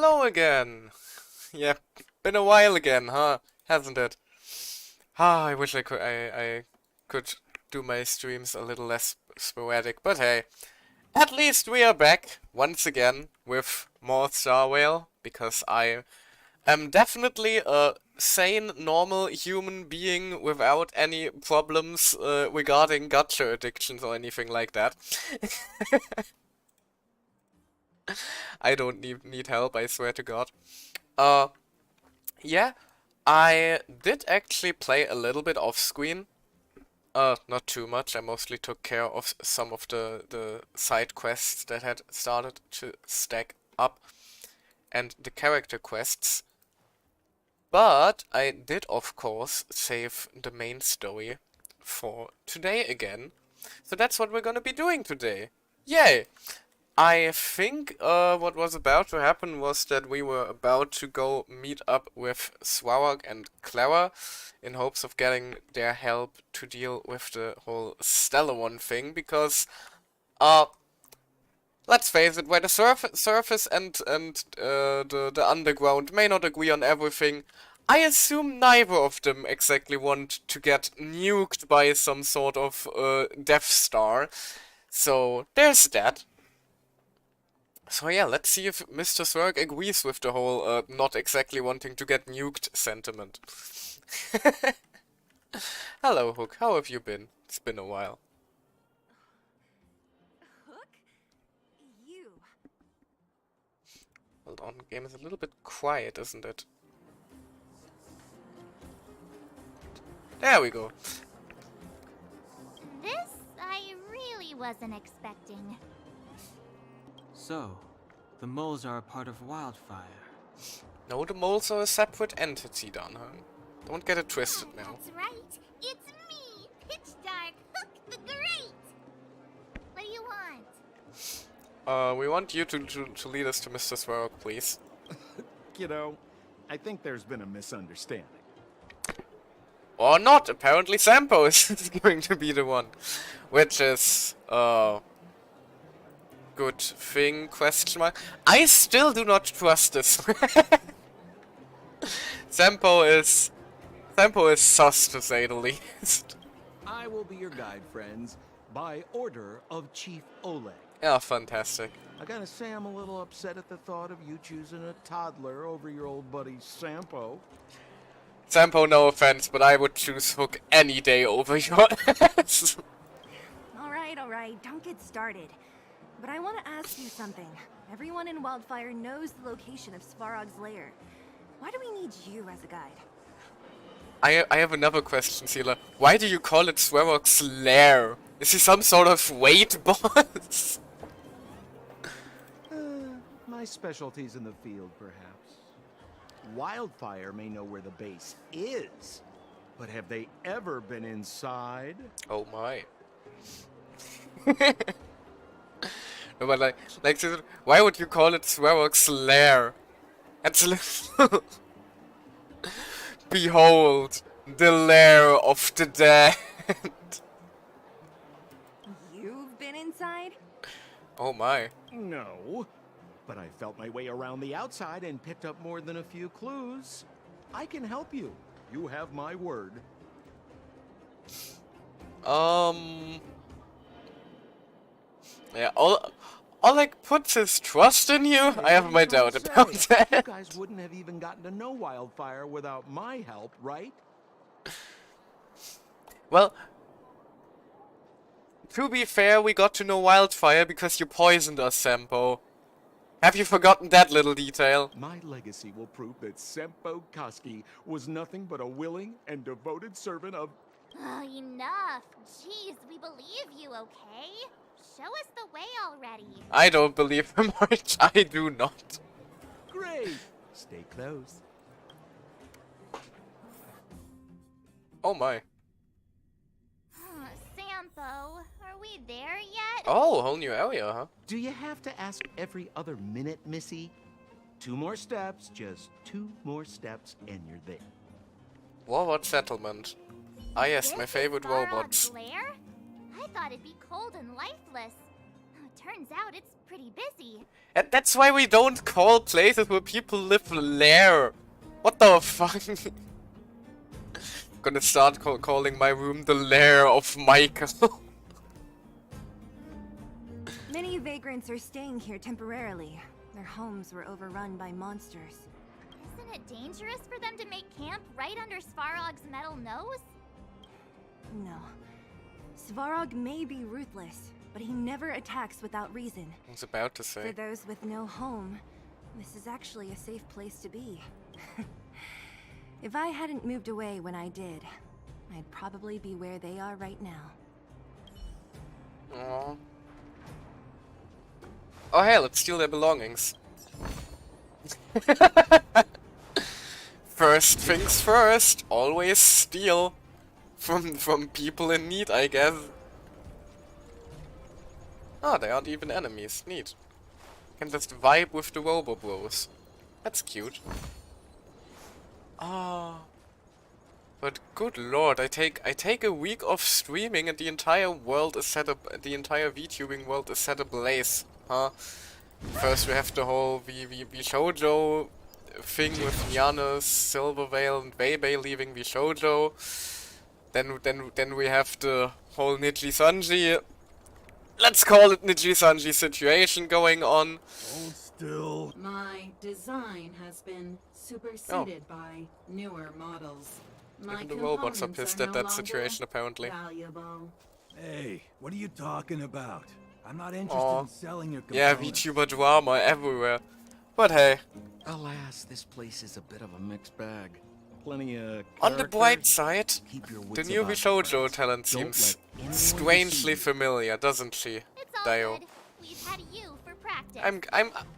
Hello again! Yeah, been a while again, huh? Hasn't it? Ah, I wish I could do my streams a little less sporadic, but hey. At least we are back, once again, with more Star Whale, because I am definitely a sane, normal human being without any problems regarding gacha addictions or anything like that. I don't need help, I swear to God. Uh, yeah, I did actually play a little bit off screen. Not too much. I mostly took care of some of the side quests that had started to stack up and the character quests. But I did, of course, save the main story for today again. So that's what we're gonna be doing today. Yay! I think what was about to happen was that we were about to go meet up with Swarog and Clara in hopes of getting their help to deal with the whole Stellar One thing, because let's face it, where the surface and the underground may not agree on everything, I assume neither of them exactly want to get nuked by some sort of Death Star. So there's that. So yeah, let's see if Mr. Swerg agrees with the whole not exactly wanting to get nuked sentiment. Hello, Hook. How have you been? It's been a while. Hook? You. Hold on, game is a little bit quiet, isn't it? There we go. This I really wasn't expecting. So, the moles are a part of Wildfire. No, the moles are a separate entity, Dunham. Don't get it twisted now. That's right. It's me, Pitch Dark Hook the Great. What do you want? We want you to lead us to Mr. Swerg, please. Kiddo, I think there's been a misunderstanding. Or not. Apparently Sampo is going to be the one. Which is, good thing, question mark. I still do not trust this. Sampo is sus, to say the least. I will be your guide, friends, by order of Chief Oleg. Yeah, fantastic. I gotta say I'm a little upset at the thought of you choosing a toddler over your old buddy Sampo. Sampo, no offense, but I would choose Hook any day over your ass. Alright, don't get started. But I want to ask you something. Everyone in Wildfire knows the location of Svarog's lair. Why do we need you as a guide? I have another question, Sealer. Why do you call it Swarog's lair? Is he some sort of weight boss? My specialty's in the field, perhaps. Wildfire may know where the base is, but have they ever been inside? Oh my. No, but like, why would you call it Swarog's lair? That's a little... Behold, the lair of the dead. You've been inside? Oh my. No, but I felt my way around the outside and picked up more than a few clues. I can help you. You have my word. Yeah, Oleg puts his trust in you? I have my doubt about You that. guys wouldn't have even gotten to know Wildfire without my help, right? Well, to be fair, we got to know Wildfire because you poisoned us, Sampo. Have you forgotten that little detail? My legacy will prove that Sempo Koski was nothing but a willing and devoted servant of... Oh, enough. Jeez, we believe you, okay? Show us the way already. I don't believe him, March. I do not. Great! Stay close. Oh my. Sampo, are we there yet? Oh, whole new area, huh? Do you have to ask every other minute, Missy? 2 more steps, just 2 more steps, and you're there. Warlord Settlement. Ah yes, This my is favorite Svarog's robots. lair? I thought it'd be cold and lifeless. Turns out it's pretty busy. And that's why we don't call places where people live lair. What the fuck? Gonna start calling my room the lair of Michael. Many vagrants are staying here temporarily. Their homes were overrun by monsters. Isn't it dangerous for them to make camp right under Svarog's metal nose? No. Svarog may be ruthless, but he never attacks without reason. I was about to For say. those with no home, this is actually a safe place to be. If I hadn't moved away when I did, I'd probably be where they are right now. Aww. Oh hey, let's steal their belongings. First things first, always steal from people in need, I guess. Ah, they aren't even enemies. Neat. Can just vibe with the Robo Bros. That's cute. Ah. But good lord, I take a week of streaming and the entire world is set up, the entire VTubing world is set ablaze, huh? First we have the whole VShoujo thing with Giannis, Silvervale and Bebe leaving VShoujo. Then we have the whole Niji Sanji, let's call it Niji Sanji situation going on. Hold still. My design has been superseded by newer models. My Even the robots are components pissed are at no that longer situation apparently. valuable. Hey, what are you talking about? I'm not interested Aw. in selling your Yeah, components. VTuber drama everywhere. But hey, Alas, this place is a bit of a mixed bag. Plenty of on the bright characters. side, Keep your the wits new about you, VShoujo friends. talent Don't seems let anyone strangely deceive you. familiar, doesn't she, It's all Dio? good. We've had you for practice.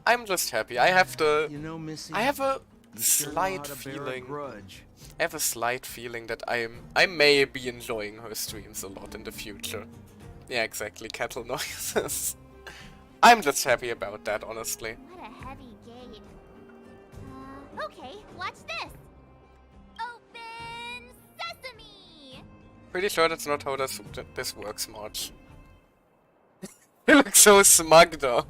I'm just happy. I have the You know, Missy, I have a you sure know slight how to bear a feeling. grudge. I have a slight feeling that I may be enjoying her streams a lot in the future. Yeah, exactly, cattle noises. I'm just happy about that, honestly. What a heavy gate. Okay, watch this. Open sesame! Pretty sure that's not how this works, March. You look so smug, though.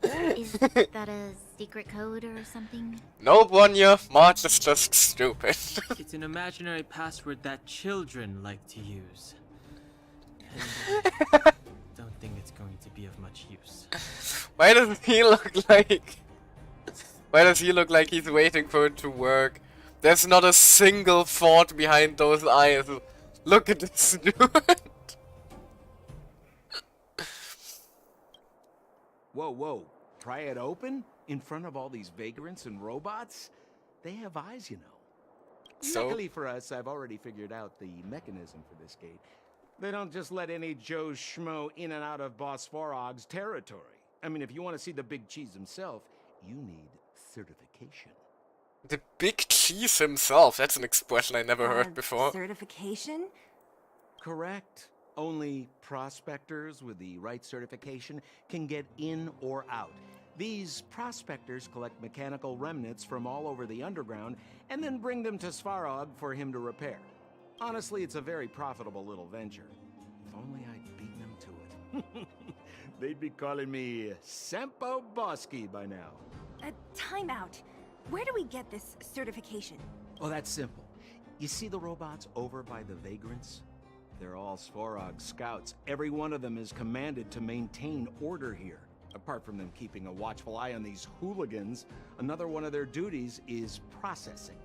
Is that a secret code or something? No, Bronya, March is just stupid. It's an imaginary password that children like to use. And don't think it's going to be of much use. Why does he look like... Why does he look like he's waiting for it to work? There's not a single thought behind those eyes. Look at this dude. Whoa, whoa. Pry it open? In front of all these vagrants and robots? They have eyes, you know. So? Luckily for us, I've already figured out the mechanism for this gate. They don't just let any Joe Schmo in and out of Boss Farog's territory. I mean, if you want to see the big cheese himself, you need certification. The big cheese himself. That's an expression I never heard before. Certification? Correct. Only prospectors with the right certification can get in or out. These prospectors collect mechanical remnants from all over the underground and then bring them to Svarog for him to repair. Honestly, it's a very profitable little venture. If only I'd beaten them to it. They'd be calling me Sempo Bosky by now. Time out. Where do we get this certification? Oh, that's simple. You see the robots over by the vagrants? They're all Svarog scouts. Every one of them is commanded to maintain order here. Apart from them keeping a watchful eye on these hooligans, another one of their duties is processing.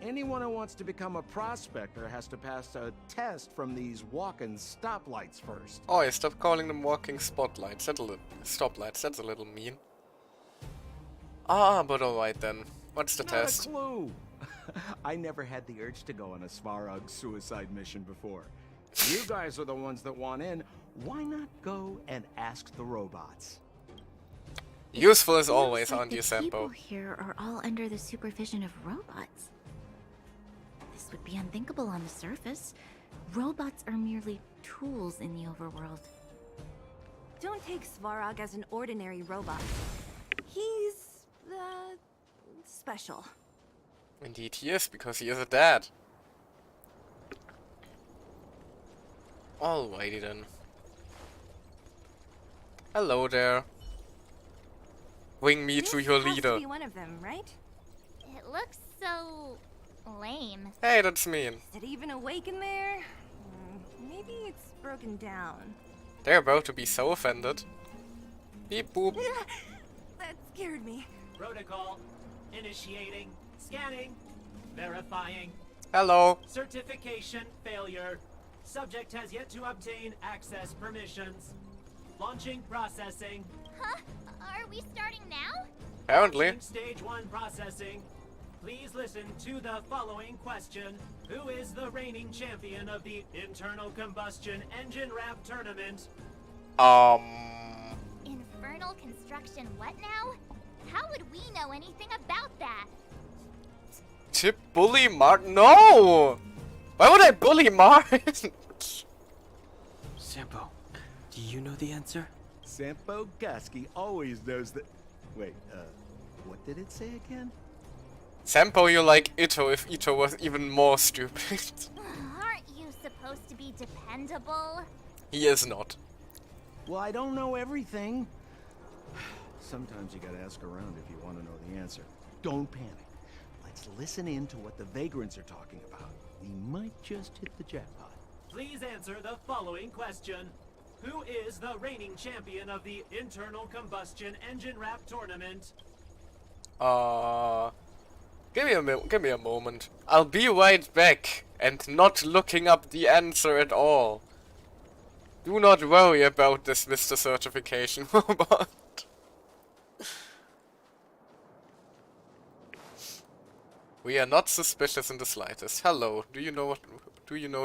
Anyone who wants to become a prospector has to pass a test from these walking stoplights first. Oh, yeah, stop calling them walking spotlights. That's a little... Stoplights, that's a little mean. Ah, but alright then. What's the Not test? a clue. I never had the urge to go on a Svarog suicide mission before. You guys are the ones that want in. Why not go and ask the robots? Useful as Feels always, like aren't you, the people Sempo? here are all under the supervision of robots. This would be unthinkable on the surface. Robots are merely tools in the overworld. Don't take Svarog as an ordinary robot. He's, special. Indeed he is, because he is a dad. Alrighty then. Hello there. Bring me This to your has to leader. be one of them, right? It looks so lame. Hey, that's mean. Is it even awake in there? Maybe it's broken down. They're about to be so offended. Beep boop. That scared me. Protocol. Initiating. Scanning. Verifying. Hello. Certification failure. Subject has yet to obtain access permissions. Launching processing. Huh? Are we starting now? Apparently. Launching stage 1 processing. Please listen to the following question. Who is the reigning champion of the internal combustion engine ramp tournament? Infernal construction what now? How would we know anything about that? To bully Martin? No! Why would I bully Martin? Sampo, do you know the answer? Sampo Gaski always knows that. Wait, what did it say again? Sampo, you're like Ito if Ito was even more stupid. Aren't you supposed to be dependable? He is not. Well, I don't know everything. Sometimes you gotta ask around if you want to know the answer. Don't panic. Let's listen in to what the vagrants are talking about. We might just hit the jackpot. Please answer the following question. Who is the reigning champion of the internal combustion engine ramp tournament? Give me a moment. I'll be right back, and not looking up the answer at all. Do not worry about this, Mr. Certification Robot. We are not suspicious in the slightest. Hello, do you know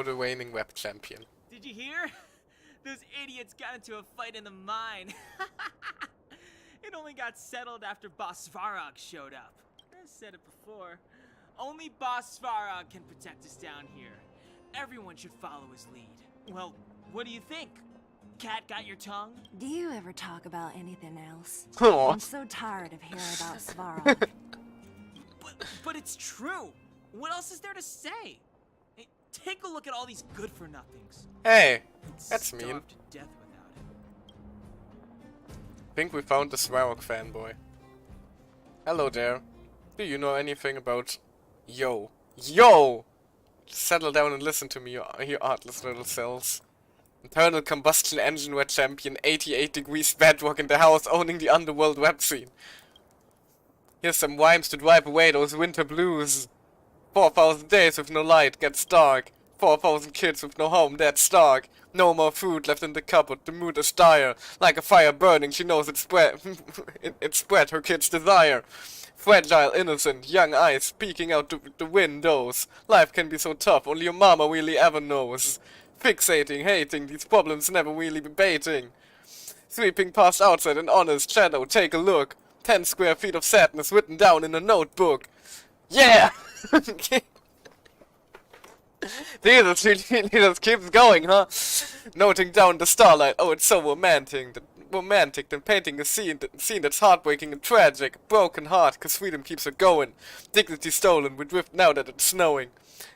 the reigning web champion? Did you hear? Those idiots got into a fight in the mine. It only got settled after Boss Svarog showed up. I said it before. Only Boss Svarog can protect us down here. Everyone should follow his lead. Well, what do you think? Cat got your tongue? Do you ever talk about anything else? Aw. I'm so tired of hearing about Svarog. But it's true. What else is there to say? Hey, take a look at all these good-for-nothings. Hey, We'd that's mean. starve to death without him. Think we found the Svarog fanboy. Hello there. Do you know anything about... Yo. Yo! Settle down and listen to me, you artless little cells. Internal combustion engine web champion, 88 degrees bedrock in the house, owning the underworld web scene. Here's some rhymes to drive away those winter blues. 4,000 days with no light, gets dark. 4,000 kids with no home, dead stark. No more food left in the cupboard, the mood is dire. Like a fire burning, she knows it spread, it spread her kid's desire. Fragile, innocent, young eyes peeking out the windows. Life can be so tough, only your mama really ever knows. Fixating, hating, these problems never really debating. Sweeping past outside an honest shadow, take a look. 10 square feet of sadness written down in a notebook. Yeah! Jesus, he just keeps going, huh? Noting down the starlight. Oh, it's so romantic. Then painting a scene that's heartbreaking and tragic. Broken heart, cause freedom keeps her going. Dignity stolen, we drift now that it's snowing.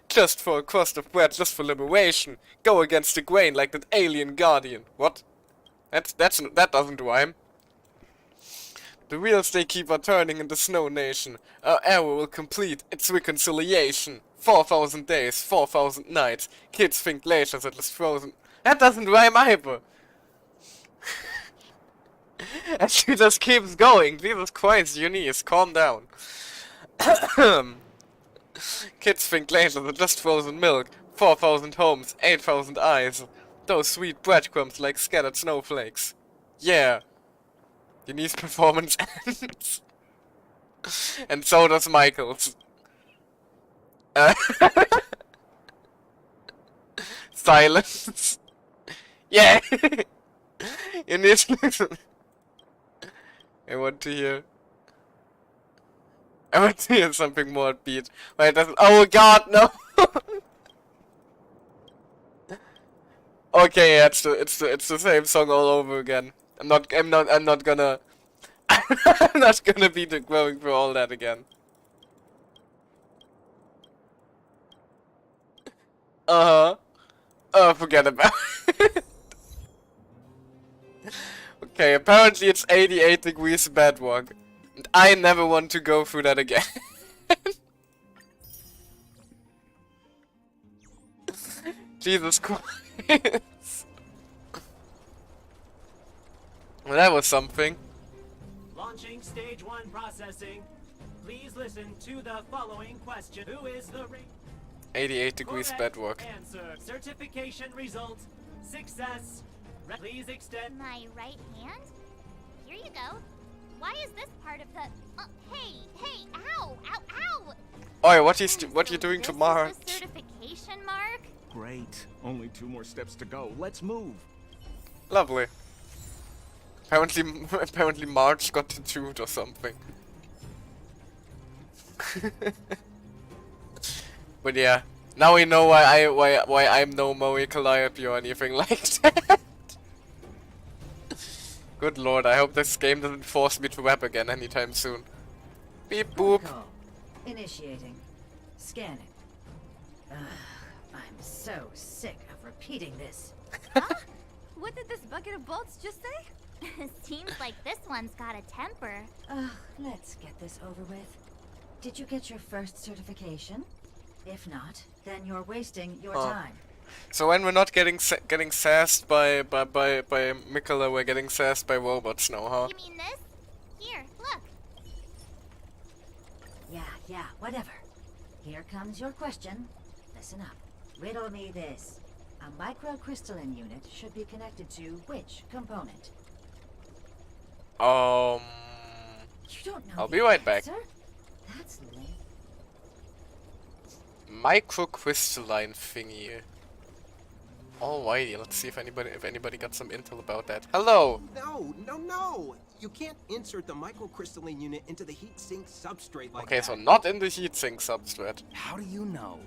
Just for a crust of bread, just for liberation. Go against the grain like that alien guardian. What? That doesn't rhyme. The wheels they keep are turning in the snow nation. Our era will complete its reconciliation. 4,000 days, 4,000 nights. Kids think glaciers are just frozen. That doesn't rhyme either. And she just keeps going. Jesus Christ, Eunice, calm down. Kids think glaciers are just frozen milk. 4,000 homes, 8,000 eyes. Those sweet breadcrumbs like scattered snowflakes. Yeah. Denise's performance ends. And so does Michael's. Silence. Yeah. You need to listen. I want to hear something more upbeat. Wait, doesn't. Oh God, no. Okay, yeah, it's the same song all over again. I'm not gonna I'm not gonna be going through all that again. Oh, forget about it. Okay, apparently it's 88 degrees bedrock. And I never want to go through that again. Jesus Christ. Well, that was something. Launching stage 1 processing. Please listen to the following question. Who is the 88 degrees correct bedrock. answer? Certification result. Success. Please extend. My right hand? Here you go. Why is this part of the... hey, ow, ow, ow! Oi, what you doing to Mark? This is the certification mark? Great. Only 2 more steps to go. Let's move. Lovely. Apparently Marge got tattooed or something. But yeah, now we know why I'm no Moe Calliope or anything like that. Good lord, I hope this game doesn't force me to rap again anytime soon. Beep boop. Protocol. Initiating. Scanning. Ugh, I'm so sick of repeating this. Huh? What did this bucket of bolts just say? Seems like this one's got a temper. Ugh, let's get this over with. Did you get your first certification? If not, then you're wasting your time. So when we're not getting sassed by Mikola, we're getting sassed by robots now, huh? You mean this? Here, look. Yeah, whatever. Here comes your question. Listen up. Riddle me this. A microcrystalline unit should be connected to which component? You don't know I'll the be right back. answer? That's lame. Microcrystalline thingy. Alrighty, let's see if anybody got some intel about that. Hello! No! You can't insert the microcrystalline unit into the heatsink substrate like Okay, that. so not in the heatsink substrate. How do you know?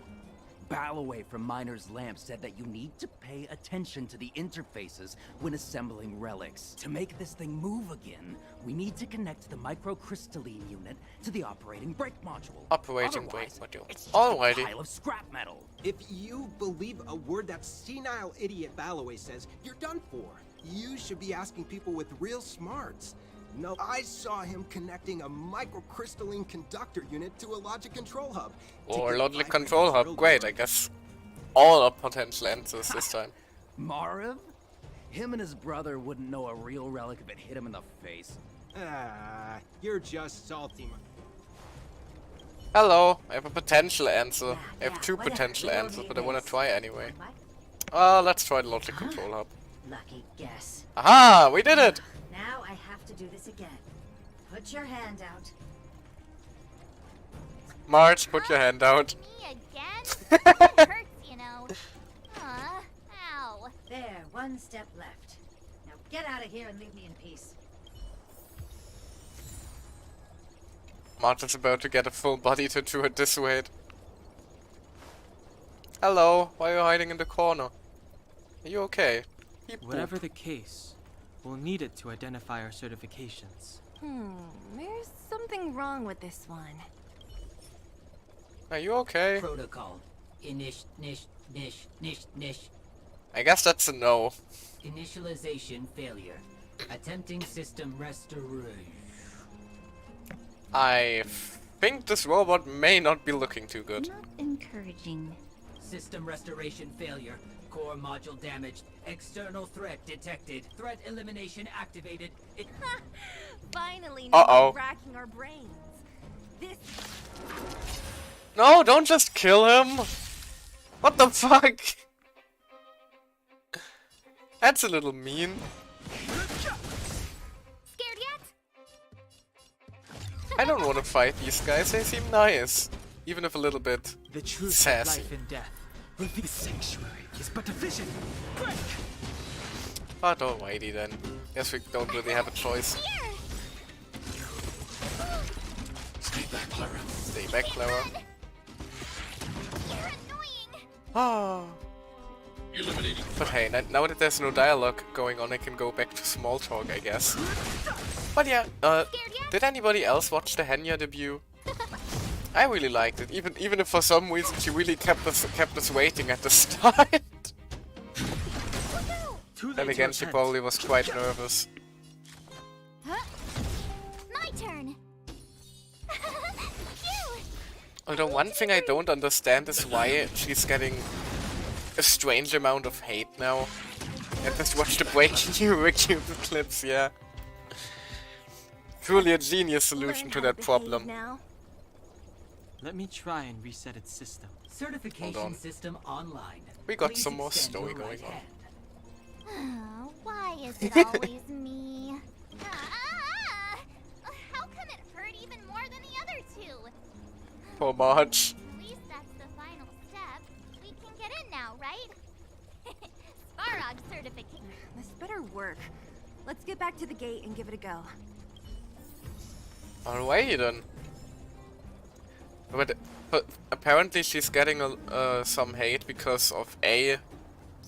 Ballaway from Miner's Lamp said that you need to pay attention to the interfaces when assembling relics. To make this thing move again, we need to connect the microcrystalline unit to the operating brake module. Operating brake Otherwise, module. It's just Alrighty. a pile of scrap metal. If you believe a word that senile idiot Ballaway says, you're done for. You should be asking people with real smarts. No, I saw him connecting a microcrystalline conductor unit to a logic control hub. Or logic control hub. Great, I guess. All are potential answers this time. Marv? Him and his brother wouldn't know a real relic if it hit him in the face. You're just salty. Hello, I have a potential answer. I have Yeah, 2 whatever. potential Riddle answers, me but I wanna this. try anyway. What? Let's try the logic control hub. Lucky guess. Aha! We did it! Now I have to do this again. Put your hand out. Marge, put your hand out. Me again? It hurts, you know. Ow. There, 1 step left. Now get out of here and leave me in peace. Marge is about to get a full body tattoo at this rate. Hello, why are you hiding in the corner? Are you okay? Beep boop. Whatever the case, we'll need it to identify our certifications. There's something wrong with this one. Are you okay? Protocol. Nish. I guess that's a no. Initialization failure. Attempting system restoration. I think this robot may not be looking too good. Not encouraging. System restoration failure. Core module damaged. External threat detected. Threat elimination activated. Finally, now Uh-oh. we're racking our brains. This No, don't just kill him! What the fuck? That's a little mean. Scared yet? I don't want to fight these guys, they seem nice. Even if a little bit The truth sassy. of life and death. The sanctuary is but a vision. Break! But alrighty then. Guess we don't really have a choice. Here! Stay back, Clara. Stay back, Clara. You're annoying! Ah. But hey, now that there's no dialogue going on, I can go back to small talk, I guess. But yeah, did anybody else watch the Henya debut? I really liked it, even if for some reason she really kept us waiting at the start. Then again, she probably was quite nervous. Although one thing I don't understand is why she's getting a strange amount of hate now. I just watched the breaking YouTube clips, yeah. Truly a genius solution to that problem. Let me try and reset its system. Certification system online. We got Please some more extend story your going right on. Oh, why is it always me? How come it hurt even more than the other two? Poor Marge. At least that's the final step. We can get in now, right? Svarog certification. This better work. Let's get back to the gate and give it a go. Alrighty then. But apparently she's getting some hate because of A,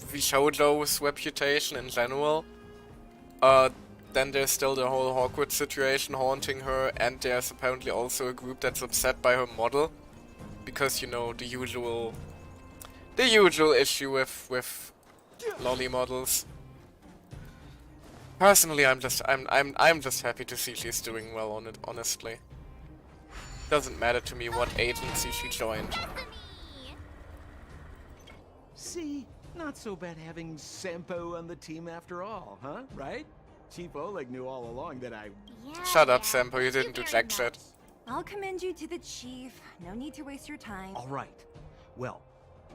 VSeeFace's reputation in general. Then there's still the whole Hogwarts situation haunting her, and there's apparently also a group that's upset by her model, because you know the usual issue with lolly models. Personally, I'm just happy to see she's doing well on it. Honestly, doesn't matter to me what agency she joined. See, not so bad having Sampo on the team after all, huh? Right? Chief Oleg knew all along that I... Shut up, Sampo, you didn't do jack shit. I'll commend you to the chief. No need to waste your time. All right. Well,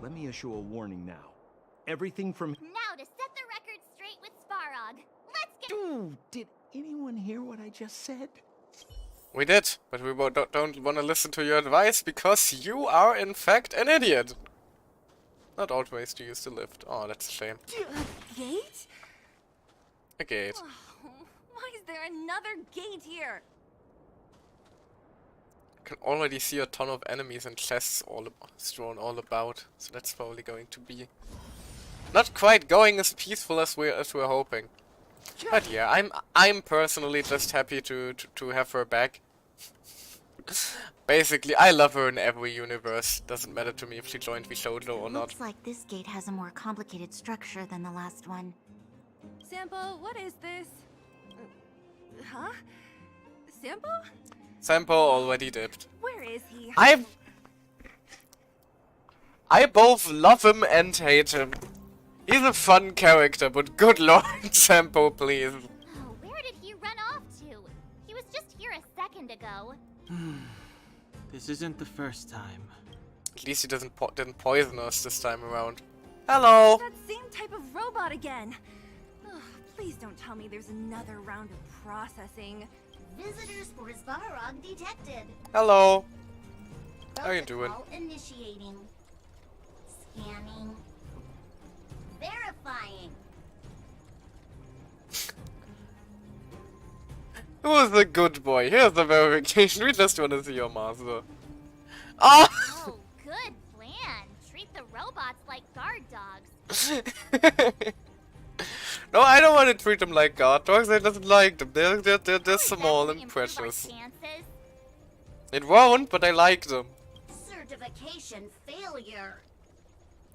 let me issue a warning now. Everything from... Now to set the record straight with Svarog. Let's get... Dude, did anyone hear what I just said? We did, but we don't want to listen to your advice because you are in fact an idiot. Not always to use the lift. Oh, that's a shame. Gate? A gate. Oh, why is there another gate here? Can already see a ton of enemies and chests strewn all about, so that's probably going to be not quite going as peaceful as we're hoping. But yeah, I'm personally just happy to have her back. Basically, I love her in every universe. Doesn't matter to me if she joined VSeeFace or not. Looks like this gate has a more complicated structure than the last one. Sampo, what is this? Huh? Sampo? Sampo already dipped. Where is he? I both love him and hate him. He's a fun character, but good lord, Sampo, please. Oh, where did he run off to? He was just here a second ago. This isn't the first time. At least he didn't poison us this time around. Hello! That same type of robot again. Ugh, please don't tell me there's another round of processing. Visitors for Svarog detected. Hello. How you doing? Protocol initiating. Scanning. Verifying. Who's the good boy? Here's the verification. We just want to see your master. Oh! Oh, good plan. Treat the robots like guard dogs. No, I don't want to treat them like guard dogs. I just like them. They're small and precious. It won't, but I like them. Certification failure.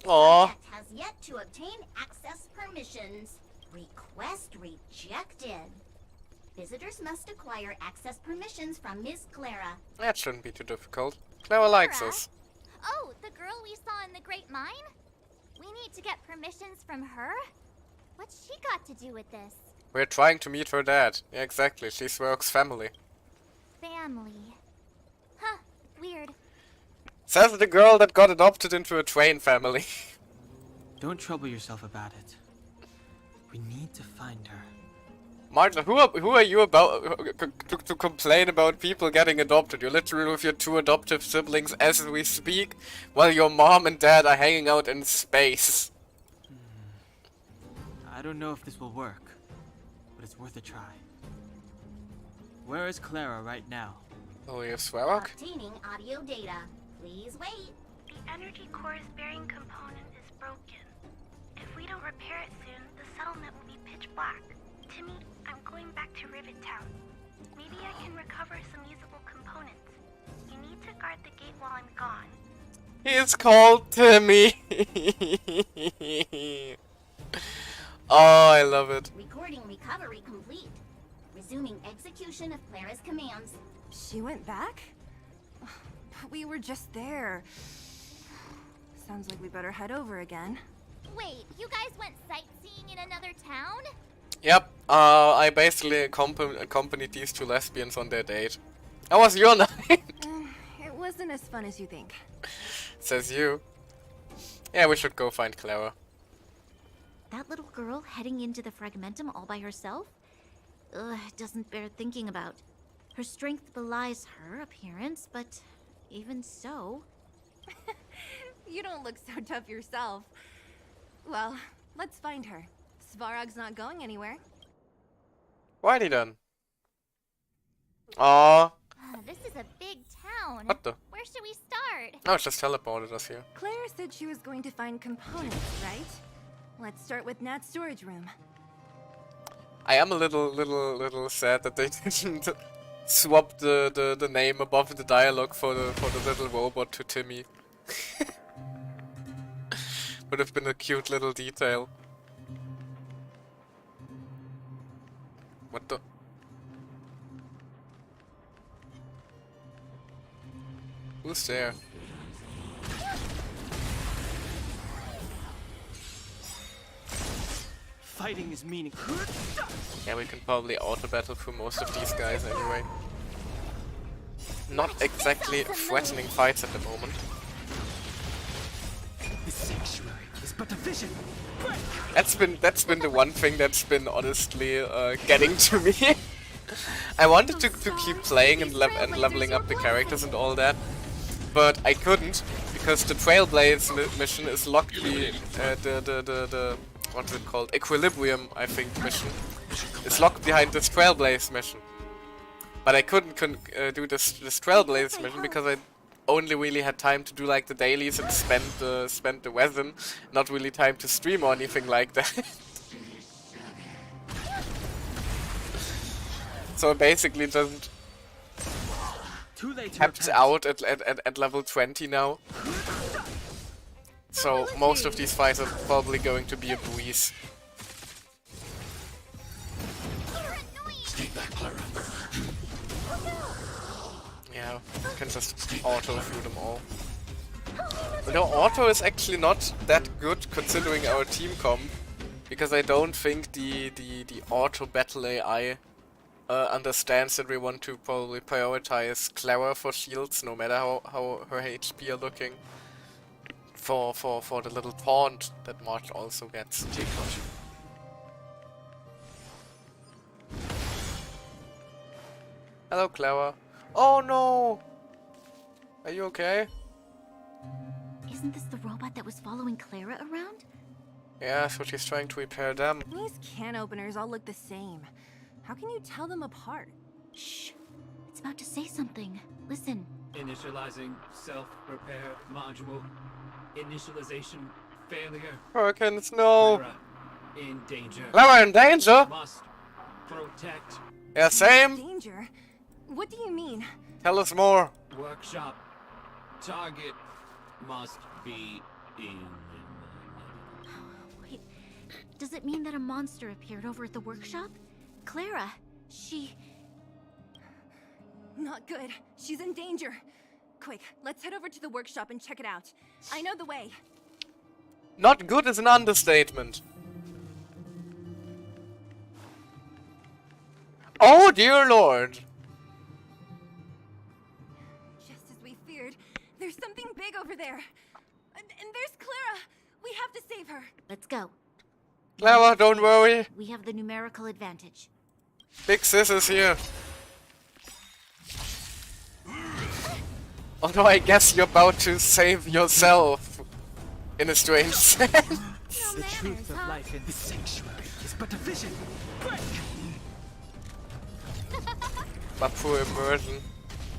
Aww. Subject has yet to obtain access permissions. Request rejected. Visitors must acquire access permissions from Miss Clara. That shouldn't be too difficult. Clara likes us. Oh, the girl we saw in the Great Mine? We need to get permissions from her? What's she got to do with this? We're trying to meet her dad. Yeah, exactly. She's Rogue's family. Family. Huh, weird. Says the girl that got adopted into a train family. Don't trouble yourself about it. We need to find her. Martha, who are you about to complain about people getting adopted? You're literally with your two adoptive siblings as we speak, while your mom and dad are hanging out in space. I don't know if this will work, but it's worth a try. Where is Clara right now? Oh, you have Svarog? Obtaining audio data. Please wait. The energy core's bearing component is broken. If we don't repair it soon, the settlement will be pitch black. Timmy, I'm going back to Rivet Town. Maybe I can recover some usable components. You need to guard the gate while I'm gone. He's called Timmy. Oh, I love it. Recording recovery complete. Resuming execution of Clara's commands. She went back? But we were just there. Sounds like we better head over again. Wait, you guys went sightseeing in another town? Yep, I basically accompanied these two lesbians on their date. How was your night? It wasn't as fun as you think. Says you. Yeah, we should go find Clara. That little girl heading into the Fragmentum all by herself? Ugh, doesn't bear thinking about. Her strength belies her appearance, but even so... You don't look so tough yourself. Well, let's find her. Svarog's not going anywhere. Righty then. Aww. This is a big town. What the? Where should we start? Oh, it just teleported us here. Claire said she was going to find components, right? Let's start with Nat's storage room. I am a little sad that they didn't swap the name above the dialogue for the little robot to Timmy. Would have been a cute little detail. What the? Who's there? Fighting is meaningful. Yeah, we can probably auto-battle through most of these guys anyway. Not exactly threatening fights at the moment. The sanctuary is but a vision. That's been the one thing that's been honestly getting to me. I wanted to keep playing and leveling up the characters and all that, but I couldn't because the Trailblaze mission is locked. The what's it called? Equilibrium, I think, mission. It's locked behind this Trailblaze mission. But I couldn't do this Trailblaze mission because I only really had time to do like the dailies and spend the resin, not really time to stream or anything like that. So I basically just tapped out at level 20 now. So most of these fights are probably going to be a breeze. Yeah, you can just auto through them all. Although auto is actually not that good considering our team comp, because I don't think the auto battle AI understands that we want to probably prioritize Clara for shields, no matter how her HP are looking. For the little taunt that March also gets. Hello, Clara. Oh no! Are you okay? Isn't this the robot that was following Clara around? Yeah, so she's trying to repair them. These can openers all look the same. How can you tell them apart? Shh! It's about to say something. Listen. Initializing self-repair module. Initialization failure. Hurricanes, no! Clara in danger. Clara in danger? Must protect. Yeah, same. Danger? What do you mean? Tell us more. Workshop. Target must be in. Wait, does it mean that a monster appeared over at the workshop? Clara, she... Not good. She's in danger. Quick, let's head over to the workshop and check it out. I know the way. Not good is an understatement. Oh dear lord. Just as we feared, there's something big over there. And there's Clara. We have to save her. Let's go. Clara, don't worry. We have the numerical advantage. Big sis is here. Although I guess you're about to save yourself, in a strange sense. The truth of life in this sanctuary is but a vision. My poor immersion,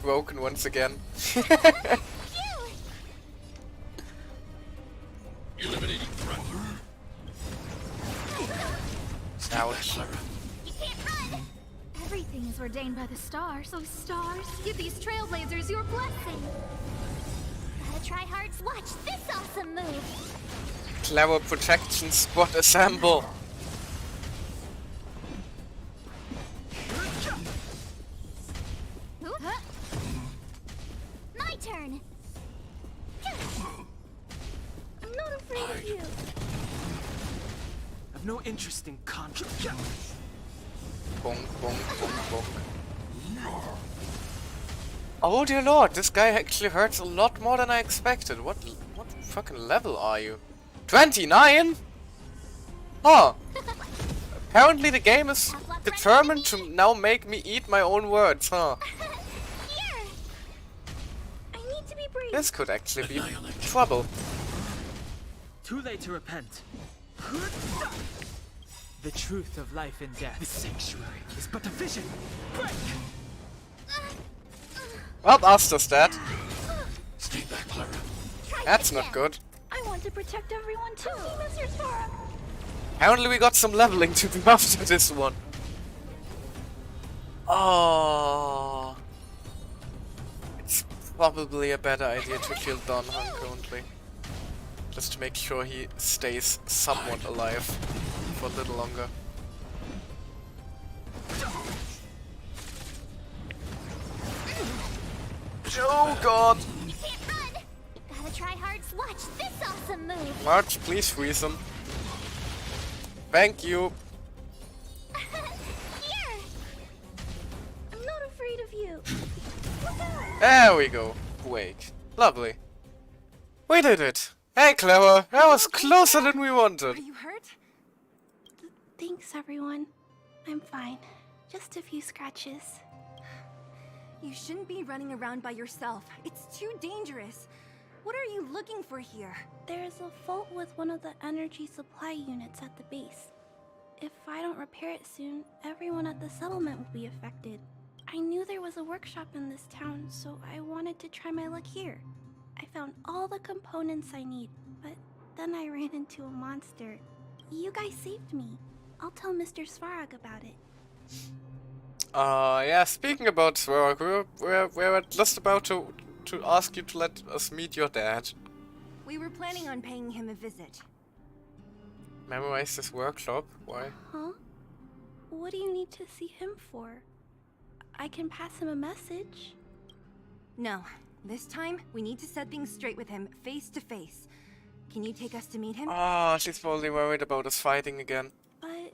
broken once again. Eliminating threat. Ouch. Everything is ordained by the stars. So stars, give these trailblazers your blessing. Gotta try hard. Watch this awesome move. Clever protection squad assemble. My turn. have no interest in conflict. Bonk, bonk, bonk, bonk. Oh dear lord, this guy actually hurts a lot more than I expected. What fucking level are you? 29? Huh. Apparently the game is determined to now make me eat my own words, huh? I need to be brave. This could actually be trouble. Too late to repent. The truth of life and death. The sanctuary is but a vision. Break! Well, Asta's dead. Stay back, Clara. That's not good. I want to protect everyone too. Mr. Sparrow. Apparently we got some leveling to do after this one. Oh. It's probably a better idea to kill Don Han currently. Just to make sure he stays somewhat alive for a little longer. Oh god! You can't run! You gotta try hard to watch this awesome move! March, please freeze him. Thank you. Here! I'm not afraid of you. Look out! There we go. Wake. Lovely. We did it. Hey, Clara. That was closer than we wanted. Are you hurt? Thanks, everyone. I'm fine. Just a few scratches. You shouldn't be running around by yourself. It's too dangerous. What are you looking for here? There's a fault with one of the energy supply units at the base. If I don't repair it soon, everyone at the settlement will be affected. I knew there was a workshop in this town, so I wanted to try my luck here. I found all the components I need, but then I ran into a monster. You guys saved me. I'll tell Mr. Svarog about it. Yeah, speaking about Svarog, we're just about to ask you to let us meet your dad. We were planning on paying him a visit. Memorize this workshop? Why? Huh? What do you need to see him for? I can pass him a message. No. This time, we need to set things straight with him, face to face. Can you take us to meet him? Oh, she's probably worried about us fighting again. But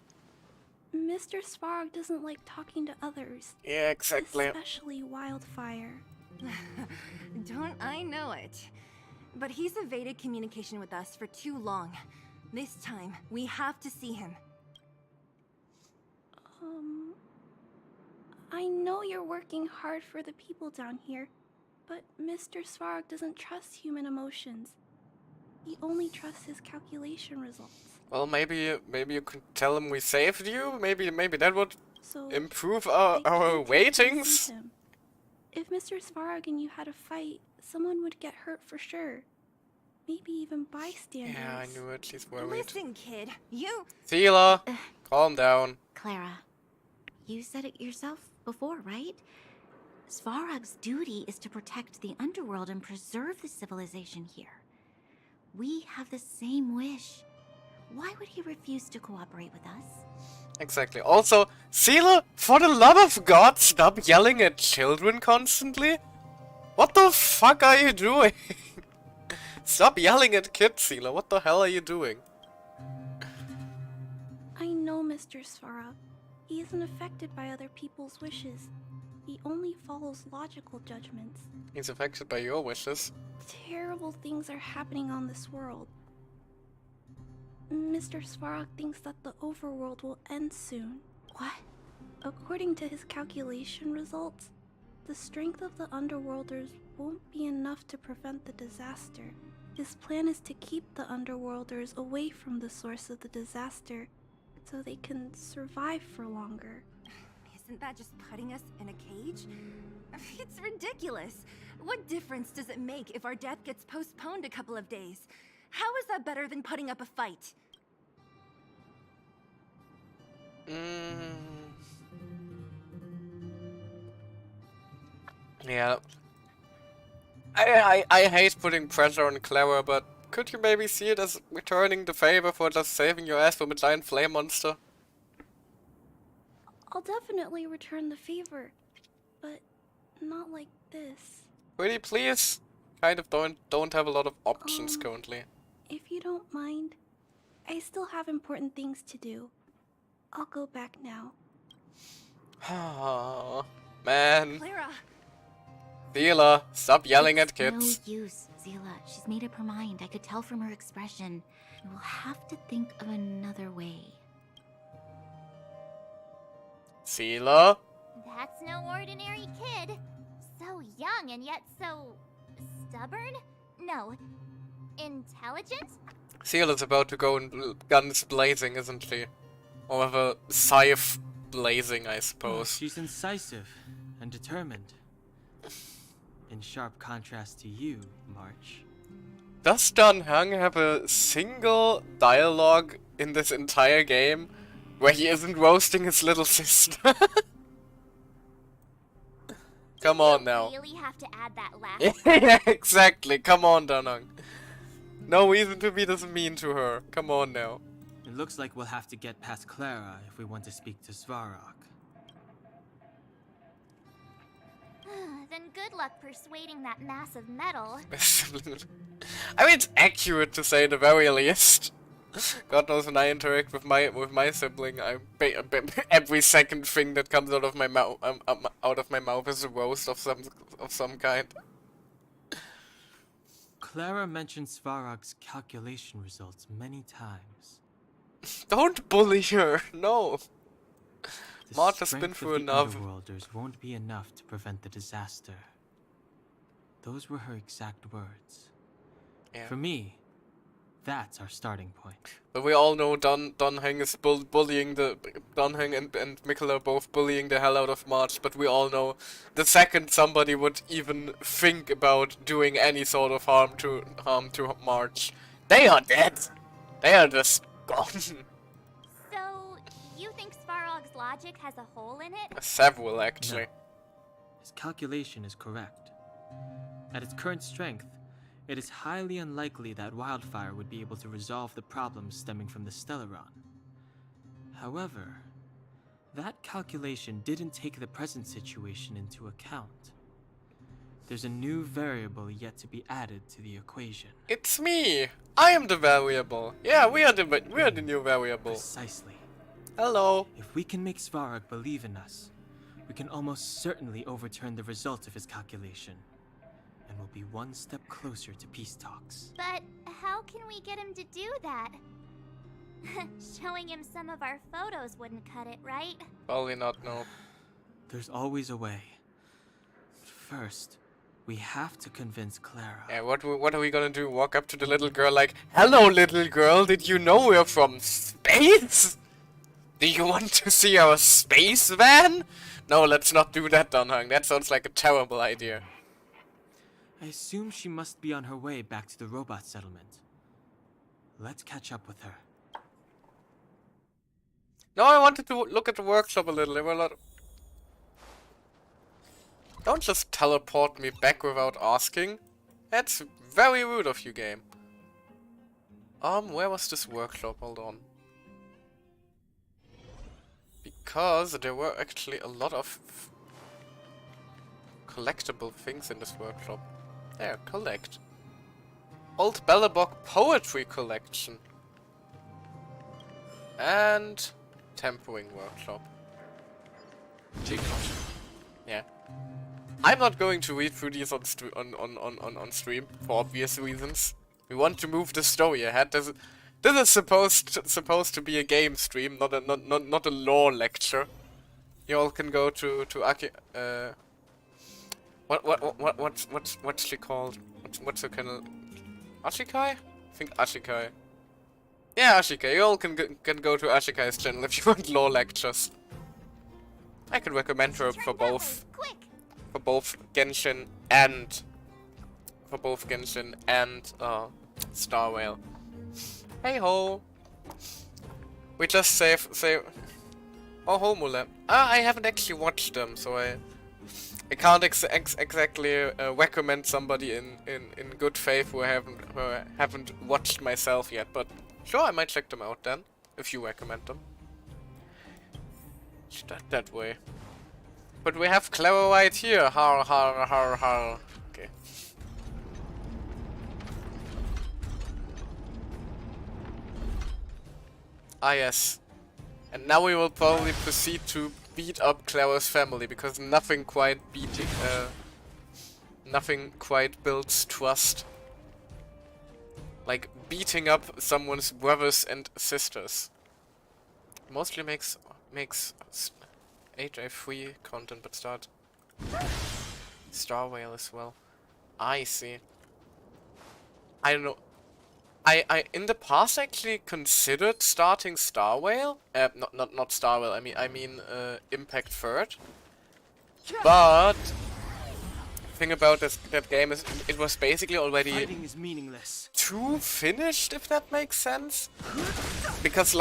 Mr. Svarog doesn't like talking to others. Yeah, exactly. Especially Wildfire. Don't I know it? But he's evaded communication with us for too long. This time, we have to see him. I know you're working hard for the people down here, but Mr. Svarog doesn't trust human emotions. He only trusts his calculation results. Well, maybe you could tell him we saved you. Maybe that would So improve our ratings. him. If Mr. Svarog and you had a fight, someone would get hurt for sure. Maybe even bystanders. Yeah, I knew it. She's worried. Listen, kid. You... Seela, calm down. Clara, you said it yourself before, right? Svarog's duty is to protect the underworld and preserve the civilization here. We have the same wish. Why would he refuse to cooperate with us? Exactly. Also, Seela, for the love of God, stop yelling at children constantly. What the fuck are you doing? Stop yelling at kids, Seela. What the hell are you doing? I know Mr. Svarog. He isn't affected by other people's wishes. He only follows logical judgments. He's affected by your wishes. Terrible things are happening on this world. Mr. Svarog thinks that the overworld will end soon. What? According to his calculation results, the strength of the underworlders won't be enough to prevent the disaster. His plan is to keep the underworlders away from the source of the disaster so they can survive for longer. Isn't that just putting us in a cage? It's ridiculous. What difference does it make if our death gets postponed a couple of days? How is that better than putting up a fight? Yeah. I hate putting pressure on Clara, but could you maybe see it as returning the favor for just saving your ass from a giant flame monster? I'll definitely return the favor, but not like this. Pretty please? Kind of don't have a lot of options currently. If you don't mind, I still have important things to do. I'll go back now. Oh, man. Clara! Zila, stop yelling at It's kids. no use, Zila. She's made up her mind. I could tell from her expression. We'll have to think of another way. Zila? That's no ordinary kid. So young and yet so stubborn? No, intelligent? Zila's about to go in guns blazing, isn't she? Or with a scythe blazing, I Oh, suppose. she's incisive and determined. In sharp contrast to you, March. Does Dan Heng have a single dialogue in this entire game where he isn't roasting his little sister? Come on now. Really have to add that last Yeah, exactly. Come on, Dan Heng. No reason to be this mean to her. Come on now. It looks like we'll have to get past Clara if we want to speak to Svarog. Then good luck persuading that mass of metal. I mean, it's accurate to say the very least. God knows when I interact with my sibling, every second thing that comes out of my mouth is a roast of some kind. Clara mentioned Svarog's calculation results many times. Don't bully her, no. The Mart has strength been of through the enough. Underworlders won't be enough to prevent the disaster. Those were her exact words. Yeah. For me, that's our starting point. But we all know Don Heng is bullying the Don Heng and Mikkel are both bullying the hell out of March. But we all know the second somebody would even think about doing any sort of harm to March, they are dead. They are just gone. So, you think Svarog's logic has a hole in it? Several actually. No. His calculation is correct. At its current strength, it is highly unlikely that Wildfire would be able to resolve the problems stemming from the Stellaron. However, that calculation didn't take the present situation into account. There's a new variable yet to be added to the equation. It's me. I am the variable. Yeah, we are the new variable. Precisely. Hello. If we can make Svarog believe in us, we can almost certainly overturn the result of his calculation. And we'll be one step closer to peace talks. But how can we get him to do that? Showing him some of our photos wouldn't cut it, right? Probably not, no. There's always a way. But first, we have to convince Clara. Yeah, what are we gonna do? Walk up to the little girl like, "Hello, little girl, did you know we're from space? Do you want to see our space van?" No, let's not do that, Dan Heng. That sounds like a terrible idea. I assume she must be on her way back to the robot settlement. Let's catch up with her. No, I wanted to look at the workshop a little. There were a lot. Don't just teleport me back without asking. That's very rude of you, game. Where was this workshop? Hold on. Because there were actually a lot of collectible things in this workshop. There, collect. Old Bellabog Poetry Collection. And Tempering Workshop. Yeah. I'm not going to read through these on stream for obvious reasons. We want to move the story ahead. This is supposed to be a game stream, not a lore lecture. You all can go to Aki. What's she called? What's her channel? Ashikai? I think Ashikai. Yeah, Ashikai. You all can go to Ashikai's channel if you want lore lectures. I can recommend her for both. For both Genshin and Star Rail. Hey ho. We just save. Oh, Homule. I haven't actually watched them, so I can't exactly recommend somebody in good faith who I haven't watched myself yet. But sure, I might check them out then if you recommend them. That way. But we have Clara right here. Har har har har. Okay. Ah, yes. And now we will probably proceed to beat up Clara's family, because nothing quite builds trust. Like beating up someone's brothers and sisters. Mostly makes HA3 content, but Star Whale as well. I see. I don't know. I in the past actually considered starting Star Whale. Not Star Whale. I mean Impact Third. But thing about that game is it was basically already Fighting is meaningless. too finished, if that makes sense. Because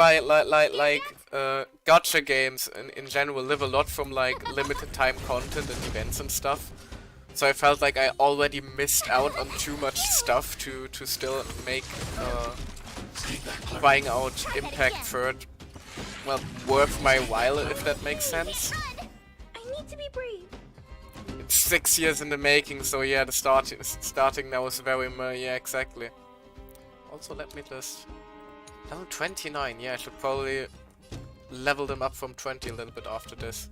gacha games in general live a lot from like limited time content and events and stuff. So I felt like I already missed out on too much stuff to still make buying out Impact Third, well, worth my while, if that makes sense. I need to be brave. It's 6 years in the making, so yeah, the starting now is very yeah, exactly. Also, let me just level 29. Yeah, I should probably level them up from 20 a little bit after this.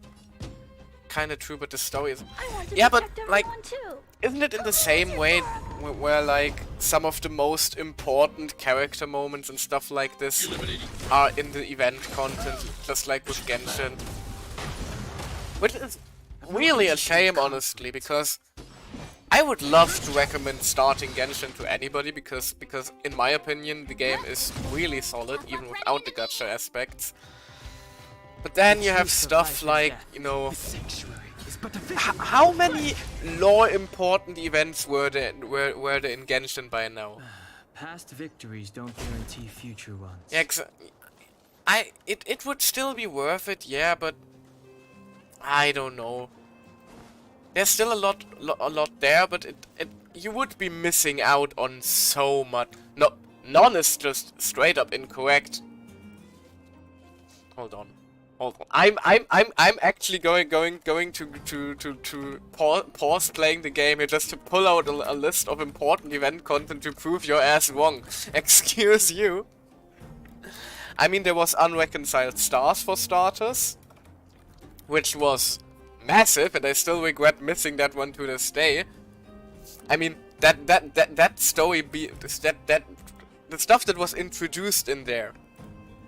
Kinda true, but the story is... Yeah, but, like, isn't it in the same way where, like, some of the most important character moments and stuff like this are in the event content, just like with Genshin? Which is really a shame, honestly, because I would love to recommend starting Genshin to anybody, because in my opinion, the game is really solid, even without the gacha aspects. But then you have stuff like, you know, how many lore important events were there in Genshin by now? Past victories don't guarantee future ones. Yeah, it would still be worth it, yeah, but I don't know. There's still a lot there, but you would be missing out on so much. No, none is just straight up incorrect. Hold on. I'm actually going to pause playing the game here just to pull out a list of important event content to prove your ass wrong. Excuse you. I mean, there was Unreconciled Stars for starters, which was massive, and I still regret missing that one to this day. I mean, that story the stuff that was introduced in there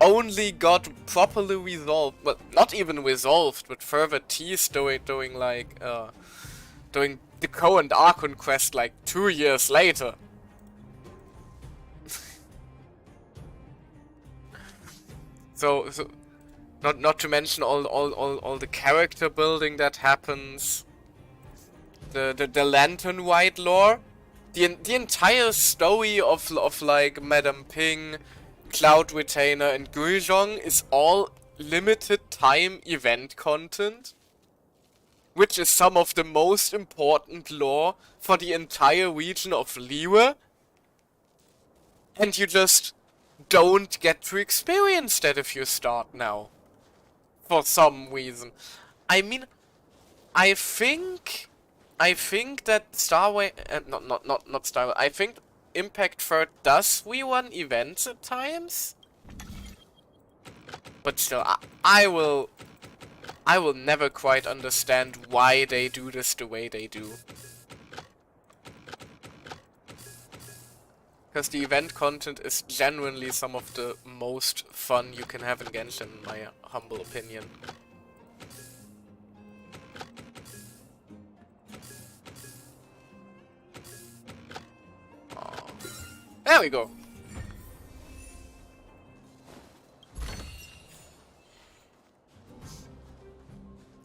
only got properly resolved, well, not even resolved, but further teased doing the Co and Archon quest like 2 years later. so not to mention all the character building that happens, the Lantern White lore, the entire story of like Madame Ping, Cloud Retainer, and Guizhong is all limited time event content, which is some of the most important lore for the entire region of Liyue, and you just don't get to experience that if you start now, for some reason. I mean, I think that not Star Wars, I think Impact Third does rerun events at times, but still, I will never quite understand why they do this the way they do. Because the event content is genuinely some of the most fun you can have in Genshin, in my humble opinion. There we go.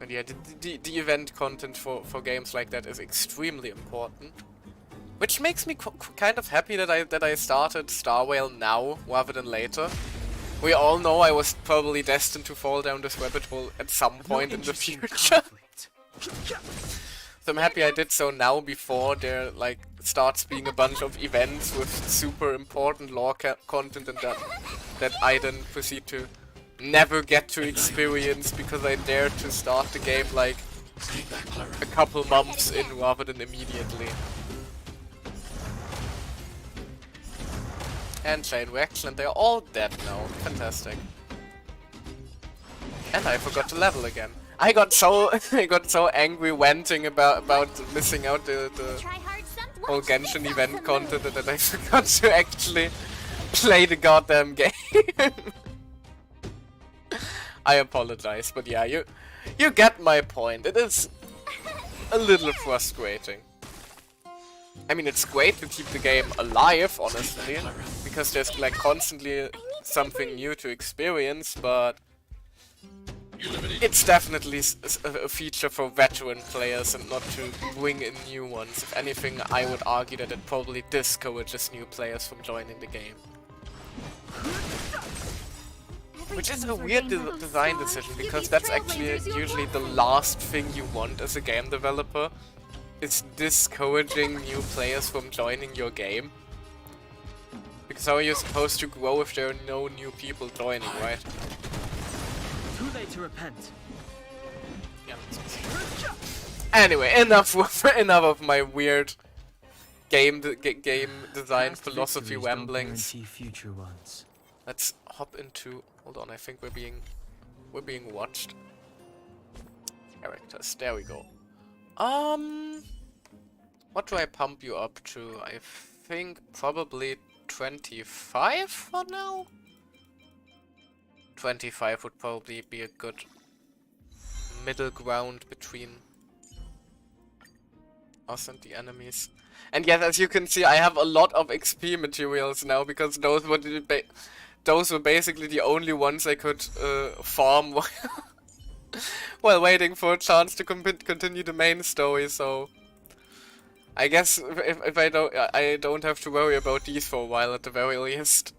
And yeah, the event content for games like that is extremely important. Which makes me kind of happy that I started Star Whale now rather than later. We all know I was probably destined to fall down this rabbit hole at some point in the future. So I'm happy I did so now before there like starts being a bunch of events with super important lore content and that I then proceed to never get to experience because I dared to start the game like a couple months in rather than immediately. And Chain Reaction, they're all dead now. Fantastic. And I forgot to level again. I got so I got so angry ranting about missing out the whole Genshin event content that I forgot to actually play the goddamn game. I apologize, but yeah, you get my point. It is a little frustrating. I mean, it's great to keep the game alive, honestly, because there's like constantly something new to experience, but it's definitely a feature for veteran players and not to bring in new ones. If anything, I would argue that it probably discourages new players from joining the game. Which is a weird design decision, because that's actually usually the last thing you want as a game developer. Is discouraging new players from joining your game. Because how are you supposed to grow if there are no new people joining, right? Too late to repent. Yeah. Anyway, enough of my weird game design philosophy ramblings. Future ones. Let's hop into. Hold on, I think we're being watched. Characters. There we go. What do I pump you up to? I think probably 25 for now? 25 would probably be a good middle ground between us and the enemies. And yes, as you can see, I have a lot of XP materials now, because those were basically the only ones I could farm while waiting for a chance to continue the main story, so I guess if I don't have to worry about these for a while at the very least.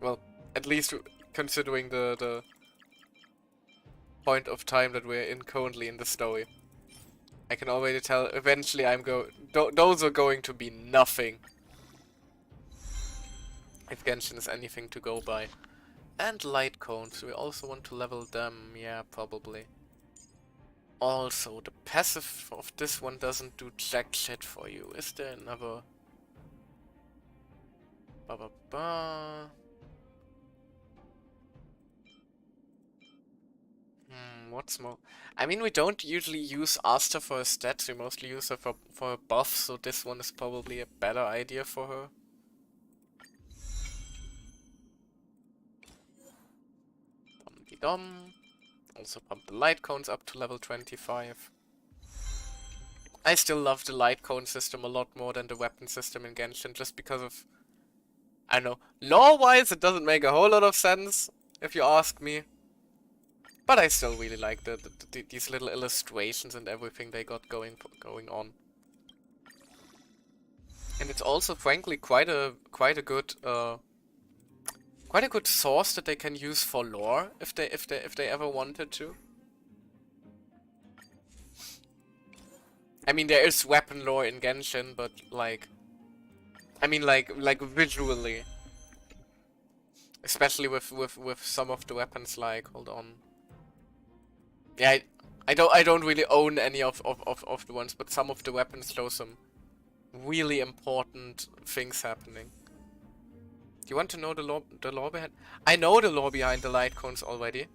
Well, at least considering the point of time that we're in currently in the story. I can already tell eventually those are going to be nothing. If Genshin is anything to go by. And light cones, we also want to level them, yeah, probably. Also, the passive of this one doesn't do jack shit for you. Is there another... What's more? I mean, we don't usually use Asta for her stats, we mostly use her for her buff, so this one is probably a better idea for her. Dum. Also pump the light cones up to level 25. I still love the light cone system a lot more than the weapon system in Genshin, just because of... I don't know, lore-wise it doesn't make a whole lot of sense, if you ask me. But I still really like these little illustrations and everything they got going on. And it's also, frankly, quite a good source that they can use for lore if they ever wanted to. I mean, there is weapon lore in Genshin, but like, I mean, like visually, especially with some of the weapons. Like, hold on. Yeah, I don't really own any of the ones, but some of the weapons show some really important things happening. Do you want to know the lore behind? I know the lore behind the light cones already.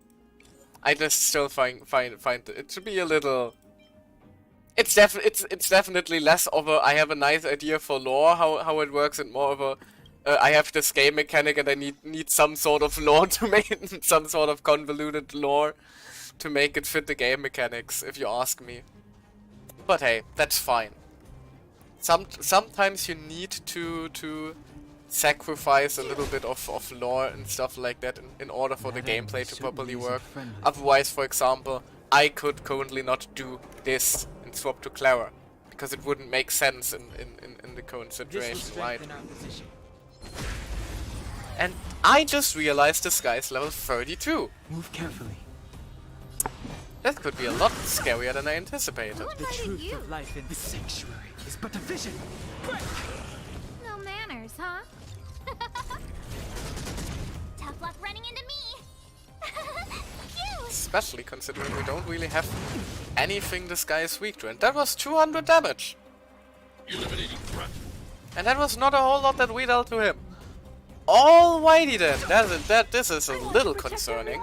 I just still find it to be a little. It's definitely less of a I have a nice idea for lore how it works, and more of a I have this game mechanic and I need some sort of lore to make it, some sort of convoluted lore to make it fit the game mechanics, if you ask me. But hey, that's fine. Sometimes you need to sacrifice a little bit of lore and stuff like that in order for the gameplay to properly work. Otherwise, for example, I could currently not do this and swap to Clara, because it wouldn't make sense in the current situation, right? And I just realized this guy's level 32. Move carefully. That could be a lot scarier than I anticipated. The truth of life in this sanctuary is but a vision. No manners, huh? Tough luck running into me. Cute. Especially considering we don't really have anything this guy is weak to. And that was 200 damage. Eliminating threat. And that was not a whole lot that we dealt to him. Alrighty then. This is a little concerning.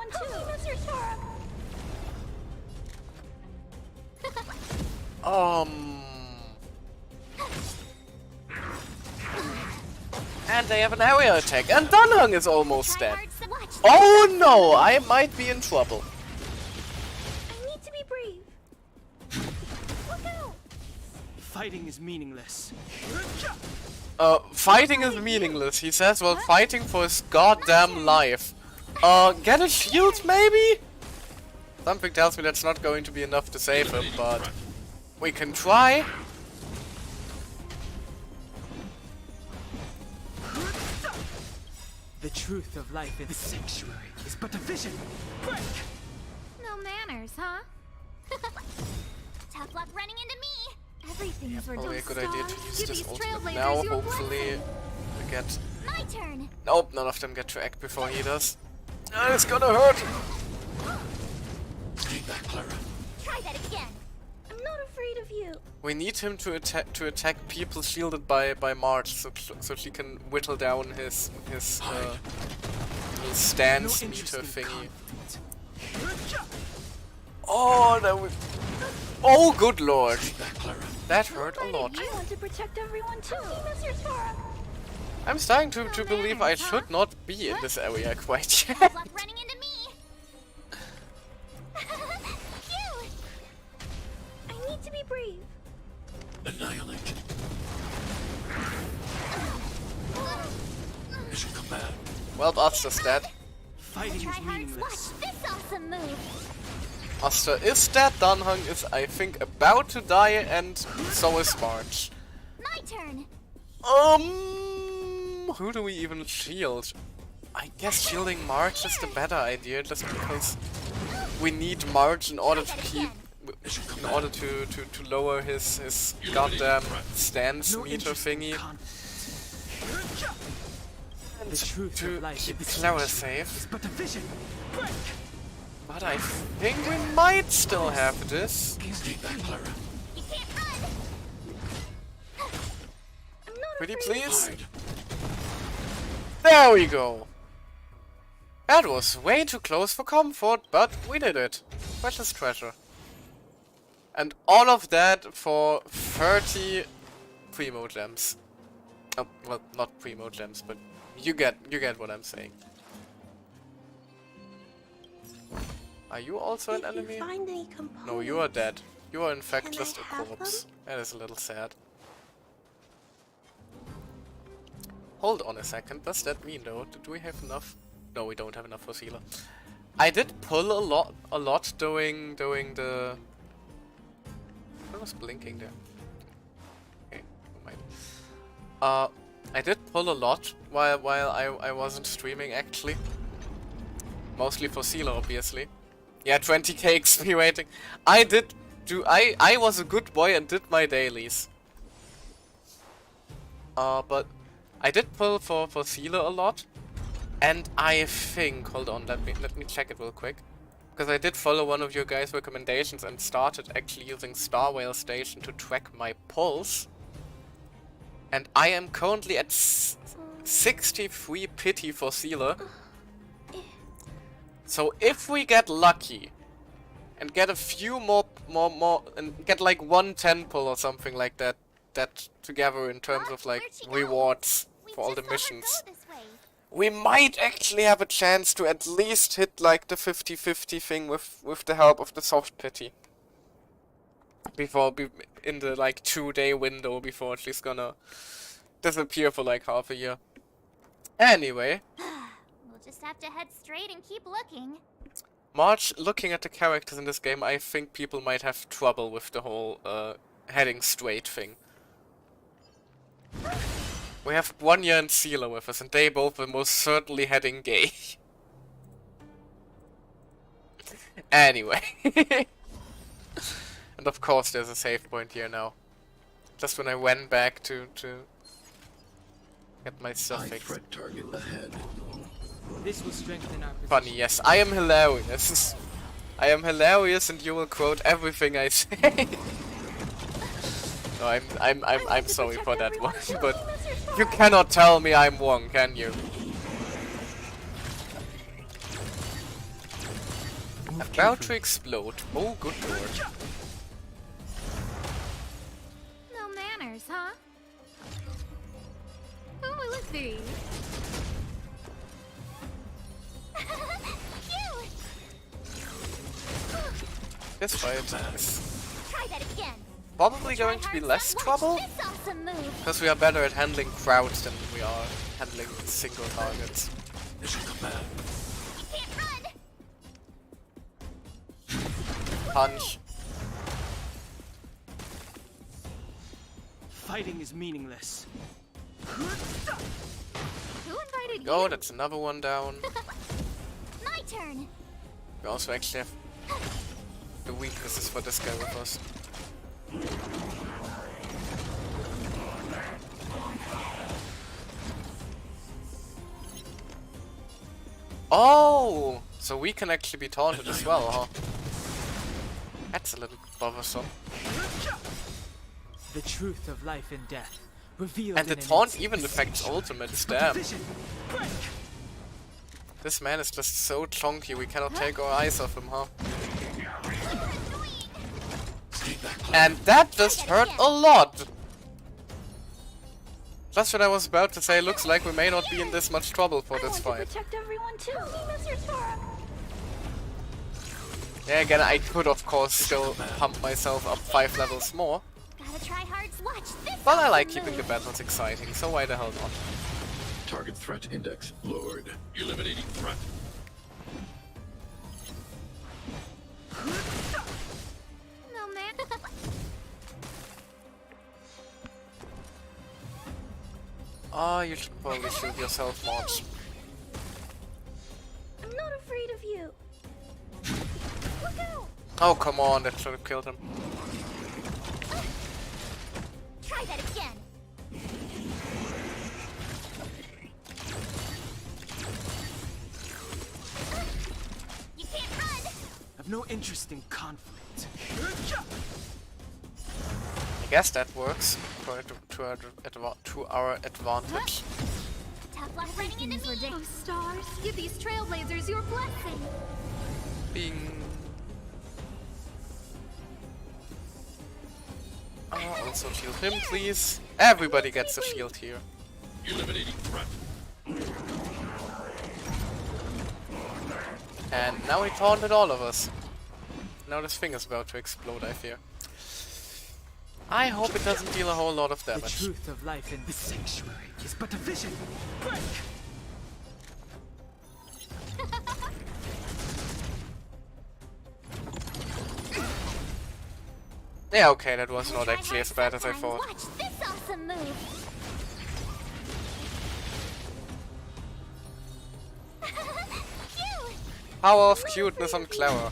And they have an area attack, and Dunhung is almost dead. Oh no, I might be in trouble. I need to be brave. Look out! Fighting is meaningless. Fighting is meaningless, he says, while fighting for his goddamn life. Get a shield, maybe? Something tells me that's not going to be enough to save him, but we can try. The truth of life in the sanctuary is but a vision. Break! No manners, huh? Tough luck running into me. Everything's Probably a good idea to use Give this these ultimate trailblazers now. your Hopefully we get... My turn. Nope, none of them get to act before he does. It's gonna hurt! Stay back, Clara. Try that again. I'm not afraid of you. We need him to attack people shielded by March, so she can whittle down his stance meter thingy. Oh, that was... Oh, good lord! That hurt a lot. I want to protect everyone too. I'm starting to believe I should not be in this area quite yet. Running into me. I need to be brave. Annihilate. Mission command. Well, Asta's dead. Fighting is meaningless. This awesome move. Asta is dead, Dunhung is, I think, about to die, and so is March. My turn. Who do we even shield? I guess shielding March is the better idea, just because we need March in order to keep... in order to lower his goddamn stance meter thingy. And to keep Clara safe. But I think we might still have this. Pretty please? There we go! That was way too close for comfort, but we did it. Precious treasure. And all of that for 30 primo gems. Oh, well, not primo gems, but you get what I'm saying. Are you also an enemy? No, you are dead. You are in fact just a corpse. That is a little sad. Hold on a second, does that mean though? Did we have enough? No, we don't have enough for Sealer. I did pull a lot doing the... What was blinking there? Okay, never mind. I did pull a lot while I wasn't streaming actually. Mostly for Sealer, obviously. Yeah, 20 cakes me waiting. I was a good boy and did my dailies. But I did pull for Sealer a lot. And I think, hold on, let me check it real quick. Because I did follow one of your guys' recommendations and started actually using Star Whale Station to track my pulse. And I am currently at 63 pity for Sealer. So if we get lucky and get a few more and get like 110 pull or something like that together in terms of like rewards for all the missions, we might actually have a chance to at least hit like the 50-50 thing with the help of the soft pity. In the like 2-day window before she's gonna disappear for like half a year. Anyway. We'll just have to head straight and keep looking. March, looking at the characters in this game, I think people might have trouble with the whole heading straight thing. We have Bronya and Sealer with us, and they both are most certainly heading gay. Anyway. And of course there's a save point here now. Just when I went back to get my stuff fixed. This will strengthen our position. Funny, yes. I am hilarious. I am hilarious and you will quote everything I say. No, I'm sorry for that one, but you cannot tell me I'm wrong, can you? About to explode. Oh, good lord. No manners, huh? Who will it be? This fight is Try that again. probably going to be less trouble, This awesome move. because we are better at handling crowds than we are handling single targets. Mission command. You can't run. Punch. Fighting is meaningless. Who invited Go, you? that's another one down. My turn. We also actually have the weaknesses for this guy with us. Oh! So we can actually be taunted as well, huh? That's a little bothersome. The truth of life and death. Revealed And the in an taunt instant. even affects ultimates, damn. Division. Break. This man is just so chunky, we cannot take our eyes off him, huh? And that just hurt a lot! Just what I was about to say, looks like we may not be in this much trouble for this fight. Protect everyone too, Mr. Sora. Yeah, again, I could of course still pump myself up 5 levels more, Gotta try hard. Watch this. but I like awesome keeping the move. battles exciting, so why the hell not? Target threat index lowered. Eliminating threat. No man. Oh, you should probably shoot yourself, March. I'm not afraid of you. Look out! Oh, come on, that should have killed him. Try that again. You can't run. I've no interest in conflict. I guess that works to our advantage. Tough luck running into me. Oh, stars, give these trailblazers your blessing. Bing. Also shield him, please. Everybody gets a shield here. Eliminating threat. And now he taunted all of us. Now this thing is about to explode, I fear. I hope it doesn't deal a whole lot of The damage. truth of life in the sanctuary is but a vision. Break. Yeah, okay, that was not actually as bad as I thought. Watch this awesome move. Power of cuteness on Clara.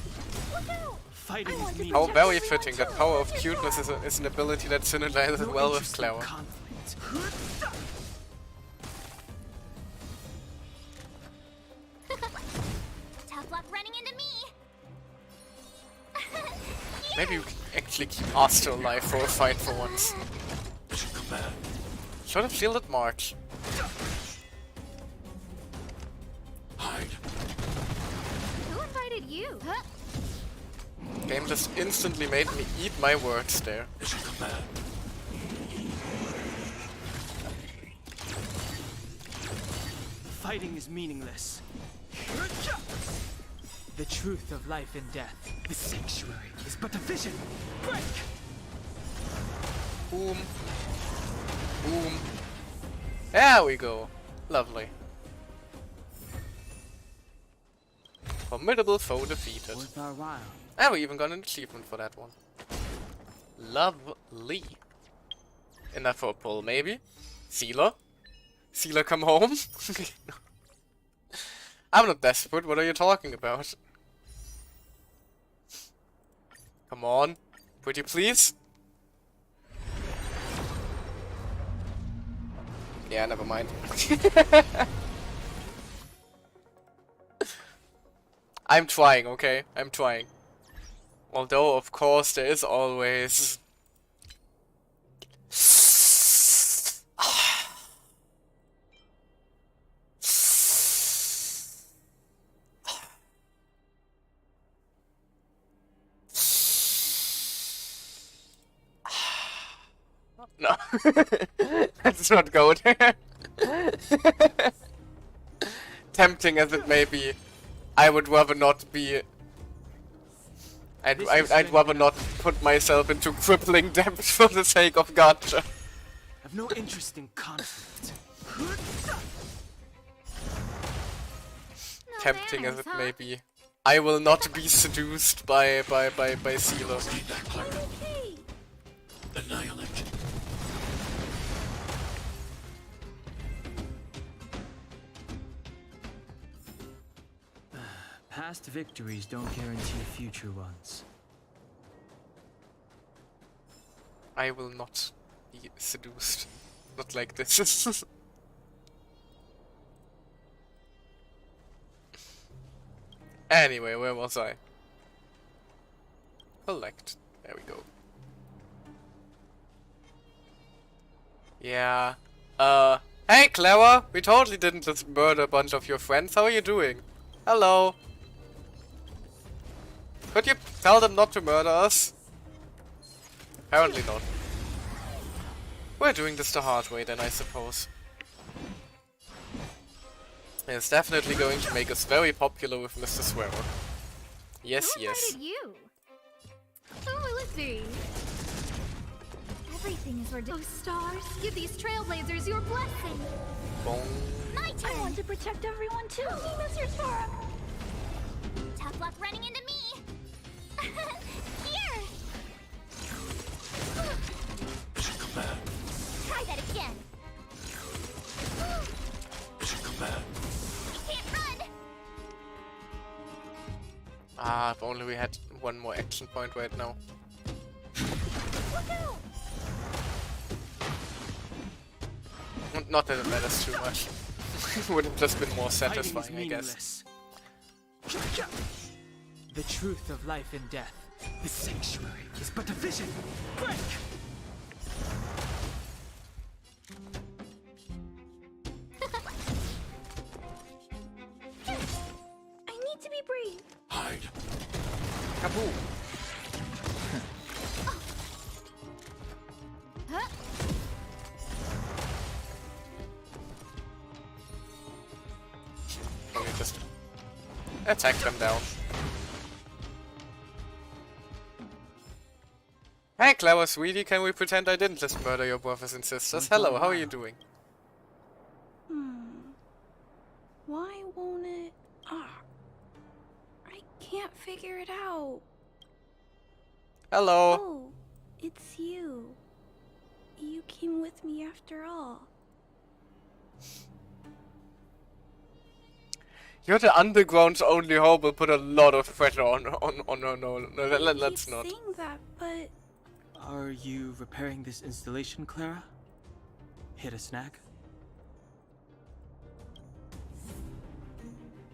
Fighting is meaningless. How very fitting that power of cuteness is an ability that synergizes No well with interest in Clara. conflict. Tough luck running into me. Maybe we can actually keep Asta alive for a fight for once. Mission command. Should have shielded March. Hide. Who invited you? Game just instantly made me eat my words there. Mission command. Fighting is meaningless. The truth of life and death. The sanctuary is but a vision. Break. Boom. Boom. There we go. Lovely. Formidable foe defeated. Worth our while. And we even got an achievement for that one. Lovely. Enough for a pull, maybe? Sealer? Sealer, come home? I'm not desperate, what are you talking about? Come on. Pretty please? Yeah, never mind. I'm trying, okay? I'm trying. Although, of course, there is always... No. Let's not go there. Tempting as it may be, I would rather not be... I'd rather not put myself into crippling debt for the sake of gacha. I've no interest in conflict. Tempting as it may be, I will not be seduced by Sealer. Annihilate. Past victories don't guarantee future ones. I will not be seduced. Not like this. Anyway, where was I? Collect. There we go. Yeah. Hey Clara! We totally didn't just murder a bunch of your friends. How are you doing? Hello. Could you tell them not to murder us? Apparently not. We're doing this the hard way then, I suppose. It's definitely going to make us very popular with Mr. Swearer. Yes, yes. Who invited you? Oh, let's see. Everything is ridiculous. Oh, stars, give these trailblazers your blessing. Boom. My turn. I want to protect everyone too. Help me, Mr. Sparrow. Tough luck running into me. Here. Try that again. We can't run. Ah, if only we had one more action point right now. Look out. Not that it matters too much. Would have just been more satisfying, I guess. The truth of life and death. The sanctuary is but a vision. Break! I need to be brave. Hide. Kaboom! Huh? Let me just attack them down. Hey Clara, sweetie, can we pretend I didn't just murder your brothers and sisters? Hello, how are you doing? Why won't it? I can't figure it out. Hello. Oh, it's you. You came with me after all. You're the underground's only hope. Will put a lot of pressure on her. No, let's not. Saying that, but Are you repairing this installation, Clara? Hit a snag?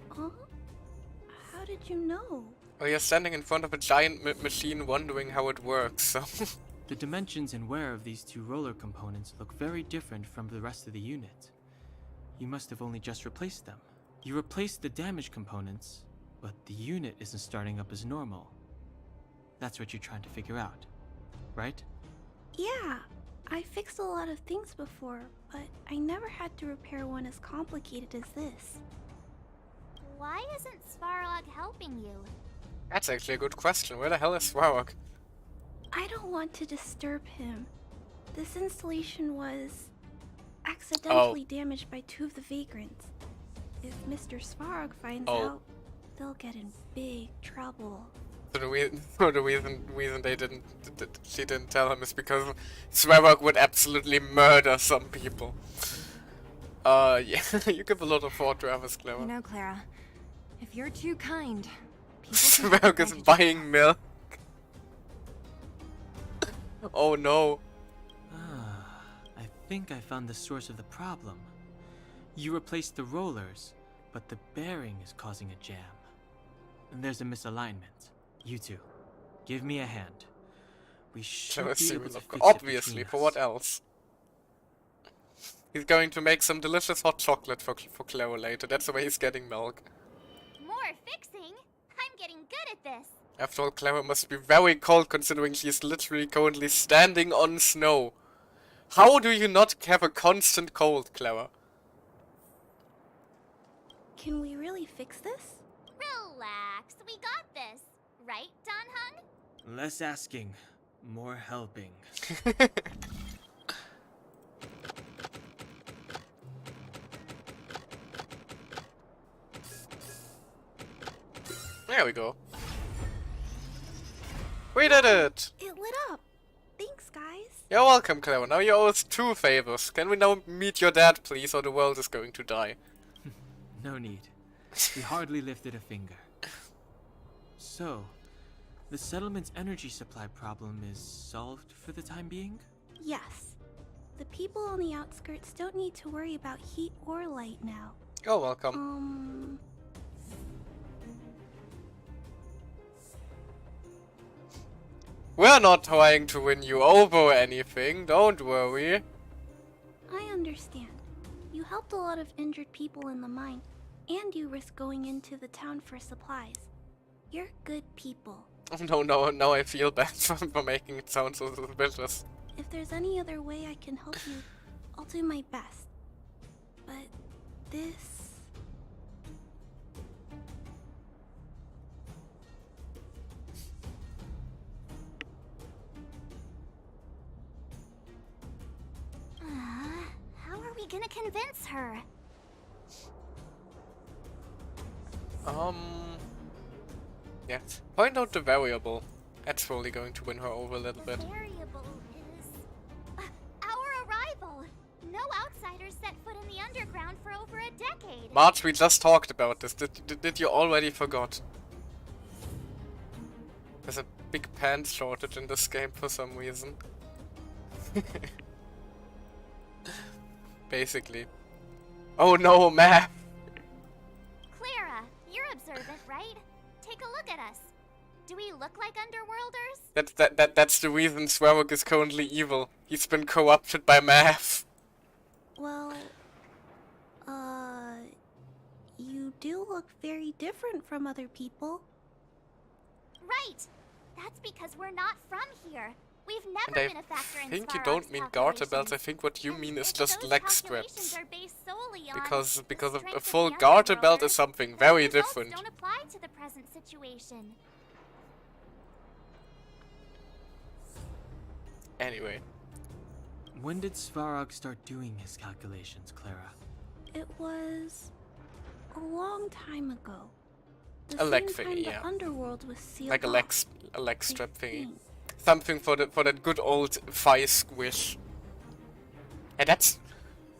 huh? How did you know? Oh, you're standing in front of a giant machine wondering how it works, so... The dimensions and wear of these two roller components look very different from the rest of the unit. You must have only just replaced them. You replaced the damaged components, but the unit isn't starting up as normal. That's what you're trying to figure out, right? Yeah, I fixed a lot of things before, but I never had to repair one as complicated as this. Why isn't Svarog helping you? That's actually a good question. Where the hell is Svarog? I don't want to disturb him. This installation was accidentally damaged by two of the vagrants. If Mr. Svarog finds out, they'll get in big trouble. So the reason she didn't tell him is because Svarog would absolutely murder some people. Yeah, you give a lot of thought to others, Clara. You know, Clara, if you're too kind, Svarog is buying milk. Oh no. I think I found the source of the problem. You replaced the rollers, but the bearing is causing a jam. And there's a misalignment. You two, give me a hand. We should be able to fix it obviously, between for us. what else? He's going to make some delicious hot chocolate for Clara later. That's the way he's getting milk. More fixing? I'm getting good at this. After all, Clara must be very cold considering she's literally currently standing on snow. How do you not have a constant cold, Clara? Can we really fix this? Relax, we got this. Right, Don Hung? Less asking, more helping. There we go. We did it! It lit up. Thanks, guys. You're welcome, Clara. Now you owe us 2 favors. Can we now meet your dad, please, or the world is going to die? No need. We hardly lifted a finger. So, the settlement's energy supply problem is solved for the time being? Yes. The people on the outskirts don't need to worry about heat or light now. You're welcome. We're not trying to win you over or anything, don't worry. I understand. You helped a lot of injured people in the mine, and you risked going into the town for supplies. You're good people. Oh, no, now I feel bad for making it sound so suspicious. If there's any other way I can help you, I'll do my best. But this... How are we gonna convince her? Yeah. Point out the variable. That's probably going to win her over a little bit. The variable is... our arrival! No outsiders set foot in the underground for over a decade! March, we just talked about this. Did you already forgot? There's a big pants shortage in this game for some reason. Basically. Oh no, math! Clara, you're observant, right? Take a look at us. Do we look like underworlders? That's the reason Swarrock is currently evil. He's been corrupted by math. Well, you do look very different from other people. Right! That's because we're not from here. We've And never I been a factor in think you Swarovski's don't mean garter belts. calculations. I think what you mean is If just those leg calculations straps. are based solely on Because the a strength of full the garter belt underworlders, is something those very results different. don't apply to the present situation. Anyway. When did Svarog start doing his calculations, Clara? It was a long time ago. A leg same thingy, time yeah. the underworld was sealed Like a off. leg strap thingy. think. Something for that good old thigh squish. And that's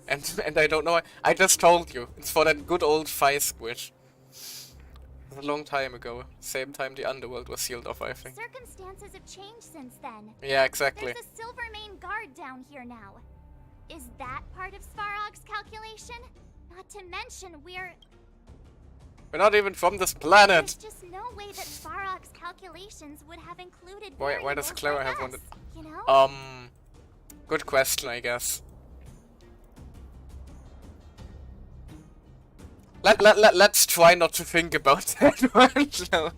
and I don't know. I just told you it's for that good old thigh squish. It was a long time ago. Same time the underworld was sealed off, I think. Circumstances have changed since then. Yeah, exactly. There's a Silvermane guard down here now. Is that part of Svarog's calculation? Not to mention we're not even from this planet. There's just no way that Svarog's calculations would have included Why does variables Clara like have us, one? you know? Good question, I guess. Let's try not to think about that one. No.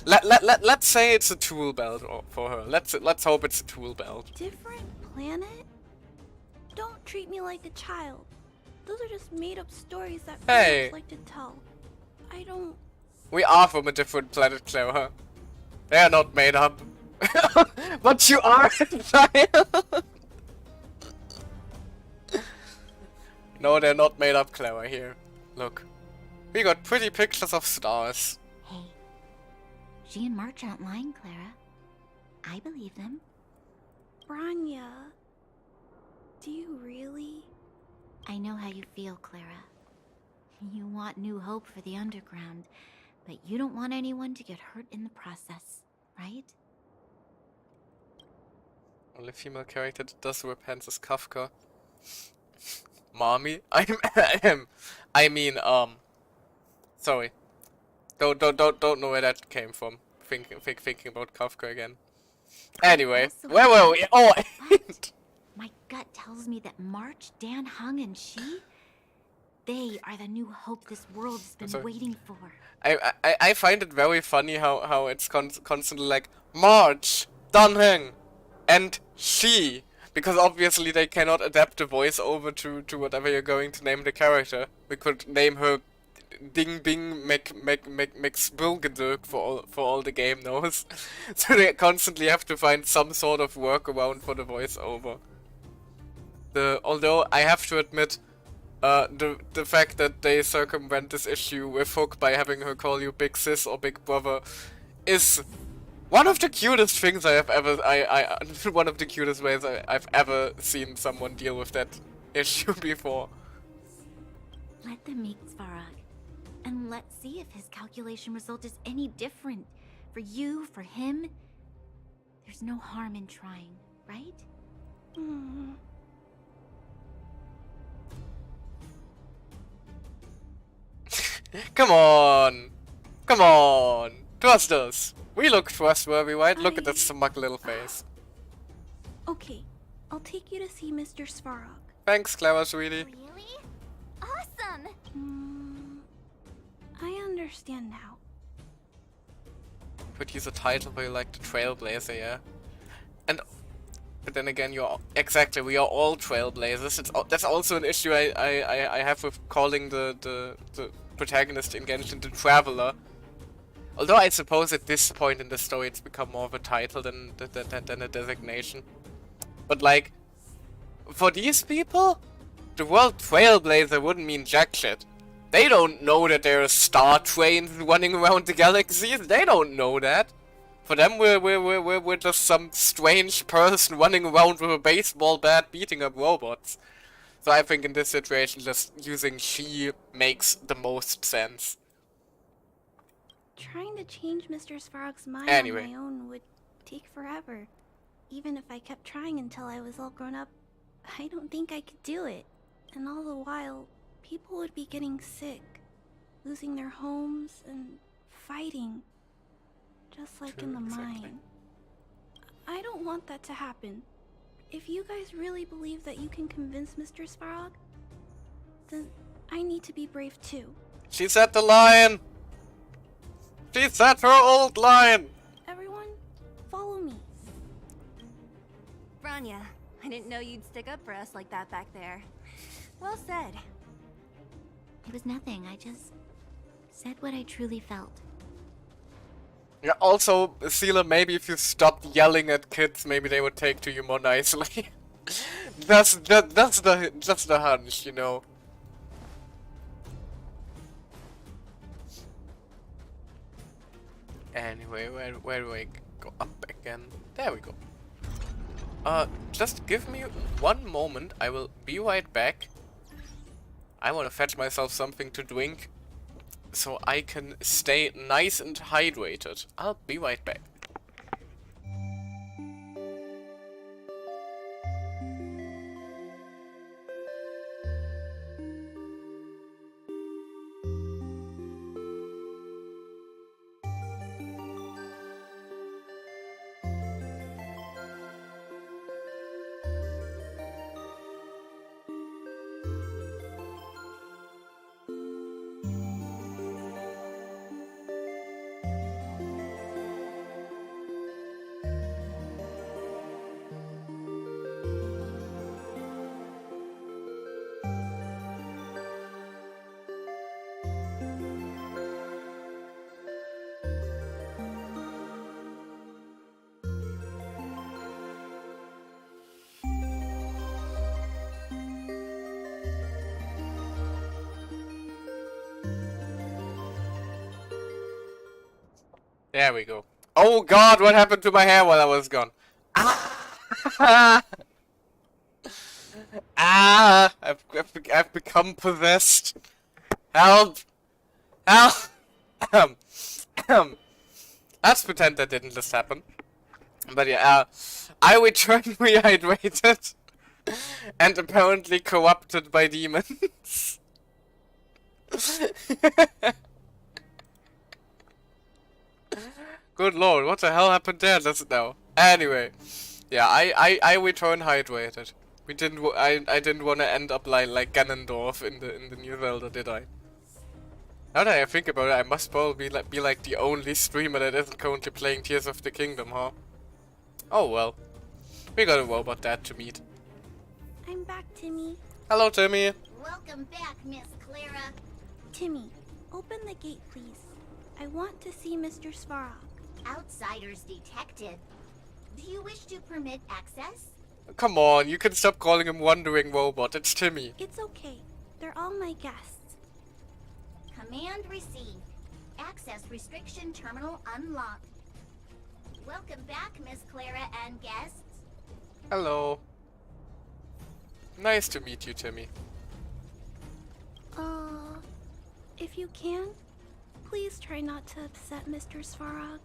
Let's say it's a tool belt for her. Let's hope it's a tool belt. Different planet? Don't treat me like a child. Those are just made-up stories that Hey. parents like to tell. I don't... We are from a different planet, Clara. They are not made up. But you are a child. No, they're not made up, Clara. Here, look. We got pretty pictures of stars. Hey, she and March aren't lying, Clara. I believe them. Branya... Do you really... I know how you feel, Clara. You want new hope for the underground, but you don't want anyone to get hurt in the process, right? Only female character that does wear pants is Kafka. Mommy? I mean, sorry. Don't know where that came from. Thinking about Kafka again. Anyway, where were we? Oh, My gut tells me that March, Dan Hung, and she, they are the new hope this world has been Sorry. waiting for. I find it very funny how it's constantly like March, Dunhang, and she. Because obviously they cannot adapt the voiceover to whatever you're going to name the character. We could name her Ding Bing McSpilgedurk for all the game knows. So they constantly have to find some sort of workaround for the voiceover. Although I have to admit, the fact that they circumvent this issue with Hook by having her call you Big Sis or Big Brother is one of the cutest things I have ever one of the cutest ways I've ever seen someone deal with that issue before. Let them meet Svarog, and let's see if his calculation result is any different. For you, for him, there's no harm in trying, right? Come on! Come on! Trust us! We look trustworthy, right? Look at that smug little face. Okay, I'll take you to see Mr. Svarog. Thanks, Clara, sweetie. Really? Awesome! I understand now. Could use a title where you like the Trailblazer, yeah? But then again, we are all Trailblazers. That's also an issue I have with calling the protagonist in Genshin the Traveler. Although I suppose at this point in the story it's become more of a title than a designation. But like, for these people, the word Trailblazer wouldn't mean jack shit. They don't know that there are star trains running around the galaxies. They don't know that. For them, we're just some strange person running around with a baseball bat beating up robots. So I think in this situation, just using she makes the most sense. Trying to change Mr. Svarog's mind on my own would take forever. Even if I kept trying until I was all grown up, I don't think I could do it. And all the while, people would be getting sick, losing their homes, and fighting. Just like in the mine. I don't want that to happen. If you guys really believe that you can convince Mr. Svarog, then I need to be brave too. She set the line! She set her old line! Everyone, follow me. Branya, I didn't know you'd stick up for us like that back there. Well said. It was nothing. I just said what I truly felt. Yeah, also, Seela, maybe if you stopped yelling at kids, maybe they would take to you more nicely. that's the hunch, you know. Anyway, where do I go up again? There we go. Just give me one moment. I will be right back. I want to fetch myself something to drink, so I can stay nice and hydrated. I'll be right back. There we go. Oh god, what happened to my hair while I was gone? Ah! Ah! I've become possessed. Help! Help! Let's pretend that didn't just happen. But yeah, I returned rehydrated and apparently corrupted by demons. Good lord, what the hell happened there just now? Anyway, yeah, I returned hydrated. I didn't want to end up like Ganondorf in the new Zelda, did I? Now that I think about it, I must probably be like the only streamer that isn't currently playing Tears of the Kingdom, huh? Oh well. We got a Robo-Dad to meet. I'm back, Timmy. Hello, Timmy. Welcome back, Miss Clara. Timmy, open the gate, please. I want to see Mr. Svarog. Outsiders detected. Do you wish to permit access? Come on, you can stop calling him Wandering Robot. It's Timmy. It's okay. They're all my guests. Command received. Access restriction terminal unlocked. Welcome back, Miss Clara and guests. Hello. Nice to meet you, Timmy. If you can, please try not to upset Mr. Svarog.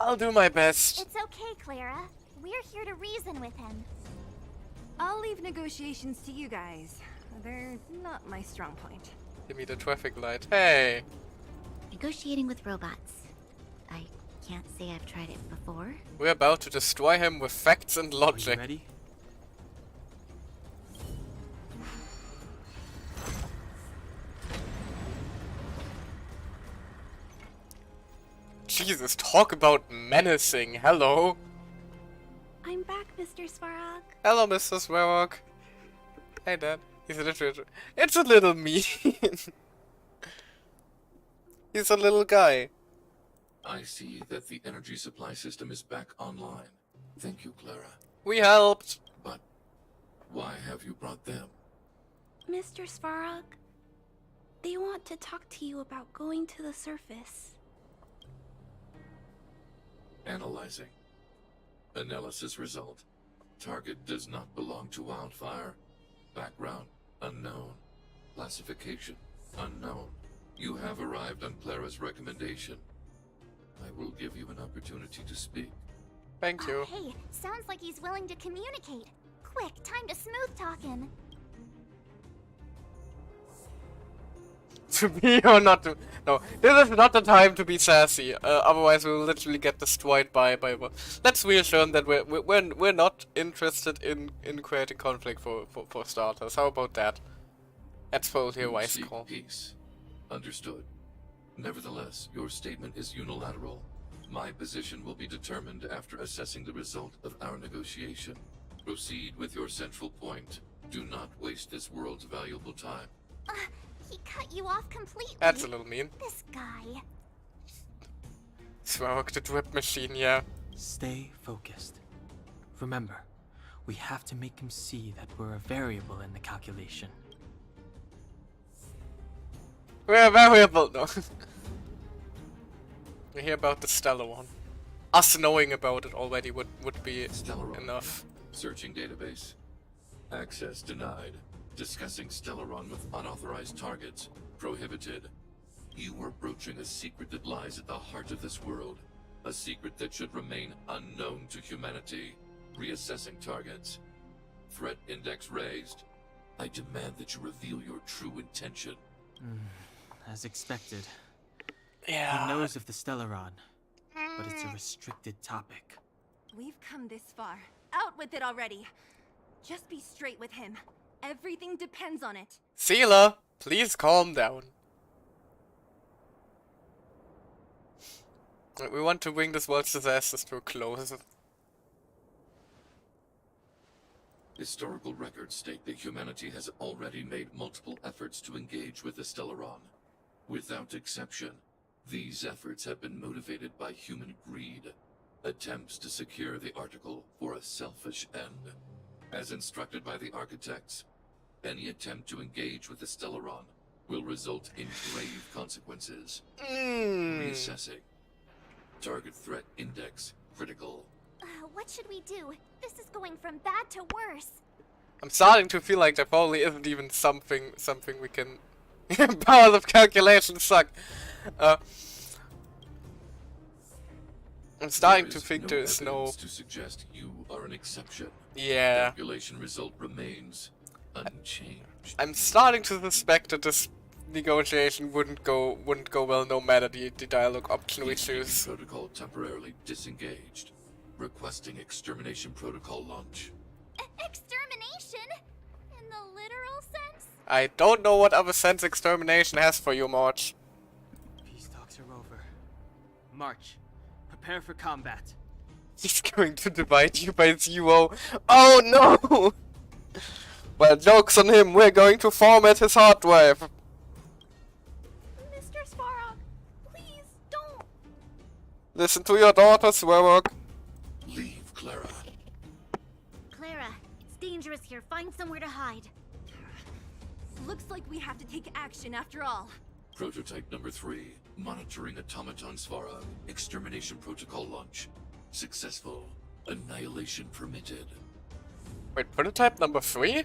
I'll do my best. It's okay, Clara. We're here to reason with him. I'll leave negotiations to you guys. They're not my strong point. Give me the traffic light. Hey! Negotiating with robots. I can't say I've tried it before. We're about to destroy him with facts and logic. Are you ready? Jesus, talk about menacing. Hello. I'm back, Mr. Svarog. Hello, Mr. Svarog. Hey, Dad. He's a little... It's a little mean. He's a little guy. I see that the energy supply system is back online. Thank you, Clara. We helped. But why have you brought them? Mr. Svarog, they want to talk to you about going to the surface. Analyzing. Analysis result. Target does not belong to Wildfire. Background unknown. Classification unknown. You have arrived on Clara's recommendation. I will give you an opportunity to speak. Thank you. Hey, sounds like he's willing to communicate. Quick, time to smooth talk him. To be or not to... No, this is not the time to be sassy. Otherwise we'll literally get destroyed by... Let's reassure him that we're not interested in creating conflict for starters. How about that? That's probably a wise call. Peace. Understood. Nevertheless, your statement is unilateral. My position will be determined after assessing the result of our negotiation. Proceed with your central point. Do not waste this world's valuable time. He cut you off completely. That's a little mean. This guy. Svarog the drip machine, yeah. Stay focused. Remember, we have to make him see that we're a variable in the calculation. We're a variable, no. We hear about the stellar one. Us knowing about it already would be enough. Searching database. Access denied. Discussing Stellaron with unauthorized targets. Prohibited. You are broaching a secret that lies at the heart of this world. A secret that should remain unknown to humanity. Reassessing targets. Threat index raised. I demand that you reveal your true intention. As expected. Yeah. He knows of the Stellaron, but it's a restricted topic. We've come this far. Out with it already. Just be straight with him. Everything depends on it. Seela, please calm down. We want to bring this world's disasters to a close. Historical records state that humanity has already made multiple efforts to engage with the Stellaron. Without exception, these efforts have been motivated by human greed, attempts to secure the article for a selfish end. As instructed by the architects, any attempt to engage with the Stellaron will result in grave consequences. Reassessing. Target threat index critical. What should we do? This is going from bad to worse. I'm starting to feel like there probably isn't even something we can... Powers of calculation suck. I'm starting to think there's no... to suggest you are an exception. Yeah. Calculation result remains unchanged. I'm starting to suspect that this negotiation wouldn't go well no matter the dialogue option we choose. Protocol temporarily disengaged. Requesting extermination protocol launch. Extermination? In the literal sense? I don't know what other sense extermination has for you, March. Peace talks are over. March. Prepare for combat. He's going to divide you by 0. Oh no! Well, joke's on him, we're going to format his hard drive. Mr. Svarog, please don't. Listen to your daughter, Svarog. Leave, Clara. Clara, it's dangerous here. Find somewhere to hide. Looks like we have to take action after all. Prototype number 3. Monitoring automaton Svarog. Extermination protocol launch. Successful. Annihilation permitted. Wait, prototype number 3?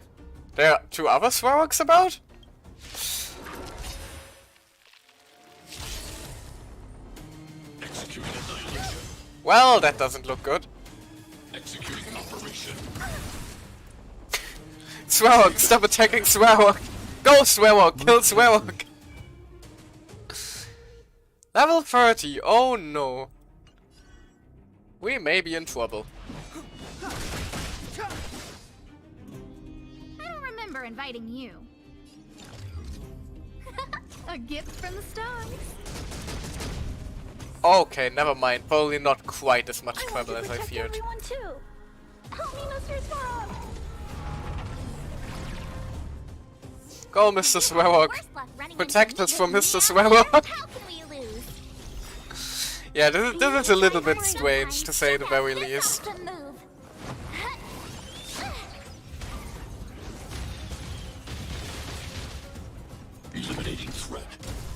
There are 2 other Svarogs about? Executing annihilation. Well, that doesn't look good. Executing operation. Svarog, stop attacking Svarog! Go Svarog, kill Svarog! Level 30, oh no. We may be in trouble. I don't remember inviting you. A gift from the stars. Okay, never mind. Probably not quite as much trouble as I feared. Everyone too. Help me, Mr. Svarog. Go, Mr. Svarog. Protect us from Mr. Svarog. Yeah, this is a little bit strange, to say the very least. Eliminating threat.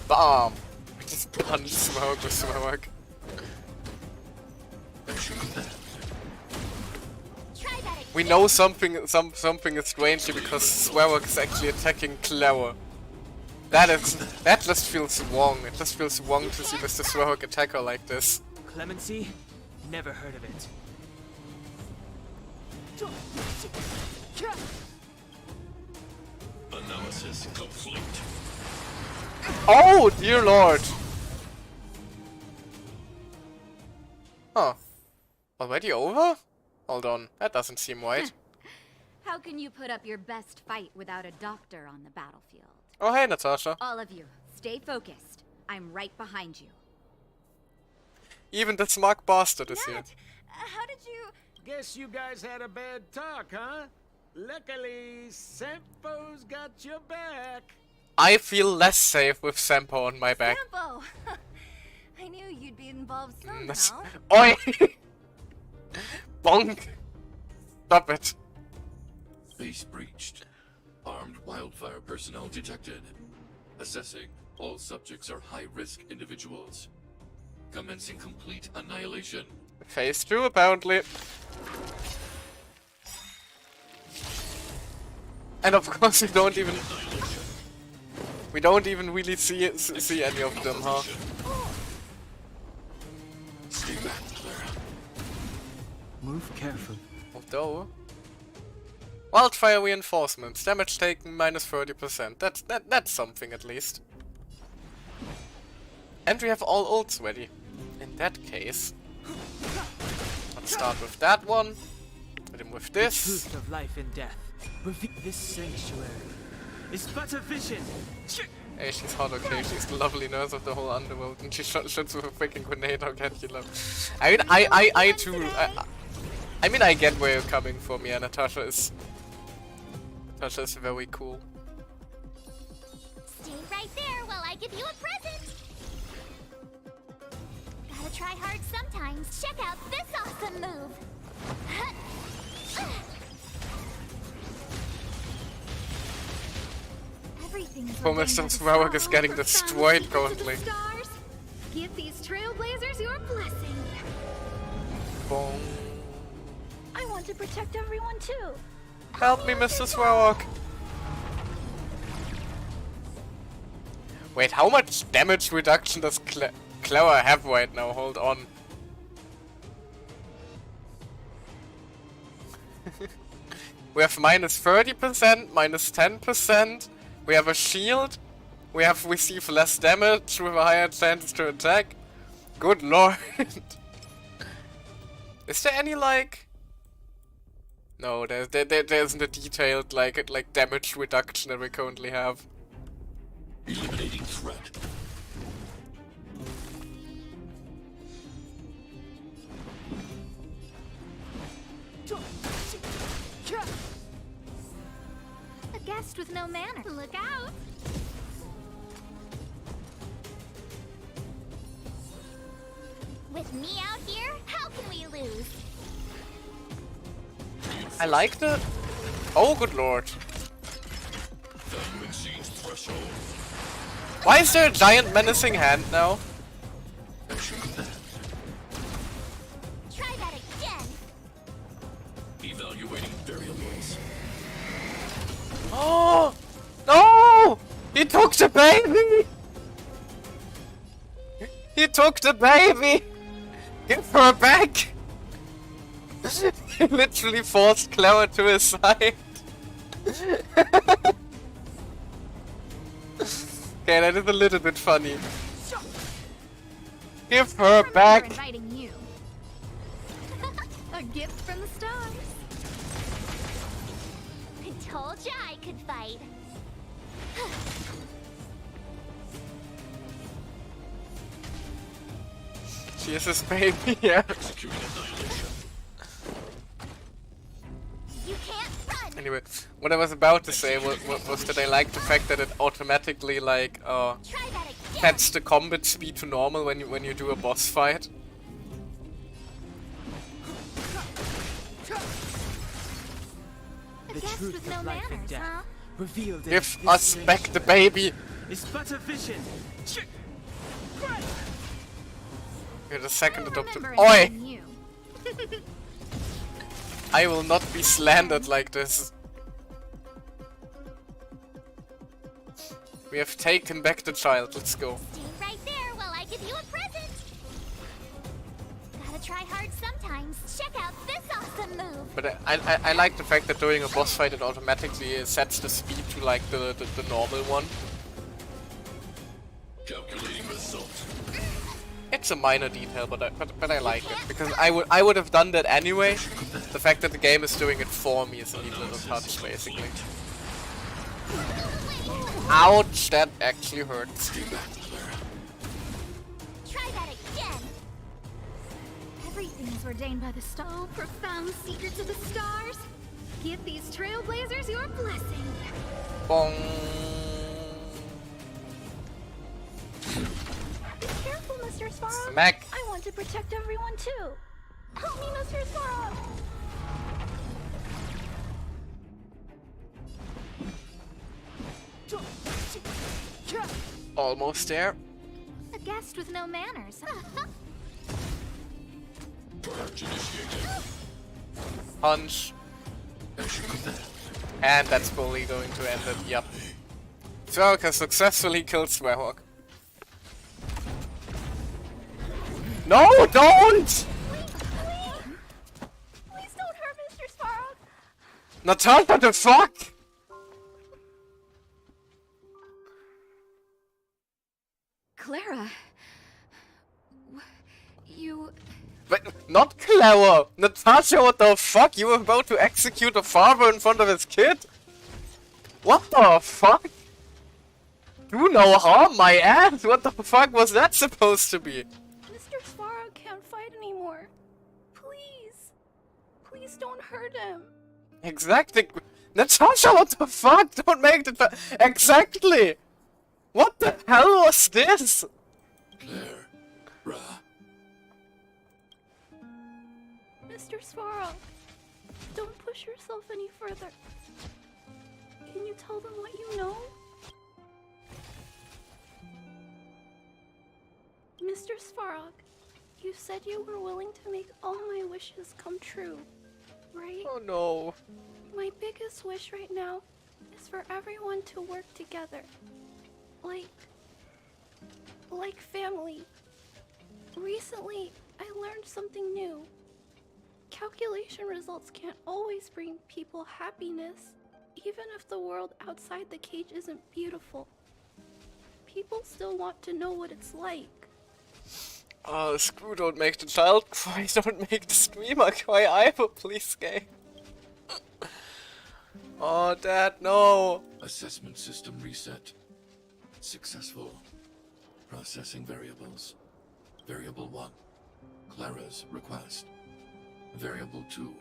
Bomb! Just punch Svarog with Svarog. We know something is strange here because Svarog is actually attacking Clara. That just feels wrong. It just feels wrong to see Mr. Svarog attack her like this. Clemency? Never heard of it. Analysis complete. Oh, dear lord! Huh. Already over? Hold on, that doesn't seem right. How can you put up your best fight without a doctor on the battlefield? Oh, hey, Natasha. All of you, stay focused. I'm right behind you. Even the smug bastard is here. How did you... Guess you guys had a bad talk, huh? Luckily, Sempo's got your back. I feel less safe with Sempo on my back. Sampo! I knew you'd be involved somehow. Oi! Bonk! Stop it. Base breached. Armed wildfire personnel detected. Assessing. All subjects are high-risk individuals. Commencing complete annihilation. Phase 2, apparently. And of course we don't even really see any of them, huh? Stay back, Clara. Move carefully. Although wildfire reinforcements, damage taken minus 30%. That's something at least. And we have all ults ready. In that case, let's start with that one. Hit him with this. The truth of life and death. This sanctuary is but a vision. Hey, she's hot, okay? She's the lovely nurse of the whole underworld, and she shoots with a freaking grenade. How can you love? I mean, I too. I mean, I get where you're coming from. Yeah, Natasha is very cool. Stay right there while I give you a present. Gotta try hard sometimes. Check out this awesome move. Poor Mr. Svarog is getting destroyed currently. Give these trailblazers your blessing. Boom. I want to protect everyone too. Help me, Mr. Svarog. Wait, how much damage reduction does Clara have right now? Hold on. We have minus 30%, minus 10%. We have a shield. We have received less damage with a higher chance to attack. Good lord. Is there any like... No, there isn't a detailed like damage reduction that we currently have. Eliminating threat. A guest with no manners. Look out! With me out here, how can we lose? I like the... Oh, good lord. Why is there a giant menacing hand now? Try that again. Evaluating variables. Oh! No! He took the baby! He took the baby! Give her back! He literally forced Clara to his side. Okay, that is a little bit funny. Give her back! Inviting you. A gift from the stars. I told ya I could fight. She is his baby, yeah. You can't run. Anyway, what I was about to say was that I like the fact that it automatically like sets the combat speed to normal when you do a boss fight. The truth of life and death, revealed in Give this us back the baby! It's but a vision. You're the second adopted. Remember Oi! inviting you. I will not be slandered like this. We have taken back the child. Let's go. Stay right there while I give you a present. Gotta try hard sometimes. Check out this awesome move. But I like the fact that during a boss fight it automatically sets the speed to like the normal one. Calculating result. It's a minor detail, but I like it because I would have done that anyway. The fact that the game is doing it for me is a neat little touch, basically. Ouch! That actually hurts. Try that again. Everything is ordained by the star. Oh, profound secrets of the stars. Give these trailblazers your blessing. Bong. Be careful, Mr. Svarog. Smack. I want to protect everyone too. Help me, Mr. Svarog. Almost there. A guest with no manners. Punch. And that's fully going to end it. Yep. Svarog has successfully killed Swearhawk. No, don't! Please don't hurt Mr. Svarog. Natasha, what the fuck? Clara. You... But not Clara! Natasha, what the fuck? You were about to execute a father in front of his kid? What the fuck? Do no harm, my ass! What the fuck was that supposed to be? Mr. Svarog can't fight anymore. Please. Please don't hurt him. Exactly. Natasha, what the fuck? Don't make the... Exactly! What the hell was this? Claire. Ra. Mr. Svarog, don't push yourself any further. Can you tell them what you know? Mr. Svarog, you said you were willing to make all my wishes come true, right? Oh no. My biggest wish right now is for everyone to work together. Like family. Recently, I learned something new. Calculation results can't always bring people happiness, even if the world outside the cage isn't beautiful. People still want to know what it's like. Oh, screw, don't make the child cry, don't make the streamer cry either, please, game. Oh, Dad, no. Assessment system reset. Successful. Processing variables. Variable 1. Clara's request. Variable 2.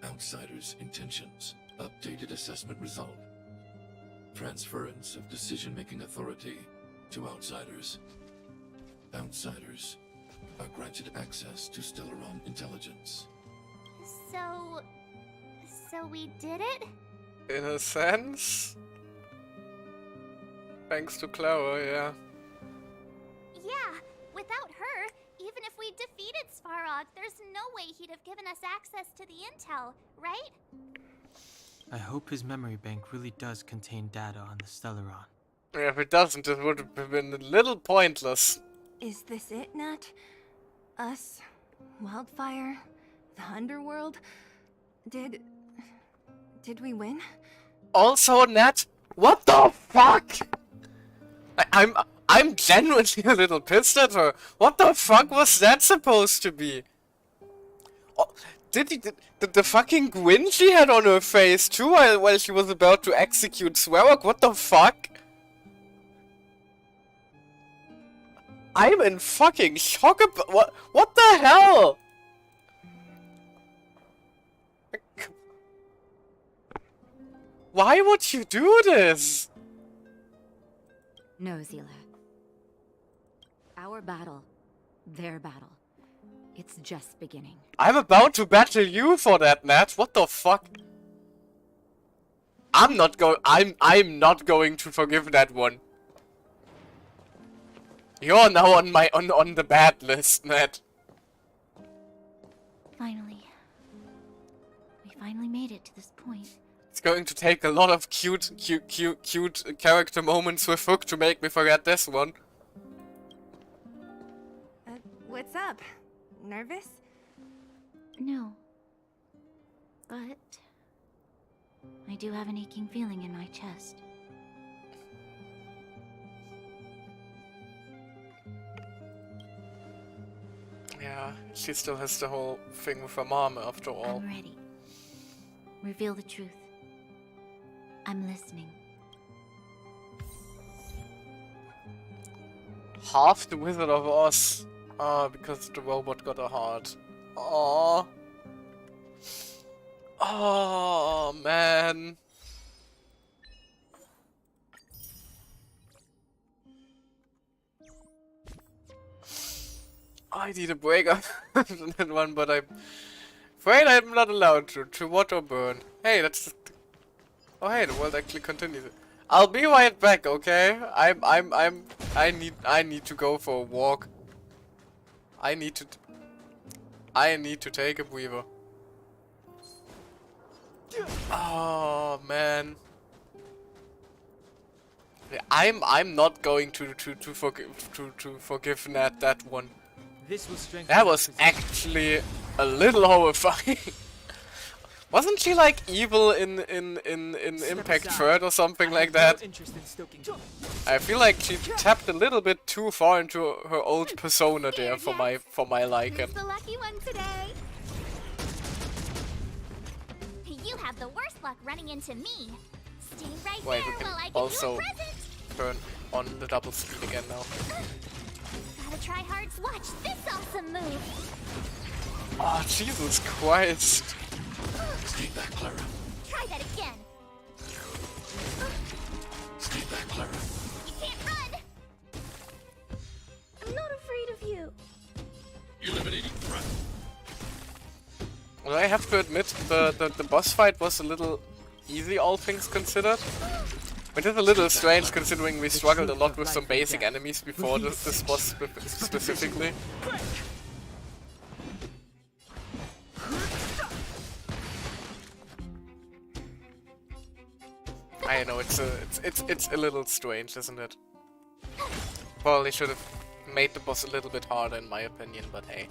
Outsiders' intentions. Updated assessment result. Transference of decision-making authority to outsiders. Outsiders are granted access to Stellaron intelligence. So we did it? In a sense? Thanks to Clara, yeah. Yeah, without her, even if we defeated Svarog, there's no way he'd have given us access to the intel, right? I hope his memory bank really does contain data on the Stellaron. Yeah, if it doesn't, it would have been a little pointless. Is this it, Nat? Us? Wildfire? The Underworld? Did we win? Also, Nat, what the fuck? I'm genuinely a little pissed at her. What the fuck was that supposed to be? Oh, did the fucking grin she had on her face too while she was about to execute Svarog? What the fuck? I'm in fucking shock about what the hell? Why would you do this? No, Zila. Our battle, their battle, it's just beginning. I'm about to battle you for that, Nat. What the fuck? I'm not going to forgive that one. You're now on my on the bad list, Nat. Finally. We finally made it to this point. It's going to take a lot of cute character moments with Hook to make me forget this one. What's up? Nervous? No. But I do have an aching feeling in my chest. Yeah, she still has the whole thing with her mom after all. I'm ready. Reveal the truth. I'm listening. Half the Wizard of Oz. Ah, because the robot got a heart. Aww. Oh man. I need a break on that one, but I'm afraid I'm not allowed to watch or burn. Hey, that's just... Oh hey, the world actually continues. I'll be right back, okay? I need to go for a walk. I need to take a breather. Oh man. I'm not going to forgive Nat that one. This will strengthen That was actually a little horrifying. Wasn't she like evil in Impact Third or something like that? I feel like she tapped a little bit too far into her old persona there for my liking. Who's the lucky one today? You have the worst luck running into me. Stay right Wait, there we can while I give also you a present. turn on the double speed again now. Gotta try hard to watch this awesome move. Oh Jesus Christ! Stay back, Clara. Try that again. Stay back, Clara. You can't run. I'm not afraid of you. Eliminating threat. Well, I have to admit, the boss fight was a little easy, all things considered. It is a little strange considering we struggled a lot with some basic enemies before this boss specifically. I know it's a little strange, isn't it? Probably should have made the boss a little bit harder in my opinion, but hey.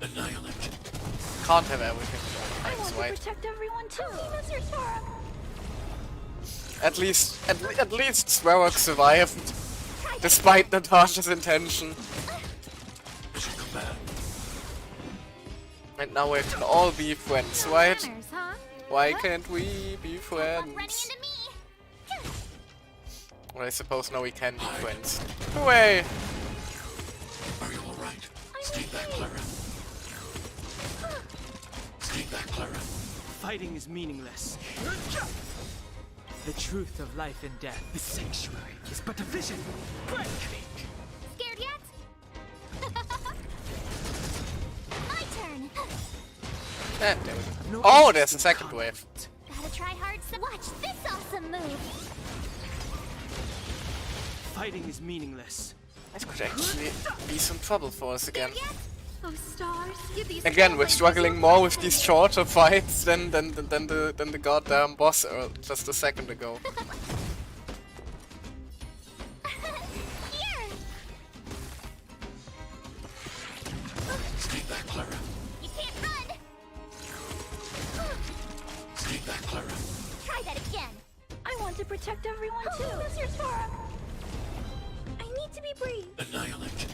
Annihilate. Can't have everything. I want Right. to protect everyone too. At least Svarog survived, despite Natasha's intention. And now we can all be friends, right? Manners, huh? Why can't we be friends? Well, I suppose now we can be friends. Away! Are you alright? Stay back, Clara. Stay back, Clara. Fighting is meaningless. The truth of life and death. The sanctuary is but a vision. Break! Scared yet? My turn. There we go. Oh, there's a second wave. Gotta try hard. Watch this awesome move. Fighting is meaningless. This could actually be some trouble for us again. Oh, stars, give these Again, we're struggling more with these shorter fights than the goddamn boss just a second ago. Stay back, Clara. You can't run. Stay back, Clara. Try that again. I want to protect everyone too. That's your Svarog. I need to be brave. Annihilate.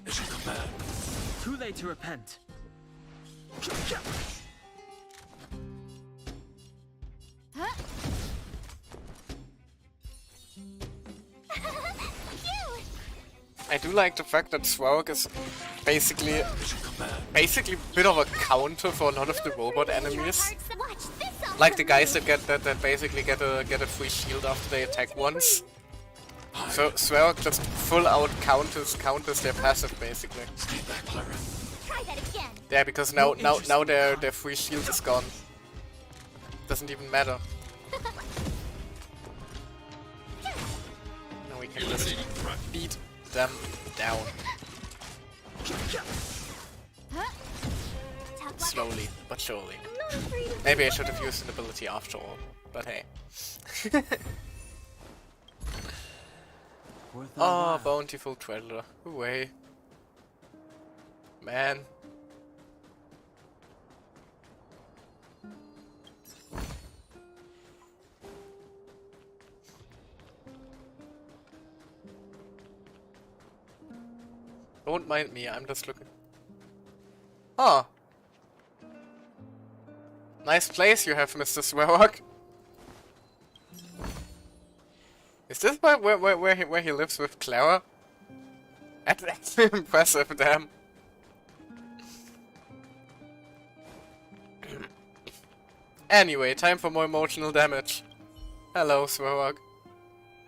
As you command. Too late to repent. I do like the fact that Svarog is basically a bit of a counter for a lot of the robot enemies. Like the guys that basically get a free shield after they attack once. So Svarog just full out counters their passive basically. Try that again. Yeah, because now their free shield is gone. Doesn't even matter. Now we can just beat them down. Slowly, but surely. Maybe I should have used an ability after all, but hey. Oh, bountiful treasure. Away. Man. Don't mind me, I'm just looking. Oh. Nice place you have, Mr. Svarog. Is this where he lives with Clara? That's actually impressive, damn. Anyway, time for more emotional damage. Hello, Svarog.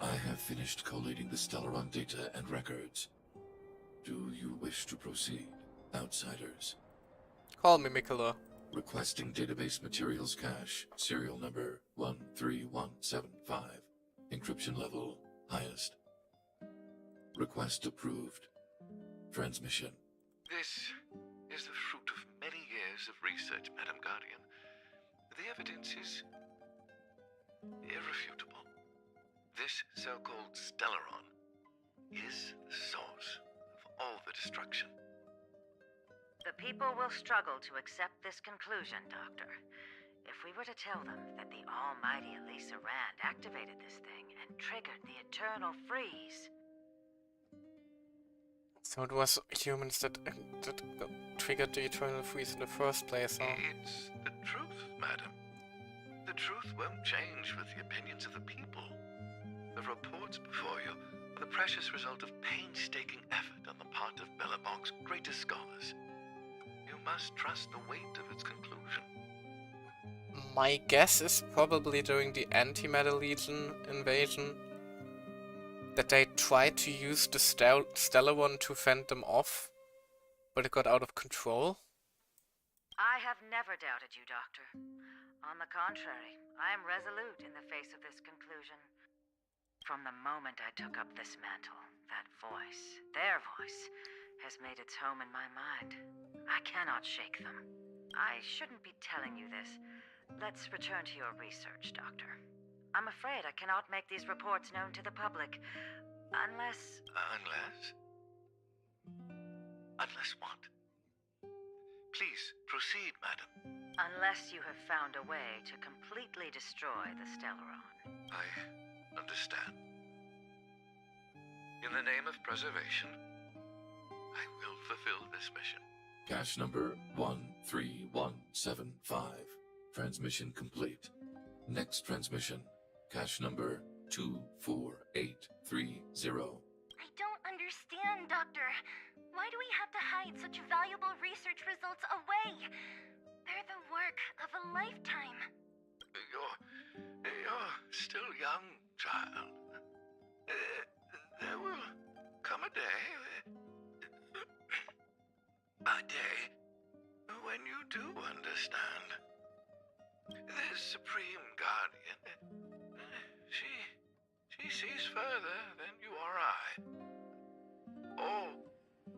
I have finished collating the Stellaron data and records. Do you wish to proceed, outsiders? Call me Mikola. Requesting database materials cache, serial number 13175. Encryption level highest. Request approved. Transmission. This is the fruit of many years of research, Madam Guardian. The evidence is irrefutable. This so-called Stellaron is the source of all the destruction. The people will struggle to accept this conclusion, Doctor. If we were to tell them that the almighty Elisa Rand activated this thing and triggered the eternal freeze. So it was humans that triggered the eternal freeze in the first place, huh? It's the truth, madam. The truth won't change with the opinions of the people. The reports before you are the precious result of painstaking effort on the part of Billabong's greatest scholars. You must trust the weight of its conclusion. My guess is probably during the Antimatter Legion invasion that they tried to use the Stellaron to fend them off, but it got out of control. I have never doubted you, Doctor. On the contrary, I am resolute in the face of this conclusion. From the moment I took up this mantle, that voice, their voice, has made its home in my mind. I cannot shake them. I shouldn't be telling you this. Let's return to your research, Doctor. I'm afraid I cannot make these reports known to the public, unless... Unless? Unless what? Please, proceed, madam. Unless you have found a way to completely destroy the Stellaron. I understand. In the name of preservation, I will fulfill this mission. Cache number 13175. Transmission complete. Next transmission. Cache number 24830. I don't understand understand, Doctor. Why do we have to hide such valuable research results away? They're the work of a lifetime. You're still young, child. There will come a day when you do understand. This Supreme Guardian, she sees further than you or I. All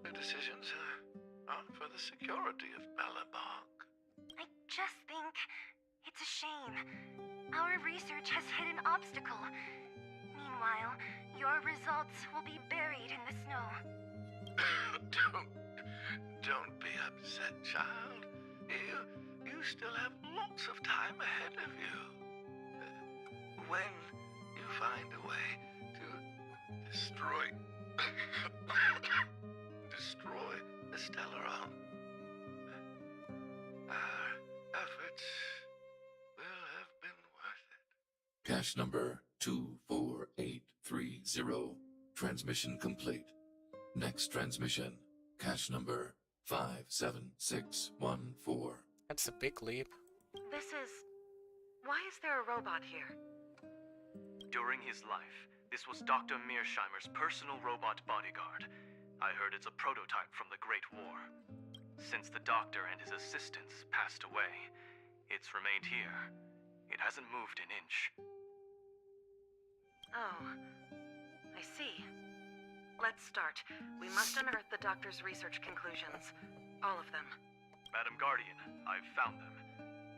the decisions are for the security of Belobog. I just think it's a shame. Our research has hit an obstacle. Meanwhile, your results will be buried in the snow. Don't be upset, child. You still have lots of time ahead of you. When you find a way to destroy the Stellaron, our efforts will have been worth it. Cache number 24830. Transmission complete. Next transmission. Cache number 57614. That's a big leap. Why is there a robot here? During his life, this was Dr. Mearsheimer's personal robot bodyguard. I heard it's a prototype from the Great War. Since the doctor and his assistants passed away, it's remained here. It hasn't moved an inch. Oh, I see. Let's start. We must unearth the doctor's research conclusions. All of them. Madam Guardian, I've found them.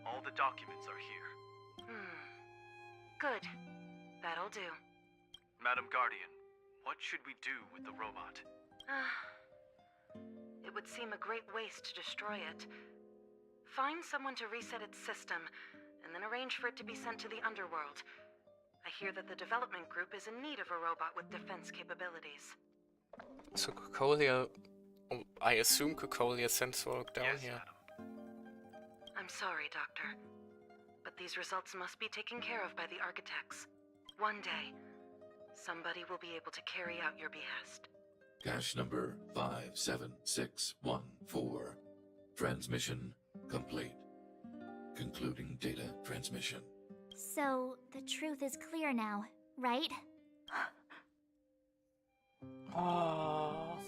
All the documents are here. Good. That'll do. Madam Guardian, what should we do with the robot? It would seem a great waste to destroy it. Find someone to reset its system, and then arrange for it to be sent to the underworld. I hear that the development group is in need of a robot with defense capabilities. So Cocolia, I assume Cocolia sent Sorok down here. Madam. I'm sorry, Doctor, but these results must be taken care of by the architects. One day, somebody will be able to carry out your behest. Cache number 57614. Transmission complete. Concluding data transmission. So, the truth is clear now, right? Oh.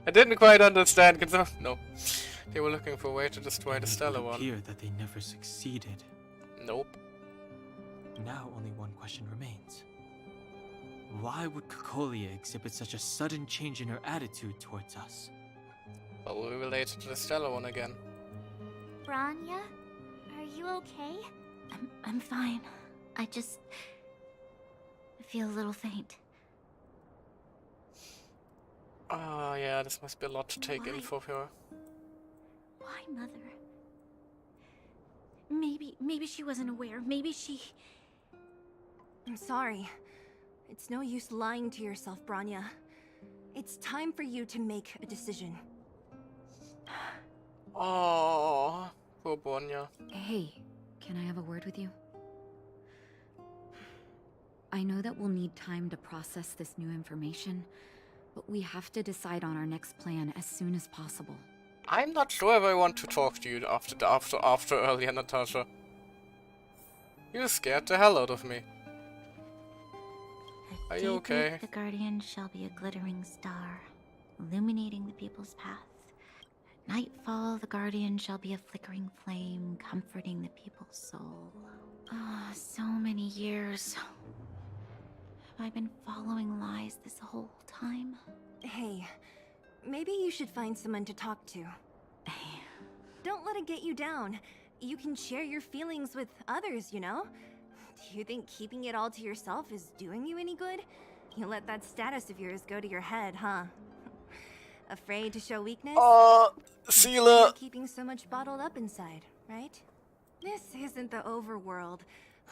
I didn't quite understand. No. They were looking for a way to destroy the Stellar One. It would appear that they never succeeded. Nope. Now only one question remains. Why would Cocolia exhibit such a sudden change in her attitude towards us? Well, we're related to the Stellar One again. Branya? Are you okay? I'm fine. I feel a little faint. Oh, yeah, this must be a lot to take in for her. Why, Mother? Maybe she wasn't aware. Maybe she... I'm sorry. It's no use lying to yourself, Branya. It's time for you to make a decision. Oh, poor Branya. Hey, can I have a word with you? I know that we'll need time to process this new information, but we have to decide on our next plan as soon as possible. I'm not sure if I want to talk to you after earlier, Natasha. You scared the hell out of me. Are you okay? The Guardian shall be a glittering star, illuminating the people's path. At nightfall, the Guardian shall be a flickering flame, comforting the people's soul. Ah, so many years. Have I been following lies this whole time? Hey, maybe you should find someone to talk to. Don't let it get you down. You can share your feelings with others, you know? Do you think keeping it all to yourself is doing you any good? You let that status of yours go to your head, huh? Afraid to show weakness? Seela! You're keeping so much bottled up inside, right? This isn't the overworld.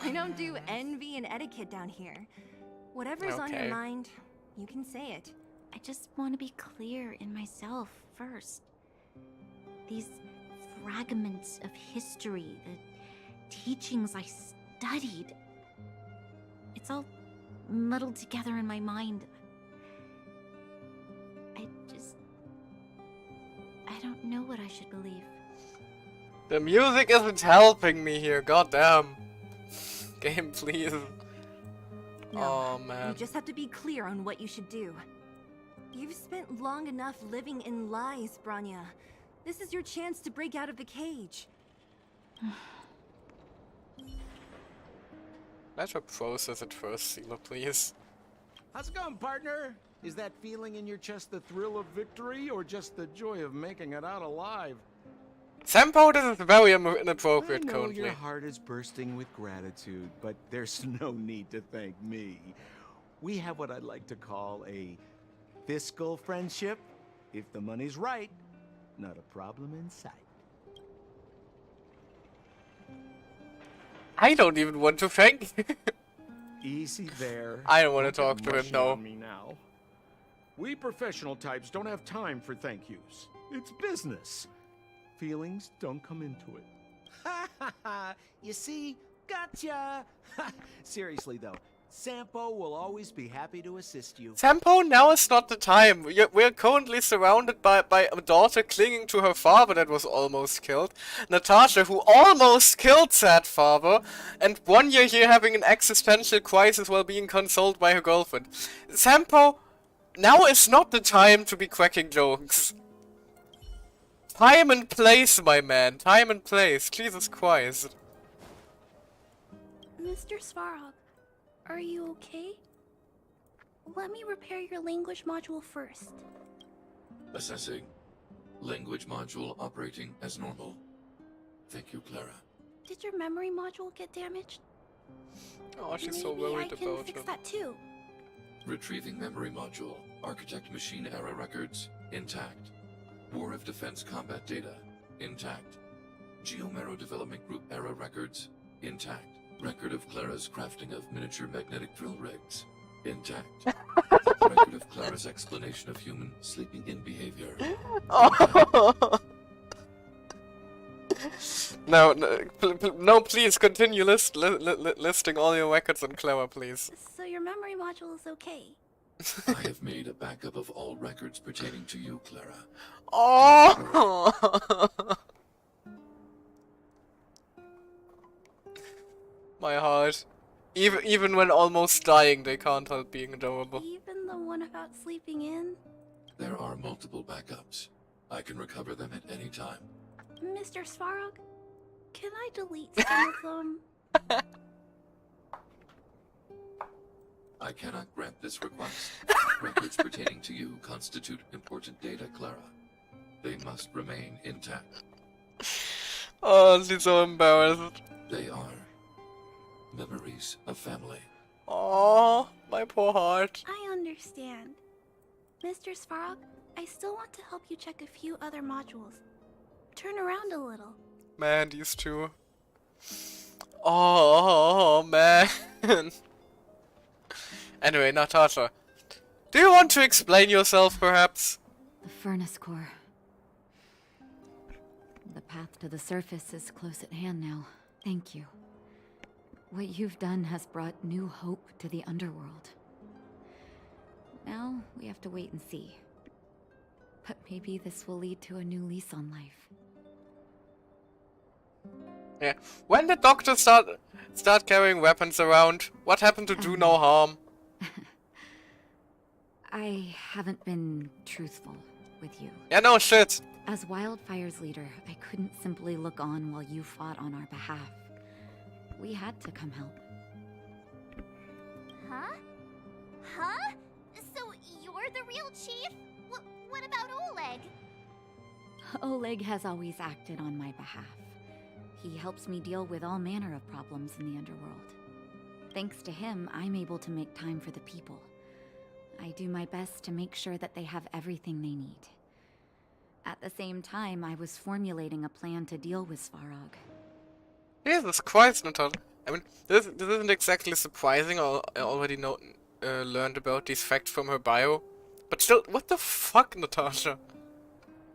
I don't do envy and etiquette down here. Whatever's on your mind, you can say it. I just want to be clear in myself first. These fragments of history, the teachings I studied, it's all muddled together in my mind. should believe. The music isn't helping me here, goddamn. Game, please. No, Oh man. you just have to be clear on what you should do. You've spent long enough living in lies, Branya. This is your chance to break out of the cage. Let her process it first, Sealer, please. How's it going, partner? Is that feeling in your chest the thrill of victory, or just the joy of making it out alive? Sampo, this is very inappropriate I know currently. your heart is bursting with gratitude, but there's no need to thank me. We have what I'd like to call a fiscal friendship. If the money's right, not a problem in sight. I don't even want to thank you. Easy there. I don't want to Don't talk get to him, mushy no. on me now. We professional types don't have time for thank yous. It's business. Feelings don't come into it. Ha ha ha! You see? Gotcha! Seriously though, Sampo will always be happy to assist you. Sampo, now is not the time. We're currently surrounded by a daughter clinging to her father that was almost killed. Natasha, who almost killed said father. And 1 year here having an existential crisis while being consoled by her girlfriend. Sampo, now is not the time to be cracking jokes. Time and place, my man. Time and place. Jesus Christ. Mr. Svarog, are you okay? Let me repair your language module first. Assessing. Language module operating as normal. Thank you, Clara. Did your memory module get damaged? Oh, she's so Maybe worried I can about fix him. that too. Retrieving memory module. Architect machine error records. Intact. War of Defense combat data. Intact. Geomero development group error records. Intact. Record of Clara's crafting of miniature magnetic drill rigs. Intact. Record of Clara's explanation of human sleeping in behavior. No, no, please continue listing all your records on Clara, please. So your memory module is okay. I have made a backup of all records pertaining to you, Clara. Oh! My heart. Even when almost dying, they can't help being adorable. Even the one about sleeping in? There are multiple backups. I can recover them at any time. Mr. Svarog, can I delete some of them? I cannot grant this request. Records pertaining to you constitute important data, Clara. They must remain intact. Oh, she's so embarrassed. They are memories of family. Oh, my poor heart. I understand. Mr. Svarog, I still want to help you check a few other modules. Turn around a little. Man, these two. Oh, man. Anyway, Natasha, do you want to explain yourself, perhaps? The furnace core. The path to the surface is close at hand now. Thank you. What you've done has brought new hope to the underworld. Now, we have to wait and see. But maybe this will lead to a new lease on life. Yeah. When did Doctor start carrying weapons around? What happened to do no harm? I haven't been truthful with you. Yeah, no shit. As Wildfire's leader, I couldn't simply look on while you fought on our behalf. We had to come help. Huh? Huh? So you're the real chief? What about Oleg? Oleg has always acted on my behalf. He helps me deal with all manner of problems in the underworld. Thanks to him, I'm able to make time for the people. I do my best to make sure that they have everything they need. At the same time, I was formulating a plan to deal with Svarog. Jesus Christ, Natasha. I mean, this isn't exactly surprising. I already learned about these facts from her bio. But still, what the fuck, Natasha?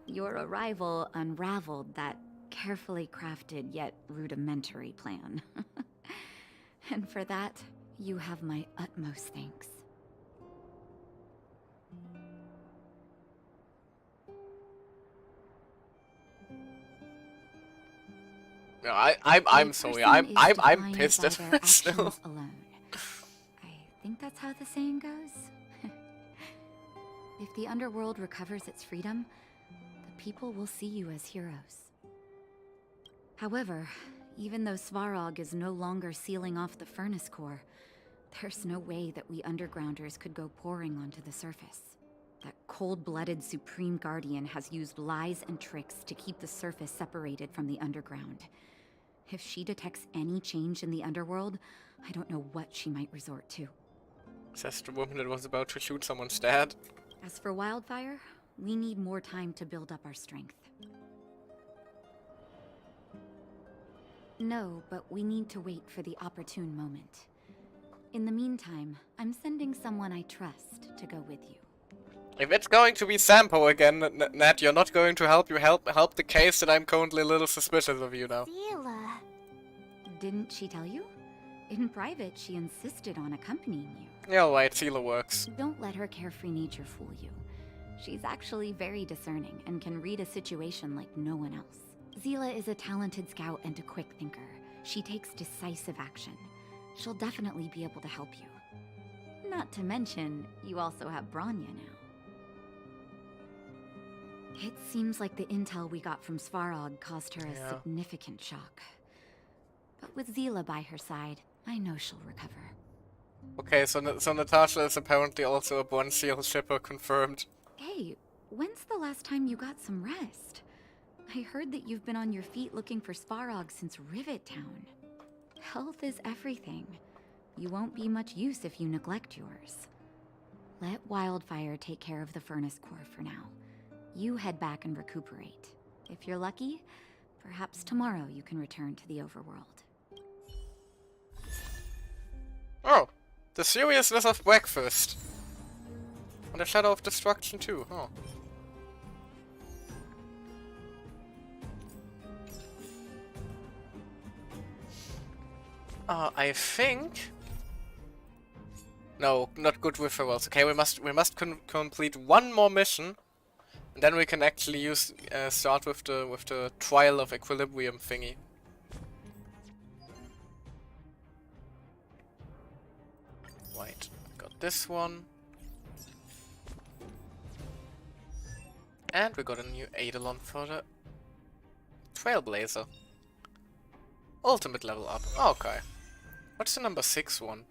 Your arrival unraveled that carefully crafted yet rudimentary plan. And for that, you have my utmost thanks. No, I'm sorry. I'm pissed at by her their still. actions alone. I think that's how the saying goes. If the underworld recovers its freedom, the people will see you as heroes. However, even though Svarog is no longer sealing off the furnace core, there's no way that we undergrounders could go pouring onto the surface. That cold-blooded Supreme Guardian has used lies and tricks to keep the surface separated from the underground. If she detects any change in the underworld, I don't know what she might resort to. Says the woman that was about to shoot someone's dad. As for Wildfire, we need more time to build up our strength. No, but we need to wait for the opportune moment. In the meantime, I'm sending someone I trust to go with you. If it's going to be Sampo again, Nat, you're not going to help the case that I'm currently a little suspicious of you now. Zila. Didn't she tell you? In private, she insisted on accompanying you. Yeah, right, Sealer works. Don't let her carefree nature fool you. She's actually very discerning and can read a situation like no one else. Zila is a talented scout and a quick thinker. She takes decisive action. She'll definitely be able to help you. Not to mention, you also have Branya now. It seems like the intel we got from Svarog caused her a significant shock. But with Zila by her side, I know she'll recover. Okay, so Natasha is apparently also a Born Seal shipper, confirmed. Hey, when's the last time you got some rest? I heard that you've been on your feet looking for Svarog since Rivet Town. Health is everything. You won't be much use if you neglect yours. Let Wildfire take care of the furnace core for now. You head back and recuperate. If you're lucky, perhaps tomorrow you can return to the overworld. Oh, the seriousness of breakfast. And the shadow of destruction too, huh? I think... No, not good with farewells. Okay, we must complete one more mission, and then we can actually use start with the trial of equilibrium thingy. Right, got this one, and we got a new Eidolon for the Trailblazer. Ultimate level up. Okay. What's the number 6 one?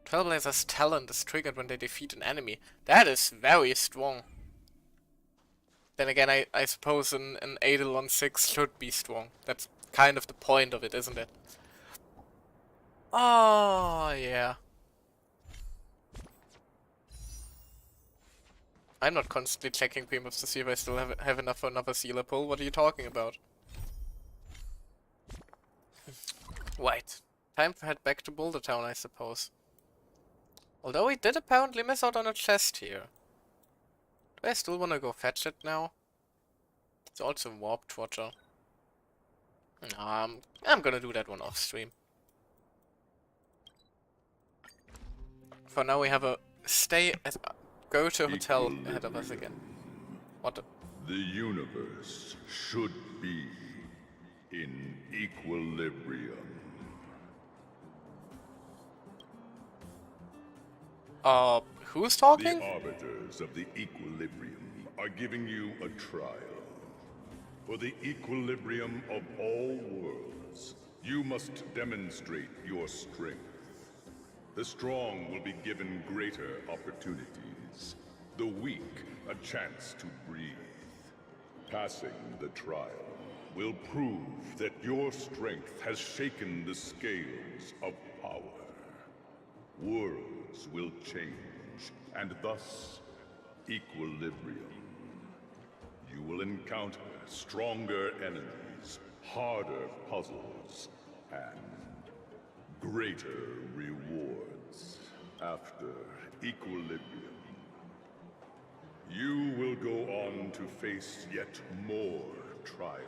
Trailblazer's talent is triggered when they defeat an enemy. That is very strong. Then again, I suppose an Eidolon 6 should be strong. That's kind of the point of it, isn't it? Oh, yeah. I'm not constantly checking premaps to see if I still have enough for another sealer pull. What are you talking about? Right. Time to head back to Boulder Town, I suppose. Although we did apparently miss out on a chest here. Do I still want to go fetch it now? It's also warped watcher. I'm gonna do that one off stream. For now we have a stay at go to a hotel ahead of us again. What the universe should be in equilibrium. Who's talking? The arbiters of the equilibrium are giving you a trial. For the equilibrium of all worlds, you must demonstrate your strength. The strong will be given greater opportunities. The weak, a chance to breathe. Passing the trial will prove that your strength has shaken the scales of power. Worlds will change, and thus, equilibrium. You will encounter stronger enemies, harder puzzles, and greater rewards. After equilibrium, you will go on to face yet more trials.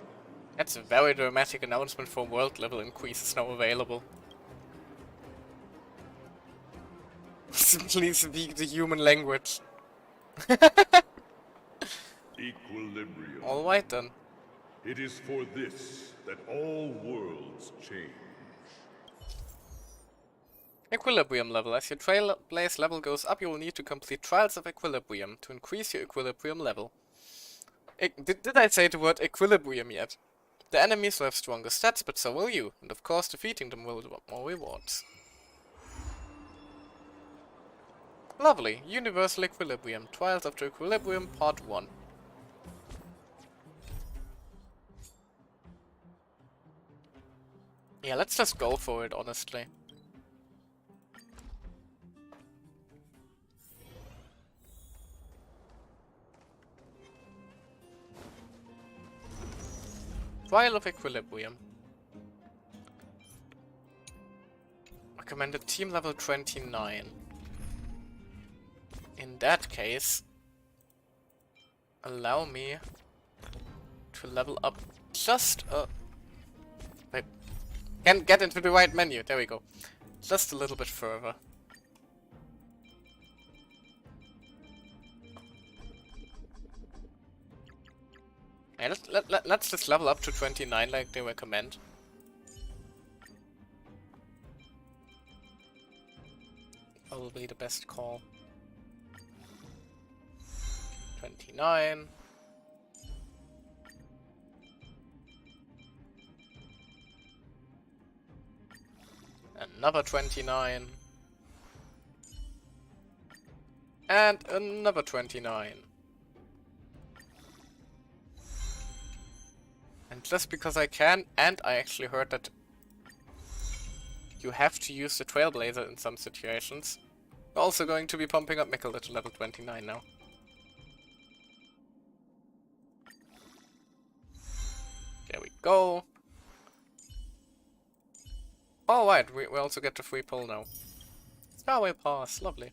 That's a very dramatic announcement for world level increases now available. Please speak the human language. Equilibrium. Alright then. It is for this that all worlds change. Equilibrium level. As your Trailblaze level goes up, you will need to complete Trials of Equilibrium to increase your Equilibrium level. Did I say the word Equilibrium yet? The enemies will have stronger stats, but so will you. And of course, defeating them will drop more rewards. Lovely. Universal Equilibrium. Trials of the Equilibrium Part 1. Yeah, let's just go for it, honestly. Trial of Equilibrium. Recommended team level 29. In that case, allow me to level up just a... Wait. Can't get into the right menu. There we go. Just a little bit further. Yeah, let's just level up to 29 like they recommend. Probably the best call. 29. Another 29. And another 29. And just because I can, and I actually heard that you have to use the Trailblazer in some situations, we're also going to be pumping up Mikkel to level 29 now. There we go. Oh right, we also get the free pull now. Starway Pass, lovely.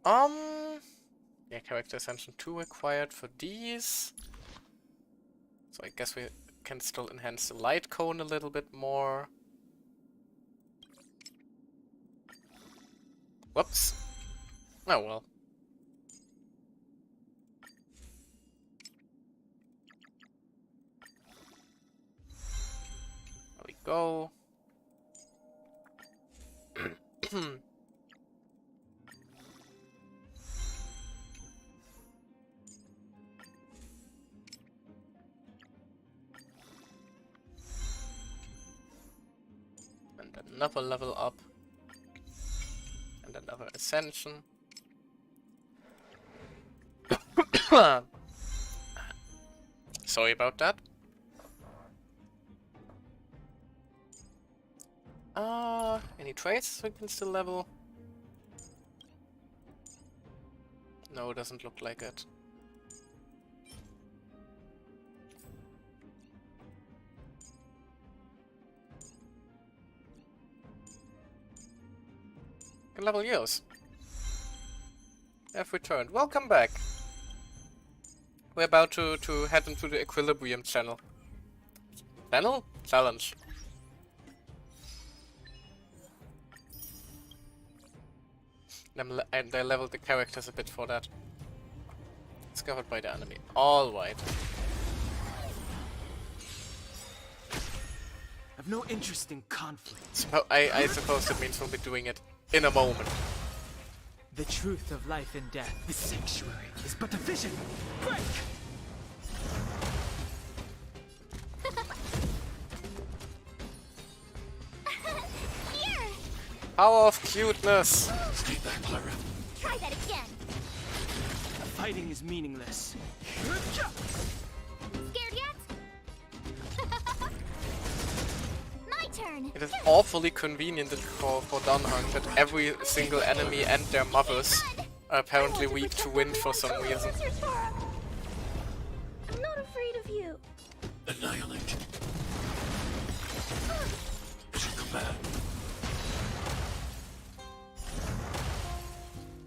Yeah, character ascension 2 required for these. So I guess we can still enhance the light cone a little bit more. Whoops. Oh well. There we go. And another level up. And another ascension. Sorry about that. Any traits we can still level? No, it doesn't look like it. Can level yours. Have returned. Welcome back. We're about to head into the Equilibrium channel. Channel? Challenge. And I leveled the characters a bit for that. Discovered by the enemy. Alright. I've no interest in conflict. I suppose that means we'll be doing it in a moment. The truth of life and death. The sanctuary is but a vision. Break! Power of cuteness! Stay back, Clara. Try that again. Fighting is meaningless. Scared yet? My turn. It is awfully convenient for Dunhunt that every single enemy and their mothers are apparently weak to wind for some reason. I'm not afraid of you. Annihilate. To command.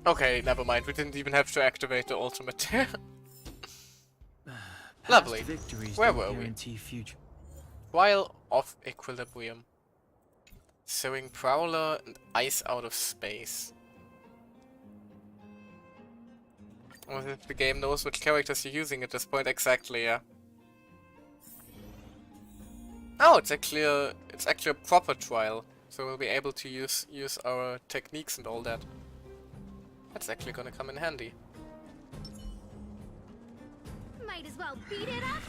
Okay, never mind. We didn't even have to activate the ultimate. Lovely. Where were we? Trial of Equilibrium. Sewing Prowler and Ice out of space. Well, the game knows which characters you're using at this point exactly, yeah. Oh, it's actually a proper trial, so we'll be able to use our techniques and all that. That's actually gonna come in handy. Might as well beat it up.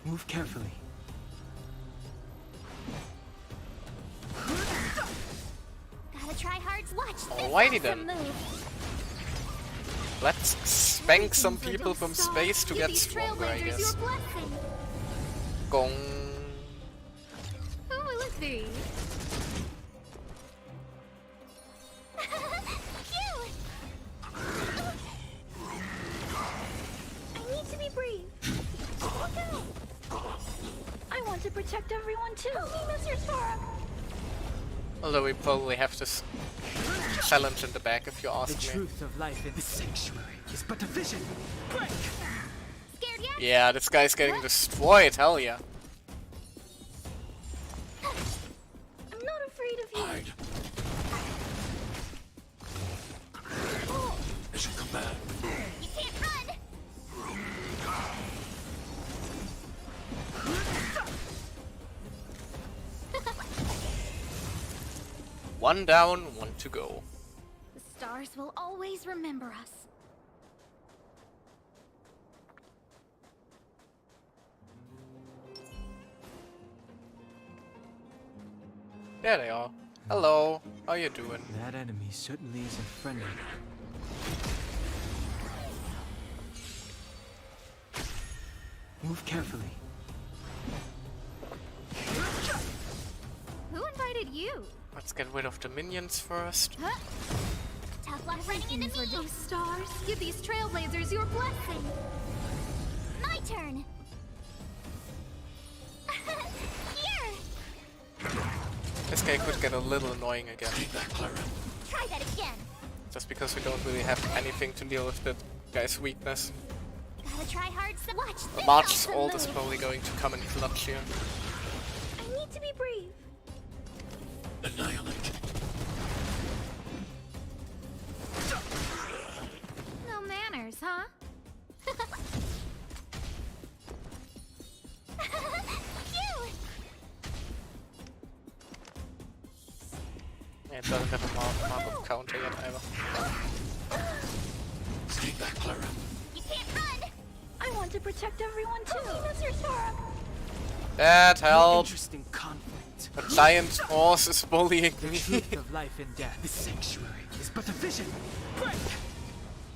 Move carefully. Gotta try hard. Watch this Alrighty awesome then. move. Let's spank some people from space to get stronger, I guess. Gong. Oh, let's see. Cute. I need to be brave. Look out! I want to protect everyone too. Help me, Mr. Sora. Although we probably have this challenge in the back if you ask The me. truth of life in the sanctuary is but a vision. Break! Scared yet? Yeah, this guy's getting destroyed, hell yeah. I'm not afraid of you. Hide. Mission command. You can't run. One down, one to go. The stars will always remember us. There they are. Hello, how you doing? That enemy certainly isn't friendly. Move carefully. Who invited you? Let's get rid of the minions first. Huh? Tough luck running into me. Those stars. Give these trailblazers your blessing. My turn. Here. This guy could get a little annoying again. Try that again. Just because we don't really have anything to deal with that guy's weakness. Gotta try hard. Watch The this March's awesome ult is move. probably going to come in clutch here. I need to be brave. Annihilate. No manners, huh? Cute. Yeah, it doesn't have a mark of counter yet either. Stay back, Clara. You can't run. I want to protect everyone too. Help me, Mr. Sora. That helps. Interesting conflict. A giant horse is bullying The me. truth of life and death. The sanctuary is but a vision. Break!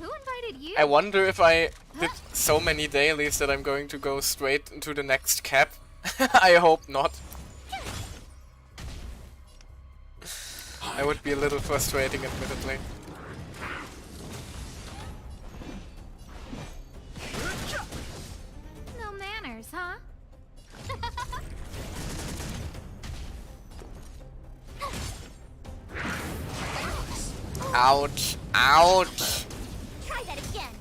Who invited you? I wonder if I did so many dailies that I'm going to go straight into the next cap. I hope not. That would be a little frustrating, admittedly. No manners, huh? Ouch! Ouch! Try that again.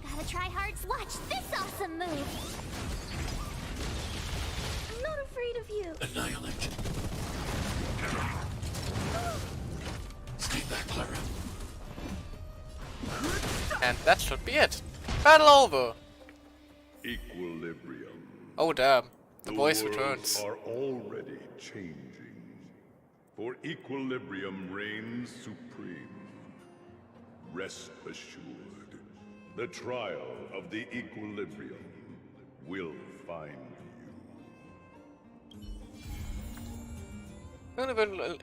Gotta try hard. Watch this awesome move. I'm not afraid of you. Annihilate. Stay back, Clara. And that should be it. Battle over! Equilibrium. Oh damn, the voice worlds returns. are already changing. For equilibrium reigns supreme. Rest assured, the trial of the equilibrium will find you.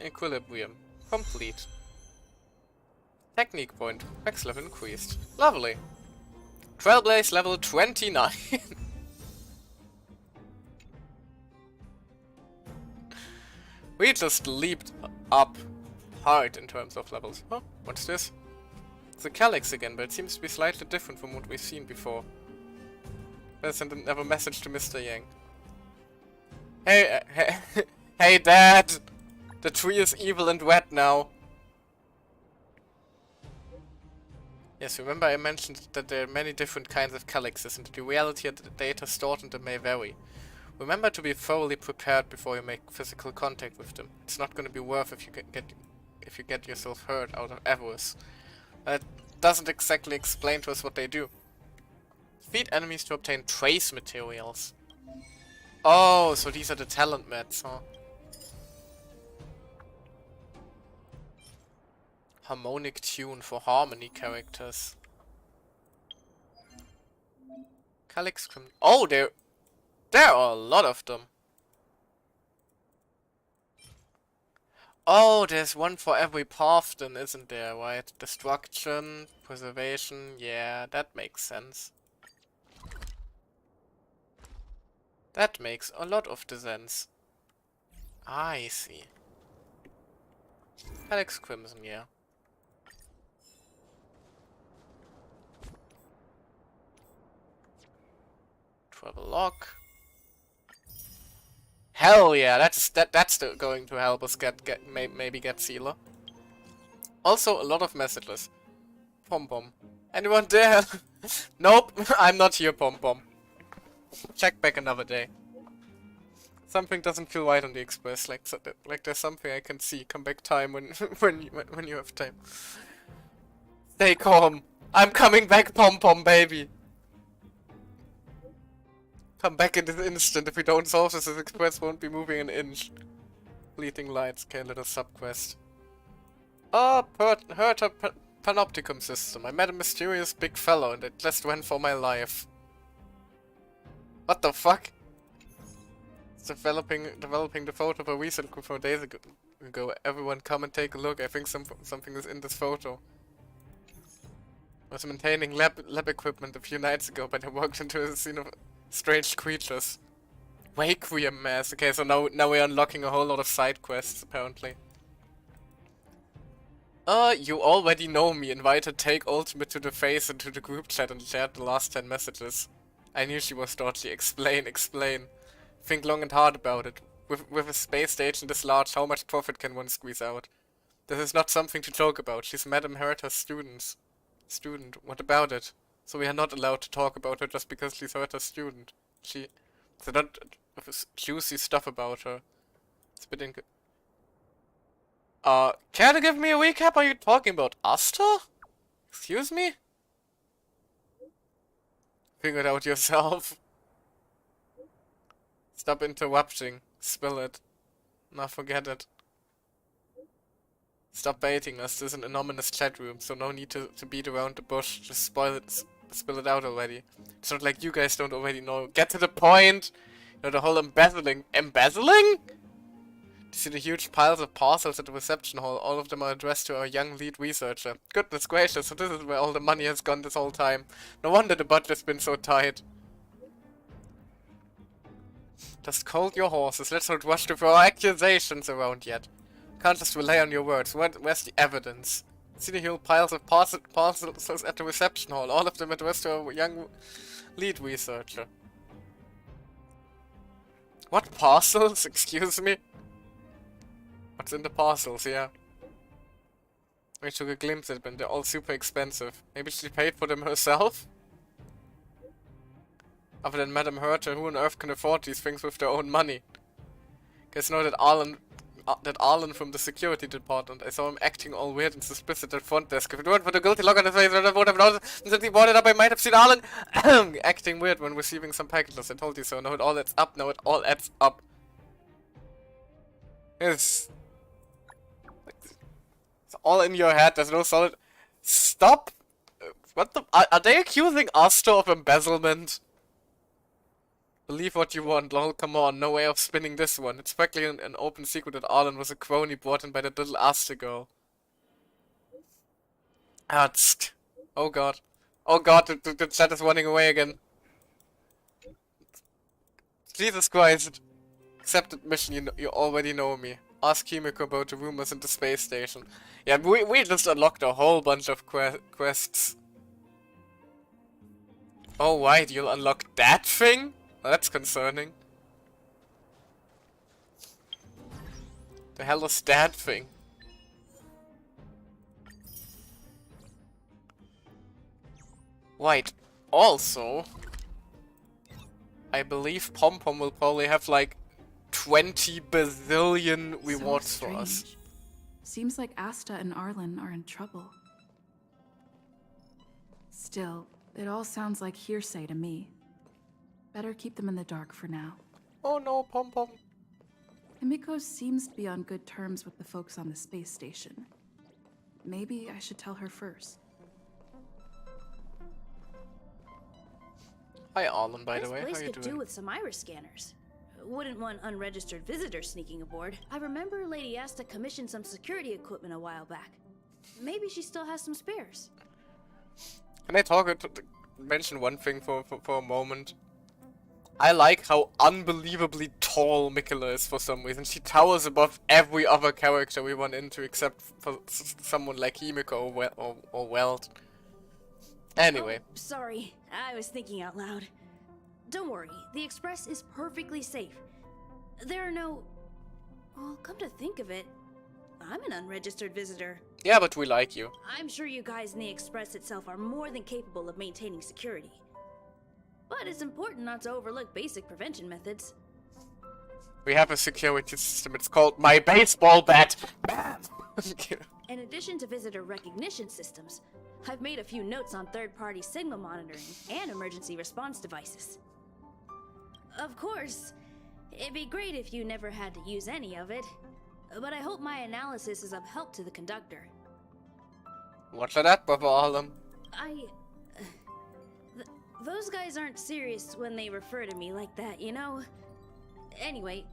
Equilibrium. Complete. Technique point. Max level increased. Lovely. Trailblaze level 29. We just leaped up hard in terms of levels. Huh? What's this? It's a Calyx again, but it seems to be slightly different from what we've seen before. Let's send another message to Mr. Yang. Hey, hey, Dad! The tree is evil and wet now. Yes, remember I mentioned that there are many different kinds of calyxes, and the reality of the data stored in them may vary. Remember to be thoroughly prepared before you make physical contact with them. It's not going to be worth if you get yourself hurt out of avarice. That doesn't exactly explain to us what they do. Defeat enemies to obtain trace materials. Oh, so these are the talent mats, huh? Harmonic tune for harmony characters. Calyx Crim. Oh, there are a lot of them. Oh, there's one for every path then, isn't there, right? Destruction, preservation, yeah, that makes sense. That makes a lot of the sense. I see. Alex Crimson, yeah. Travel log. Hell yeah, that's going to help us maybe get Sealer. Also, a lot of messages. Pom Pom. Anyone there? Nope, I'm not here, Pom Pom. Check back another day. Something doesn't feel right on the express. Like there's something I can see. Come back time when when you have time. Stay calm. I'm coming back, Pom Pom baby. Come back in this instant. If we don't solve this express won't be moving an inch. Fleeting lights. Okay, little subquest. Oh, heard a panopticon system. I met a mysterious big fellow and it just went for my life. What the fuck? It's developing the photo of a recent group 4 days ago. Everyone come and take a look. I think something is in this photo. I was maintaining lab equipment a few nights ago, but I walked into a scene of strange creatures. Requiem mass. Okay, so now we're unlocking a whole lot of side quests apparently. You already know me. Invited Take Ultimate to the face and to the group chat and shared the last 10 messages. I knew she was dodgy. Explain. Think long and hard about it. With a space station this large, how much profit can one squeeze out? This is not something to joke about. She's Madame Herta's student. What about it? So we are not allowed to talk about her just because she's Herta's student. There's a lot of juicy stuff about her. It's a bit care to give me a recap? Are you talking about Asta? Excuse me? Figure it out yourself. Stop interrupting. Spill it. Now forget it. Stop baiting us. This is an anonymous chat room, so no need to beat around the bush. Just spill it out already. It's not like you guys don't already know. Get to the point! You know, the whole embezzling. Embezzling?! You see the huge piles of parcels at the reception hall. All of them are addressed to our young lead researcher. Goodness gracious, so this is where all the money has gone this whole time. No wonder the budget's been so tight. Just hold your horses. Let's not rush to throw accusations around yet. Can't just rely on your words. Where's the evidence? See the huge piles of parcels at the reception hall. All of them addressed to our young lead researcher. What parcels? Excuse me? What's in the parcels, yeah. We took a glimpse at them. They're all super expensive. Maybe she paid for them herself? Other than Madame Herta, who on earth can afford these things with their own money? Guys know that Arlen from the security department. I saw him acting all weird and suspicious at the front desk. If it weren't for the guilty look on his face, I would have noticed. And since he brought it up, I might have seen Arlen acting weird when receiving some packages. I told you so. Now it all adds up. Now it all adds up. It's all in your head. There's no solid. Stop. What the? Are they accusing Asta of embezzlement? Believe what you want, lol, come on, no way of spinning this one. It's practically an open secret that Arlen was a crony brought in by that little Asta girl. Oh god. Oh god, the chat is running away again. Jesus Christ. Accepted mission, you already know me. Ask Kimiko about the rumors in the space station. Yeah, we just unlocked a whole bunch of quests. Oh right, you'll unlock that thing? Well, that's concerning. The hell is that thing? Right. Also, I believe Pom Pom will probably have like 20 bazillion rewards for us. Seems like Asta and Arlen are in trouble. Still, It all sounds like hearsay to me. Better keep them in the dark for now. Oh no, Pom Pom. Himiko seems to be on good terms with the folks on the space station. Maybe I should tell her first. Hi, Arlen, by the This way. How place are you could doing? do with some iris scanners. Wouldn't want unregistered visitors sneaking aboard. I remember Lady Asta commissioned some security equipment a while back. Maybe she still has some spares. Can I mention one thing for a moment? I like how unbelievably tall Mikula is for some reason. She towers above every other character we run into except for someone like Himiko or Welt. Anyway. Oh, sorry, I was thinking out loud. Don't worry, the Express is perfectly safe. There are no... Well, come to think of it, I'm an unregistered visitor. Yeah, but we like you. I'm sure you guys in the Express itself are more than capable of maintaining security. But it's important not to overlook basic prevention methods. We have a security system. It's called My Baseball Bat. In addition to visitor recognition systems, I've made a few notes on third-party signal monitoring and emergency response devices. Of course, it'd be great if you never had to use any of it, but I hope my analysis is of help to the conductor. What's that, Brother Arlen? Those guys aren't serious when they refer to me like that, you know? Anyway,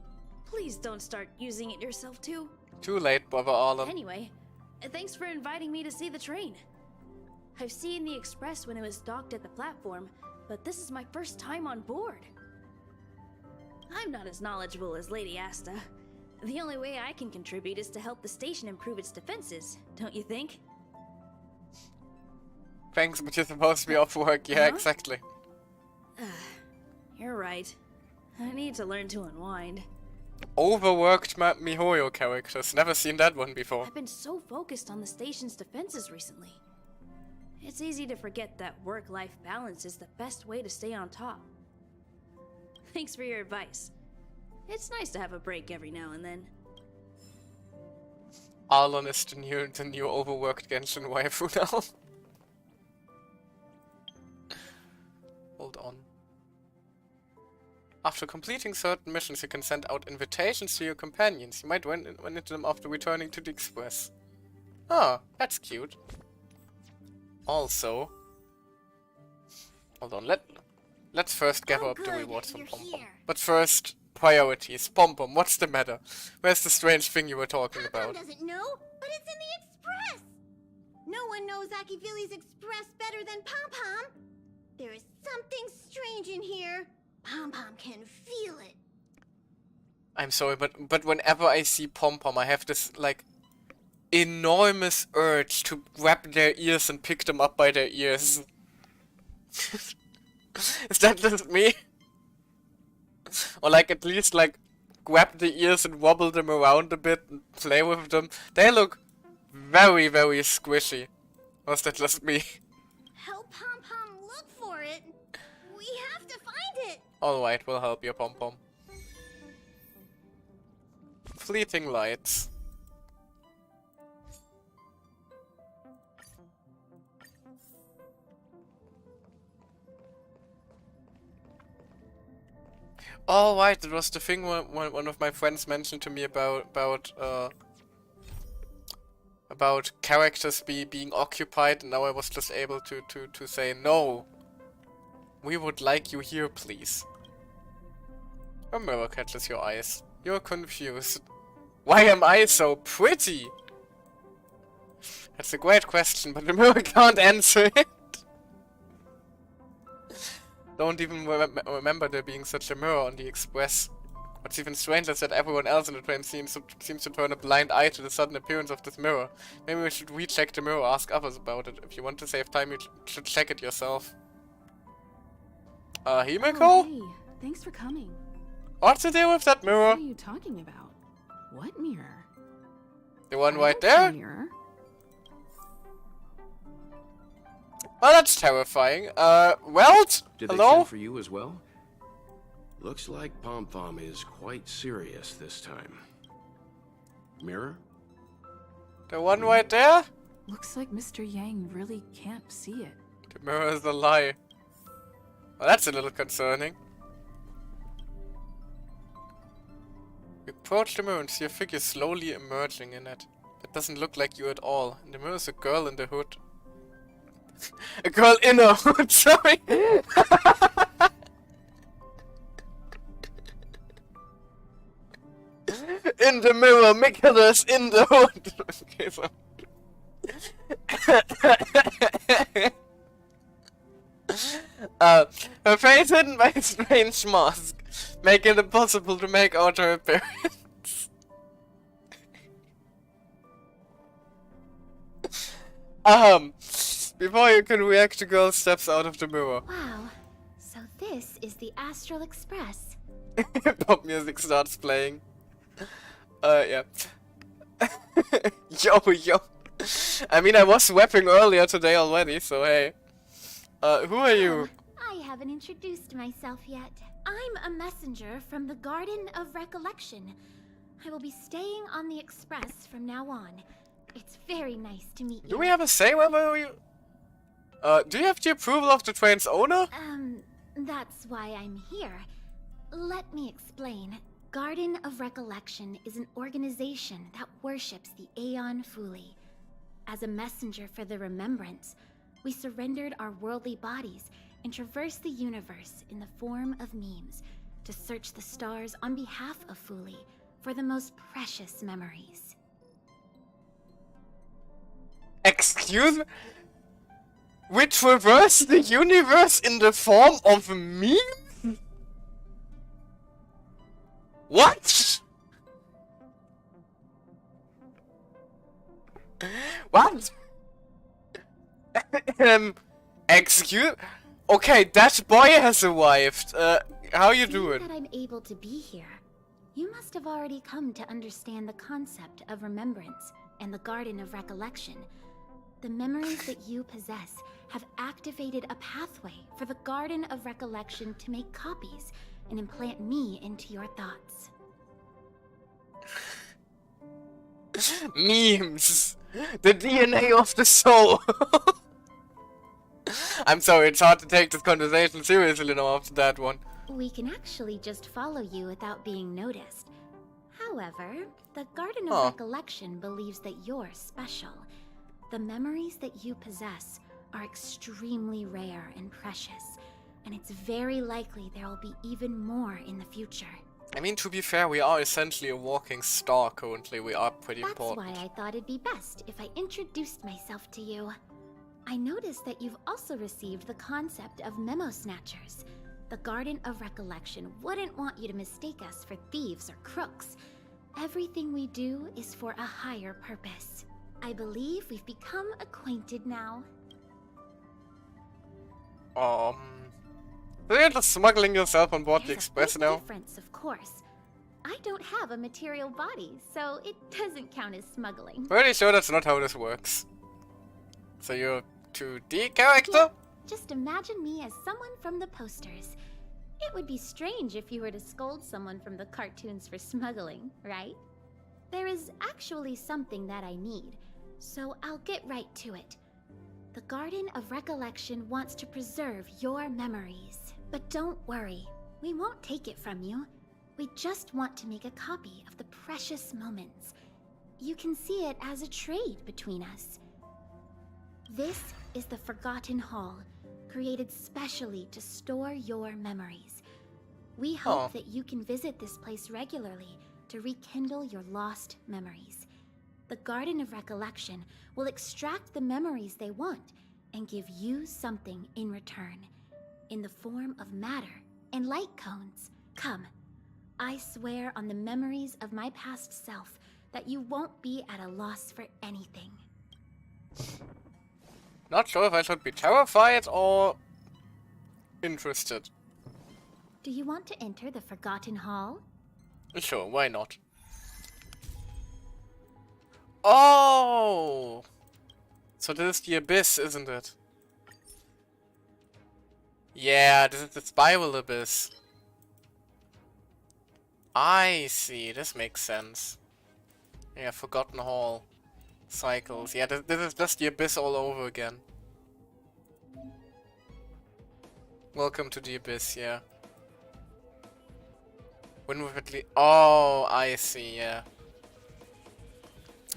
please don't start using it yourself too. Too late, Brother Arlen. Anyway, thanks for inviting me to see the train. I've seen the Express when it was docked at the platform, but this is my first time on board. I'm not as knowledgeable as Lady Asta. The only way I can contribute is to help the station improve its defenses, don't you think? Thanks, but you're supposed to be off work. Yeah, exactly. You're right. I need to learn to unwind. Overworked MiHoYo characters. Never seen that one before. I've been so focused on the station's defenses recently. It's easy to forget that work-life balance is the best way to stay on top. Thanks for your advice. It's nice to have a break every now and then. Arlen is the new overworked Genshin waifu now. Hold on. After completing certain missions, you can send out invitations to your companions. You might run into them after returning to the Express. Ah, that's cute. Also, hold on, let's first gather up the rewards from Pom Pom. But first, priorities. Pom Pom, what's the matter? Where's the strange thing you were talking about? Doesn't know, but it's in the Express. No one knows Akivili's Express better than Pom Pom. There is something strange in here. Pom Pom can feel it. I'm sorry, but whenever I see Pom Pom, I have this like enormous urge to grab their ears and pick them up by their ears. Is that just me? Or like at least like grab the ears and wobble them around a bit and play with them. They look very, very squishy. Or is that just me? Help Pom Pom look for it. We have to find it. Alright, we'll help you, Pom Pom. Fleeting lights. Oh right, it was the thing when one of my friends mentioned to me about characters being occupied, and now I was just able to say no. We would like you here, please. A mirror catches your eyes. You're confused. Why am I so pretty? That's a great question, but the mirror can't answer it. Don't even remember there being such a mirror on the Express. What's even stranger is that everyone else in the train seems to turn a blind eye to the sudden appearance of this mirror. Maybe we should recheck the mirror, ask others about it. If you want to save time, you should check it yourself. Himiko? Oh, hey, thanks for coming. What's the deal with that mirror? What are you talking about? What mirror? The one right there? Mirror? Well, that's terrifying. Welt? Did they Hello? send for you as well? Looks like Pom Pom is quite serious this time. Mirror? The one right there? Looks like Mr. Yang really can't see it. The mirror is a lie. Well, that's a little concerning. You approach the mirror and see a figure slowly emerging in it. It doesn't look like you at all. In the mirror is a girl in the hood. A girl in a hood, sorry! In the mirror, Michaelis in the hood! Okay, so... her face hidden by a strange mask, making it impossible to make out her appearance. Before you can react, the girl steps out of the mirror. Wow, so this is the Astral Express. Pop music starts playing. Yeah. Yo. I mean, I was wepping earlier today already, so hey. Who are you? I haven't introduced myself yet. I'm a messenger from the Garden of Recollection. I will be staying on the Express from now on. It's very nice to meet you. Do we have a say whether you... do you have the approval of the train's owner? That's why I'm here. Let me explain. Garden of Recollection is an organization that worships the Aeon Fuli. As a messenger for the remembrance, we surrendered our worldly bodies and traversed the universe in the form of memes to search the stars on behalf of Fuli for the most precious memories. Excuse me? We traverse the universe in the form of memes? What? What? Excuse? Okay, that boy has arrived. How you doing? That I'm able to be here. You must have already come to understand the concept of remembrance and the Garden of Recollection. The memories that you possess have activated a pathway for the Garden of Recollection to make copies and implant me into your thoughts. Memes! The DNA of the soul! I'm sorry, it's hard to take this conversation seriously now after that one. We can actually just follow you without being noticed. However, the Garden of Recollection believes that you're special. The memories that you possess are extremely rare and precious, and it's very likely there will be even more in the future. I mean, to be fair, we are essentially a walking star currently. We are pretty important. That's why I thought it'd be best if I introduced myself to you. I noticed that you've also received the concept of memo snatchers. The Garden of Recollection wouldn't want you to mistake us for thieves or crooks. Everything we do is for a higher purpose. I believe we've become acquainted now. So you're just smuggling yourself on board the Express now? Difference, of course. I don't have a material body, so it doesn't count as smuggling. Pretty sure that's not how this works. So you're a 2D character? Yeah, just imagine me as someone from the posters. It would be strange if you were to scold someone from the cartoons for smuggling, right? There is actually something that I need, so I'll get right to it. The Garden of Recollection wants to preserve your memories. But don't worry, we won't take it from you. We just want to make a copy of the precious moments. You can see it as a trade between us. This is the Forgotten Hall, created specially to store your memories. We hope that you can visit this place regularly to rekindle your lost memories. The Garden of Recollection will extract the memories they want and give you something in return, in the form of matter and light cones. Come, I swear on the memories of my past self that you won't be at a loss for anything. Not sure if I should be terrified or interested. Do you want to enter the Forgotten Hall? Sure, why not? Oh! So this is the abyss, isn't it? Yeah, this is the spiral abyss. I see, this makes sense. Yeah, Forgotten Hall. Cycles. Yeah, this is just the abyss all over again. Welcome to the Abyss, yeah. When we've at least... Oh, I see, yeah.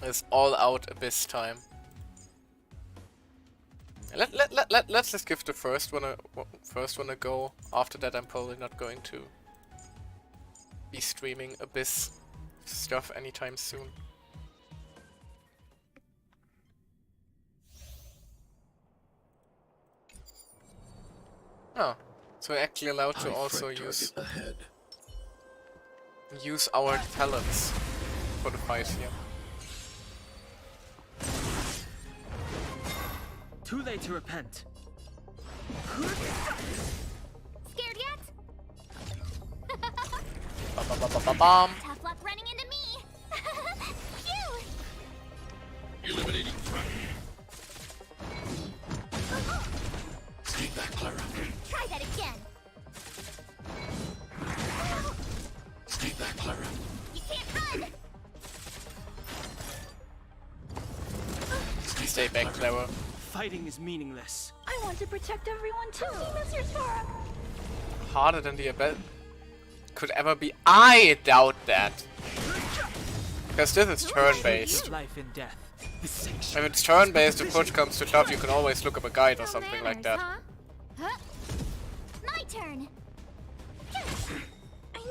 It's all out Abyss time. Let's just give the first one a go. After that, I'm probably not going to be streaming Abyss stuff anytime soon. Oh, so we're actually allowed to also use our talents for the fight here. Too late to repent. Scared yet? Ba-ba-ba-ba-ba-bam. Tough luck running into me. Phew! Eliminating threat. Stay back, Clara. Try that again. Stay back, Clara. You can't run. Stay back, Clara. Fighting is meaningless. I want to protect everyone too. Mr. Sora. Harder than the Abyss could ever be. I doubt that. Because this is turn-based. Life and death. If it's turn-based, if push comes to shove, you can always look up a guide or something like that. Huh? My turn.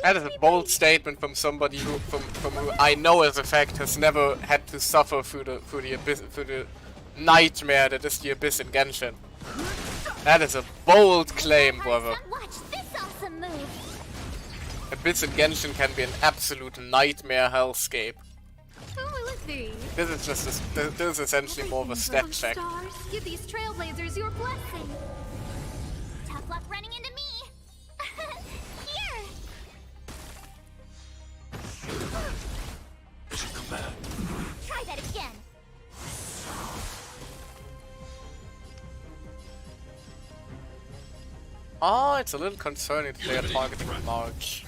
That is a bold statement from somebody who, from who I know as a fact has never had to suffer through the abyss, through the nightmare that is the Abyss in Genshin. That is a bold claim, brother. Watch this awesome move. Abyss in Genshin can be an absolute nightmare hellscape. Who will it be? This is just this is essentially more of a stat check. Stars, give these trailblazers your blessing. Tough luck running into me. Here. Mission command. Try that again. Oh, it's a little concerning that they are targeting March.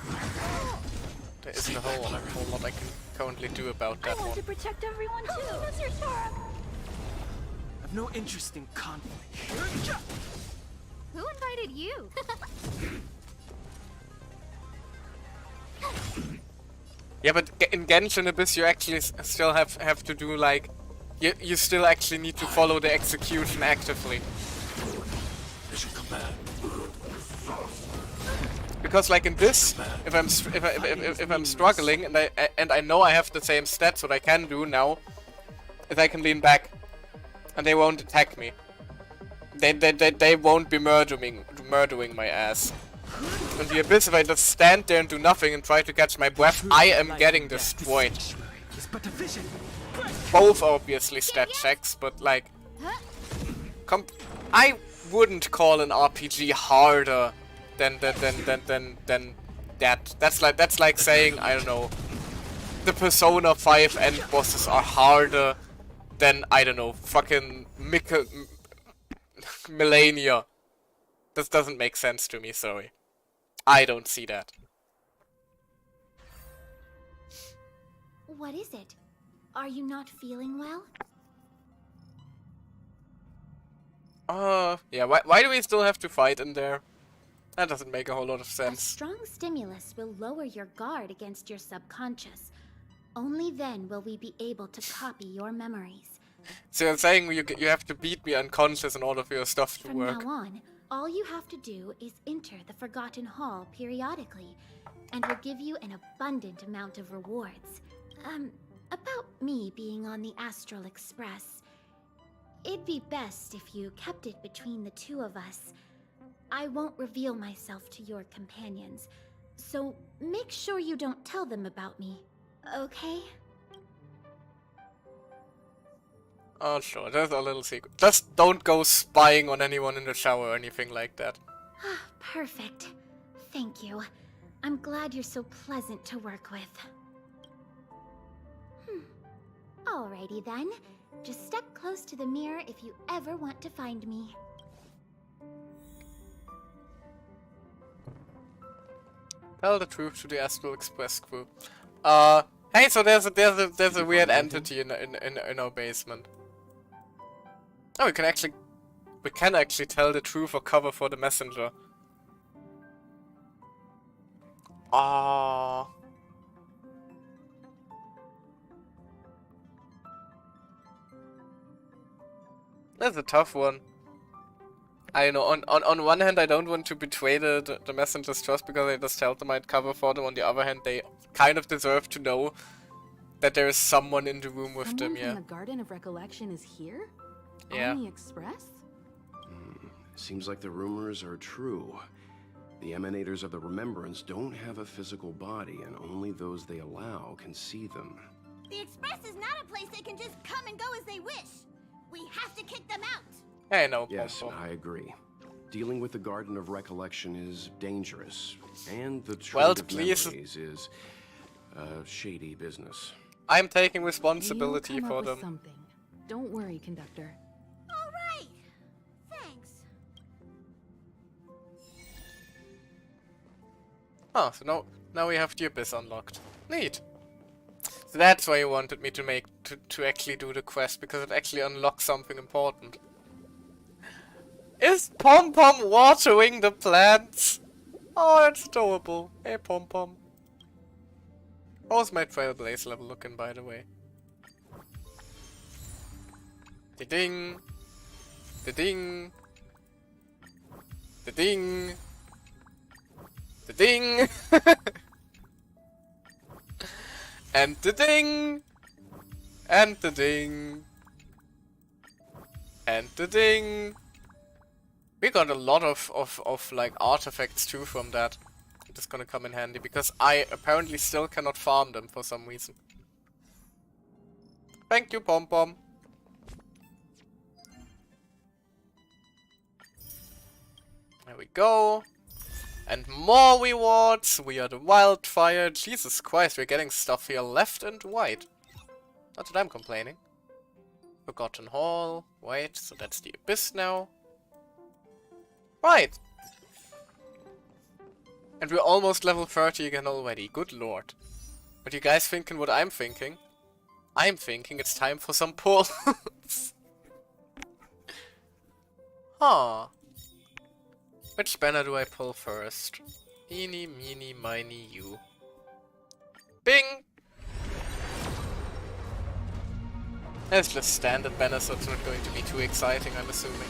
There isn't a whole lot I can currently do about that I want one. to protect everyone too. Mr. Sora. I've no interest in conflict. Who invited you? Yeah, but in Genshin Abyss you actually still have to do like... You still actually need to follow the execution actively. Mission command. Because like in this, if I'm struggling and I know I have the same stats, what I can do now is I can lean back, and they won't attack me. They won't be murdering my ass. In the Abyss, if I just stand there and do nothing and try to catch my breath, I am getting destroyed. Both obviously stat checks, but like, I wouldn't call an RPG harder than that. That's like saying, I don't know, the Persona 5 end bosses are harder than, I don't know, fucking Millennia. This doesn't make sense to me, sorry. I don't see that. What is it? Are you not feeling well? Yeah, why do we still have to fight in there? That doesn't make a whole lot of A sense. strong stimulus will lower your guard against your subconscious. Only then will we be able to copy your memories. So you're saying you have to beat me unconscious in order for your stuff to From work. now on, all you have to do is enter the Forgotten Hall periodically, and we'll give you an abundant amount of rewards. About me being on the Astral Express. It'd be best if you kept it between the two of us. I won't reveal myself to your companions, so make sure you don't tell them about me, okay? Oh sure, there's a little secret. Just don't go spying on anyone in the shower or anything like that. Perfect. Thank you. I'm glad you're so pleasant to work with. Alrighty then. Just step close to the mirror if you ever want to find me. Tell the truth to the Astral Express crew. Hey, so there's a weird entity in our basement. Oh, we can actually tell the truth or cover for the messenger. Ah. That's a tough one. I know, on one hand, I don't want to betray the messenger's trust because I just held them, I'd cover for them. On the other hand, they kind of deserve to know that there is someone in the room with them, yeah. From the Garden of Recollection is here? Yeah. On the Express? Seems like the rumors are true. The emanators of the Remembrance don't have a physical body, and only those they allow can see them. The Express is not a place they can just come and go as they wish. We have to kick them out. Hey, no. Yes, I agree. Dealing with the Garden of Recollection is dangerous, and the trade of memories is shady business. I'm taking responsibility for them. Something. Don't worry, Conductor. All right. Thanks. Oh, so now we have the Abyss unlocked. Neat. So that's why you wanted me to actually do the quest, because it actually unlocks something important. Is Pom Pom watering the plants? Oh, that's adorable. Hey, Pom Pom. How's my Trailblaze level looking, by the way? Da-ding. Da-ding. Da-ding. Da-ding. And da-ding. And da-ding. And da-ding. We got a lot of like artifacts too from that. It's gonna come in handy because I apparently still cannot farm them for some reason. Thank you, Pom Pom. There we go. And more rewards. We are the wildfire. Jesus Christ, we're getting stuff here left and right. Not that I'm complaining. Forgotten Hall. Wait, so that's the Abyss now. Right. And we're almost level 30 again already. Good lord. But you guys thinking what I'm thinking? I'm thinking it's time for some pulls. Huh. Which banner do I pull first? Eeny, meeny, miny, you. Bing! It's just standard banner, so it's not going to be too exciting, I'm assuming.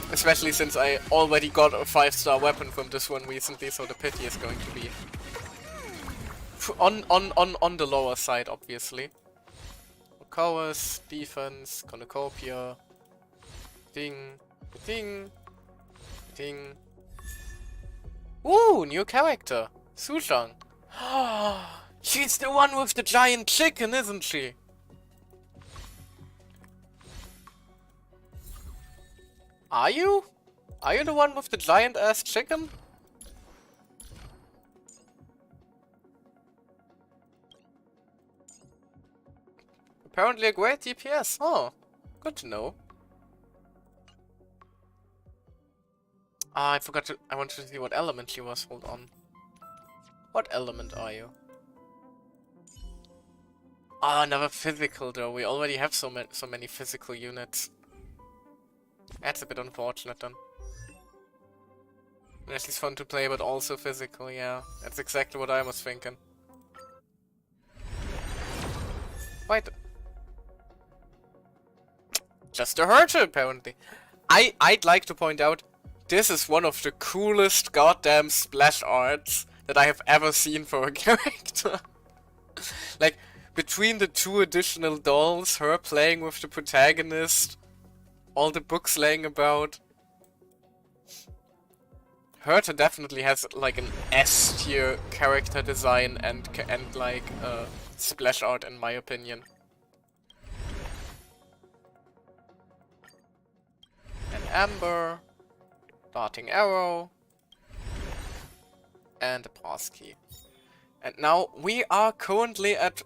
Especially since I already got a 5-star weapon from this one recently, so the pity is going to be on the lower side, obviously. Chorus, defense, cornucopia, ding, ding, ding. Ooh, new character, Sushang. She's the one with the giant chicken, isn't she? Are you? Are you the one with the giant-ass chicken? Apparently a great DPS. Oh, good to know. Ah, I forgot to... I wanted to see what element she was. Hold on. What element are you? Ah, another physical though. We already have so many physical units. That's a bit unfortunate then. At least fun to play, but also physical, yeah. That's exactly what I was thinking. Wait. Just a hurter, apparently. I'd like to point out, this is one of the coolest goddamn splash arts that I have ever seen for a character. Like, between the two additional dolls, her playing with the protagonist, all the books laying about. Herta definitely has like an S-tier character design and like splash art in my opinion. An amber, darting arrow, and a pass key. And now we are currently at,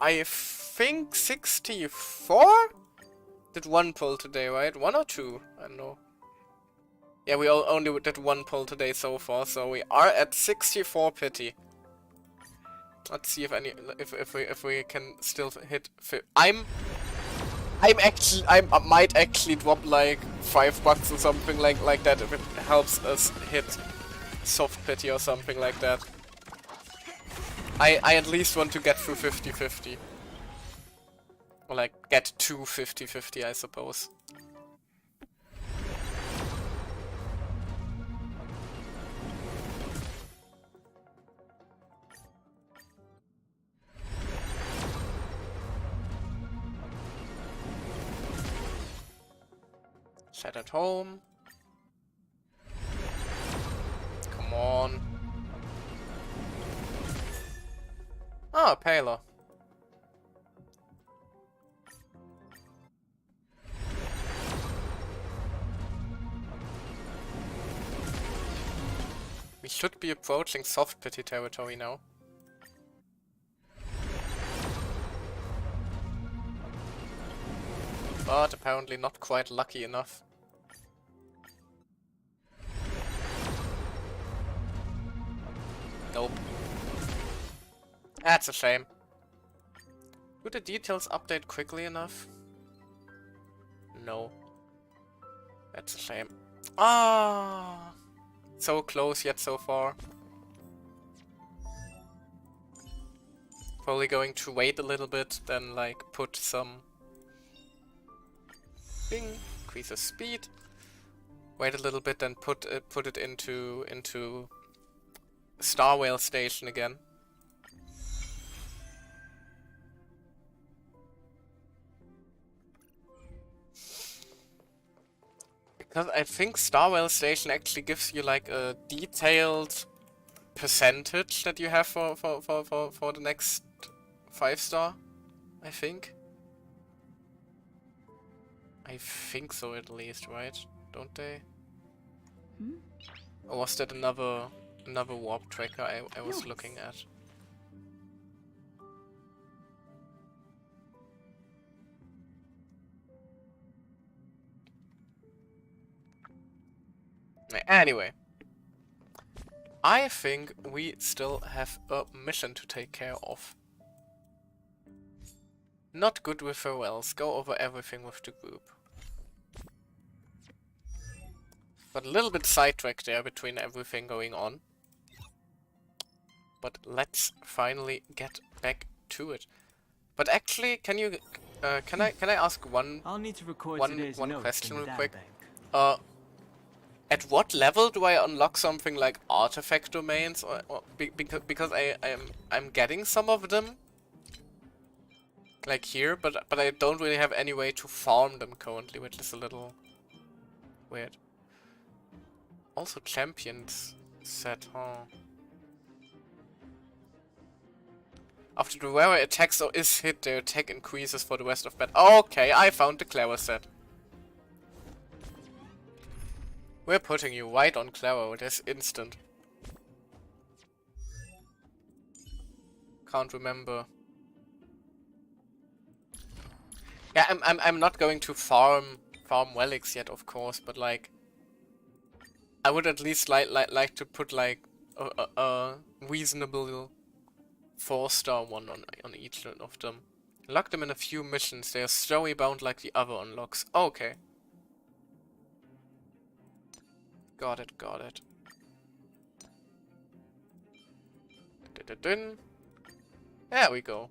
I think, 64? Did one pull today, right? One or two? I don't know. Yeah, we only did one pull today so far, so we are at 64 pity. Let's see if we can still hit. I might actually drop like $5 or something like that if it helps us hit soft pity or something like that. I at least want to get through 50-50. Or like, get to 50-50, I suppose. Set at home. Come on. Oh, Paler. We should be approaching soft pity territory now. But apparently not quite lucky enough. Nope. That's a shame. Do the details update quickly enough? No. That's a shame. Ah, so close yet so far. Probably going to wait a little bit, then like put some thing, increase the speed. Wait a little bit, then put it into Star Whale Station again. Because I think Star Whale Station actually gives you like a detailed percentage that you have for the next 5-star, I think. I think so at least, right? Don't they? Hmm? Or was that another warp tracker I was looking at? Anyway, I think we still have a mission to take care of. Not good with farewells, go over everything with the group. But a little bit sidetracked there between everything going on. But let's finally get back to it. But actually, can you, can I ask one question real quick? At what level do I unlock something like artifact domains, or because I'm getting some of them, like here, but I don't really have any way to farm them currently, which is a little weird. Also champions set, huh? After the wearer attacks or is hit, their attack increases for the rest of battle. Okay, I found the Clara set. We're putting you right on Claro, that's instant. Can't remember. Yeah, I'm not going to farm relics yet, of course, but like I would at least like to put like a reasonable 4-star one on each of them. Lock them in a few missions. They are story bound like the other unlocks. Okay. Got it, got it. There we go.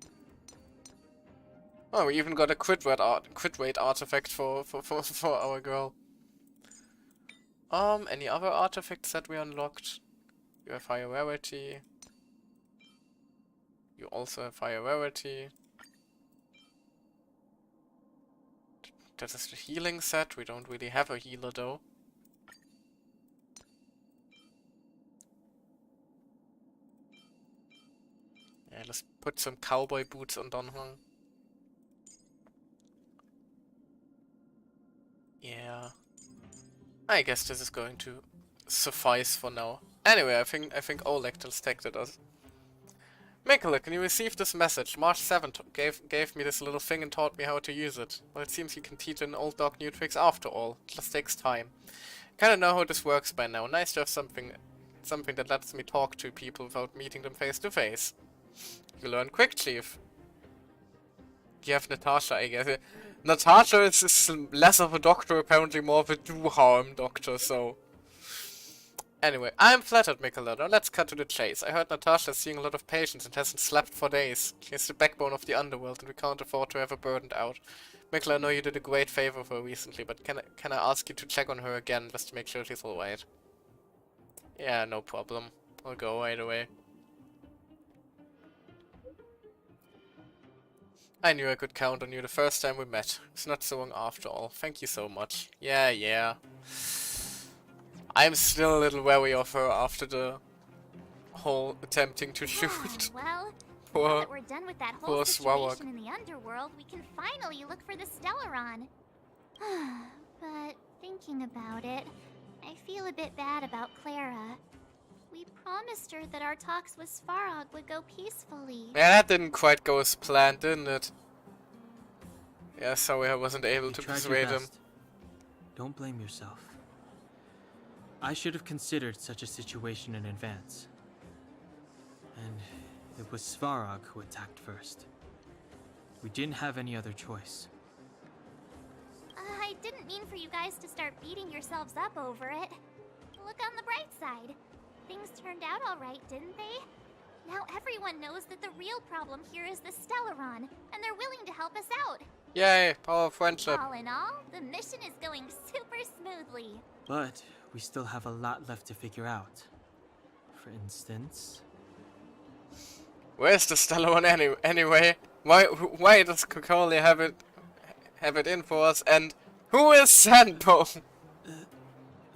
Oh, we even got a crit rate artifact for our girl. Any other artifacts that we unlocked? You have higher rarity. You also have higher rarity. That is the healing set. We don't really have a healer though. Yeah, let's put some cowboy boots on Don Hong. Yeah. I guess this is going to suffice for now. Anyway, I think Oleg texted us. Mikala, can you receive this message? March 7th gave me this little thing and taught me how to use it. Well, it seems you can teach an old dog new tricks after all. It just takes time. Kinda know how this works by now. Nice to have something that lets me talk to people without meeting them face to face. You learn quick, Chief. You have Natasha, I guess. Natasha is less of a doctor, apparently more of a do-harm doctor, so... Anyway, I'm flattered, Mikola. Now let's cut to the chase. I heard Natasha's seeing a lot of patients and hasn't slept for days. She's the backbone of the underworld, and we can't afford to have her burdened out. Mikola, I know you did a great favor for her recently, but can I ask you to check on her again, just to make sure she's alright? Yeah, no problem. I'll go right away. I knew I could count on you the first time we met. It's not so long after all. Thank you so much. Yeah. I'm still a little wary of her after the whole attempting to shoot. Well, poor, now that we're done with that whole poor situation Swarog. in the underworld, we can finally look for the Stellaron. But thinking about it, I feel a bit bad about Clara. We promised her that our talks with Svarog would go peacefully. Yeah, that didn't quite go as planned, didn't it? Yeah, sorry I wasn't able to persuade him. Don't blame yourself. I should have considered such a situation in advance. And it was Svarog who attacked first. We didn't have any other choice. I didn't mean for you guys to start beating yourselves up over it. Look on the bright side. Things turned out alright, didn't they? Now everyone knows that the real problem here is the Stellaron, and they're willing to help us out. Yay, power of friendship. All in all, the mission is going super smoothly. But we still have a lot left to figure out. For instance... Where's the Stellaron anyway? Why does Kokoli have it in for us? And who is Sandbone?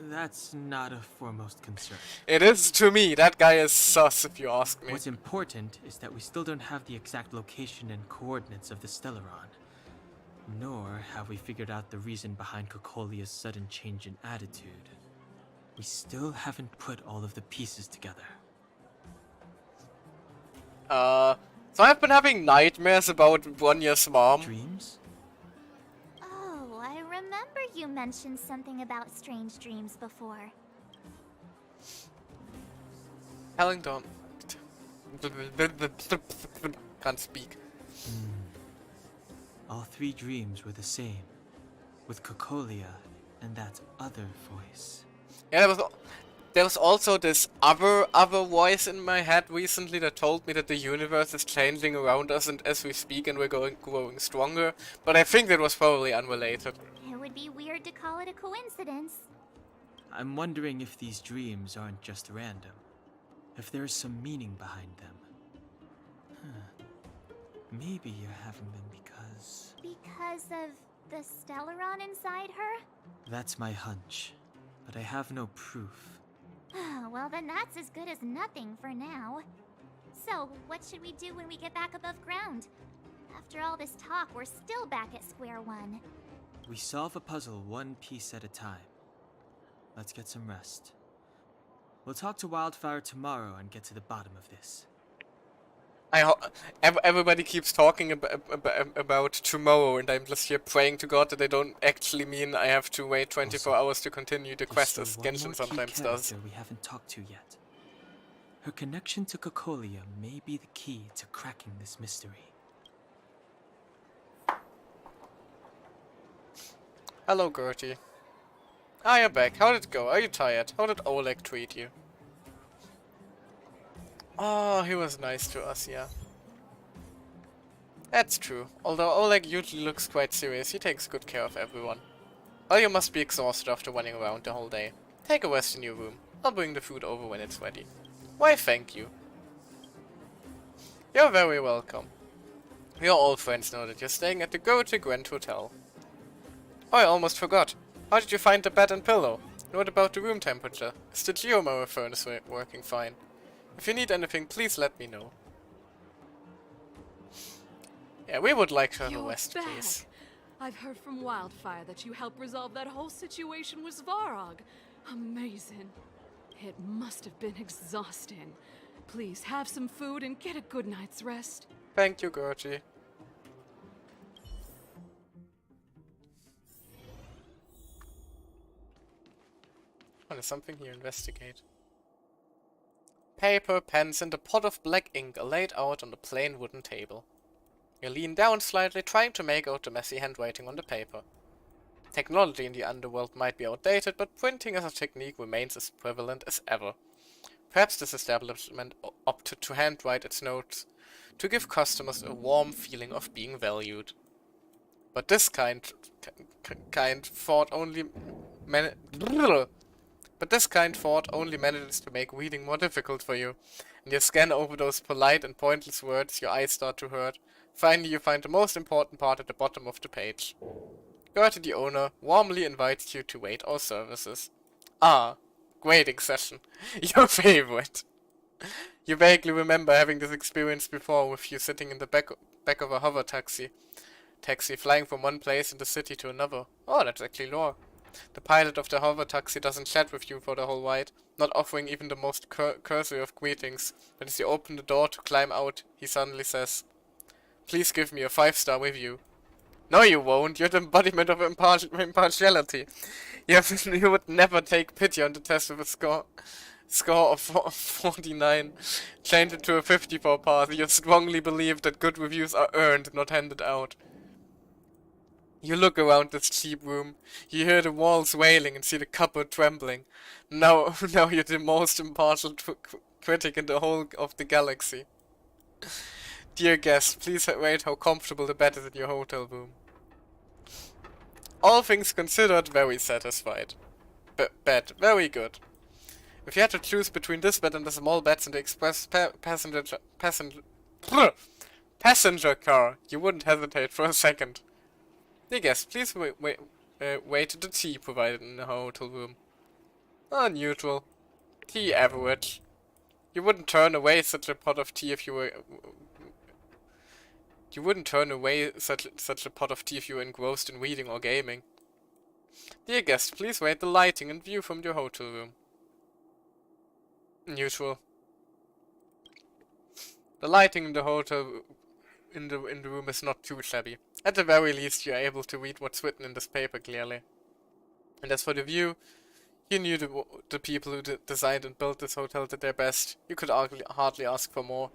That's not a foremost concern. It is to me. That guy is sus, if you ask me. What's important is that we still don't have the exact location and coordinates of the Stellaron. Nor have we figured out the reason behind Kokolia's sudden change in attitude. We still haven't put all of the pieces together. So I've been having nightmares about Bronya's mom. Dreams? Oh, I remember you mentioned something about strange dreams before. Hellington. Can't speak. All three dreams were the same, with Kokolia and that other voice. Yeah, there was also this other voice in my head recently that told me that the universe is changing around us and as we speak and we're growing stronger, but I think that was probably unrelated. It would be weird to call it a coincidence. I'm wondering if these dreams aren't just random, if there's some meaning behind them. Maybe you're having them because... Because of the Stellaron inside her? That's my hunch, but I have no proof. Well, then that's as good as nothing for now. So, what should we do when we get back above ground? After all this talk, we're still back at square one. We solve a puzzle one piece at a time. Let's get some rest. We'll talk to Wildfire tomorrow and get to the bottom of this. Everybody keeps talking about tomorrow, and I'm just here praying to God that they don't actually mean I have to wait 24 hours to continue the quest as Genshin sometimes does. We haven't talked to yet. Her connection to Kokolia may be the key to cracking this mystery. Hello, Gertie. Ah, you're back. How did it go? Are you tired? How did Oleg treat you? Oh, he was nice to us, yeah. That's true. Although Oleg usually looks quite serious, he takes good care of everyone. Oh, you must be exhausted after running around the whole day. Take a rest in your room. I'll bring the food over when it's ready. Why, thank you. You're very welcome. We are all friends now that you're staying at the Goethe Grand Hotel. Oh, I almost forgot. How did you find the bed and pillow? And what about the room temperature? Is the geomower furnace working fine? If you need anything, please let me know. Yeah, we would like to have a rest, please. I've heard from Wildfire that you helped resolve that whole situation with Svarog. Amazing. It must have been exhausting. Please have some food and get a good night's rest. Thank you, Gertie. Oh, there's something here. Investigate. Paper, pens, and a pot of black ink are laid out on the plain wooden table. You lean down slightly, trying to make out the messy handwriting on the paper. Technology in the underworld might be outdated, but printing as a technique remains as prevalent as ever. Perhaps this establishment opted to handwrite its notes to give customers a warm feeling of being valued. But this kind thought only manages to make reading more difficult for you. And you scan over those polite and pointless words, your eyes start to hurt. Finally, you find the most important part at the bottom of the page. Gertie, the owner, warmly invites you to wait our services. Ah, grading session. Your favorite. You vaguely remember having this experience before, with you sitting in the back of a hover taxi flying from one place in the city to another. Oh, that's actually lore. The pilot of the hover taxi doesn't chat with you for the whole ride, not offering even the most cursory of greetings, but as you open the door to climb out, he suddenly says, "Please give me a 5-star review." No, you won't. You're the embodiment of impartiality. You would never take pity on the test with a score of 49. Change it to a 54 pass. You strongly believe that good reviews are earned, not handed out. You look around this cheap room. You hear the walls wailing and see the cupboard trembling. Now you're the most impartial critic in the whole of the galaxy. Dear guest, please rate how comfortable the bed is in your hotel room. All things considered, very satisfied. Bed, very good. If you had to choose between this bed and the small beds in the express passenger car, you wouldn't hesitate for a second. Dear guest, please wait the tea provided in the hotel room. Neutral. Tea average. You wouldn't turn away such a pot of tea if you were... You wouldn't turn away such a pot of tea if you were engrossed in reading or gaming. Dear guest, please rate the lighting and view from your hotel room. Neutral. The lighting in the hotel in the room is not too shabby. At the very least, you are able to read what's written in this paper clearly. And as for the view, you knew the people who designed and built this hotel did their best. You could hardly ask for more.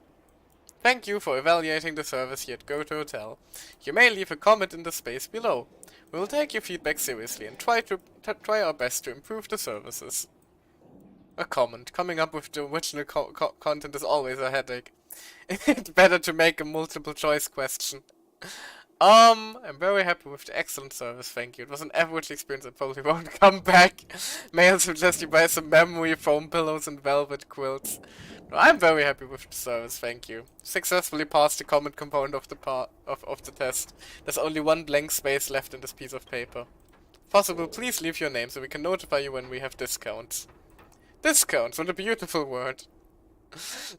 Thank you for evaluating the service here at Go to Hotel. You may leave a comment in the space below. We will take your feedback seriously and try our best to improve the services. A comment. Coming up with the original content is always a headache. It's better to make a multiple choice question. I'm very happy with the excellent service, thank you. It was an average experience that probably won't come back. May I suggest you buy some memory foam pillows and velvet quilts. No, I'm very happy with the service, thank you. Successfully passed the comment component of the test. There's only one blank space left in this piece of paper. If possible, please leave your name so we can notify you when we have discounts. Discounts, what a beautiful word.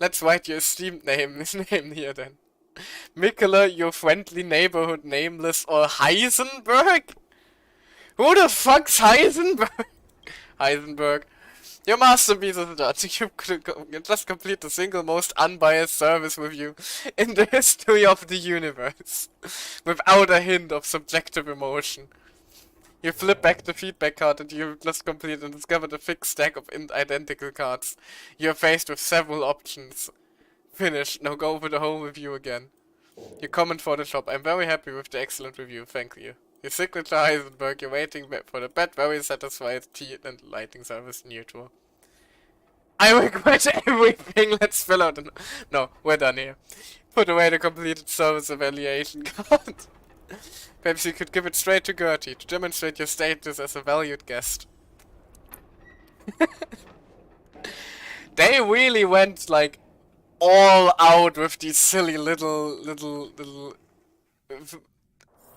Let's write your esteemed name here then. Mikola, your friendly neighborhood nameless, or Heisenberg? Who the fuck's Heisenberg? Heisenberg. Your masterpiece is done. You just complete the single most unbiased service review in the history of the universe. Without a hint of subjective emotion. You flip back the feedback card that you just completed and discovered a fixed stack of identical cards. You're faced with several options. Finish. Now go over the whole review again. You comment for the shop. I'm very happy with the excellent review. Thank you. Your signature Heisenberg. You're waiting for the bed. Very satisfied. Tea and lighting service neutral. I regret everything. Let's fill out the... No, we're done here. Put away the completed service evaluation card. Perhaps you could give it straight to Gertie to demonstrate your status as a valued guest. They really went like all out with these silly little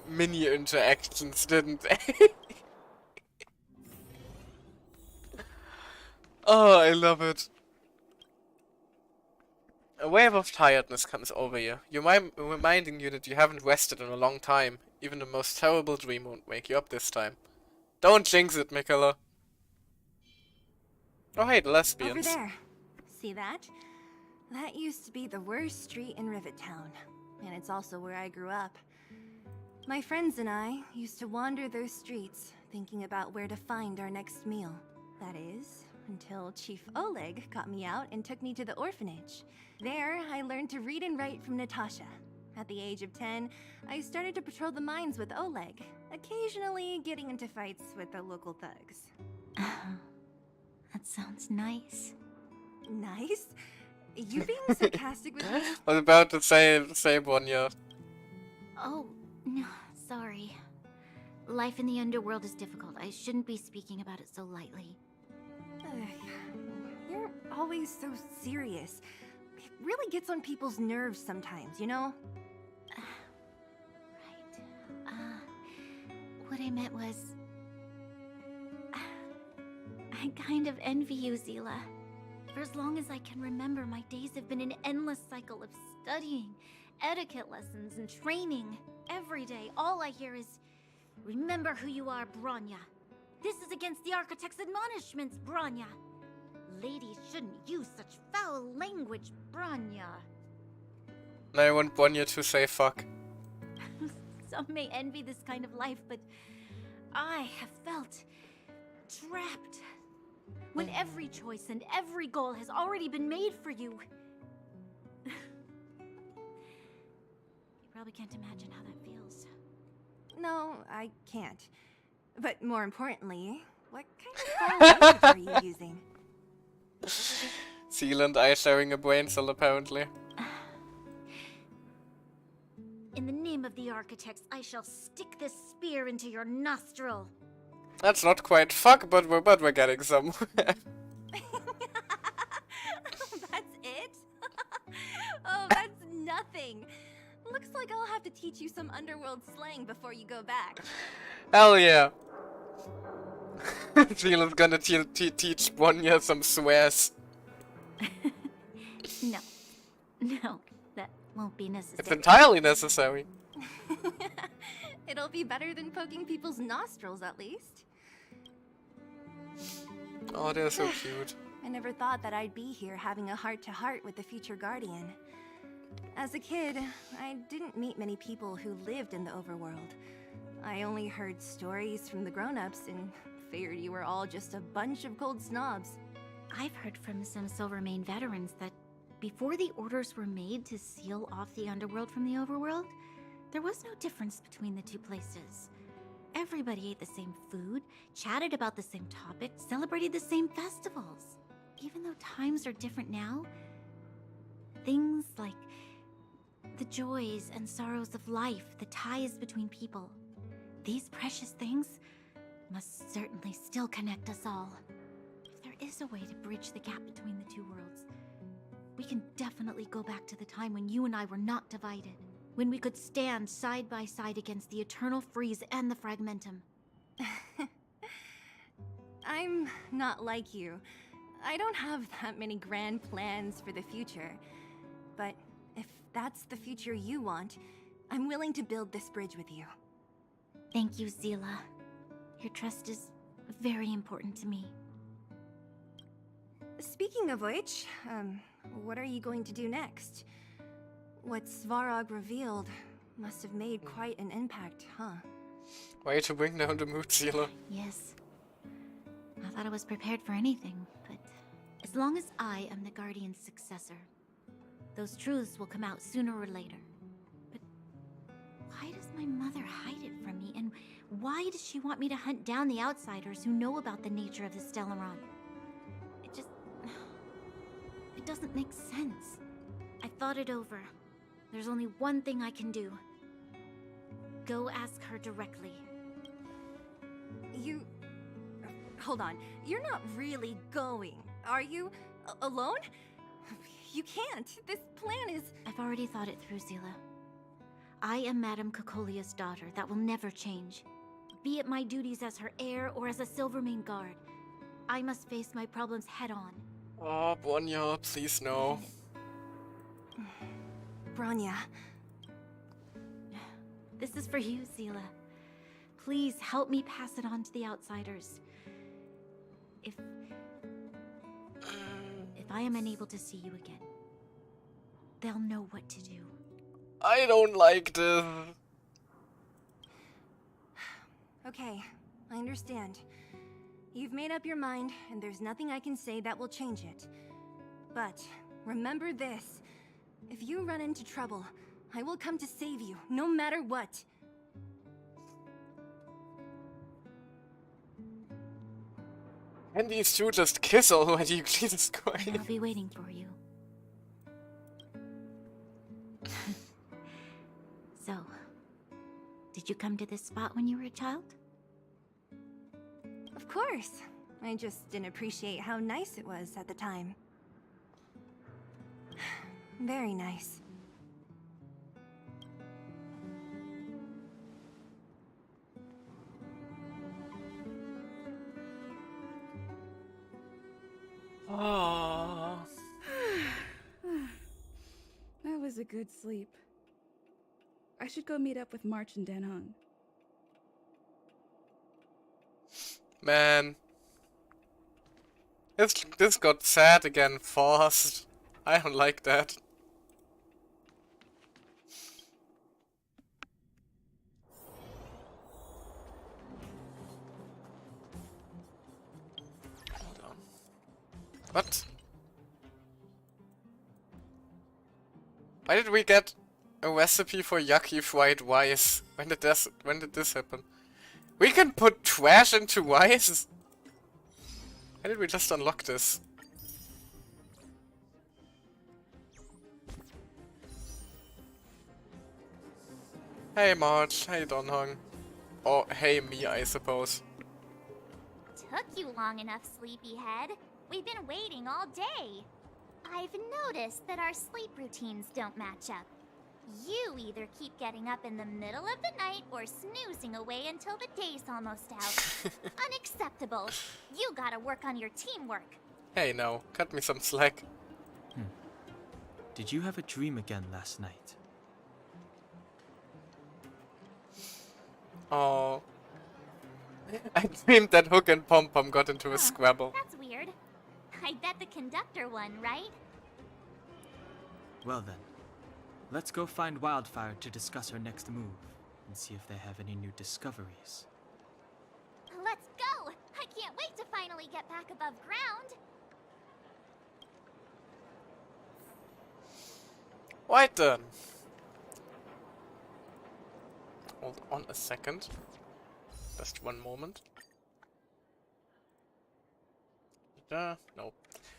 mini interactions, didn't they? Oh, I love it. A wave of tiredness comes over you, reminding you that you haven't rested in a long time. Even the most terrible dream won't wake you up this time. Don't jinx it, Mikola. Oh hey, the lesbians. Over there. See that? That used to be the worst street in Rivet Town. And it's also where I grew up. My friends and I used to wander those streets, thinking about where to find our next meal. That is, until Chief Oleg got me out and took me to the orphanage. There, I learned to read and write from Natasha. At the age of 10, I started to patrol the mines with Oleg, occasionally getting into fights with the local thugs. That sounds nice. Nice? You being sarcastic with me? I was about to say Bonya. Oh, no, sorry. Life in the underworld is difficult. I shouldn't be speaking about it so lightly. You're always so serious. It really gets on people's nerves sometimes, you know? Right. What I meant was... I kind of envy you, Zila. For as long as I can remember, my days have been an endless cycle of studying, etiquette lessons, and training. Every day, all I hear is, remember who you are, Bronya. This is against the Architect's admonishments, Bronya. Ladies shouldn't use such foul language, Bronya. I want Bonya to say fuck. Some may envy this kind of life, but I have felt trapped. When every choice and every goal has already been made for you. You probably can't imagine how that feels. No, I can't. But more importantly, what kind of foul language are you using? Seal and I sharing a brain cell, apparently. In the name of the Architects, I shall stick this spear into your nostril. That's not quite fuck, but we're getting somewhere. That's it? Oh, that's nothing. Looks like I'll have to teach you some underworld slang before you go back. Hell yeah. Seal is gonna teach Bonya some swears. No. No, that won't be necessary. It's entirely necessary. It'll be better than poking people's nostrils, at least. Oh, they're so cute. I never thought that I'd be here having a heart-to-heart with the future Guardian. As a kid, I didn't meet many people who lived in the overworld. I only heard stories from the grown-ups and figured you were all just a bunch of cold snobs. I've heard from some Silvermane veterans that before the orders were made to seal off the underworld from the overworld, there was no difference between the two places. Everybody ate the same food, chatted about the same topics, celebrated the same festivals. Even though times are different now, things like the joys and sorrows of life, the ties between people, these precious things must certainly still connect us all. If there is a way to bridge the gap between the two worlds, we can definitely go back to the time when you and I were not divided. When we could stand side by side against the Eternal Freeze and the Fragmentum. I'm not like you. I don't have that many grand plans for the future. But if that's the future you want, I'm willing to build this bridge with you. Thank you, Zila. Your trust is very important to me. Speaking of which, what are you going to do next? What Svarog revealed must have made quite an impact, huh? Way to bring down the mood, Sealer. Yes. I thought I was prepared for anything, but as long as I am the Guardian's successor, those truths will come out sooner or later. But why does my mother hide it from me, and why does she want me to hunt down the outsiders who know about the nature of the Stellaron? It doesn't make sense. I thought it over. There's only one thing I can do. Go ask her directly. You... Hold on. You're not really going, are you? Alone? You can't. This plan is... I've already thought it through, Zila. I am Madame Cocolia's daughter. That will never change. Be it my duties as her heir or as a Silvermane guard. I must face my problems head-on. Oh, Bonya, please no. Bronya. This is for you, Zila. Please help me pass it on to the outsiders. If I am unable to see you again, they'll know what to do. I don't like this. Okay, I understand. You've made up your mind, and there's nothing I can say that will change it. But remember this. If you run into trouble, I will come to save you, no matter what. And these two just kiss already, Jesus Christ. I'll be waiting for you. So, did you come to this spot when you were a child? Of course. I just didn't appreciate how nice it was at the time. Very nice. Oh. That was a good sleep. I should go meet up with March and Dan Hung. Man. This got sad again fast. I don't like that. Hold on. What? Why did we get a recipe for yucky fried rice? When did this happen? We can put trash into rice? Why did we just unlock this? Hey March, hey Don Hung. Or hey me, I suppose. Took you long enough, sleepyhead. We've been waiting all day. I've noticed that our sleep routines don't match up. You either keep getting up in the middle of the night or snoozing away until the day's almost out. Unacceptable. You gotta work on your teamwork. Hey now, cut me some slack. Did you have a dream again last night? Oh. I dreamed that Hook and Pom Pom got into a Scrabble. That's weird. I bet the conductor won, right? Well then, let's go find Wildfire to discuss her next move and see if they have any new discoveries. Let's go! I can't wait to finally get back above ground. Right then. Hold on a second. Just one moment. No.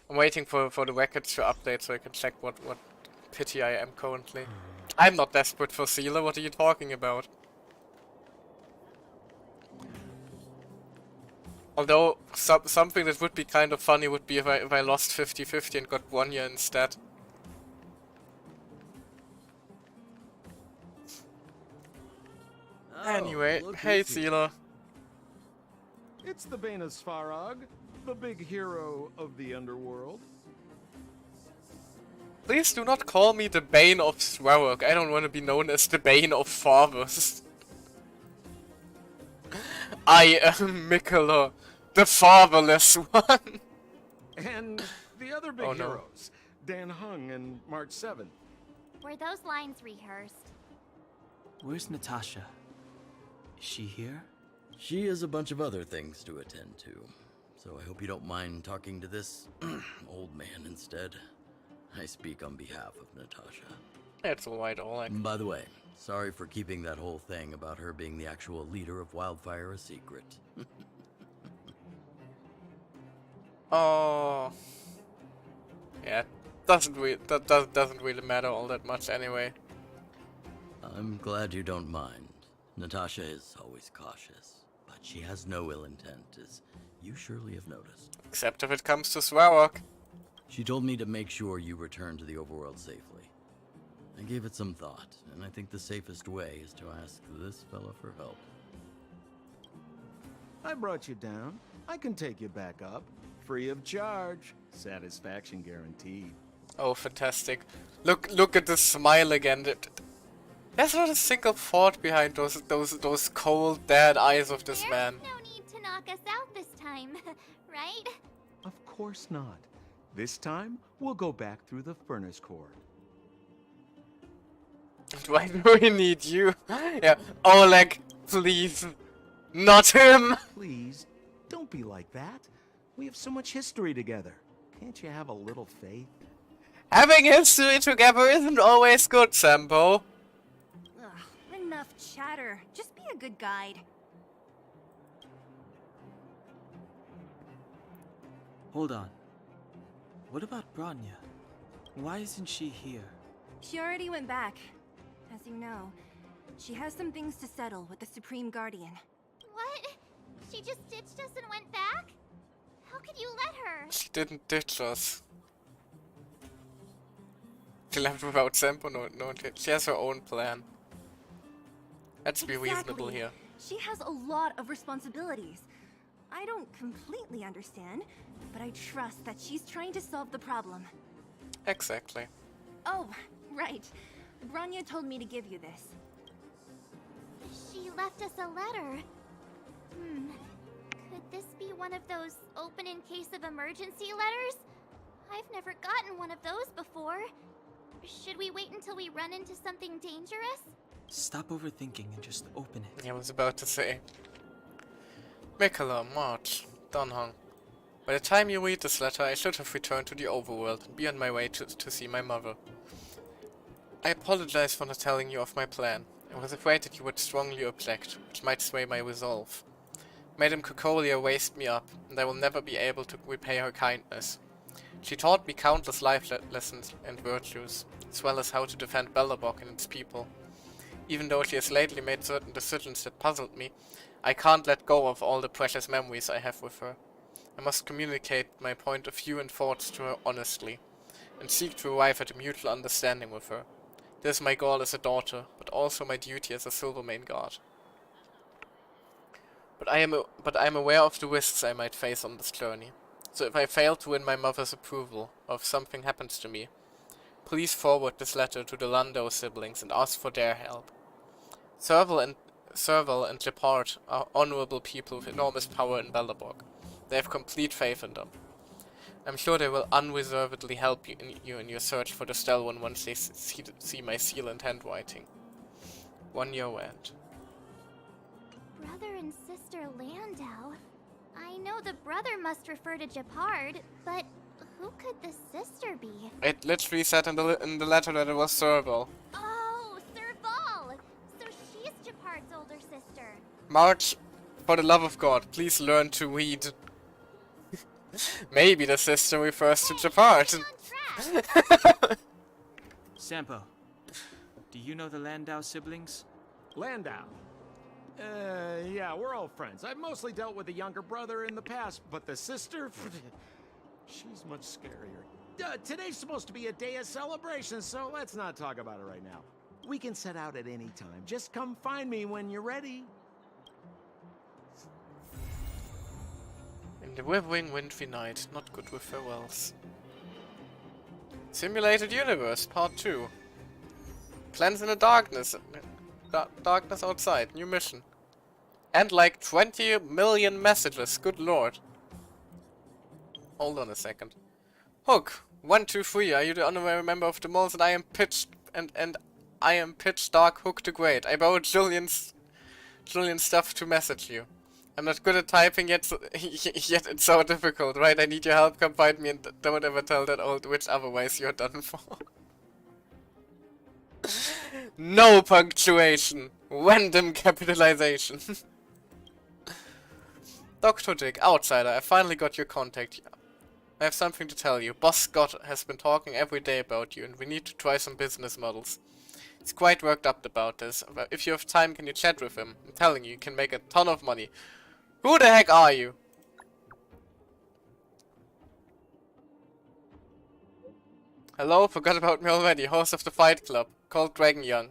I'm waiting for the records to update so I can check what pity I am currently. I'm not desperate for Sealer, what are you talking about? Although, something that would be kind of funny would be if I lost 50-50 and got Bronya instead. Anyway, hey Sealer. It's the Bane of Svarog, the big hero of the underworld. Please do not call me the Bane of Svarog. I don't want to be known as the Bane of Fathers. I am Mikola, the fatherless one. And the other big heroes, Dan Hung and March 7th. Were those lines rehearsed? Where's Natasha? Is she here? She has a bunch of other things to attend to, so I hope you don't mind talking to this old man instead. I speak on behalf of Natasha. It's alright, Oleg. By the way, sorry for keeping that whole thing about her being the actual leader of Wildfire a secret. Oh. Yeah, doesn't really matter all that much anyway. I'm glad you don't mind. Natasha is always cautious, but she has no ill intent, as you surely have noticed. Except if it comes to Svarog. She told me to make sure you return to the overworld safely. I gave it some thought, and I think the safest way is to ask this fella for help. I brought you down. I can take you back up. Free of charge. Satisfaction guaranteed. Oh, fantastic. Look at the smile again. There's not a single thought behind those cold, dead eyes of this man. There's no need to knock us out this time, right? Of course not. This time, we'll go back through the furnace core. Why do we need you? Yeah, Oleg, please. Not him! Please, don't be like that. We have so much history together. Can't you have a little faith? Having history together isn't always good, Sambo. enough chatter. Just be a good guide. Hold on. What about Bronya? Why isn't she here? She already went back. As you know, she has some things to settle with the Supreme Guardian. What? She just ditched us and went back? How could you let her? She didn't ditch us. She left without Sempo, no, she has her own plan. Let's be reasonable here. She has a lot of responsibilities. I don't completely understand, but I trust that she's trying to solve the problem. Exactly. Oh, right. Bronya told me to give you this. She left us a letter. Could this be one of those open in case of emergency letters? I've never gotten one of those before. Should we wait until we run into something dangerous? Stop overthinking and just open it. I was about to say. Mikala, March, Donhong. By the time you read this letter, I should have returned to the overworld and be on my way to see my mother. I apologize for not telling you of my plan. I was afraid that you would strongly object, which might sway my resolve. Madame Cocolia raised me up, and I will never be able to repay her kindness. She taught me countless life lessons and virtues, as well as how to defend Belobog and its people. Even though she has lately made certain decisions that puzzled me, I can't let go of all the precious memories I have with her. I must communicate my point of view and thoughts to her honestly, and seek to arrive at a mutual understanding with her. This is my goal as a daughter, but also my duty as a Silvermane guard. But I am aware of the risks I might face on this journey. So if I fail to win my mother's approval, or if something happens to me, please forward this letter to the Landau siblings and ask for their help. Serval and Lepard are honorable people with enormous power in Belobog. They have complete faith in them. I'm sure they will unreservedly help you in your search for the Stelrun once they see my seal and handwriting. 1 year end. Brother and sister Landau. I know the brother must refer to Gepard, but who could the sister be? It literally said in the letter that it was Serval. Oh, Serval! So she's Gepard's older sister. March, for the love of God, please learn to read. Maybe the sister refers to Gepard. Sampo, do you know the Landau siblings? Landau? Yeah, we're old friends. I've mostly dealt with the younger brother in the past, but the sister? She's much scarier. Today's supposed to be a day of celebration, so let's not talk about it right now. We can set out at any time. Just come find me when you're ready. In the withering wintry night, not good with farewells. Simulated Universe, Part 2. Cleanse in the darkness. Darkness outside, new mission. And like 20 million messages, good lord. Hold on a second. Hook, 1, 2, 3, are you the honorary member of the moles? And I am I am pitch dark Hook the Great. I borrowed Julian's stuff to message you. I'm not good at typing yet, yet it's so difficult, right? I need your help, come find me and don't ever tell that old witch otherwise you're done for. No punctuation! Random capitalization! Dr. Dick, outsider, I finally got your contact. I have something to tell you. Boss Scott has been talking every day about you and we need to try some business models. He's quite worked up about this. If you have time, can you chat with him? I'm telling you, you can make a ton of money. Who the heck are you? Hello? Forgot about me already. Host of the Fight Club. Called Dragon Young.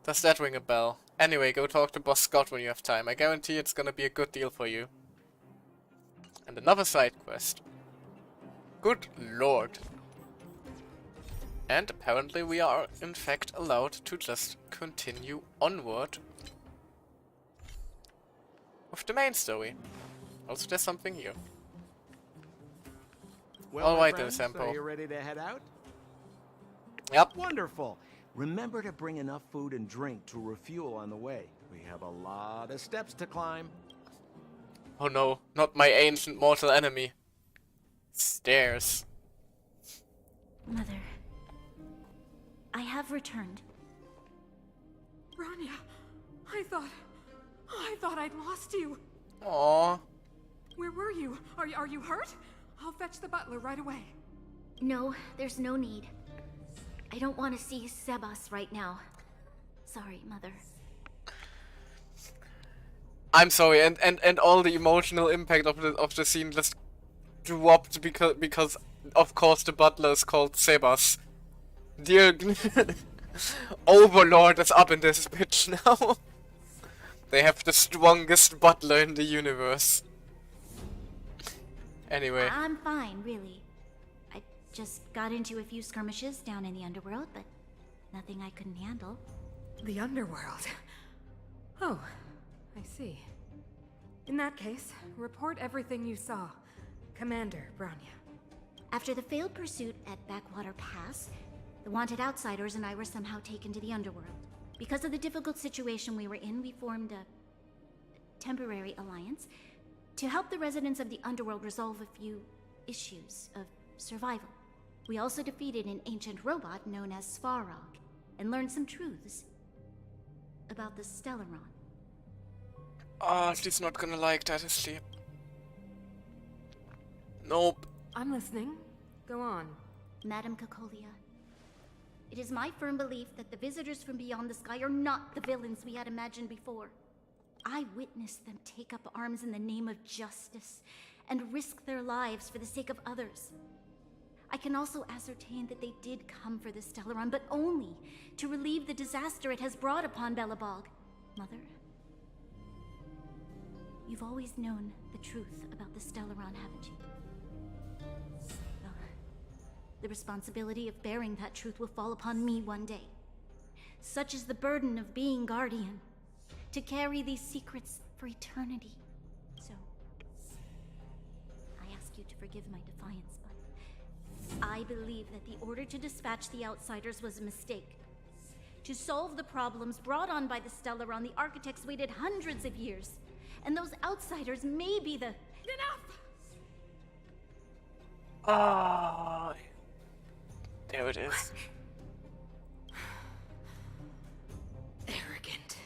Does that ring a bell? Anyway, go talk to Boss Scott when you have time. I guarantee it's gonna be a good deal for you. And another side quest. Good lord. And apparently we are in fact allowed to just continue onward with the main story. Also there's something here. Well, alright my then, friends, Sampo. are you ready to head out? Yep. Wonderful. Remember to bring enough food and drink to refuel on the way. We have a lot of steps to climb. Oh no, not my ancient mortal enemy. Stairs. Mother, I have returned. Bronya, I thought I'd lost you. Aww. Where were you? Are you hurt? I'll fetch the butler right away. No, there's no need. I don't want to see Sebas right now. Sorry, Mother. I'm sorry, and all the emotional impact of the scene just dropped because of course the butler is called Sebas. Dear Overlord is up in this bitch now. They have the strongest butler in the universe. Anyway. I'm fine, really. I just got into a few skirmishes down in the underworld, but nothing I couldn't handle. The underworld. Oh, I see. In that case, report everything you saw. Commander Bronya. After the failed pursuit at Backwater Pass, the wanted outsiders and I were somehow taken to the underworld. Because of the difficult situation we were in, we formed a temporary alliance to help the residents of the underworld resolve a few issues of survival. We also defeated an ancient robot known as Svarog and learned some truths about the Stellaron. Ah, she's not gonna like that, is she? Nope. I'm listening. Go on. Madam Cocolia, it is my firm belief that the visitors from beyond the sky are not the villains we had imagined before. I witnessed them take up arms in the name of justice and risk their lives for the sake of others. I can also ascertain that they did come for the Stellaron, but only to relieve the disaster it has brought upon Belobog. Mother, you've always known the truth about the Stellaron, haven't you? Well, the responsibility of bearing that truth will fall upon me one day. Such is the burden of being Guardian, to carry these secrets for eternity. So, I ask you to forgive my defiance, but I believe that the order to dispatch the Outsiders was a mistake. To solve the problems brought on by the Stellaron, the architects waited hundreds of years. And those Outsiders may be the... Enough! Ah, there it is. Arrogant.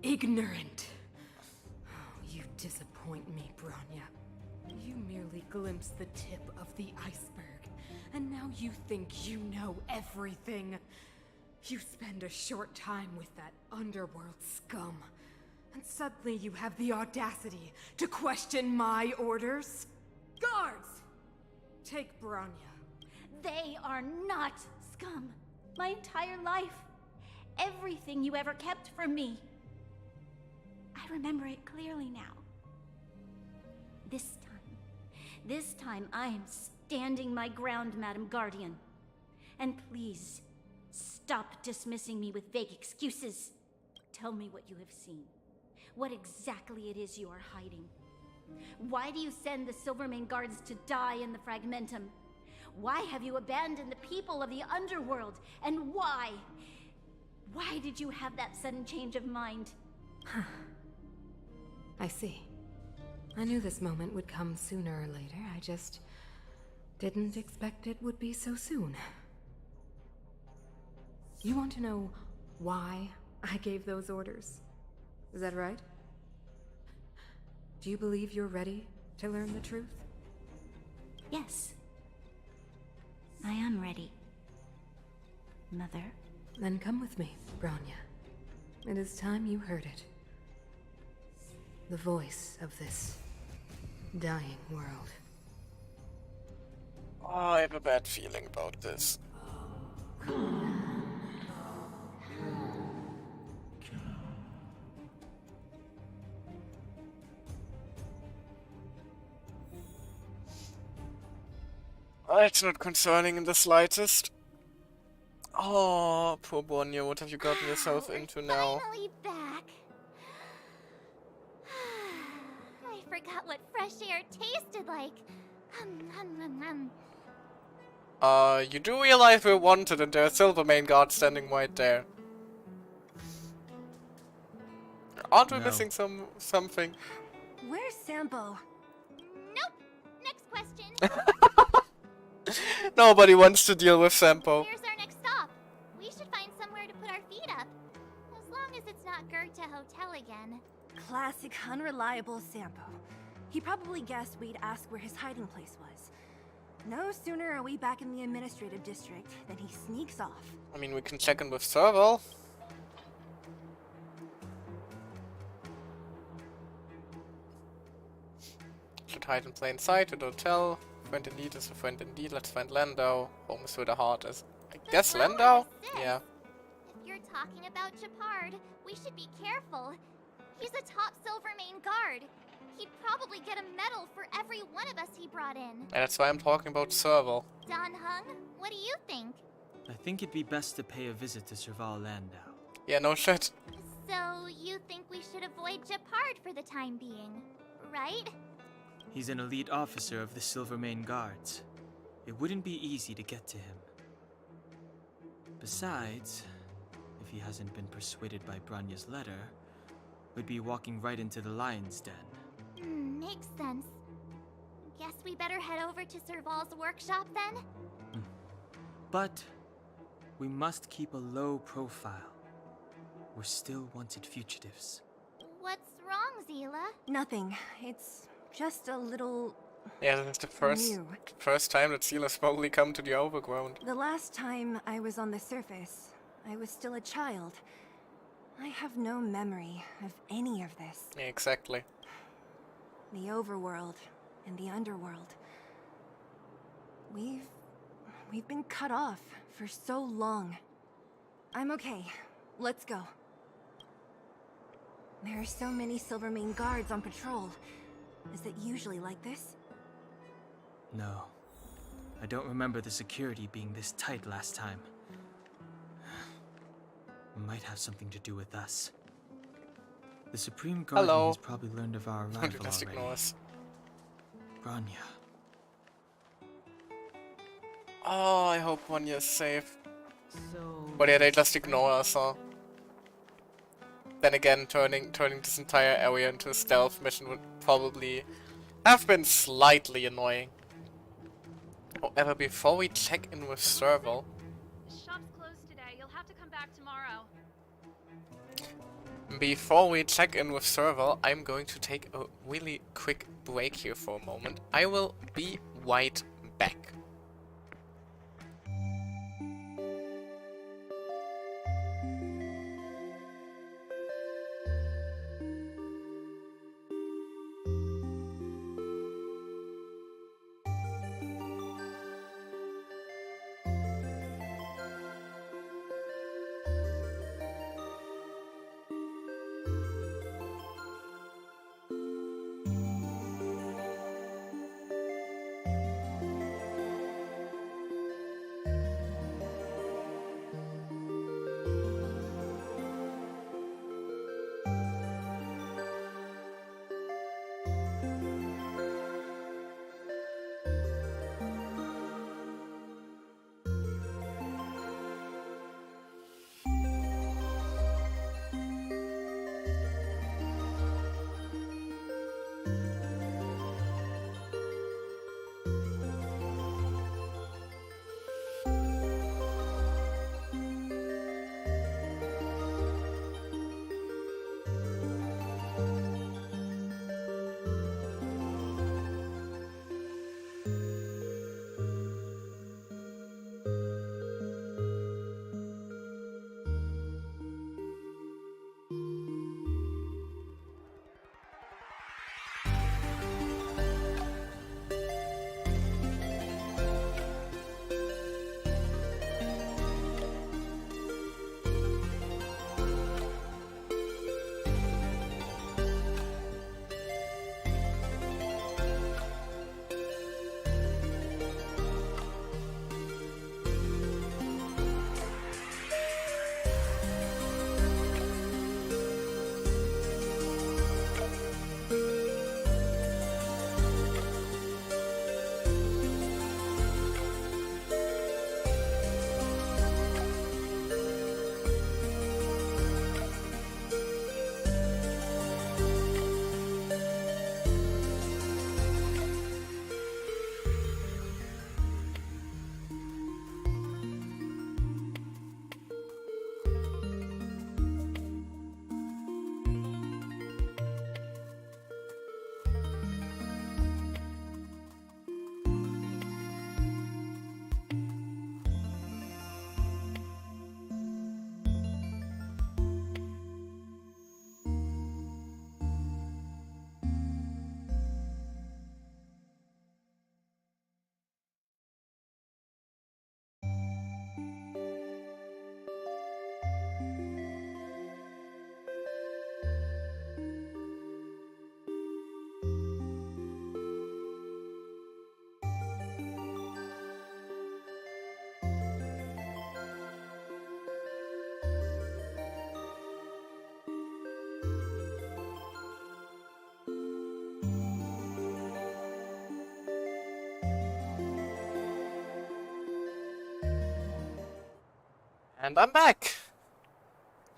Ignorant. Oh, you disappoint me, Bronya. You merely glimpsed the tip of the iceberg, and now you think you know everything. You spend a short time with that underworld scum, and suddenly you have the audacity to question my orders? Guards! Take Bronya. They are not scum. My entire life. Everything you ever kept from me. I remember it clearly now. This time I am standing my ground, Madam Guardian. And please, stop dismissing me with vague excuses. Tell me what you have seen. What exactly it is you are hiding. Why do you send the Silvermane guards to die in the Fragmentum? Why have you abandoned the people of the underworld? And why? Why did you have that sudden change of mind? I see. I knew this moment would come sooner or later. I just didn't expect it would be so soon. You want to know why I gave those orders? Is that right? Do you believe you're ready to learn the truth? Yes. I am ready. Mother? Then come with me, Bronya. It is time you heard it. The voice of this dying world. Oh, I have a bad feeling about this. It's not concerning in the slightest. Oh, poor Bronya, what have you gotten yourself into now? Finally back. I forgot what fresh air tasted like. You do realize we're wanted and there are Silvermane guards standing right there. Aren't we missing something? Where's Sampo? Nope. Next question. Nobody wants to deal with Sampo. Here's our next stop. We should find somewhere to put our feet up. As classic unreliable Sampo. He probably guessed we'd ask where his hiding place was. No sooner are we back in the administrative district than he sneaks off. I mean, we can check in with Serval. Should hide in plain sight at the hotel. Friend indeed is a friend indeed. Let's find Landau. Home is where the heart is. I guess Landau? Yeah. If you're talking about Japard, we should be careful. He's a top Silvermane guard. He'd probably get a medal for every one of us he brought in. And that's why I'm talking about Serval. Don Hung, what do you think? I think it'd be best to pay a visit to Serval Landau. Yeah, no shit. So, you think we should avoid Japard for the time being, right? He's an elite officer of the Silvermane Guards. It wouldn't be easy to get to him. Besides, if he hasn't been persuaded by Branya's letter, we'd be walking right into the lion's den. Makes sense. Guess we better head over to Serval's workshop then? But we must keep a low profile. We're still wanted fugitives. What's wrong, Zila? Nothing. It's just a little... Yeah, this is the first time that Zila's probably come to the overground. The last time I was on the surface, I was still a child. I have no memory of any of this. Yeah, exactly. The overworld and the underworld. We've been cut off for so long. I'm okay. Let's go. There are so many Silvermane guards on patrol. Is it usually like this? No. I don't remember the security being this tight last time. It might have something to do with us. The Supreme Guardian has probably learned of our arrival Just already. ignore us. Branya. Oh, I hope Vanya's safe. So... But yeah, they just ignore us, huh? Then again, turning this entire area into a stealth mission would probably have been slightly annoying. However, before we check in with Serval... The shop's closed today. You'll have to come back tomorrow. Before we check in with Serval, I'm going to take a really quick break here for a moment. I will be right back. And I'm back!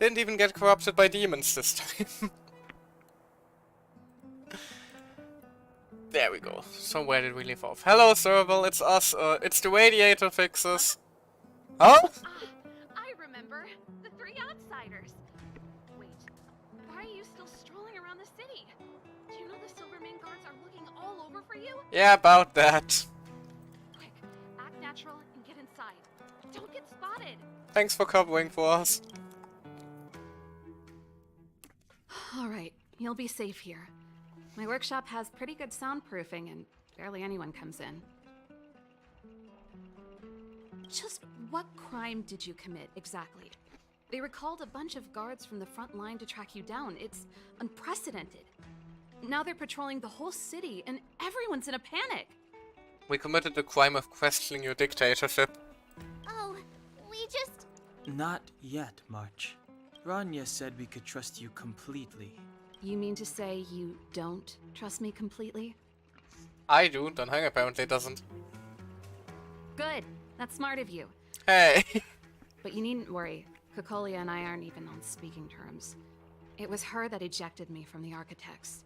Didn't even get corrupted by demons this time. There we go. So where did we leave off? Hello, Serval, it's us. It's the radiator fixes. Huh? I remember. The three outsiders. Wait, why are you still strolling around the city? Do you know the Silvermane guards are looking all over for you? Yeah, about that. Quick, act natural and get inside. Don't get spotted. Thanks for covering for us. Alright, you'll be safe here. My workshop has pretty good soundproofing and barely anyone comes in. Just what crime did you commit, exactly? They recalled a bunch of guards from the front line to track you down. It's unprecedented. Now they're patrolling the whole city and everyone's in a panic. We committed the crime of questioning your dictatorship. Oh, we just... Not yet, March. Rania said we could trust you completely. You mean to say you don't trust me completely? I do, Donghang apparently doesn't. Good. That's smart of you. Hey! But you needn't worry. Cocolia and I aren't even on speaking terms. It was her that ejected me from the Architects.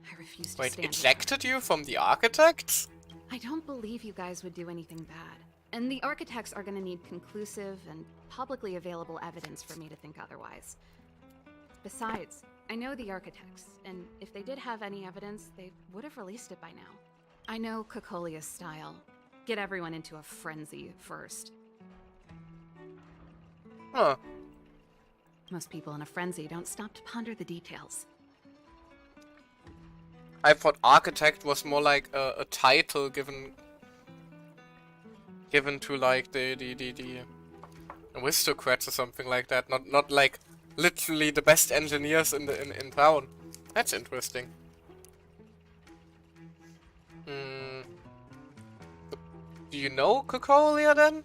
I refused to Wait, stand with ejected you from the Architects? her. I don't believe you guys would do anything bad. And the Architects are gonna need conclusive and publicly available evidence for me to think otherwise. Besides, I know the Architects, and if they did have any evidence, they would have released it by now. I know Cocolia's style. Get everyone into a frenzy first. Huh. Most people in a frenzy don't stop to ponder the details. I thought architect was more like a title given to like the aristocrats or something like that. Not like literally the best engineers in town. That's interesting. Do you know Cocolia then?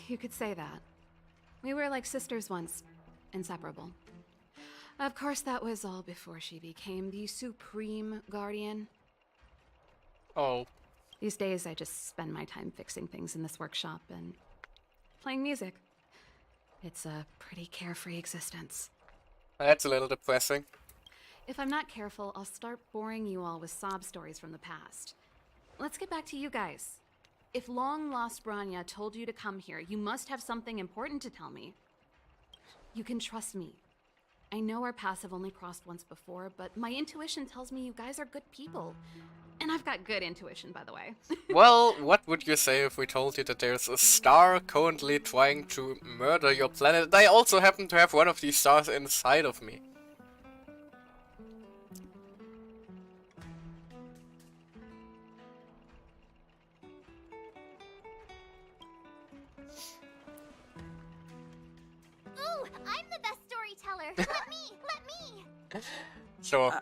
You could say that. We were like sisters once, inseparable. Of course, that was all before she became the Supreme Guardian. Oh. These days, I just spend my time fixing things in this workshop and playing music. It's a pretty carefree existence. That's a little depressing. If I'm not careful, I'll start boring you all with sob stories from the past. Let's get back to you guys. If long-lost Branya told you to come here, you must have something important to tell me. You can trust me. I know our paths have only crossed once before, but my intuition tells me you guys are good people. And I've got good intuition, by the way. Well, what would you say if we told you that there's a star currently trying to murder your planet? I also happen to have one of these stars inside of me. Ooh, I'm the best storyteller. Let me. Sure.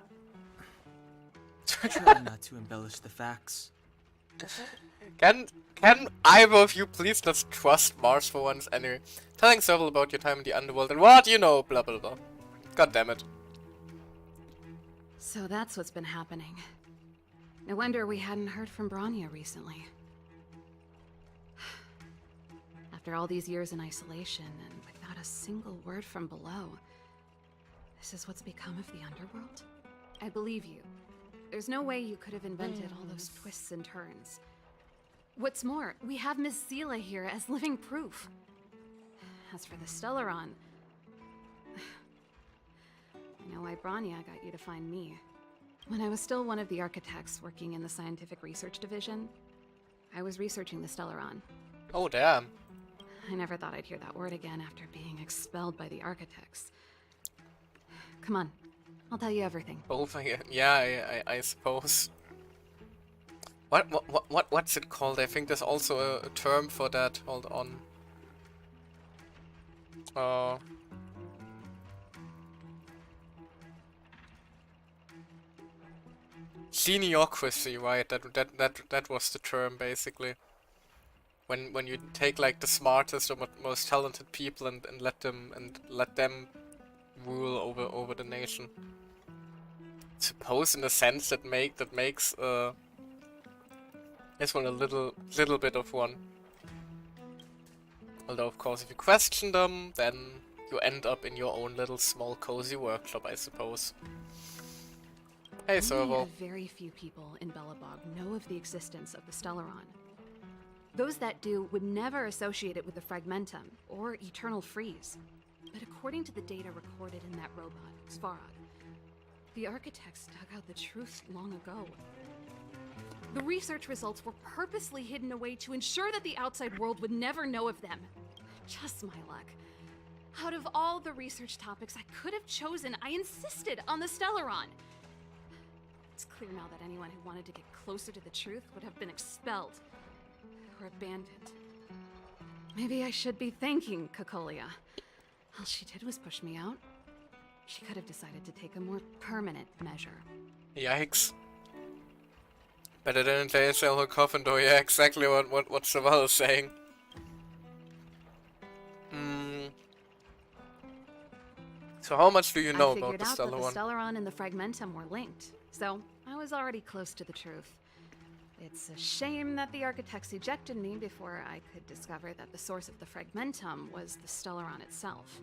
Try not to embellish the facts. Can either of you please just trust Mars for once? Anyway, telling several about your time in the underworld and what you know, blah blah blah. God damn it. So that's what's been happening. No wonder we hadn't heard from Branya recently. After all these years in isolation and without a single word from below, this is what's become of the underworld? I believe you. There's no way you could have invented all those twists and turns. What's more, we have Miss Zila here as living proof. As for the Stellaron, I know why Branya got you to find me. When I was still one of the architects working in the scientific research division, I was researching the Stellaron. Oh damn. I never thought I'd hear that word again after being expelled by the architects. Come on, I'll tell you everything. Over here. Yeah, I suppose. What's it called? I think there's also a term for that. Hold on. Seniocracy, right? That was the term basically. When you take like the smartest or most talented people and let them rule over the nation. Suppose in a sense that makes This one a little bit of one. Although, of course, if you question them, then you end up in your own little small cozy workshop, I suppose. Hey, Only Servo. a very few people in Belobog know of the existence of the Stellaron. Those that do would never associate it with the Fragmentum or Eternal Freeze. But according to the data recorded in that robot, Svarog, the architects dug out the truth long ago. The research results were purposely hidden away to ensure that the outside world would never know of them. Just my luck. Out of all the research topics I could have chosen, I insisted on the Stellaron. It's clear now that anyone who wanted to get closer to the truth would have been expelled or abandoned. Maybe I should be thanking Cocolia. All she did was push me out. She could have decided to take a more permanent measure. Yikes. Better than lay yourself a coffin door. Yeah, exactly what Saval is saying. So how much do you know about the I figured out that Stellaron? the Stellaron and the Fragmentum were linked, so I was already close to the truth. It's a shame that the architects ejected me before I could discover that the source of the Fragmentum was the Stellaron itself.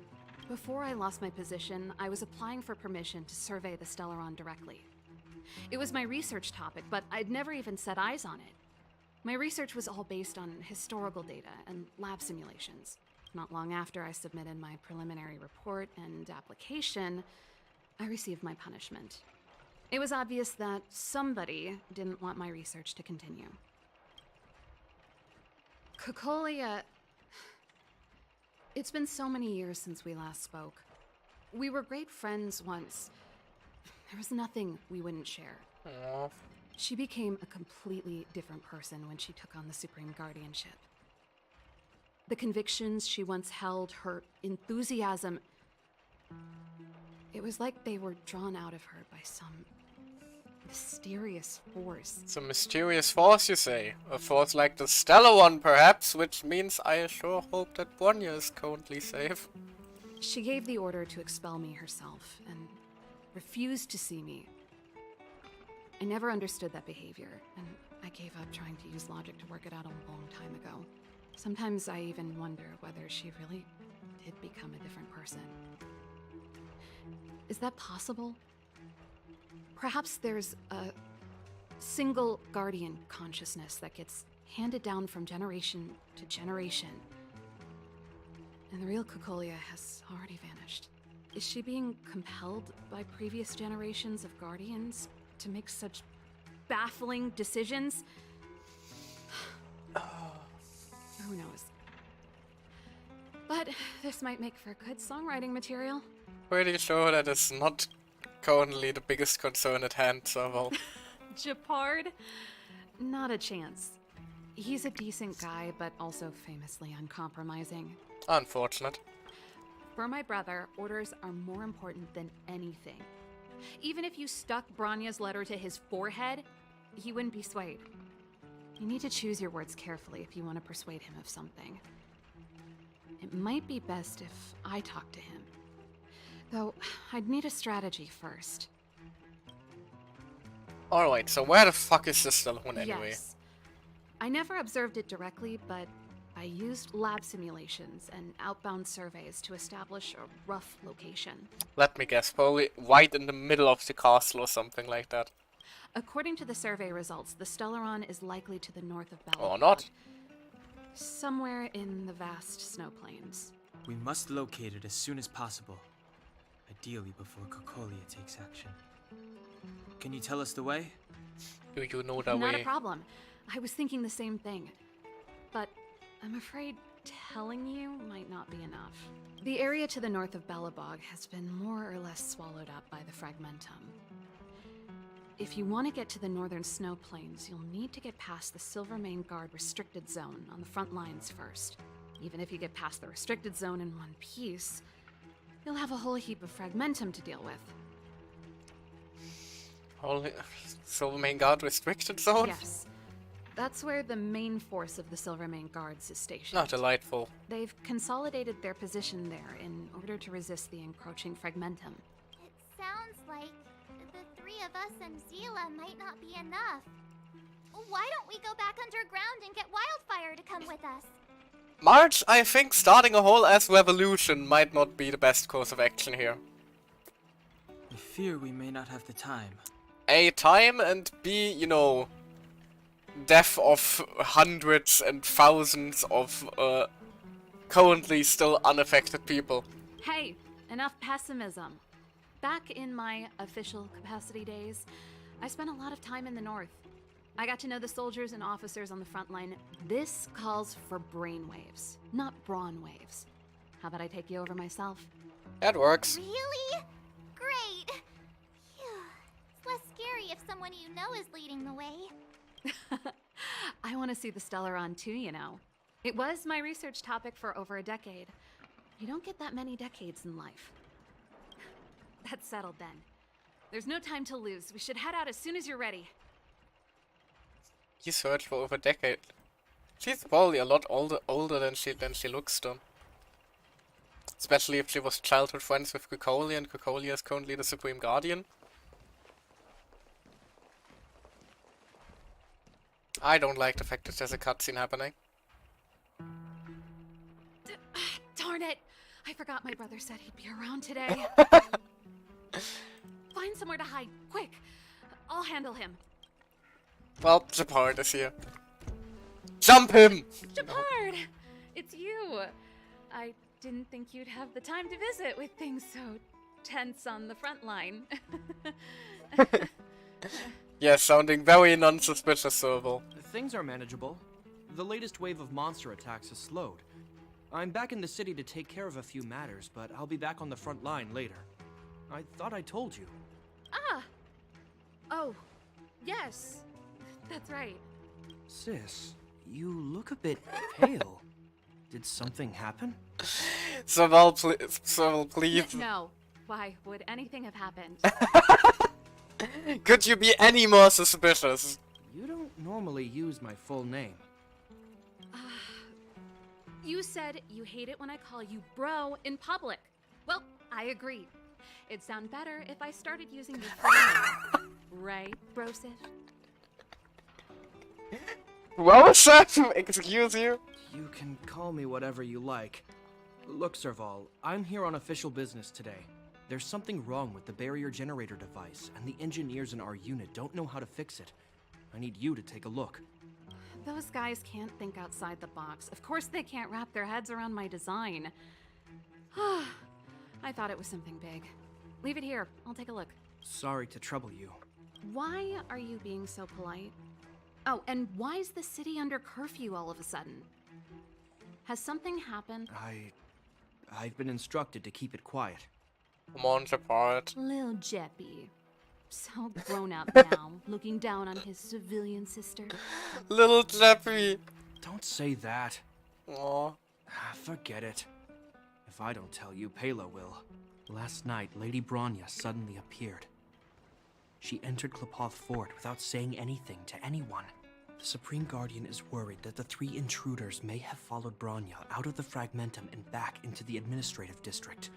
Before I lost my position, I was applying for permission to survey the Stellaron directly. It was my research topic, but I'd never even set eyes on it. My research was all based on historical data and lab simulations. Not long after I submitted my preliminary report and application, I received my punishment. It was obvious that somebody didn't want my research to continue. Cocolia... It's been so many years since we last spoke. We were great friends once. There was nothing we wouldn't share. Aww. She became a completely different person when she took on the Supreme Guardianship. The convictions she once held, her enthusiasm... It was like they were drawn out of her by some mysterious force. Some mysterious force, you say? A force like the Stellar One, perhaps, which means I sure hope that Bronya is currently safe. She gave the order to expel me herself, and refused to see me. I never understood that behavior, and I gave up trying to use logic to work it out a long time ago. Sometimes I even wonder whether she really did become a different person. Is that possible? Perhaps there's a single guardian consciousness that gets handed down from generation to generation. And the real Cocolia has already vanished. Is she being compelled by previous generations of guardians to make such baffling decisions? Who knows? But this might make for good songwriting material. Pretty sure that is not currently the biggest concern at hand, Serval. Japard? Not a chance. He's a decent guy, but also famously uncompromising. Unfortunate. For my brother, orders are more important than anything. Even if you stuck Bronya's letter to his forehead, he wouldn't be swayed. You need to choose your words carefully if you want to persuade him of something. It might be best if I talk to him. Though, I'd need a strategy first. Alright, so where the fuck is the Stellar One anyway? Yes. I never observed it directly, but I used lab simulations and outbound surveys to establish a rough location. Let me guess, probably right in the middle of the castle or something like that. According to the survey results, the Stellaron is likely to the north of Belobog. Or not. Somewhere in the vast snow plains. We must locate it as soon as possible. Ideally before Cocolia takes action. Can you tell us the way? Do you know the way? Not a problem. I was thinking the same thing. But I'm afraid telling you might not be enough. The area to the north of Belobog has been more or less swallowed up by the Fragmentum. If you want to get to the northern snow plains, you'll need to get past the Silvermane Guard restricted zone on the front lines first. Even if you get past the restricted zone in one piece, you'll have a whole heap of Fragmentum to deal with. Holy Silvermane Guard restricted zone? Yes. That's where the main force of the Silvermane Guards is stationed. Not delightful. They've consolidated their position there in order to resist the encroaching Fragmentum. It sounds like the three of us and Zila might not be enough. Why don't we go back underground and get Wildfire to come with us? March, I think starting a whole ass revolution might not be the best course of action here. I fear we may not have the time. A, time, and B, you know, death of hundreds and thousands of currently still unaffected people. Hey, enough pessimism. Back in my official capacity days, I spent a lot of time in the north. I got to know the soldiers and officers on the front line. This calls for brainwaves, not brawn waves. How about I take you over myself? That works. Really? Great. Phew. It's less scary if someone you know is leading the way. I want to see the Stellaron too, you know. It was my research topic for over a decade. You don't get that many decades in life. That's settled then. There's no time to lose. We should head out as soon as you're ready. You searched for over a decade. She's probably a lot older than she looks, though. Especially if she was childhood friends with Kukolia, and Kukolia is currently the Supreme Guardian. I don't like the fact that there's a cutscene happening. Darn it! I forgot my brother said he'd be around today. Find somewhere to hide, quick! I'll handle him. Well, Japard is here. Jump him! Japard! It's you! I didn't think you'd have the time to visit with things so tense on the front line. Yeah, sounding very non-suspicious, Serval. Things are manageable. The latest wave of monster attacks has slowed. I'm back in the city to take care of a few matters, but I'll be back on the front line later. I thought I told you. Ah! Oh, yes. That's right. Sis, you look a bit pale. Did something happen? Serval, please. No. Why would anything have happened? Could you be any more suspicious? You don't normally use my full name. You said you hate it when I call you bro in public. Well, I agree. It'd sound better if I started using your full name. Right, Brosif? Brosif? Excuse you? You can call me whatever you like. Look, Serval, I'm here on official business today. There's something wrong with the barrier generator device, and the engineers in our unit don't know how to fix it. I need you to take a look. Those guys can't think outside the box. Of course they can't wrap their heads around my design. I thought it was something big. Leave it here. I'll take a look. Sorry to trouble you. Why are you being so polite? Oh, and why is the city under curfew all of a sudden? Has something happened? I've been instructed to keep it quiet. Come on, Japard. Lil Jeppy. So grown up now, looking down on his civilian sister. Little Jeppy. Don't say that. Aww. Forget it. If I don't tell you, Pela will. Last night, Lady Bronya suddenly appeared. She entered Klapoth Fort without saying anything to anyone. The Supreme Guardian is worried that the 3 intruders may have followed Bronya out of the Fragmentum and back into the administrative district.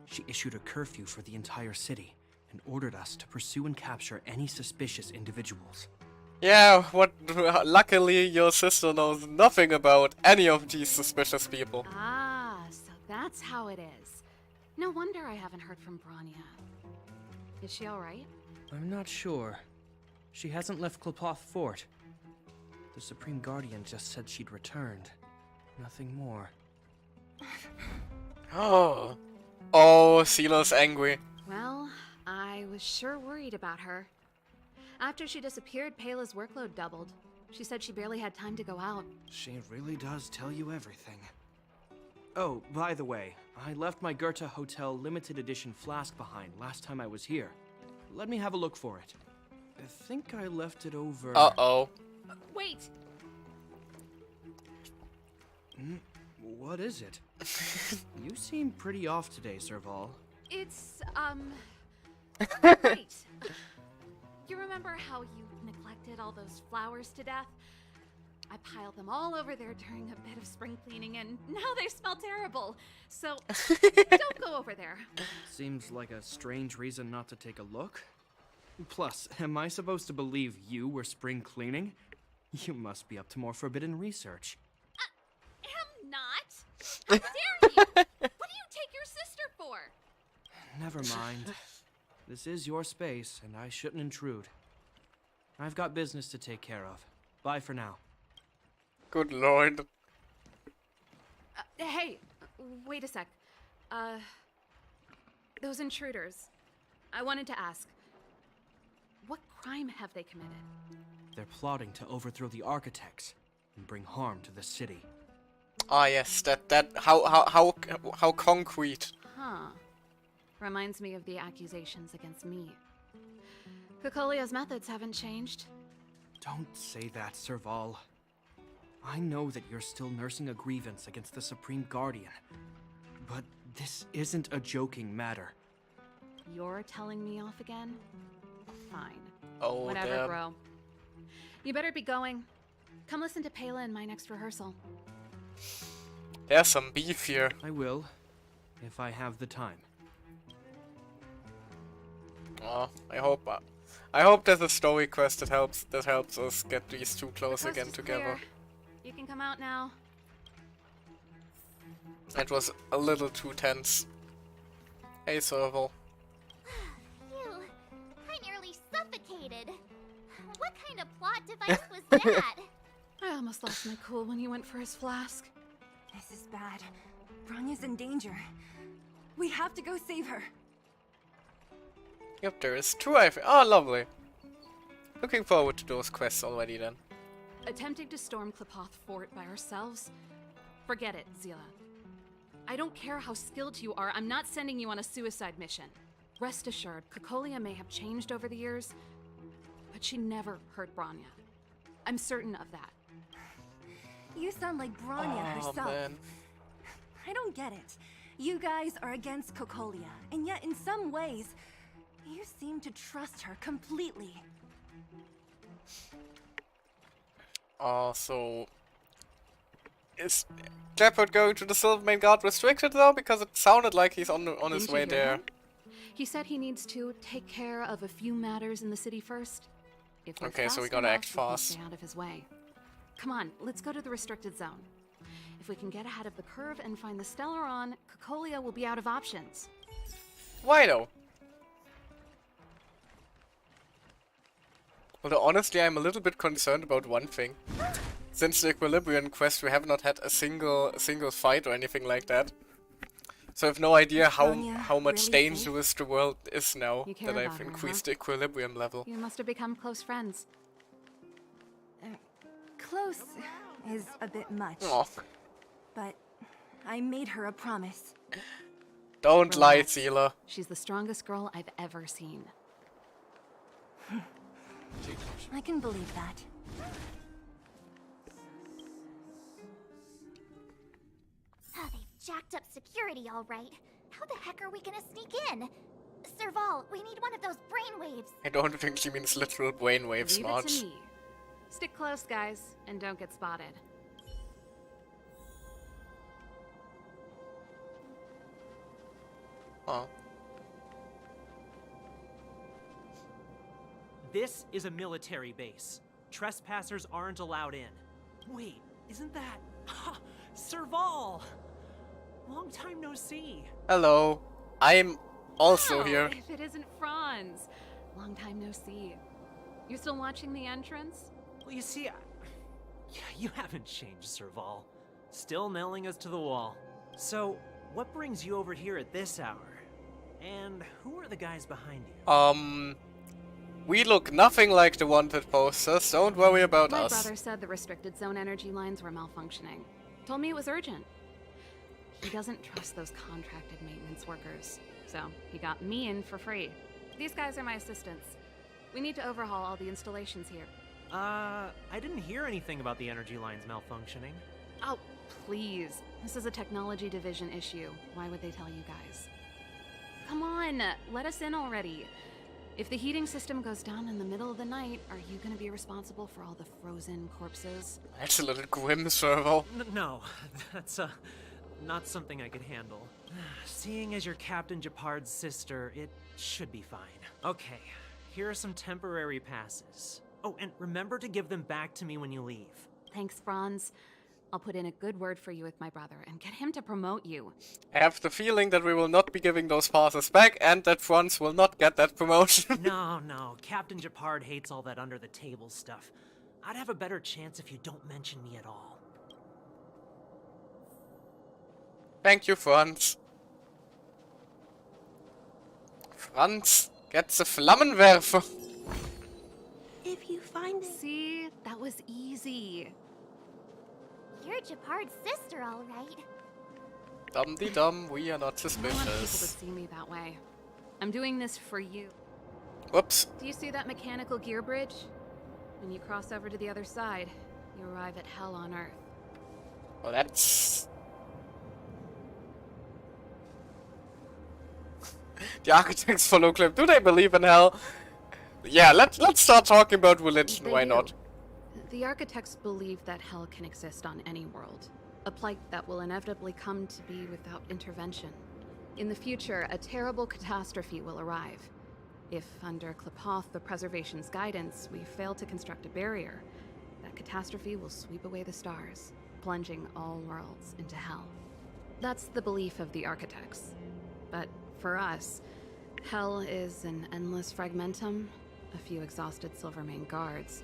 She issued a curfew for the entire city and ordered us to pursue and capture any suspicious individuals. Yeah, luckily your sister knows nothing about any of these suspicious people. Ah, so that's how it is. No wonder I haven't heard from Bronya. Is she alright? I'm not sure. She hasn't left Klapoth Fort. The Supreme Guardian just said she'd returned. Nothing more. Oh. Oh, Sila's angry. Well, I was sure worried about her. After she disappeared, Pela's workload doubled. She said she barely had time to go out. She really does tell you everything. Oh, by the way, I left my Goethe Hotel limited edition flask behind last time I was here. Let me have a look for it. I think I left it over... Uh-oh. Wait! What is it? You seem pretty off today, Serval. It's, Right. You remember how you neglected all those flowers to death? I piled them all over there during a bit of spring cleaning, and now they smell terrible. So, don't go over there. Seems like a strange reason not to take a look. Plus, am I supposed to believe you were spring cleaning? You must be up to more forbidden research. Am not. How dare you? What do you take your sister for? Never mind. This is your space, and I shouldn't intrude. I've got business to take care of. Bye for now. Good lord. Hey, wait a sec. Those intruders. I wanted to ask, what crime have they committed? They're plotting to overthrow the architects and bring harm to the city. Ah yes, how concrete. Huh. Reminds me of the accusations against me. Kokolia's methods haven't changed. Don't say that, Serval. I know that you're still nursing a grievance against the Supreme Guardian, but this isn't a joking matter. You're telling me off again? Fine. Oh, whatever, damn. bro. You better be going. Come listen to Pela in my next rehearsal. There's some beef here. I will, if I have the time. Oh, I hope there's a story quest that helps us get these two close The coast again is together. clear. You can come out now. It was a little too tense. Hey, Serval. Phew, I nearly suffocated. What kind of plot device was that? I almost lost my cool when he went for his flask. This is bad. Bronya's in danger. We have to go save her. Yep, there is two, I think. Oh, lovely. Looking forward to those quests already then. Attempting to storm Klipoth Fort by ourselves? Forget it, Zila. I don't care how skilled you are, I'm not sending you on a suicide mission. Rest assured, Kokolia may have changed over the years, but she never hurt Bronya. I'm certain of that. You sound like Bronya herself. Man. I don't get it. You guys are against Kokolia, and yet in some ways, you seem to trust her completely. So... Is Shepard going to the Silvermane Guard restricted though? Because it sounded like he's on his Didn't way you hear there. him? He said he needs to take care of a few matters in the city first. If we're Okay, so we fast gotta enough, act we can fast. stay out of his way. Come on, let's go to the restricted zone. If we can get ahead of the curve and find the Stellaron, Kokolia will be out of options. Why though? Although honestly, I'm a little bit concerned about one thing. Since the Equilibrium quest, we have not had a single fight or anything like that. So I have no idea how much really dangerous the world is now You care that I've about her, increased huh? the Equilibrium level. You must have become close friends. Close is a bit much. Aw. But I made her a promise. Don't lie, Relax. Zila. She's the strongest girl I've ever seen. I can believe that. Oh, they've jacked up security all right. How the heck are we gonna sneak in? Serval, we need one of those brainwaves. I don't think she means literal brainwaves, Leave it Marge. to me. Stick close, guys, and don't get spotted. Oh. This is a military base. Trespassers aren't allowed in. Wait, isn't that... Ha! Serval! Long time no see. Hello. I'm also Oh, here. if it isn't Franz. Long time no see. You still watching the entrance? Well, you see, you haven't changed, Serval. Still nailing us to the wall. So, what brings you over here at this hour? And who are the guys behind you? We look nothing like the wanted posters. Don't worry about My us. brother said the restricted zone energy lines were malfunctioning. Told me it was urgent. He doesn't trust those contracted maintenance workers. So, he got me in for free. These guys are my assistants. We need to overhaul all the installations here. I didn't hear anything about the energy lines malfunctioning. Oh, please. This is a technology division issue. Why would they tell you guys? Come on, let us in already. If the heating system goes down in the middle of the night, are you gonna be responsible for all the frozen corpses? That's a little grim, Serval. No, that's not something I could handle. Seeing as you're Captain Japard's sister, it should be fine. Okay, Here are some temporary passes. Oh, and remember to give them back to me when you leave. Thanks, Franz. I'll put in a good word for you with my brother and get him to promote you. I have the feeling that we will not be giving those passes back and that Franz will not get that promotion. No. Captain Japard hates all that under-the-table stuff. I'd have a better chance if you don't mention me at all. Thank you, Franz. Franz gets a Flammenwerfer. If you find it... See? That was easy. You're Japard's sister, all right. Dum-de-dum, we are not I want people to suspicious. see me that way. I'm doing this for you. Whoops. Do you see that mechanical gear bridge? When you cross over to the other side, you arrive at Hell on Earth. Well, that's... The architects follow clip. Do they believe in hell? Yeah, let's start talking about religion. They Why do. not? The architects believe that hell can exist on any world. A plight that will inevitably come to be without intervention. In the future, a terrible catastrophe will arrive. If, under Klapoth, the Preservation's guidance, we fail to construct a barrier, that catastrophe will sweep away the stars, plunging all worlds into hell. That's the belief of the architects. But for us, hell is an endless fragmentum, a few exhausted Silvermane guards,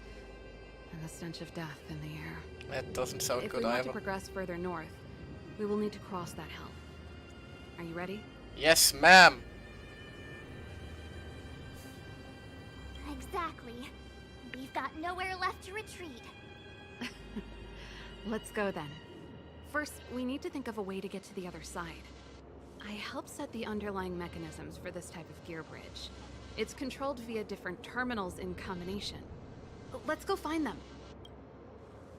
and the stench of death in the air. That doesn't sound If good we want either. to progress further north, we will need to cross that hell. Are you ready? Yes, ma'am. Exactly. We've got nowhere left to retreat. Let's go then. First, we need to think of a way to get to the other side. I helped set the underlying mechanisms for this type of gear bridge. It's controlled via different terminals in combination. Let's go find them.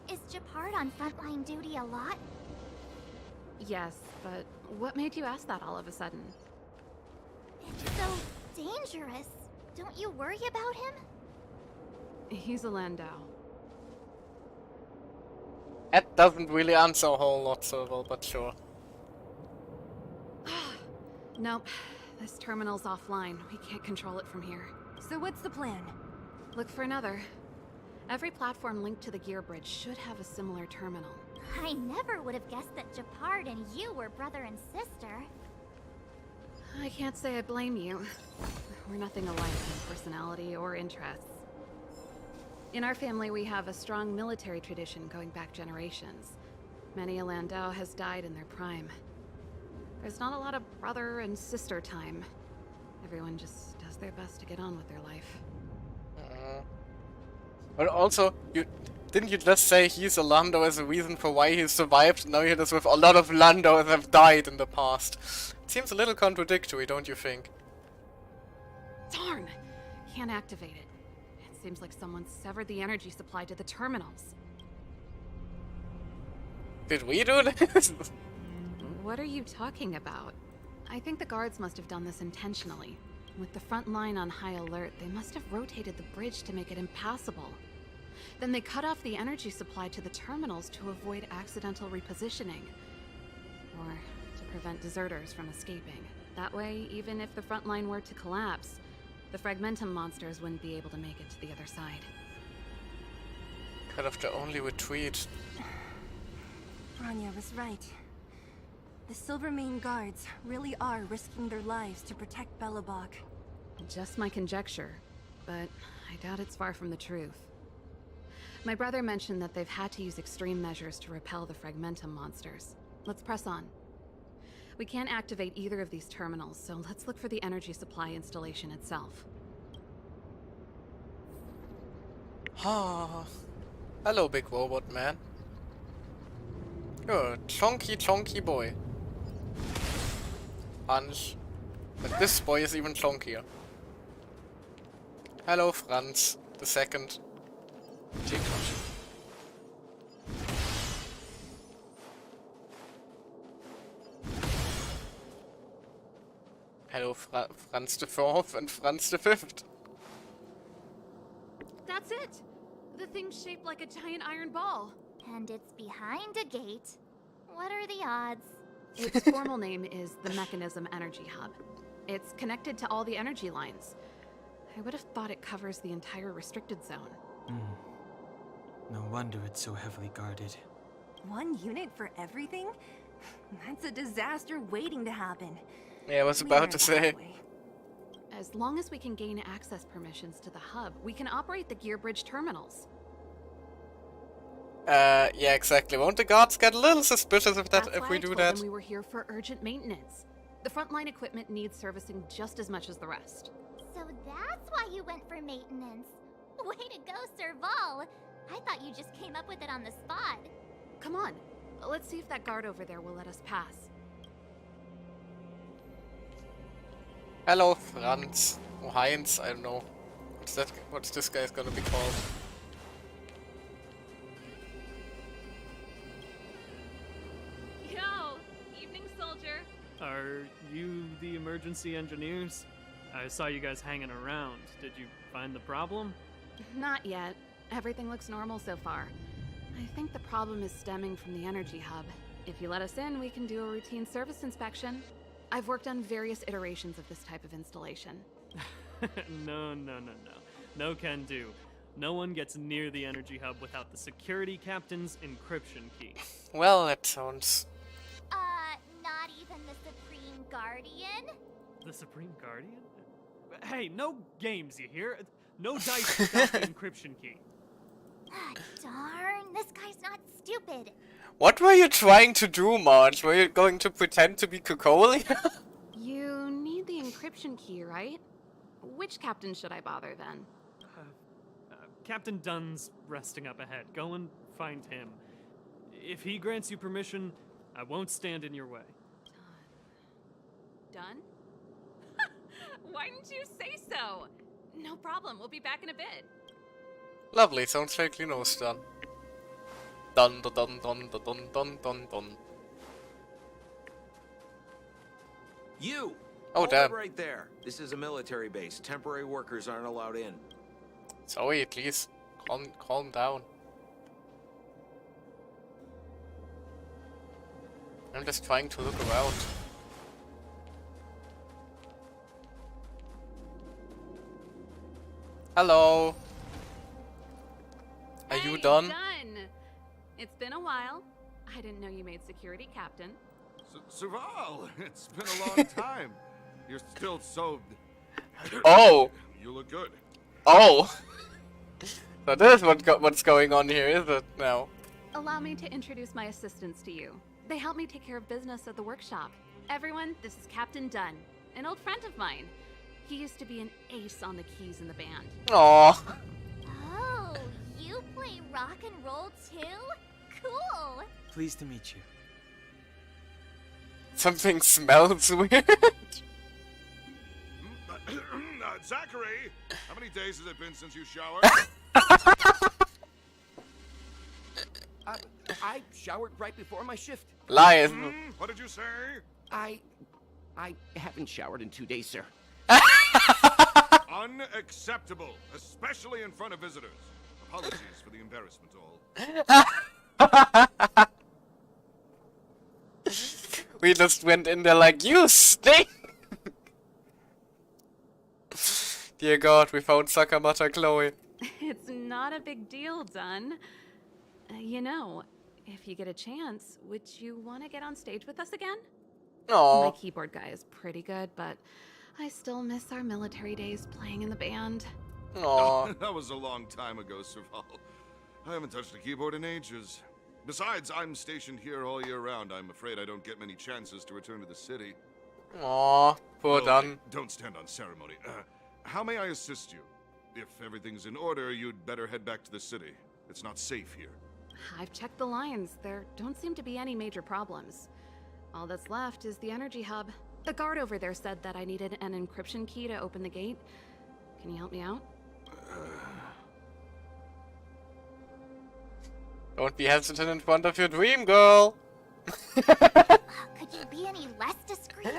Is Japard on frontline duty a lot? Yes, but what made you ask that all of a sudden? It's so dangerous. Don't you worry about him? He's a Landau. That doesn't really answer a whole lot so well, but sure. Nope. This terminal's offline. We can't control it from here. So what's the plan? Look for another. Every platform linked to the gear bridge should have a similar terminal. I never would have guessed that Japard and you were brother and sister. I can't say I blame you. We're nothing alike in personality or interests. In our family, we have a strong military tradition going back generations. Many a Landau has died in their prime. There's not a lot of brother and sister time. Everyone just does their best to get on with their life. But also, didn't you just say he's a Lando as a reason for why he survived? Now he does with a lot of Landos have died in the past. It seems a little contradictory, don't you think? Darn! Can't activate it. It seems like someone severed the energy supply to the terminals. Did we do this? What are you talking about? I think the guards must have done this intentionally. With the front line on high alert, they must have rotated the bridge to make it impassable. Then they cut off the energy supply to the terminals to avoid accidental repositioning. Or to prevent deserters from escaping. That way, even if the front line were to collapse, the Fragmentum monsters wouldn't be able to make it to the other side. Kind of the only retreat. Bronya was right. The Silvermane guards really are risking their lives to protect Belobog. Just my conjecture, but I doubt it's far from the truth. My brother mentioned that they've had to use extreme measures to repel the Fragmentum monsters. Let's press on. We can't activate either of these terminals, so let's look for the energy supply installation itself. Ah, hello, big robot man. You're a chonky boy. Franz. But this boy is even chonkier. Hello, Franz, the second. Take caution. Hello, Franz the Fourth and Franz the Fifth. That's it! The thing's shaped like a giant iron ball. And it's behind a gate. What are the odds? Its formal name is the Mechanism Energy Hub. It's connected to all the energy lines. I would have thought it covers the entire restricted zone. No wonder it's so heavily guarded. One unit for everything? That's a disaster waiting to happen. Yeah, I was about to say. As long as we can gain access permissions to the hub, we can operate the gear bridge terminals. Yeah, exactly. Won't the guards get a little suspicious if That's if why we I do told that? them we were here for urgent maintenance. The frontline equipment needs servicing just as much as the rest. So that's why you went for maintenance. Way to go, Serval. I thought you just came up with it on the spot. Come on, let's see if that guard over there will let us pass. Hello, Franz. Or Heinz, I don't know. What's this guy's gonna be called? Yo! Evening, soldier! Are you the emergency engineers? I saw you guys hanging around. Did you find the problem? Not yet. Everything looks normal so far. I think the problem is stemming from the energy hub. If you let us in, we can do a routine service inspection. I've worked on various iterations of this type of installation. No. No can do. No one gets near the energy hub without the security captain's encryption key. Well, that sounds... Not even the Supreme Guardian? The Supreme Guardian? Hey, no games, you hear? No dice without the encryption key. Darn, this guy's not stupid. What were you trying to do, Marge? Were you going to pretend to be Cocolia? You need the encryption key, right? Which captain should I bother then? Captain Dunn's resting up ahead. Go and find him. If he grants you permission, I won't stand in your way. Done? Why didn't you say so? No problem, we'll be back in a bit. Lovely, sounds like Lino's done. Dun dun dun dun dun dun dun dun dun. You! Oh, Hold damn. it right there. This is a military base. Temporary workers aren't allowed in. Zoe, please, calm down. I'm just trying to look around. Hello. Are you done? Done! It's been a while. I didn't know you made security captain. Serval, it's been a long time. You're still so... Oh! You look good. Oh! So this is what's going on here, is it, now? Allow me to introduce my assistants to you. They help me take care of business at the workshop. Everyone, this is Captain Dunn, an old friend of mine. He used to be an ace on the keys in the band. Aww. Oh, you play rock and roll too? Cool. Pleased to meet you. Something smells weird. Zachary, how many days has it been since you showered? I showered right before my shift. Lies. What did you say? I haven't showered in 2 days, sir. Unacceptable, especially in front of visitors. Apologies for the embarrassment, all. We just went in there like, you stink! Dear God, we found Sakamata Chloe. It's not a big deal, Dunn. You know, if you get a chance, would you want to get on stage with us again? Aww. My keyboard guy is pretty good, but I still miss our military days playing in the band. Aww. That was a long time ago, Serval. I haven't touched a keyboard in ages. Besides, I'm stationed here all year round. I'm afraid I don't get many chances to return to the city. Aww, poor Oh, Dunn. Don't stand on ceremony. How may I assist you? If everything's in order, you'd better head back to the city. It's not safe here. I've checked the lines. There don't seem to be any major problems. All that's left is the energy hub. The guard over there said that I needed an encryption key to open the gate. Can you help me out? Don't be hesitant in front of your dream, girl. Could you be any less discreet?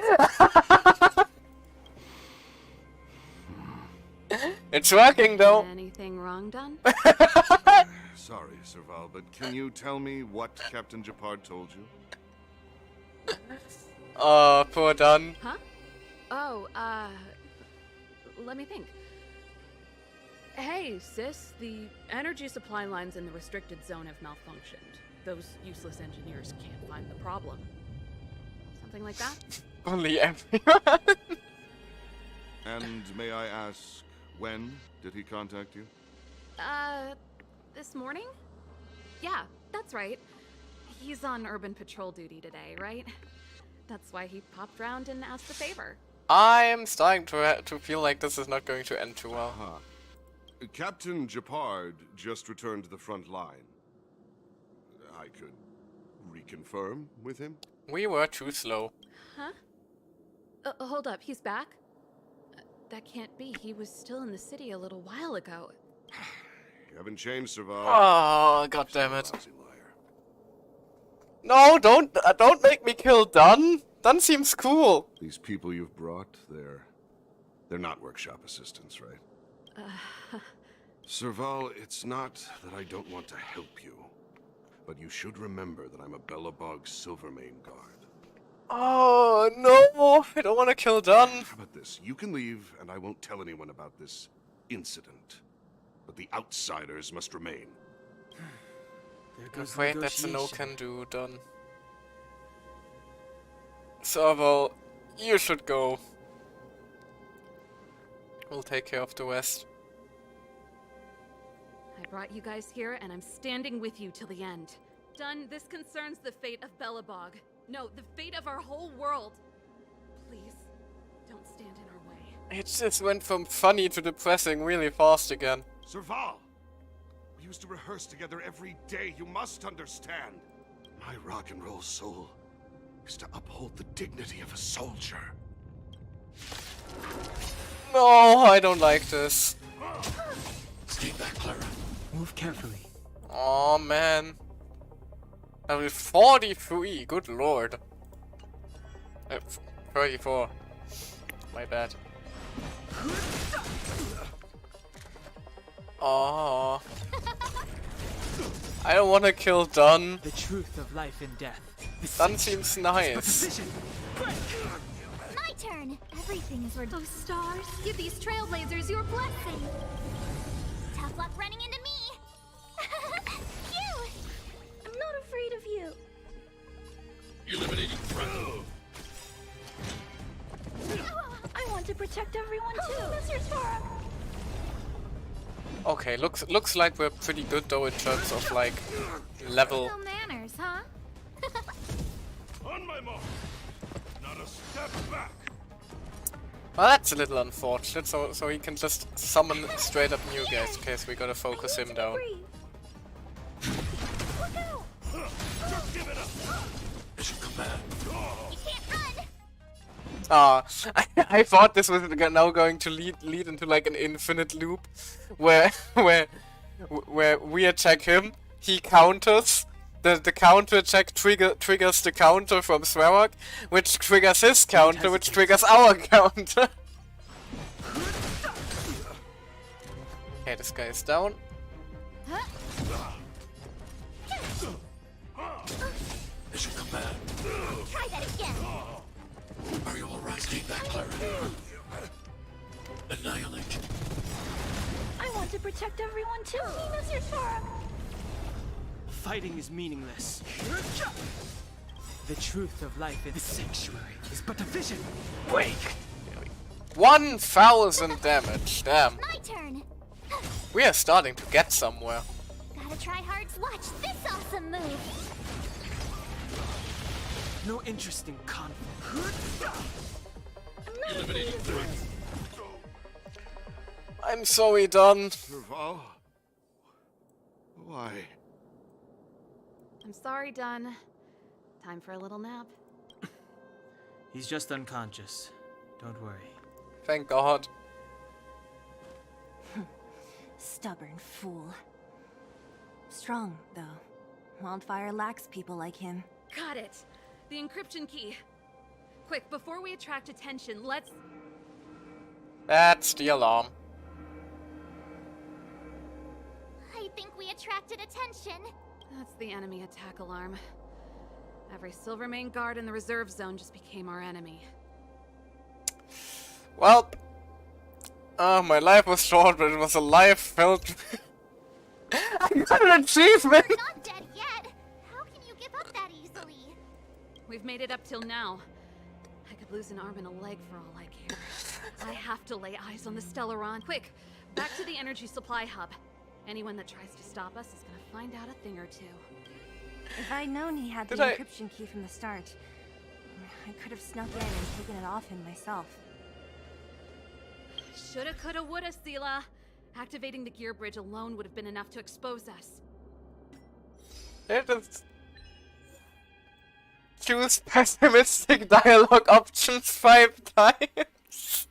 It's working, though. Anything wrong done? Sorry, Serval, but can you tell me what Captain Japard told you? Oh, poor Dunn. Huh? Oh, let me think. Hey, sis, the energy supply lines in the restricted zone have malfunctioned. Those useless engineers can't find the problem. Something like that? Only everyone. And may I ask, when did he contact you? This morning? Yeah, that's right. He's on urban patrol duty today, right? That's why he popped round and asked a favor. I'm starting to feel like this is not going to end too well. Captain Japard just returned to the front line. I could reconfirm with him? We were too slow. Huh? Hold up, he's back? That can't be. He was still in the city a little while ago. You haven't changed, Serval. Oh, god damn it. No, don't make me kill Dunn. Dunn seems cool. These people you've brought, they're not workshop assistants, right? Serval, it's not that I don't want to help you, but you should remember that I'm a Belobog Silvermane guard. Oh, no, I don't want to kill Dunn. How about this? You can leave, and I won't tell anyone about this incident. But the outsiders must remain. I'm afraid that's a no-can-do, Dunn. Serval, you should go. We'll take care of the rest. I brought you guys here, and I'm standing with you till the end. Dunn, this concerns the fate of Belobog. No, the fate of our whole world. Please, don't stand in our way. It just went from funny to depressing really fast again. Serval! We used to rehearse together every day, you must understand. My rock and roll soul is to uphold the dignity of a soldier. No, I don't like this. Stay back, Clara. Move carefully. Oh man. Level 43, good lord. 34. My bad. Oh. I don't want to kill Dunn. The truth of life and death. Dunn seems nice. My turn. Everything is where those stars give these trailblazers your blessing. Tough luck running into me. Phew! I'm not afraid of you. Eliminating threat. I want to protect everyone too. Mr. Sora. Okay, looks like we're pretty good though in terms of like level. No manners, huh? On my mark. Not a step back. Well, that's a little unfortunate. So he can just summon straight up new guys in case we gotta focus him down. Look out! Just give it up. Mission command. You can't run. I thought this was now going to lead into like an infinite loop, where we attack him, he counters, the counter attack triggers the counter from Swarok, which triggers his counter, which triggers our counter. Okay, this guy is down. Mission command. Try that again. Are you alright? Stay back, Clara. Annihilate. I want to protect everyone too. Mr. Sora. Fighting is meaningless. The truth of life in the sanctuary is but a vision. Wake! 1,000 damage, damn. My turn. We are starting to get somewhere. Gotta try hard to watch this awesome move. No interest in conflict. Eliminating threat. I'm sorry, Dunn. Serval? Why? I'm sorry, Dunn. Time for a little nap. He's just unconscious. Don't worry. Thank God. Stubborn fool. Strong, though. Wildfire lacks people like him. Got it. The encryption key. Quick, before we attract attention, let's... That's the alarm. I think we attracted attention. That's the enemy attack alarm. Every Silvermane guard in the reserve zone just became our enemy. Well, My life was short, but it was a life filled. I got an achievement! You're not dead yet. How can you give up that easily? We've made it up till now. I could lose an arm and a leg for all I care. I have to lay eyes on the Stellaron. Quick, back to the energy supply hub. Anyone that tries to stop us is gonna find out a thing or two. If I'd known he had the Did I- encryption key from the start, I could have snuck in and taken it off him myself. Shoulda, coulda, woulda, Sela. Activating the gear bridge alone would have been enough to expose us. It is... Choose pessimistic dialogue options 5 times.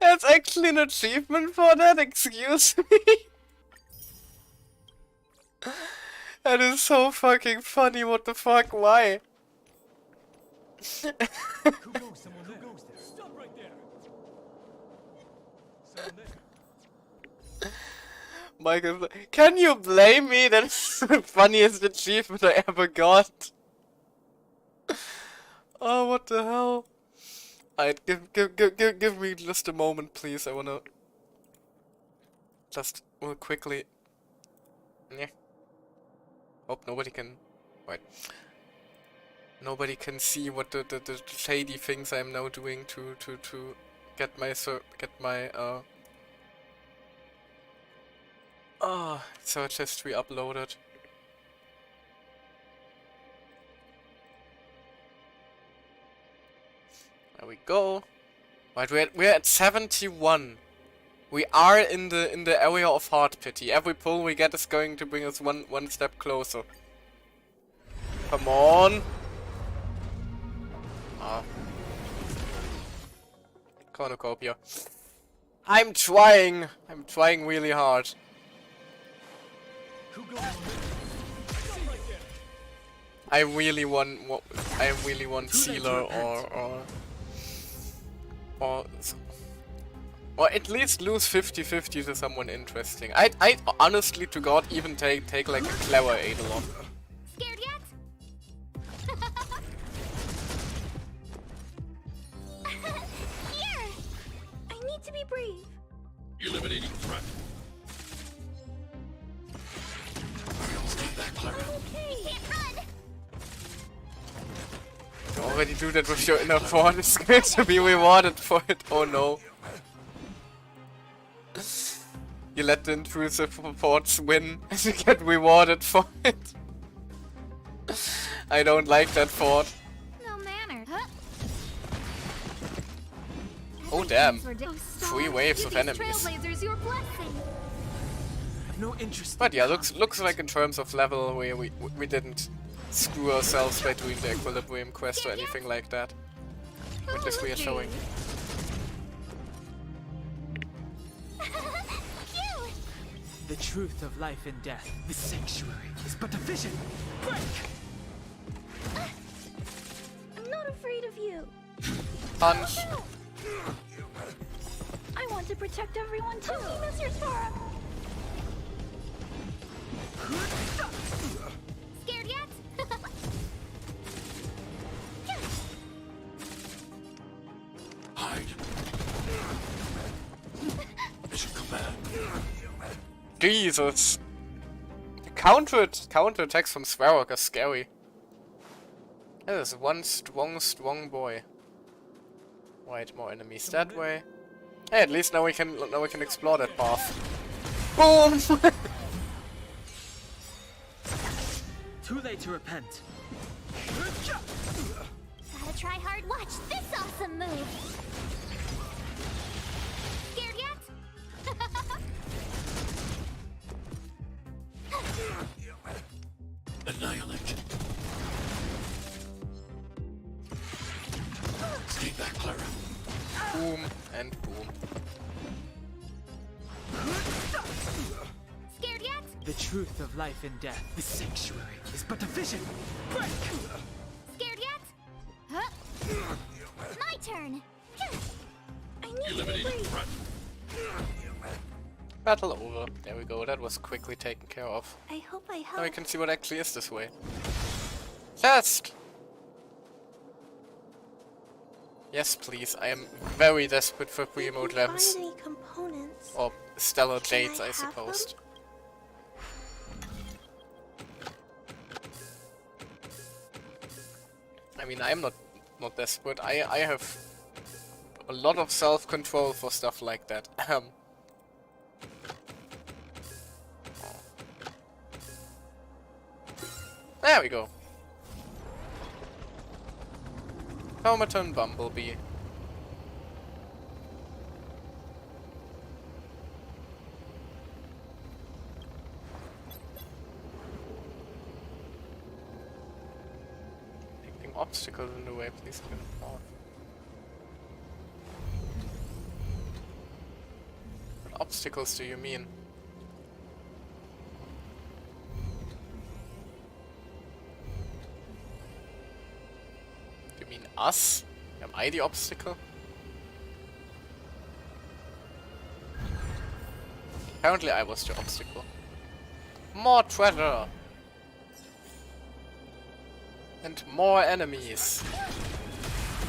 That's actually an achievement for that, excuse me. That is so fucking funny, what the fuck, why? Michael, can you blame me? That's the funniest achievement I ever got. Oh, what the hell? Alright, give me just a moment, please. I wanna just real quickly. Yeah. Hope nobody can. Wait. Nobody can see what the shady things I'm now doing to get my search history uploaded. There we go. Right, we're at 71. We are in the area of hard pity. Every pull we get is going to bring us one step closer. Come on. Cornucopia. I'm trying really hard. I really want Sealer or at least lose 50-50 to someone interesting. I'd honestly to God even take like a clever Eidolon. Scared yet? Here! I need to be brave. Eliminating threat. Stay back, Clara. Okay. Can't run! You already do that with your inner fort. It's going to be rewarded for it. Oh no. You let the intrusive forts win and you get rewarded for it. I don't like that fort. No manner. Oh damn. 3 waves of enemies. Trailblazers, your blessing. No interest. But yeah, looks like in terms of level we didn't screw ourselves by doing the equilibrium quest or anything like that. Which is reassuring. The truth of life and death, the sanctuary, is but a vision. Break! I'm not afraid of you. Punch. I want to protect everyone too, Mr. Sparrow. Scared yet? Hide. Mission command. Jesus. Counterattacks from Svarog are scary. That is one strong boy. Right, more enemies that way. Hey, at least now we can explore that path. Boom! Too late to repent. Gotta try hard. Watch this awesome move. Scared yet? Annihilate. Stay back, Clara. Boom and boom. Scared yet? The truth of life and death, the sanctuary, is but a vision. Break! Scared yet? My turn. I need to be Eliminating brave. threat. Battle over. There we go, that was quickly taken care of. I hope I help. Now we can see what actually is this way. Chest! Yes, please. I am very desperate for pre-mode gems. Find any components? Or stellar Can jades, I I have suppose. I mean, I am not desperate. I have a lot of self-control for stuff like that. There we go. Automaton Bumblebee. Anything obstacles in the way, please get off. What obstacles do you mean? You mean us? Am I the obstacle? Apparently I was the obstacle. More treasure! And more enemies.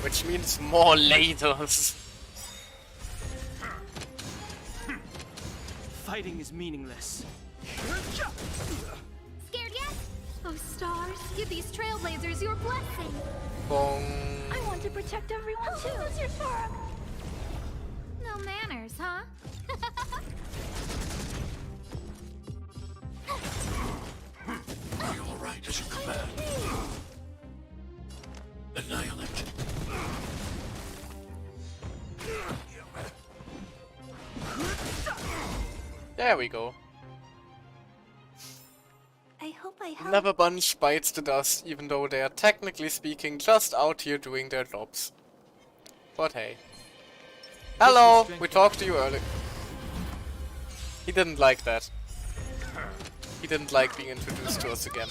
Which means more lasers. Fighting is meaningless. Scared yet? Oh, stars, give these trailblazers your blessing. Bong. I want to protect everyone too. Who's your Farah? No manners, huh? Are you alright as you command? Annihilate. There we go. I hope I help. Another bunch bites the dust, even though they are technically speaking just out here doing their jobs. But hey. Hello! We talked to you earlier. He didn't like that. He didn't like being introduced to us again.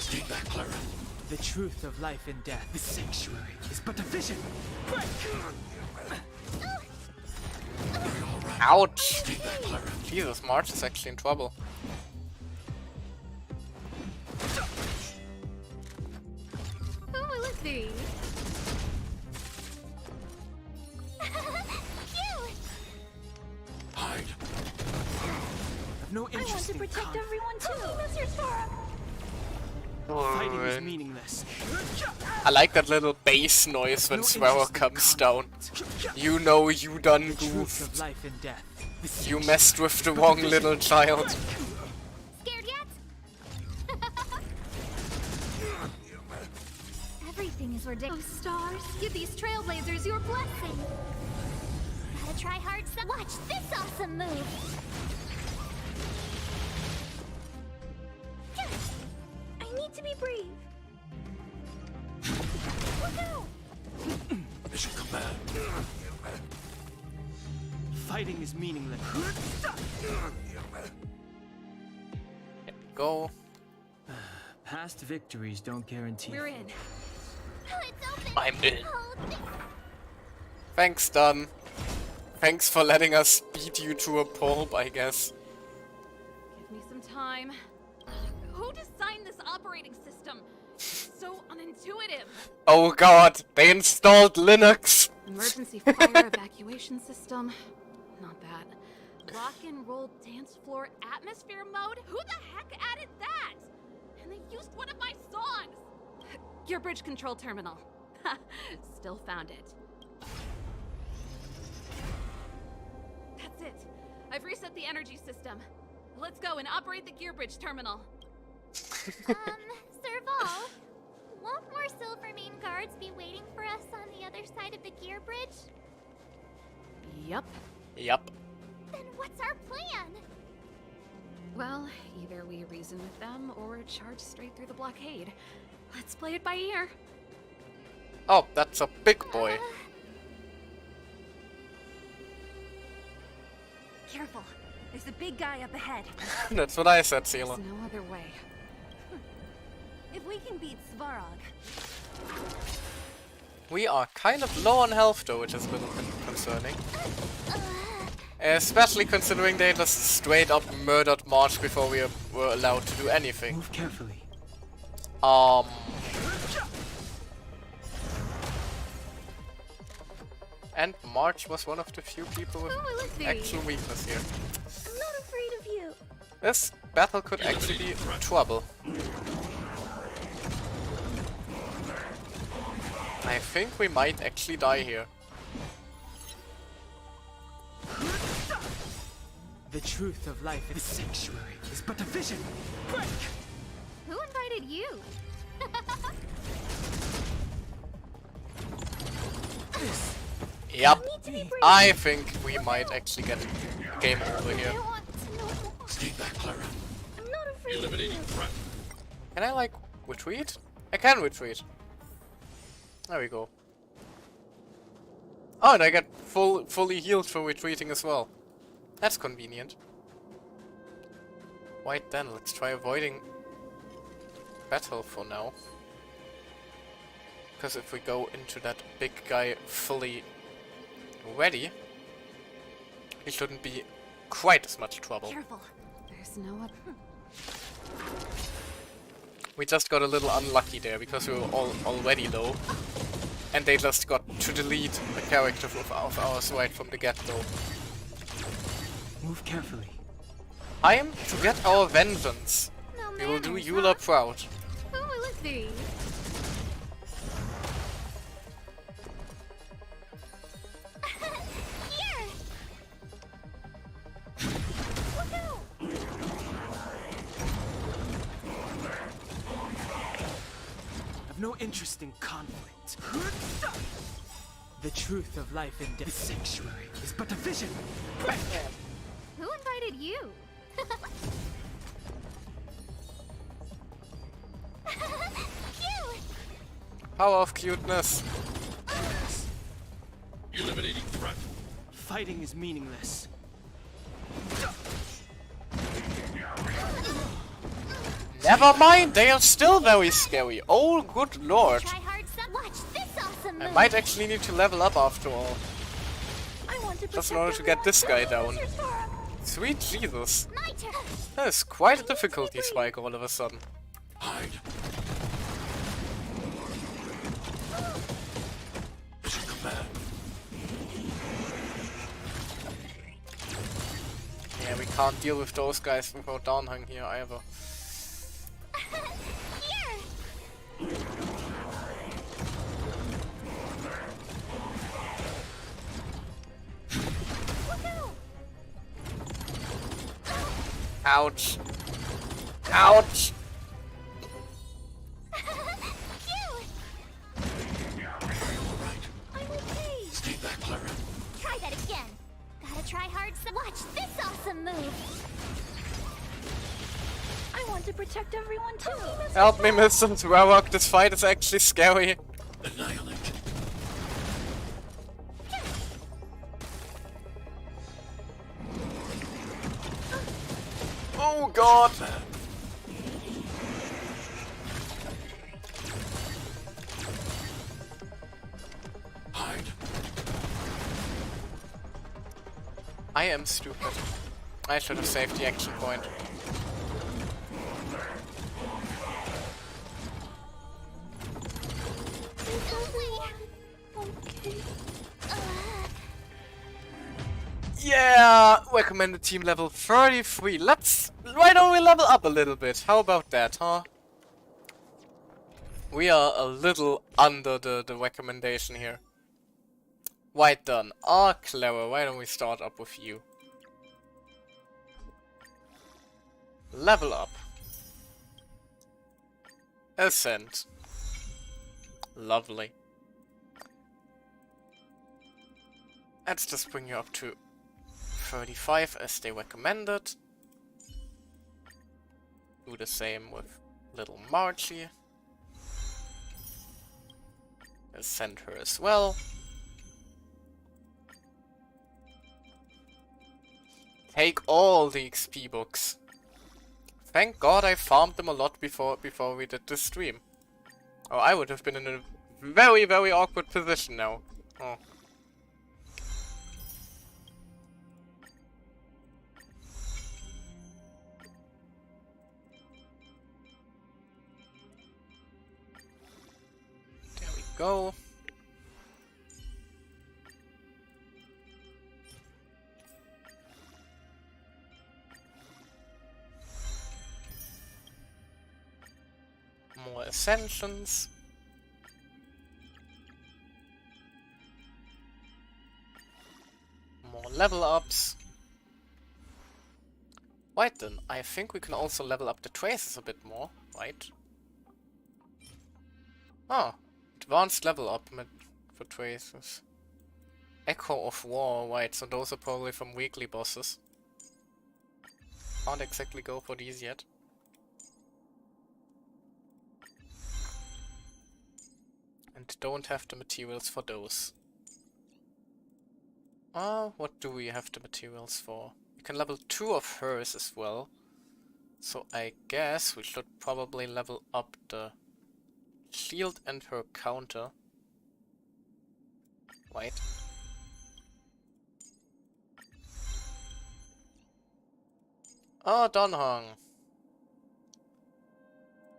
The truth of life and death. The sanctuary is but a vision. Ouch! Jesus, March is actually in trouble. Who will it be? Cute! Hide. I've no I want interest to in protect everyone too. Who's your Farah? Fighting is meaningless. I like that little bass noise when Swearer comes down. You know you done The truth of goofed. life and death. You messed with the wrong little child. Scared yet? Everything is ridiculous. Oh, stars, give these trailblazers your blessing. Gotta try hard. Watch this awesome move. I need to be brave. Look out! Mission command. Fighting is meaningless. Go. Past victories don't guarantee. We're in. It's open. I'm in. Oh, Thanks, Dun. Thanks for letting us beat you to a pulp, I guess. Give me some time. Who designed this operating system? It's so unintuitive. Oh god, they installed Linux! Emergency fire evacuation system. Not that. Rock and roll dance floor atmosphere mode? Who the heck added that? And they used one of my songs! Gear bridge control terminal. Still found it. That's it. I've reset the energy system. Let's go and operate the gear bridge terminal. Serval, won't more Silvermane guards be waiting for us on the other side of the gear bridge? Yep. Yup. Then what's our plan? Well, either we reason with them or charge straight through the blockade. Let's play it by ear. Oh, that's a big boy. Careful. There's a big guy up ahead. That's what I said, Seela. There's no other way. If we can beat Svarog, We are kind of low on health though, which is a little concerning. Especially considering they just straight up murdered March before we were allowed to do anything. Move carefully. And March was one of the few people with actual weakness here. I'm not afraid of you. This battle could actually be trouble. I think we might actually die here. The truth of life in the sanctuary is but a vision. Break! Who invited you? Yep. I think we might actually get game over here. Stay back, Clara. Eliminating threat. Can I like retreat? I can retreat. There we go. Oh, and I get fully healed for retreating as well. That's convenient. Right then, let's try avoiding battle for now. Because if we go into that big guy fully ready, he shouldn't be quite as much trouble. Careful. There's no other. We just got a little unlucky there because we were already low. And they just got to delete the character of ours right from the get-go. Move carefully. Time to get our vengeance. We will do Eula proud. Who will it be? Here! I've no interest in conflict. The truth of life in the sanctuary is but a vision. Break! Who invited you? Cute! Power of cuteness. Eliminating threat. Fighting is meaningless. Never mind, they are still very scary. Oh, good lord. Try hard, son. Watch this awesome I move. might actually need to level up after all. Just in order to get this guy down. Sweet Jesus. My turn. That is quite a difficulty spike all of a sudden. Hide. Mission command. Yeah, we can't deal with those guys without downhang here either. Ouch. Ouch. I'm okay. Stay back, Clara. Try that again. Gotta try hard, son. Watch this awesome move. I want to protect everyone too. Help me, Mr. Warrock. This fight is actually scary. Annihilate. Oh god. Hide. I am stupid. I should have saved the action point. Yeah, recommended team level 33. Why don't we level up a little bit? How about that, huh? We are a little under the recommendation here. Right done. Ah, clever. Why don't we start up with you? Level up. Ascent. Lovely. Let's just bring you up to 35 as they recommended. Do the same with little Marchie. Ascend her as well. Take all the XP books. Thank God I farmed them a lot before we did this stream. Oh, I would have been in a very, very awkward position now. Oh. go. More ascensions. More level ups. Right then, I think we can also level up the traces a bit more, right? Oh, advanced level up for traces. Echo of War, right, so those are probably from weekly bosses. Can't exactly go for these yet. And don't have the materials for those. What do we have the materials for? We can level 2 of hers as well. So I guess we should probably level up the shield and her counter. Right. Oh, Donhong.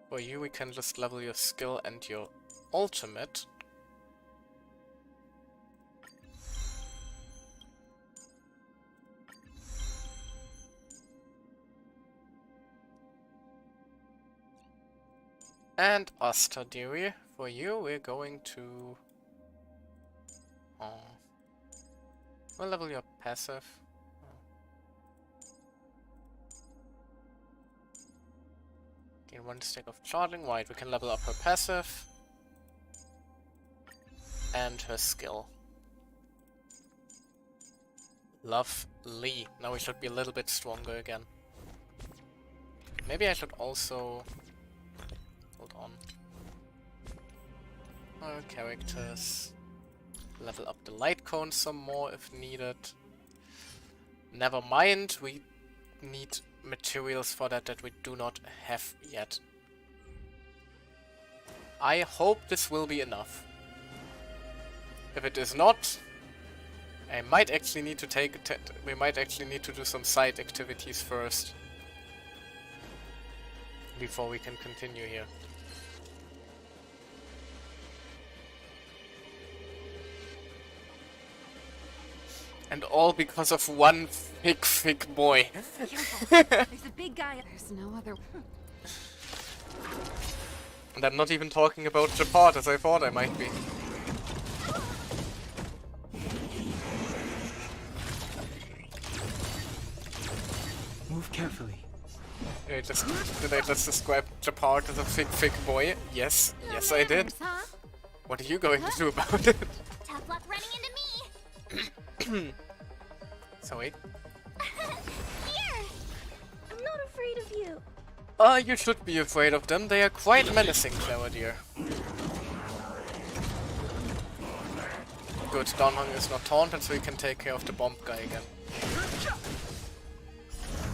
For you we can just level your skill and your ultimate. And Asta, dearie, for you we're going to... we'll level your passive. Gain 1 stack of charging. Right, we can level up her passive. And her skill. Lovely. Now we should be a little bit stronger again. Maybe I should also... Hold on. Our characters. Level up the light cone some more if needed. Never mind, we need materials for that we do not have yet. I hope this will be enough. If it is not, I might actually need to we might actually need to do some side activities first. Before we can continue here. And all because of one thick boy. There's a big guy. There's no other. And I'm not even talking about Japan as I thought I might be. Move carefully. Did I just describe Japan as a thick boy? Yes, yes I did. What are you going to do about it? Tough luck running into me. Sorry. Here. I'm not afraid of you. You should be afraid of them. They are quite menacing, Clara dear. Good, Donhong is not taunted, so we can take care of the bomb guy again.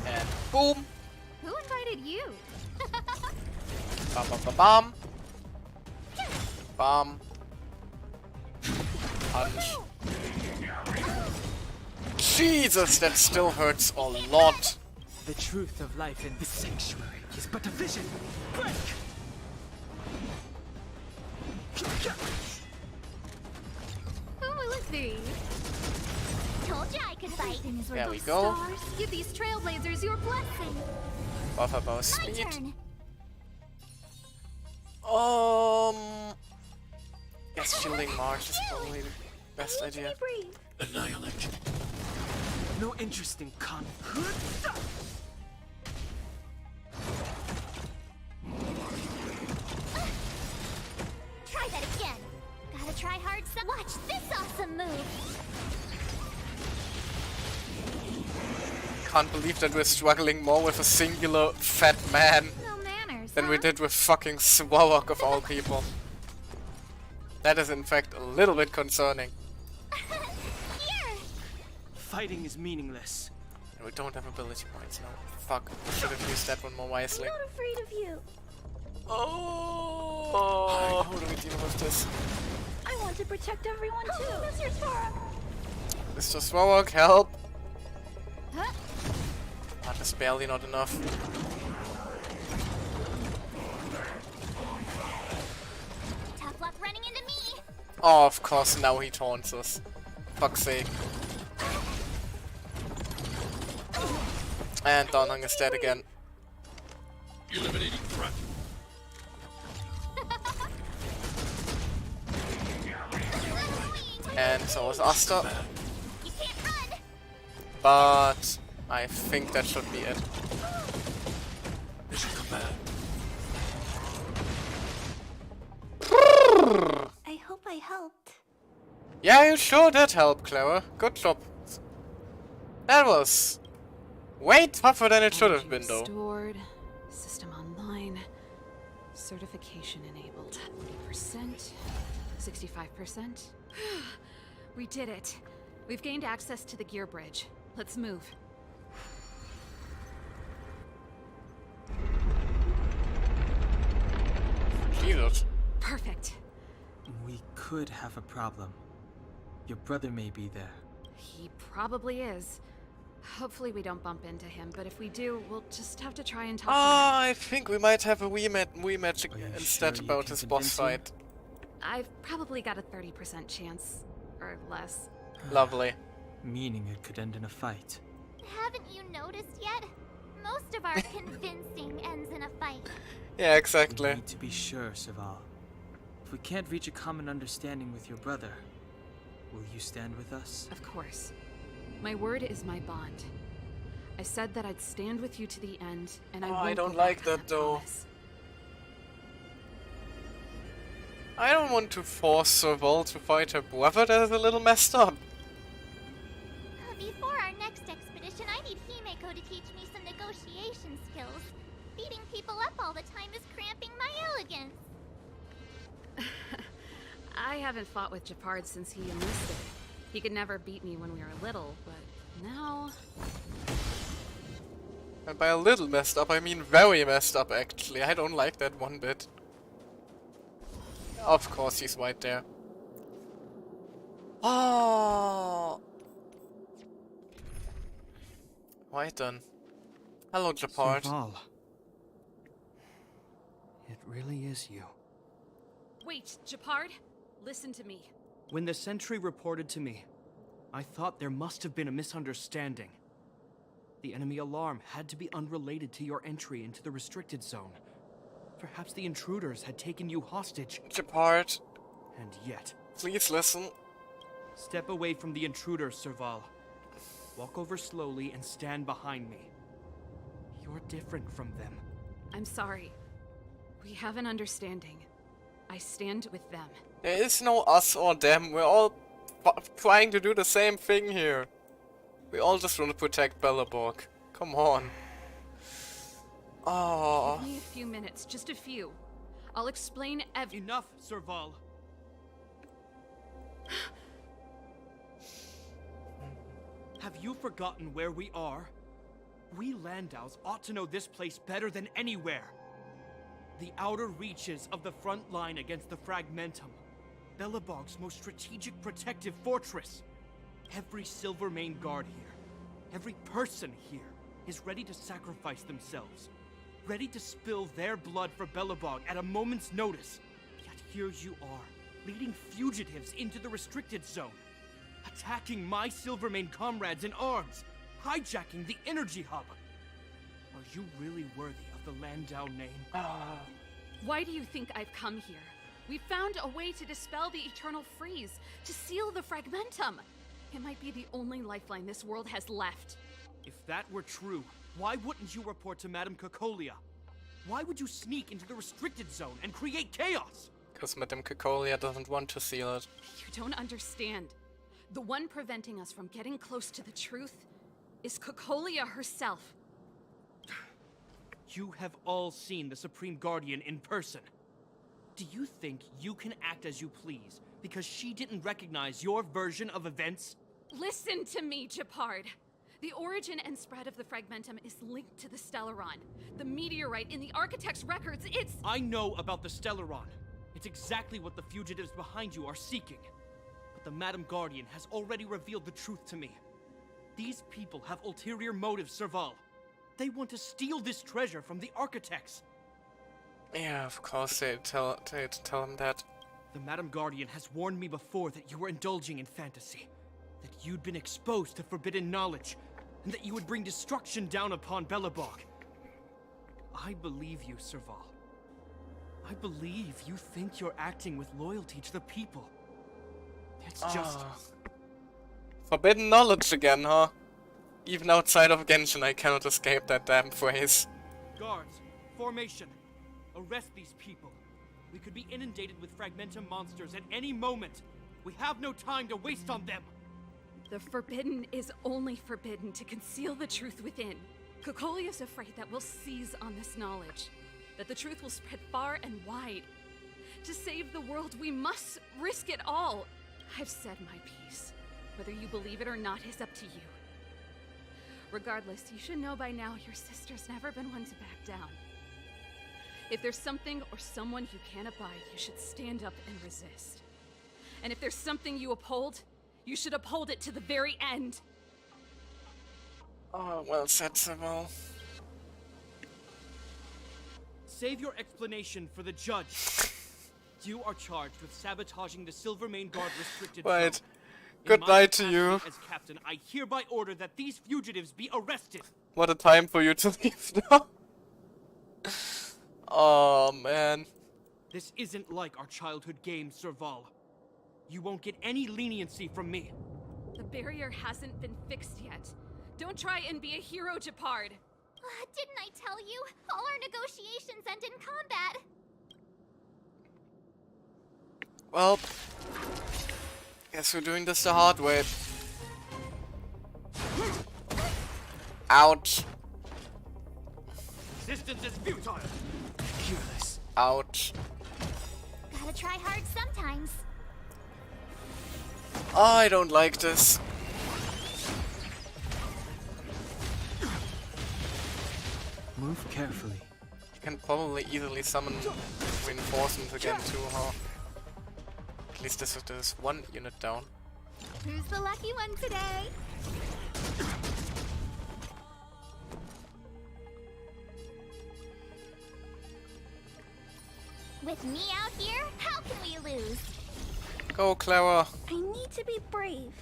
And boom! Who invited you? Bam bam bam bam! Bam! Punch! Jesus, that still hurts a lot! The truth of life in this sanctuary is but a vision. Break! Who will it be? Told you I could fight. There we go. Stars. Give these trailblazers your blessing. Buffer bow My speed. turn. Yes, shielding March is probably the best idea. Annihilate. No interest in conflict. Try that again. Gotta try hard. Watch this awesome move. Can't believe that we're struggling more with a singular fat man than we did with fucking Swarrock of all people. That is in fact a little bit concerning. Fighting is meaningless. And we don't have ability points now. Fuck, we should have used that one more wisely. I'm not afraid of you. Oh, how do we deal with this? I want to protect everyone too. Mr. Swarrock. Mr. Swarrock, help! That is barely not enough. Tough luck running into me. Oh, of course, now he taunts us. Fuck's sake. And Donhung is dead again. Eliminating threat. And so is Asta. But I think that should be it. Mission command. I hope I helped. Yeah, you sure did help, Clara. Good job. That was way tougher than it should have been, though. Stored. System online. Certification enabled. 40%. 65%. We did it. We've gained access to the gear bridge. Let's move. Jesus. Perfect. We could have a problem. Your brother may be there. He probably is. Hopefully we don't bump into him, but if we do, we'll just have to try and talk to him. I think we might have a wee match instead sure about this boss fight. I've probably got a 30% chance, or less. Lovely. Meaning it could end in a fight. Haven't you noticed yet? Most of our convincing ends in a fight. Yeah, exactly. We need to be sure, Serval. If we can't reach a common understanding with your brother, will you stand with us? Of course. My word is my bond. I said that I'd stand with you to the end, and I won't I don't go like back on that though. promise. I don't want to force Serval to fight her brother. That is a little messed up. Before our next expedition, I need Himeko to teach me some negotiation skills. Beating people up all the time is cramping my elegance. I haven't fought with Japard since he enlisted. He could never beat me when we were little, but now... And by a little messed up, I mean very messed up, actually. I don't like that one bit. Of course he's right there. Oh. Right then. Hello, Japard. Serval. It really is you. Wait, Japard, listen to me. When the sentry reported to me, I thought there must have been a misunderstanding. The enemy alarm had to be unrelated to your entry into the restricted zone. Perhaps the intruders had taken you hostage. Japard. And yet... Please listen. Step away from the intruders, Serval. Walk over slowly and stand behind me. You're different from them. I'm sorry. We have an understanding. I stand with them. There is no us or them. We're all trying to do the same thing here. We all just want to protect Belleborg. Come on. Oh. Give me a few minutes, just a few. I'll explain Enough, Serval. Have you forgotten where we are? We Landaus ought to know this place better than anywhere. The outer reaches of the front line against the Fragmentum. Belleborg's most strategic protective fortress. Every Silvermane guard here, every person here, is ready to sacrifice themselves. Ready to spill their blood for Belleborg at a moment's notice. Yet here you are, leading fugitives into the restricted zone. Attacking my Silvermane comrades in arms. Hijacking the energy hub. Are you really worthy of the Landau name? Why do you think I've come here? We found a way to dispel the eternal freeze, to seal the Fragmentum. It might be the only lifeline this world has left. If that were true, why wouldn't you report to Madame Cocolia? Why would you sneak into the restricted zone and create chaos? Because Madame Cocolia doesn't want to seal it. You don't understand. The one preventing us from getting close to the truth is Cocolia herself. You have all seen the Supreme Guardian in person. Do you think you can act as you please because she didn't recognize your version of events? Listen to me, Japard. The origin and spread of the Fragmentum is linked to the Stellaron. The meteorite in the Architect's records, it's... I know about the Stellaron. It's exactly what the fugitives behind you are seeking. But the Madam Guardian has already revealed the truth to me. These people have ulterior motives, Serval. They want to steal this treasure from the Architects. Yeah, of course they tell him that. The Madam Guardian has warned me before that you were indulging in fantasy, that you'd been exposed to forbidden knowledge, and that you would bring destruction down upon Belobog. I believe you, Serval. I believe you think you're acting with loyalty to the people. It's just... Forbidden knowledge again, huh? Even outside of Genshin, I cannot escape that damn phrase. Guards, formation. Arrest these people. We could be inundated with Fragmentum monsters at any moment. We have no time to waste on them. The forbidden is only forbidden to conceal the truth within. Kokoli is afraid that we'll seize on this knowledge, that the truth will spread far and wide. To save the world, we must risk it all. I've said my piece. Whether you believe it or not is up to you. Regardless, you should know by now your sister's never been one to back down. If there's something or someone you can't abide, you should stand up and resist. And if there's something you uphold, you should uphold it to the very end. Oh, well said, Serval. Save your explanation for the judge. You are charged with sabotaging the Silvermane Guard restricted Right. zone. Good night to you. As captain, I hereby order that these fugitives be arrested. What a time for you to leave now. Oh, man. This isn't like our childhood game, Serval. You won't get any leniency from me. The barrier hasn't been fixed yet. Don't try and be a hero, Japard. Didn't I tell you? All our negotiations end in combat. Well, guess we're doing this the hard way. Ouch. Resistance is futile. Fearless. Ouch. Gotta try hard sometimes. I don't like this. Move carefully. You can probably easily summon reinforcements again too, huh? At least there's one unit down. Who's the lucky one today? With me out here, how can we lose? Go, Clara. I need to be brave.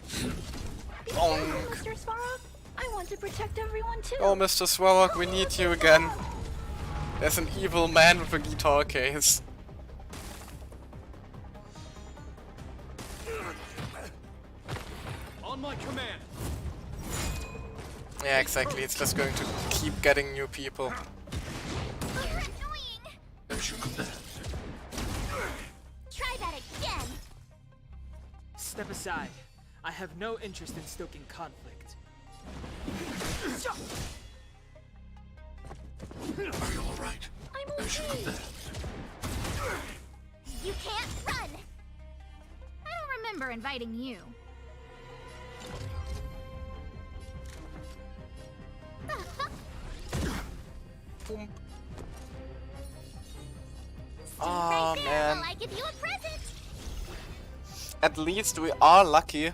Be Bonk. careful, Mr. Svarog. I want to protect everyone too. Oh, Mr. Svarog, we need you again. There's an evil man with a guitar case. On my command. Yeah, exactly. It's just going to keep getting new people. As you command. Try that again. Step aside. I have no interest in stoking conflict. Are you alright? I'm As you okay. command. You can't run. I don't remember inviting you. Boom. Right Oh, there man. while I give you a present. At least we are lucky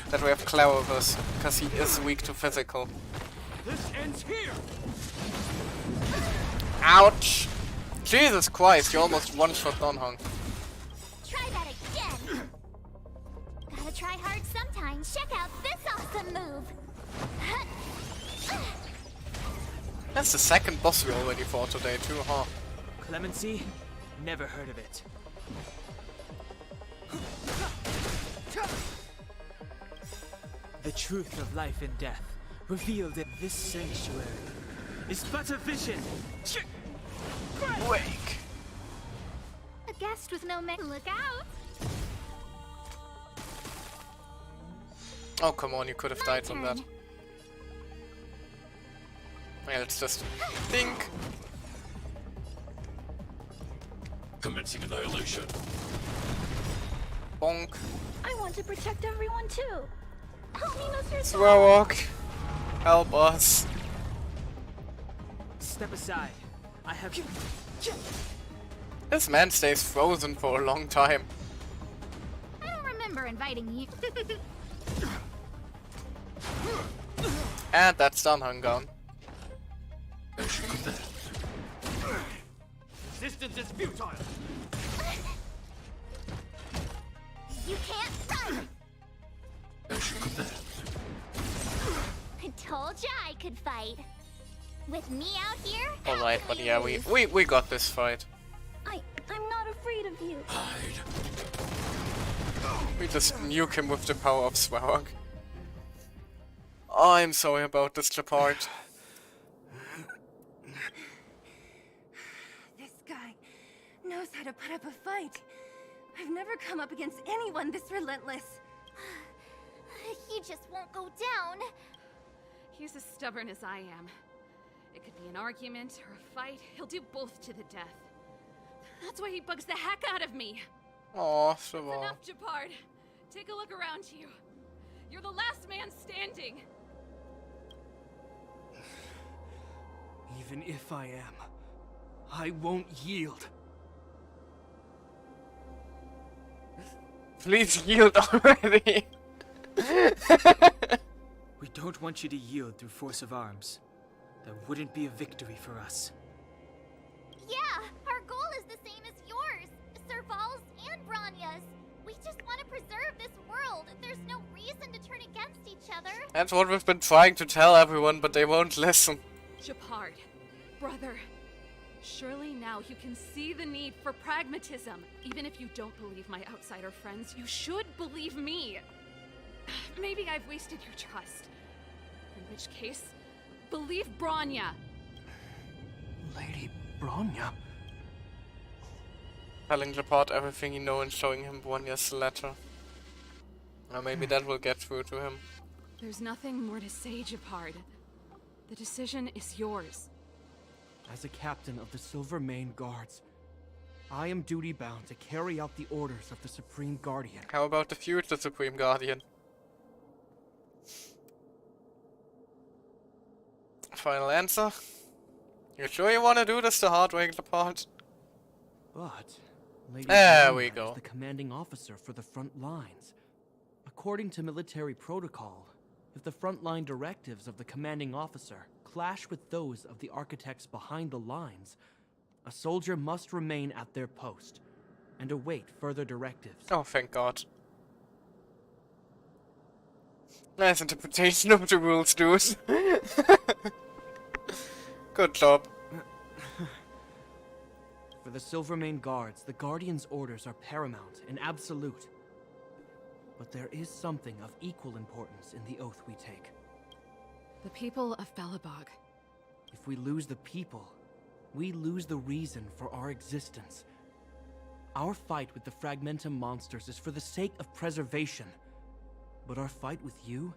that we have Clara with us, because he is weak to physical. This ends here. Ouch! Jesus Christ, you almost one-shot Donghong. Try that again. Gotta try hard sometimes. Check out this awesome move. That's the second boss we already fought today too, huh? Clemency? Never heard of it. The truth of life and death, revealed in this sanctuary, is but a vision. Wake. A guest with no men. Look out. Oh, come on, you could have died from that. Yeah, let's just think. Commencing annihilation. Bonk. I want to protect everyone too. Help me, Mr. Svarog, help us. Step aside. I have. This man stays frozen for a long time. I don't remember inviting you. And that's Donghong gone. As you command. Resistance is futile. You can't run! As you command. I told ya I could fight. With me out here? Alright, but yeah, we got this fight. I'm not afraid of you. Hide. We just nuke him with the power of Svarog. I'm sorry about this part. This guy knows how to put up a fight. I've never come up against anyone this relentless. He just won't go down. He's as stubborn as I am. It could be an argument or a fight. He'll do both to the death. That's why he bugs the heck out of me. Aw, Svarog. Enough, Japard. Take a look around you. You're the last man standing. Even if I am, I won't yield. Please yield already. We don't want you to yield through force of arms. That wouldn't be a victory for us. Yeah, our goal is the same as yours, Serval's and Bronya's. We just want to preserve this world. There's no reason to turn against each other. That's what we've been trying to tell everyone, but they won't listen. Japard, brother, surely now you can see the need for pragmatism. Even if you don't believe my outsider friends, you should believe me. Maybe I've wasted your trust. In which case, believe Bronya. Lady Bronya? Telling Japard everything you know and showing him Bronya's letter. Or maybe that will get through to him. There's nothing more to say, Japard. The decision is yours. As a captain of the Silver Mane Guards, I am duty-bound to carry out the orders of the Supreme Guardian. How about the future Supreme Guardian? Final answer? You sure you want to do this the hard way, Japard? But Lady There Bronya we is go. the commanding officer for the front lines. According to military protocol, if the frontline directives of the commanding officer clash with those of the architects behind the lines, a soldier must remain at their post and await further directives. Oh, thank God. Nice interpretation of the rules, dude. Good job. For the Silvermane Guards, the Guardian's orders are paramount and absolute. But there is something of equal importance in the oath we take. The people of Belobog. If we lose the people, we lose the reason for our existence. Our fight with the Fragmentum monsters is for the sake of preservation. But our fight with you,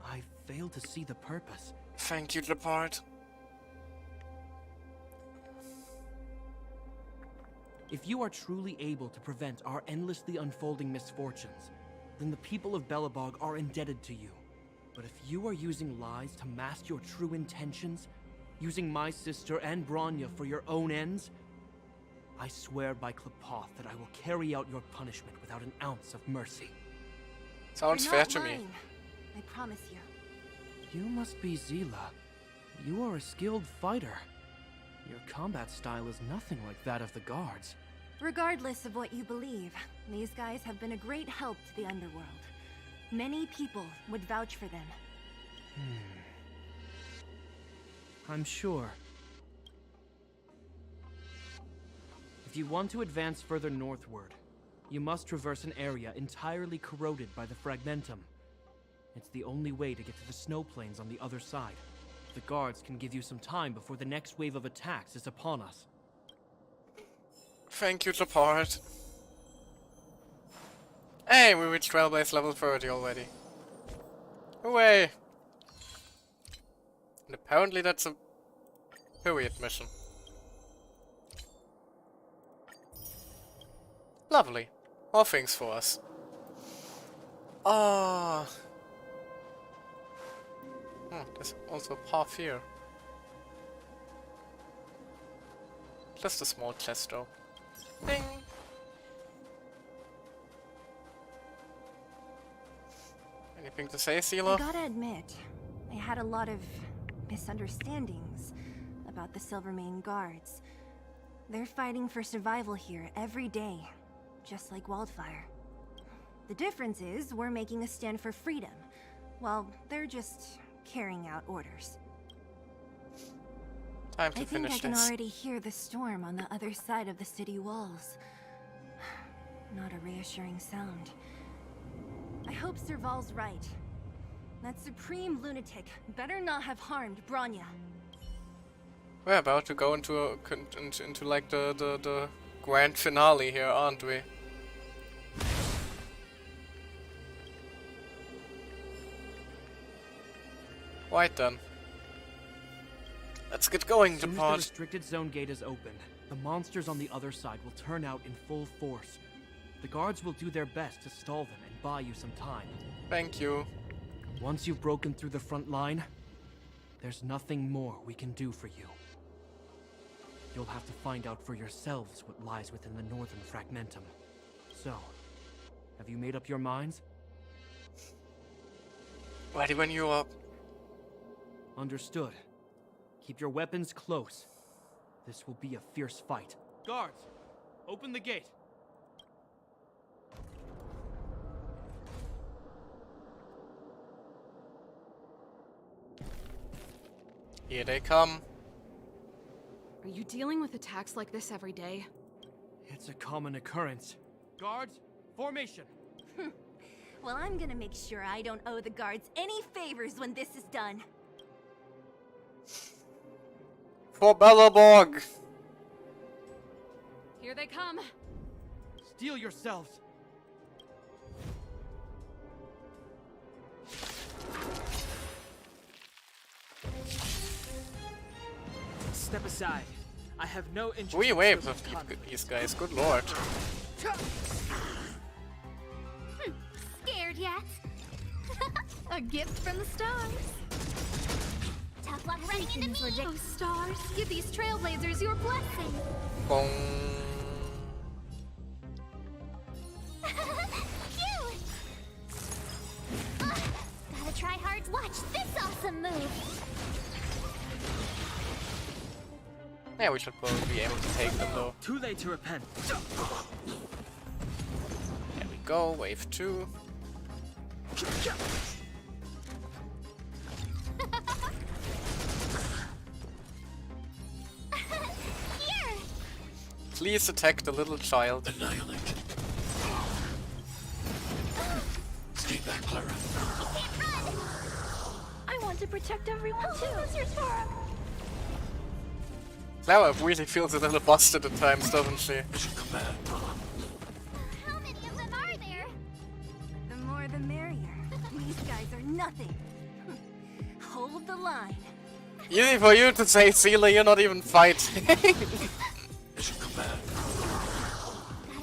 I fail to see the purpose. Thank you, Japard. If you are truly able to prevent our endlessly unfolding misfortunes, then the people of Belobog are indebted to you. But if you are using lies to mask your true intentions, using my sister and Bronya for your own ends, I swear by Qlipoth that I will carry out your punishment without an ounce of mercy. Sounds You're fair not to me. lying. I promise you. You must be Zila. You are a skilled fighter. Your combat style is nothing like that of the guards. Regardless of what you believe, these guys have been a great help to the underworld. Many people would vouch for them. I'm sure. If you want to advance further northward, you must traverse an area entirely corroded by the Fragmentum. It's the only way to get to the snow plains on the other side. The guards can give you some time before the next wave of attacks is upon us. Thank you, Japard. Hey, we reached Trailblaze level 30 already. Hooray! And apparently that's a period mission. Lovely. More things for us. Ah. Oh, there's also a path here. Just a small chest though. Ding! Anything to say, I Seela? gotta admit, I had a lot of misunderstandings about the Silvermane Guards. They're fighting for survival here every day, just like Wildfire. The difference is we're making a stand for freedom, while they're just carrying out orders. Time to I think finish I can this. already hear the storm on the other side of the city walls. Not a reassuring sound. I hope Serval's right. That supreme lunatic better not have harmed Bronya. We're about to go into like the grand finale here, aren't we? Right then. Let's get going, As soon as the Depart. restricted zone gate is open, the monsters on the other side will turn out in full force. The guards will do their best to stall them and buy you some time. Thank you. Once you've broken through the front line, there's nothing more we can do for you. You'll have to find out for yourselves what lies within the northern fragmentum. So, have you made up your minds? Ready when you are. Understood. Keep your weapons close. This will be a fierce fight. Guards, open the gate. Here they come. Are you dealing with attacks like this every day? It's a common occurrence. Guards, formation. Well, I'm gonna make sure I don't owe the guards any favors when this is done. For Belleborg! Here they come. Steel yourselves. Step aside. I have no interest We in wave civil with conflict. these guys, good lord. Scared yet? A gift from the stars. Tough luck running into me! Oh, stars, give these trailblazers your blessing. Bong. Phew! Gotta try hard to watch this awesome move! Yeah, we should probably be able to take them though. Too late to repent. There we go, wave 2. Here! Please attack the little child. Annihilate. Stay back, Clara. I want to protect everyone too. Mr. Sora. Clara really feels a little busted at times, doesn't she? How many of them are there? The more the merrier. These guys are nothing. Hold the line. Easy for you to say, Seela, you're not even fighting. Gotta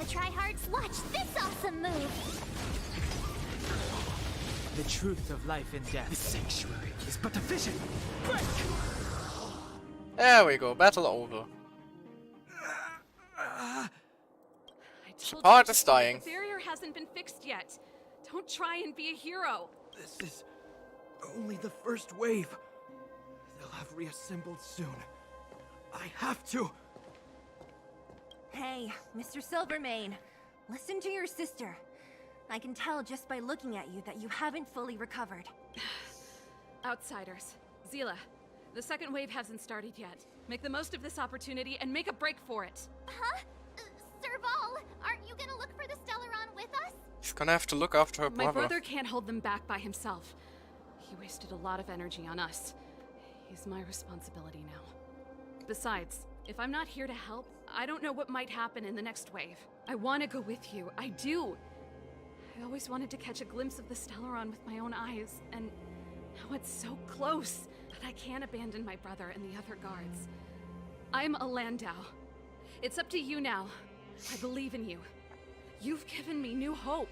try hard to watch this awesome move! The truth of life and death. The sanctuary is but a vision. Break! There we go, battle over. Part is dying. The barrier hasn't been fixed yet. Don't try and be a hero. This is only the first wave. They'll have reassembled soon. I have to. Hey, Mr. Silvermane, listen to your sister. I can tell just by looking at you that you haven't fully recovered. Outsiders. Zila, the second wave hasn't started yet. Make the most of this opportunity and make a break for it. Huh? Serval, aren't you gonna look for the Stellaron with us? She's gonna have to look after her My brother. brother can't hold them back by himself. He wasted a lot of energy on us. He's my responsibility now. Besides, if I'm not here to help, I don't know what might happen in the next wave. I want to go with you. I do. I always wanted to catch a glimpse of the Stellaron with my own eyes, and now it's so close. But I can't abandon my brother and the other guards. I'm a Landau. It's up to you now. I believe in you. You've given me new hope.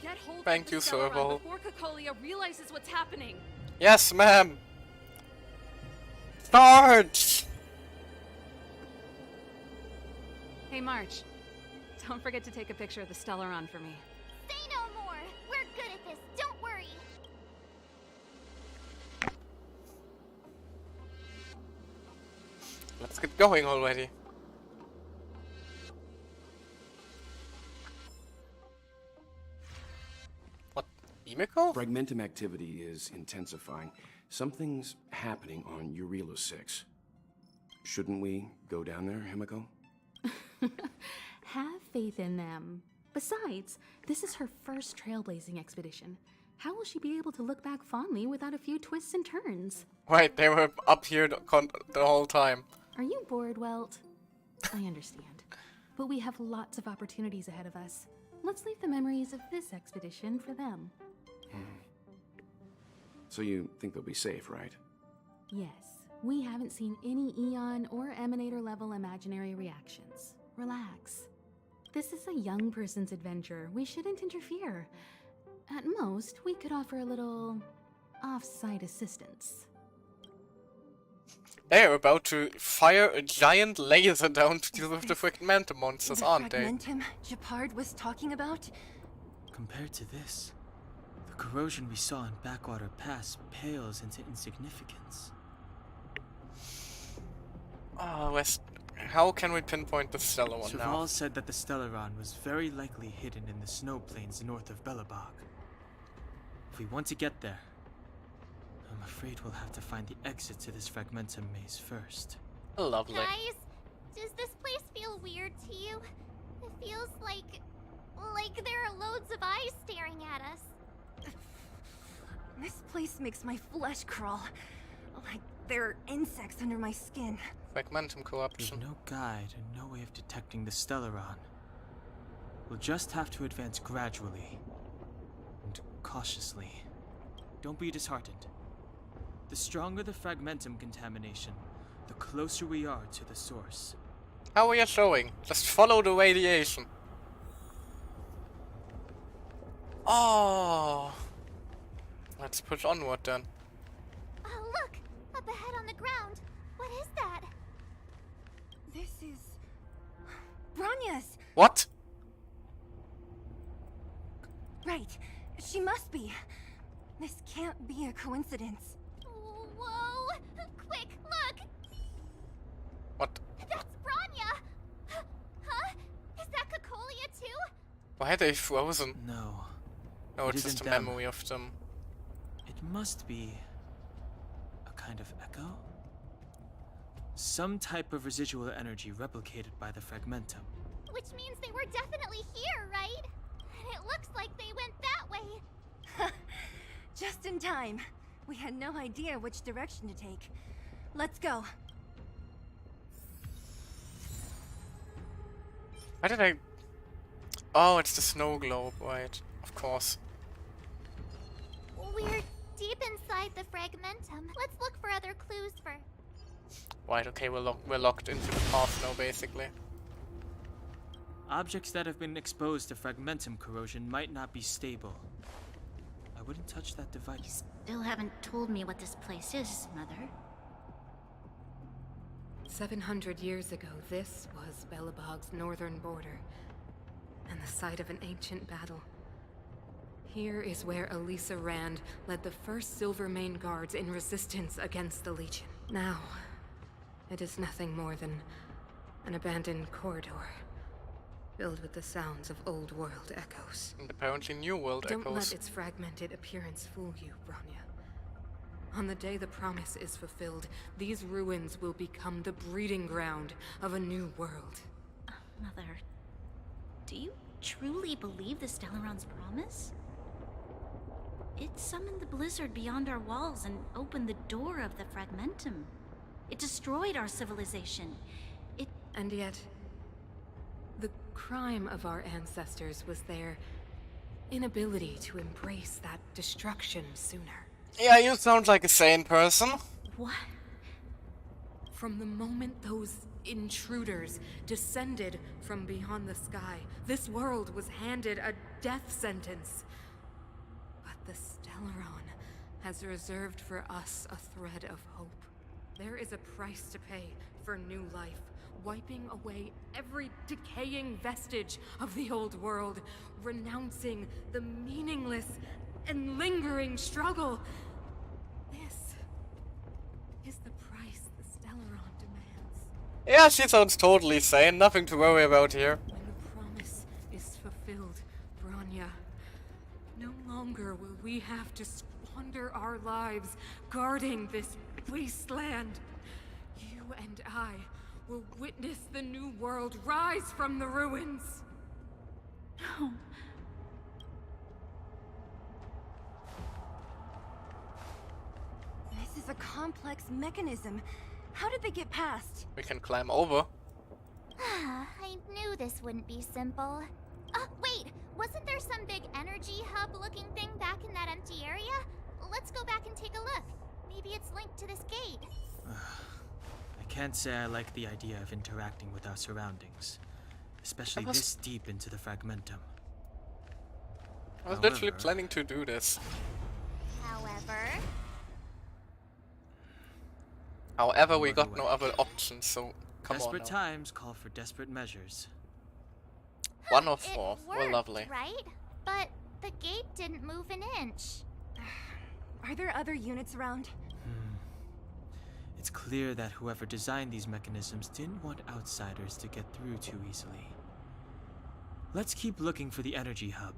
Get hold Thank of the you, Stellaron Serval. before Cocolia realizes what's happening. Yes, ma'am. Start! Hey, March. Don't forget to take a picture of the Stellaron for me. Say no more! We're good at this, don't worry! Let's get going already. Emiko? Fragmentum activity is intensifying. Something's happening on Eurilo 6. Shouldn't we go down there, Himiko? Have faith in them. Besides, this is her first trailblazing expedition. How will she be able to look back fondly without a few twists and turns? Right, they were up here the whole time. Are you bored, Welt? I understand. But we have lots of opportunities ahead of us. Let's leave the memories of this expedition for them. So you think they'll be safe, right? Yes, we haven't seen any Eon or Emanator level imaginary reactions. Relax. This is a young person's adventure. We shouldn't interfere. At most, we could offer a little off-site assistance. They're about to fire a giant laser down to deal with the fragmentum monsters, aren't they? The fragmentum Gepard was talking about? Compared to this, the corrosion we saw in Backwater Pass pales into insignificance. Oh, how can we pinpoint the stellar one now? Serval said that the Stellaron was very likely hidden in the snow plains north of Belobog. If we want to get there, I'm afraid we'll have to find the exit to this fragmentum maze first. Lovely. Guys, does this place feel weird to you? It feels like there are loads of eyes staring at us. This place makes my flesh crawl. Like there are insects under my skin. Fragmentum corruption. There's no guide and no way of detecting the Stellaron. We'll just have to advance gradually and cautiously. Don't be disheartened. The stronger the fragmentum contamination, the closer we are to the source. How are you showing? Just follow the radiation. Oh. Let's push onward then. Oh, look! Up ahead on the ground. What is that? This is... Bronya's! What? Right. She must be. This can't be a coincidence. Whoa! Quick, look! What? That's Bronya! Huh? Is that Cocolia too? Why are they frozen? No. No, It it's just a isn't them. memory of them. It must be a kind of echo? Some type of residual energy replicated by the fragmentum. Which means they were definitely here, right? And it looks like they went that way. Just in time. We had no idea which direction to take. Let's go. Why did I... Oh, it's the snow globe, right. Of course. We're deep inside the fragmentum. Let's look for other clues first. Right, okay, we're locked into the path now, basically. Objects that have been exposed to fragmentum corrosion might not be stable. I wouldn't touch that device. Still haven't told me what this place is, Mother. 700 years ago, this was Belobog's northern border, and the site of an ancient battle. Here is where Elisa Rand led the first Silvermane Guards in resistance against the Legion. Now, it is nothing more than an abandoned corridor, filled with the sounds of old world echoes. And apparently new world Don't echoes. let its fragmented appearance fool you, Bronya. On the day the promise is fulfilled, these ruins will become the breeding ground of a new world. Mother, do you truly believe the Stellaron's promise? It summoned the blizzard beyond our walls and opened the door of the fragmentum. It destroyed our civilization. And yet, the crime of our ancestors was their inability to embrace that destruction sooner. Yeah, you sound like a sane person. What? From the moment those intruders descended from beyond the sky, this world was handed a death sentence. But the Stellaron has reserved for us a thread of hope. There is a price to pay for new life, wiping away every decaying vestige of the old world, renouncing the meaningless and lingering struggle. This is the price the Stellaron demands. Yeah, she sounds totally sane. Nothing to worry about here. When the promise is fulfilled, Bronya, no longer will we have to squander our lives guarding this wasteland. You and I will witness the new world rise from the ruins. No. This is a complex mechanism. How did they get past? We can climb over. I knew this wouldn't be simple. Wait! Wasn't there some big energy hub-looking thing back in that empty area? Let's go back and take a look. Maybe it's linked to this gate. I can't say I like the idea of interacting with our surroundings, especially this deep into the fragmentum. I was literally planning to do this. However, we got no other options, so come on now. Desperate times call for desperate measures. 1 of 4. Well, lovely. Right? But the gate didn't move an inch. Are there other units around? It's clear that whoever designed these mechanisms didn't want outsiders to get through too easily. Let's keep looking for the energy hub.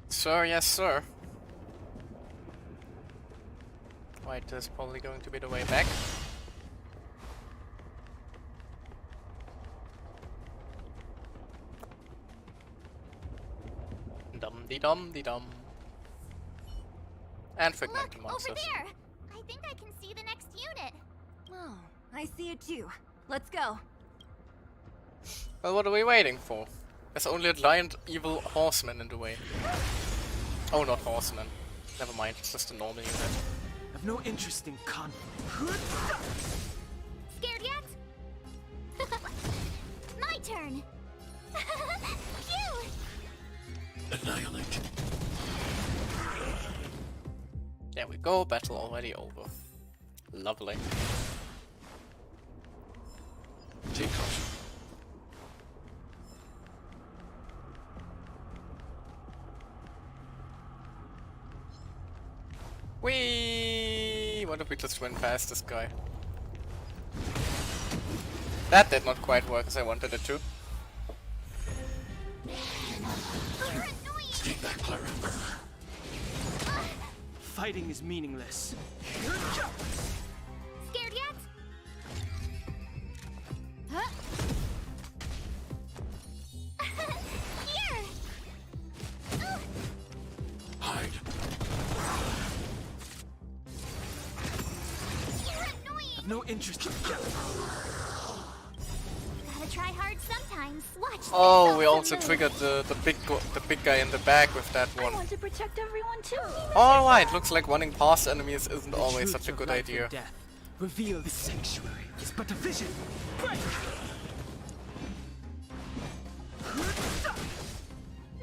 Sir, yes, sir. Right, this is probably going to be the way back. Dum-de-dum-de-dum. And fragmented monsters. Over there! I think I can see the next unit. Oh, I see it too. Let's go. Well, what are we waiting for? There's only a giant evil horseman in the way. Oh, not horseman. Never mind, it's just a normal unit. I've no interest in conflict. Scared yet? My turn! Phew! Annihilate. There we go, battle already over. Lovely. Take caution. Whee! What if we just went past this guy? That did not quite work as I wanted it to. Stay back, Clara. Fighting is meaningless. Scared yet? Huh? Here! Hide. You're annoying! I've no interest in Gotta try hard sometimes. Watch this. Oh, we also triggered the big guy in the back with that I one. want to protect everyone too. Alright, looks like running past enemies isn't always such a good idea. Reveal the sanctuary is but a vision. Break!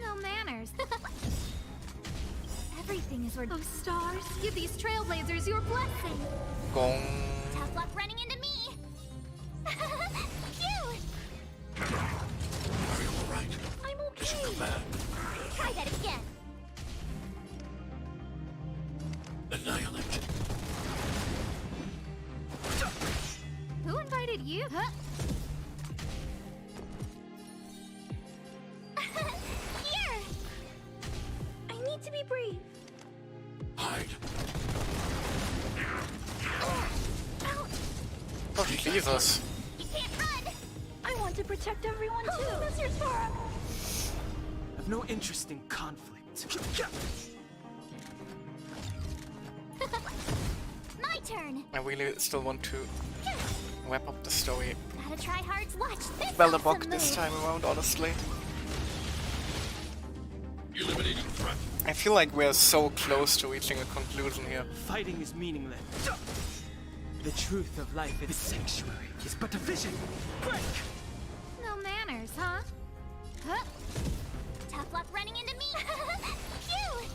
No manners. Everything is Oh, stars, give these trailblazers your blessing. Gong. Tough luck running into me. Phew! Are you alright? I'm okay. Mission command. Try that again. Annihilate. Who invited you? Huh? Here! I need to be brave. Hide. Oh, Jesus. You can't run! I want to protect everyone too. Mr. Sora. I've no interest in conflict. My turn! I really still want to wrap up the story Gotta try hard. Watch this. well a awesome book this move. time around, honestly. Eliminating threat. I feel like we're so close to reaching a conclusion here. Fighting is meaningless. The truth of life in the sanctuary is but a vision. Break! No manners, huh? Huh? Tough luck running into me. Phew!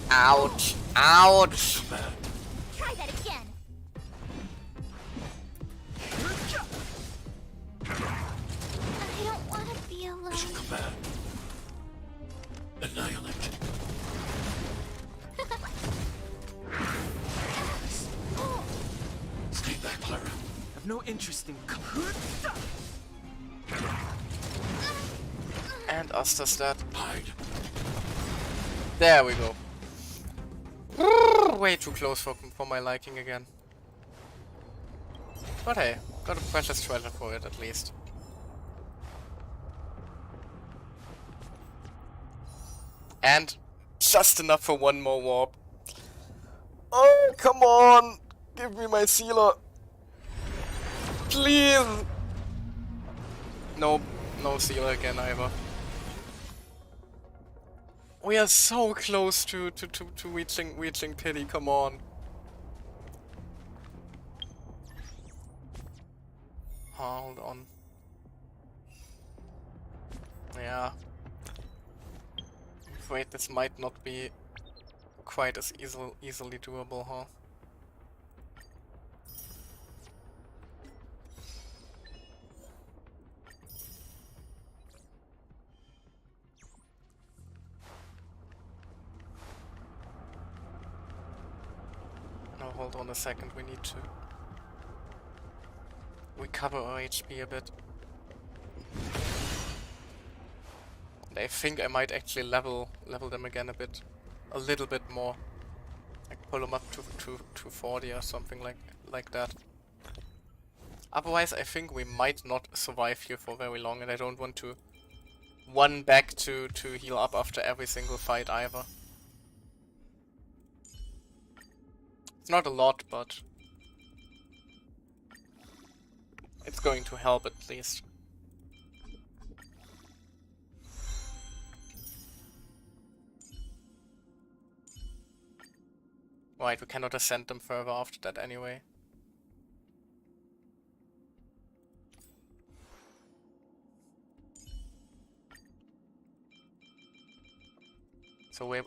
Ouch! Ouch! Try that again. I don't want to be alone. Mission command. Annihilate. Stay back, Clara. I've no interest in And us does that. Hide. There we go. Way too close for my liking again. But hey, got a precious treasure for it at least. And just enough for one more warp. Oh, come on! Give me my sealer! Please! Nope, no sealer again either. We are so close to reaching pity, come on. Hold on. Yeah. I'm afraid this might not be quite as easily doable, huh? No, hold on a second, we need to recover our HP a bit. And I think I might actually level them again a little bit more. Like pull them up to 240 or something like that. Otherwise, I think we might not survive here for very long, and I don't want to run back to heal up after every single fight either. It's not a lot, but it's going to help at least. Right, we cannot ascend them further after that anyway. So we're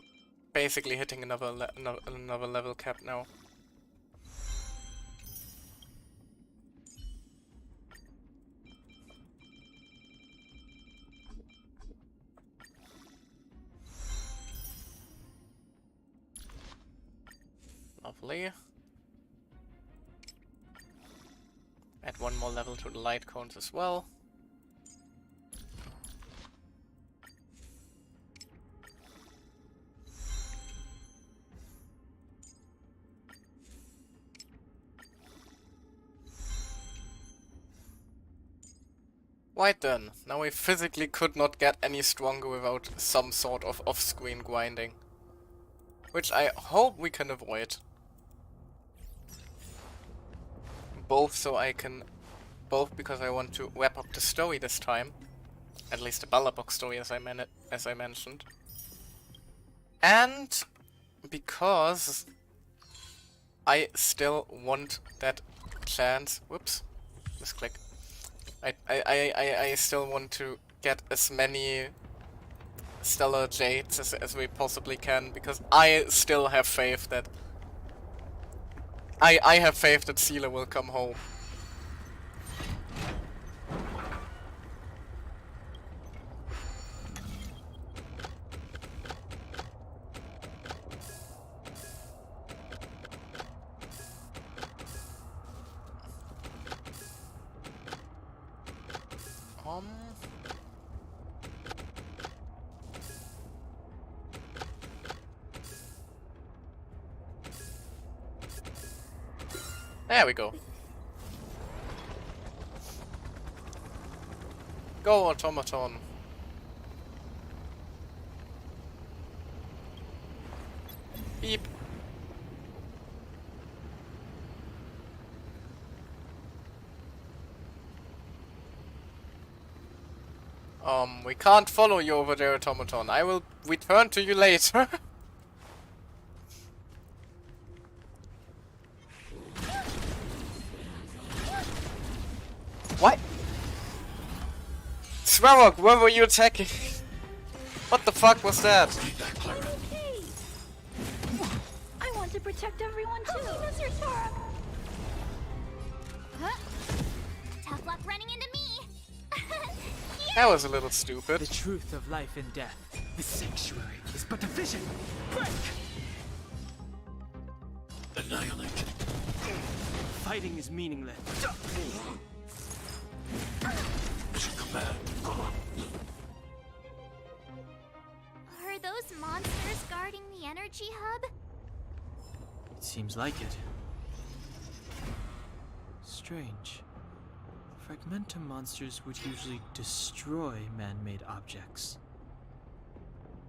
basically hitting another level cap now. Lovely. Add one more level to the light cones as well. Right then, now we physically could not get any stronger without some sort of off-screen grinding. Which I hope we can avoid. Both because I want to wrap up the story this time. At least the Ballerbox story as I mentioned. And because I still want that chance. Whoops. Misclick. I still want to get as many Stellar Jades as we possibly can, because I still have faith that I have faith that Sealer will come home. There we go. Go, automaton. Beep. We can't follow you over there, automaton. I will return to you later. What? Svarog, where were you attacking? What the fuck was that? Okay. I want to protect everyone too. Mr. Svarog. Tough luck running into me. That was a little stupid. The truth of life and death. The sanctuary is but a vision. Break! Annihilate. Fighting is meaningless. Are those monsters guarding energy hub? It seems like it. Strange. Fragmentum monsters would usually destroy man-made objects.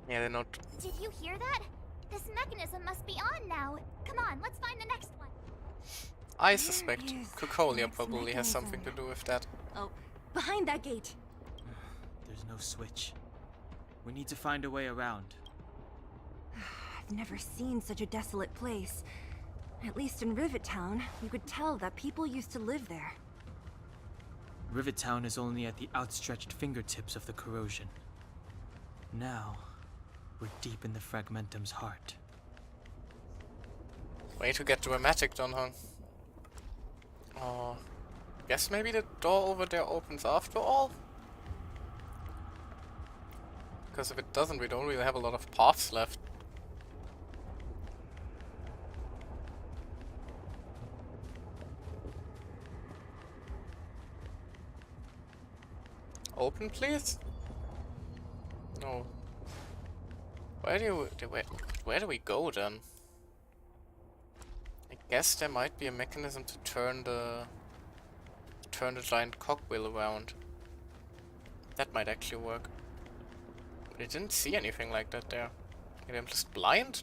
Yeah, they're not. Did you hear that? This mechanism must be on now. Come on, let's find the next one. I suspect Cocolia probably has something to do with that. Oh, behind that gate. There's no switch. We need to find a way around. I've never seen such a desolate place. At least in Rivet Town, you could tell that people used to live there. Rivet Town is only at the outstretched fingertips of the corrosion. Now, we're deep in the Fragmentum's heart. Way to get dramatic, Don Hong. Oh, guess maybe the door over there opens after all? Because if it doesn't, we don't really have a lot of paths left. Open, please? No. Where do we go then? I guess there might be a mechanism to turn the giant cogwheel around. That might actually work. But I didn't see anything like that there. Maybe I'm just blind?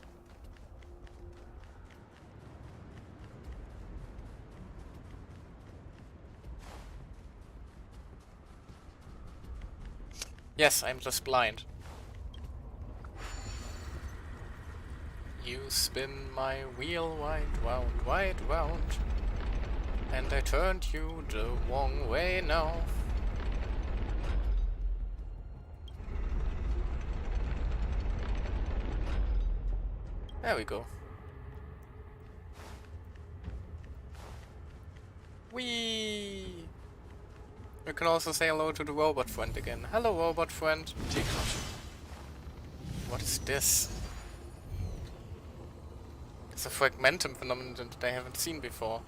Yes, I'm just blind. You spin my wheel right round, and I turned you the wrong way now. There we go. Whee! We can also say hello to the robot friend again. Hello, robot friend. What is this? It's a fragmentum phenomenon that I haven't seen before.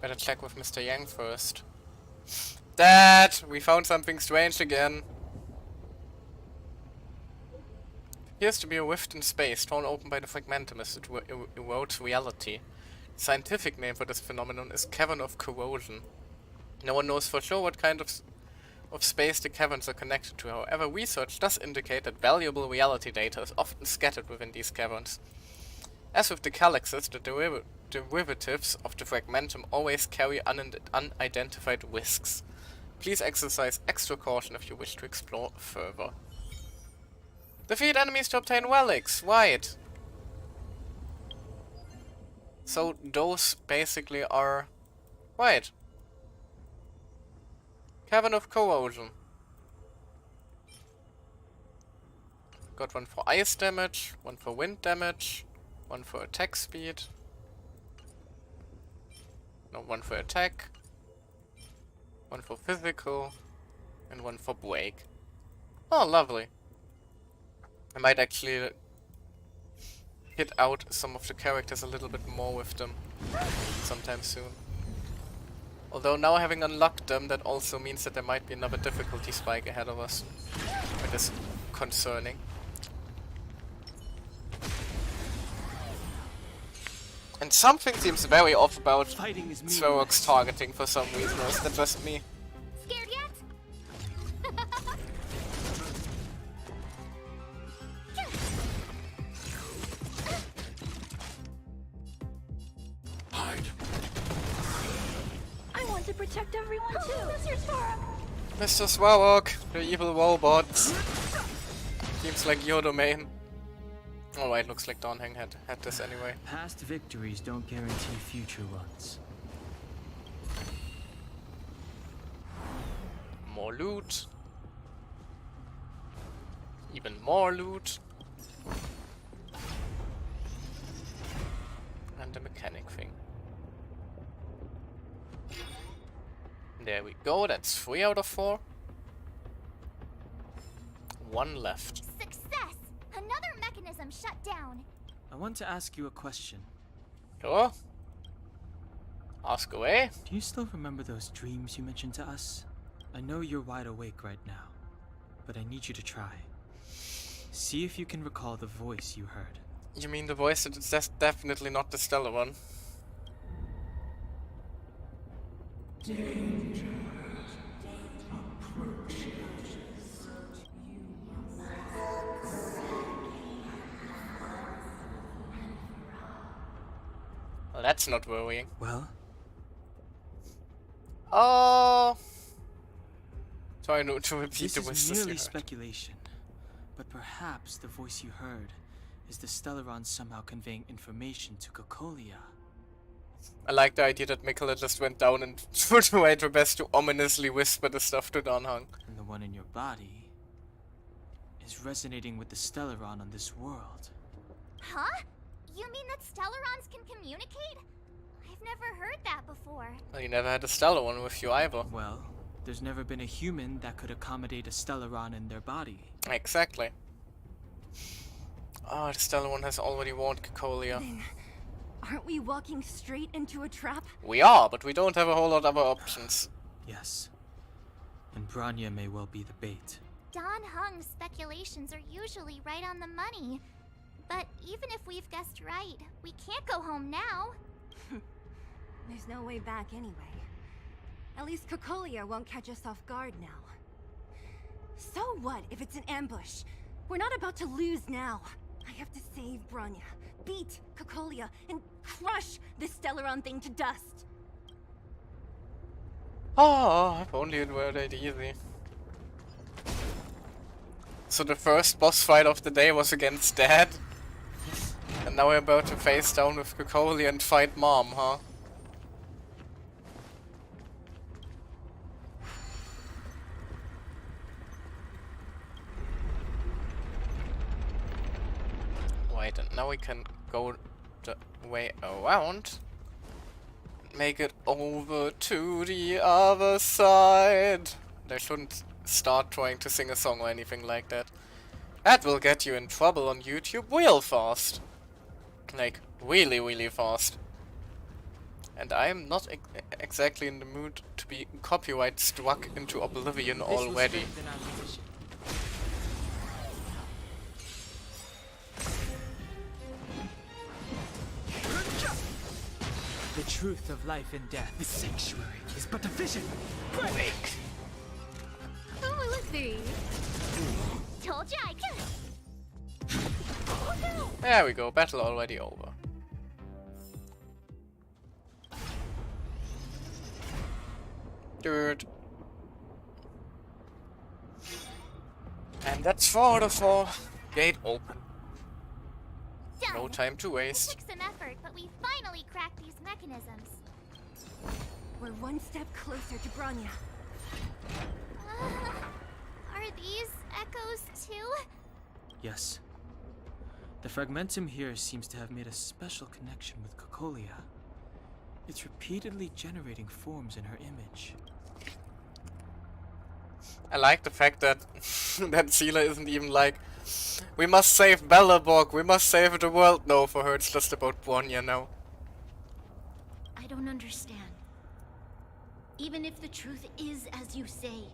Better check with Mr. Yang first. Dad! We found something strange again. Appears to be a rift in space, torn open by the fragmentum as it erodes reality. The scientific name for this phenomenon is cavern of corrosion. No one knows for sure what kind of space the caverns are connected to. However, research does indicate that valuable reality data is often scattered within these caverns. As with the calyxes, the derivatives of the fragmentum always carry unidentified risks. Please exercise extra caution if you wish to explore further. Defeat enemies to obtain relics, right? So those basically are... right. Cavern of Corrosion. Got one for ice damage, one for wind damage, one for attack speed. No, one for attack, one for physical, and one for break. Oh, lovely. I might actually hit out some of the characters a little bit more with them sometime soon. Although now having unlocked them, that also means that there might be another difficulty spike ahead of us. Which is concerning. And something seems very off about Svarog's targeting for some reason, or is that just me? Scared yet? Hide. I want to protect everyone too. Mr. Svarog. Mr. Svarog, the evil robots. Seems like your domain. Alright, looks like Dawnhang had this anyway. Past victories don't guarantee future ones. More loot. Even more loot. And the mechanic thing. There we go, that's 3 out of 4. 1 left. Success! Another mechanism shut down. I want to ask you a question. Sure. Ask away. Do you still remember those dreams you mentioned to us? I know you're wide awake right now, but I need you to try. See if you can recall the voice you heard. You mean the voice that is definitely not the stellar one? Well, that's not worrying. Well? Try not to repeat the This is whispers you merely heard. speculation, but perhaps the voice you heard is the Stellaron somehow conveying information to Cocolia. I like the idea that Mikola just went down and tried her best to ominously whisper the stuff to Dan Heng. And the one in your body is resonating with the Stellaron on this world. Huh? You mean that Stellarons can communicate? I've never heard that before. Well, you never had a stellar one with you either. Well, there's never been a human that could accommodate a Stellaron in their body. Exactly. Oh, the stellar one has already warned Cocolia. Then, aren't we walking straight into a trap? We are, but we don't have a whole lot of other options. Yes. And Bronya may well be the bait. Don Hung's speculations are usually right on the money. But even if we've guessed right, we can't go home now. There's no way back anyway. At least Cocolia won't catch us off guard now. So what if it's an ambush? We're not about to lose now. I have to save Bronya, beat Cocolia, and crush this Stellaron thing to dust. Oh, if only it were that easy. So the first boss fight of the day was against Dad? And now we're about to face down with Cocolia and fight Mom, huh? Wait, and now we can go the way around. Make it over to the other side. They shouldn't start trying to sing a song or anything like that. That will get you in trouble on YouTube real fast. Like, really, really fast. And I'm not exactly in the mood to be copyright struck into oblivion already. The truth of life and death. The sanctuary is but a vision. Break! Oh, look there. Told you I could. There we go, battle already over. Dirt. And that's for the floor. Gate open. Done. No time to waste. It took some effort, but we finally cracked these mechanisms. We're one step closer to Bronya. Are these echoes too? Yes. The fragmentum here seems to have made a special connection with Cocolia. It's repeatedly generating forms in her image. I like the fact that that Seela isn't even like, we must save Bellaborg, we must save the world. No, for her it's just about Bronya now. I don't understand. Even if the truth is as you say,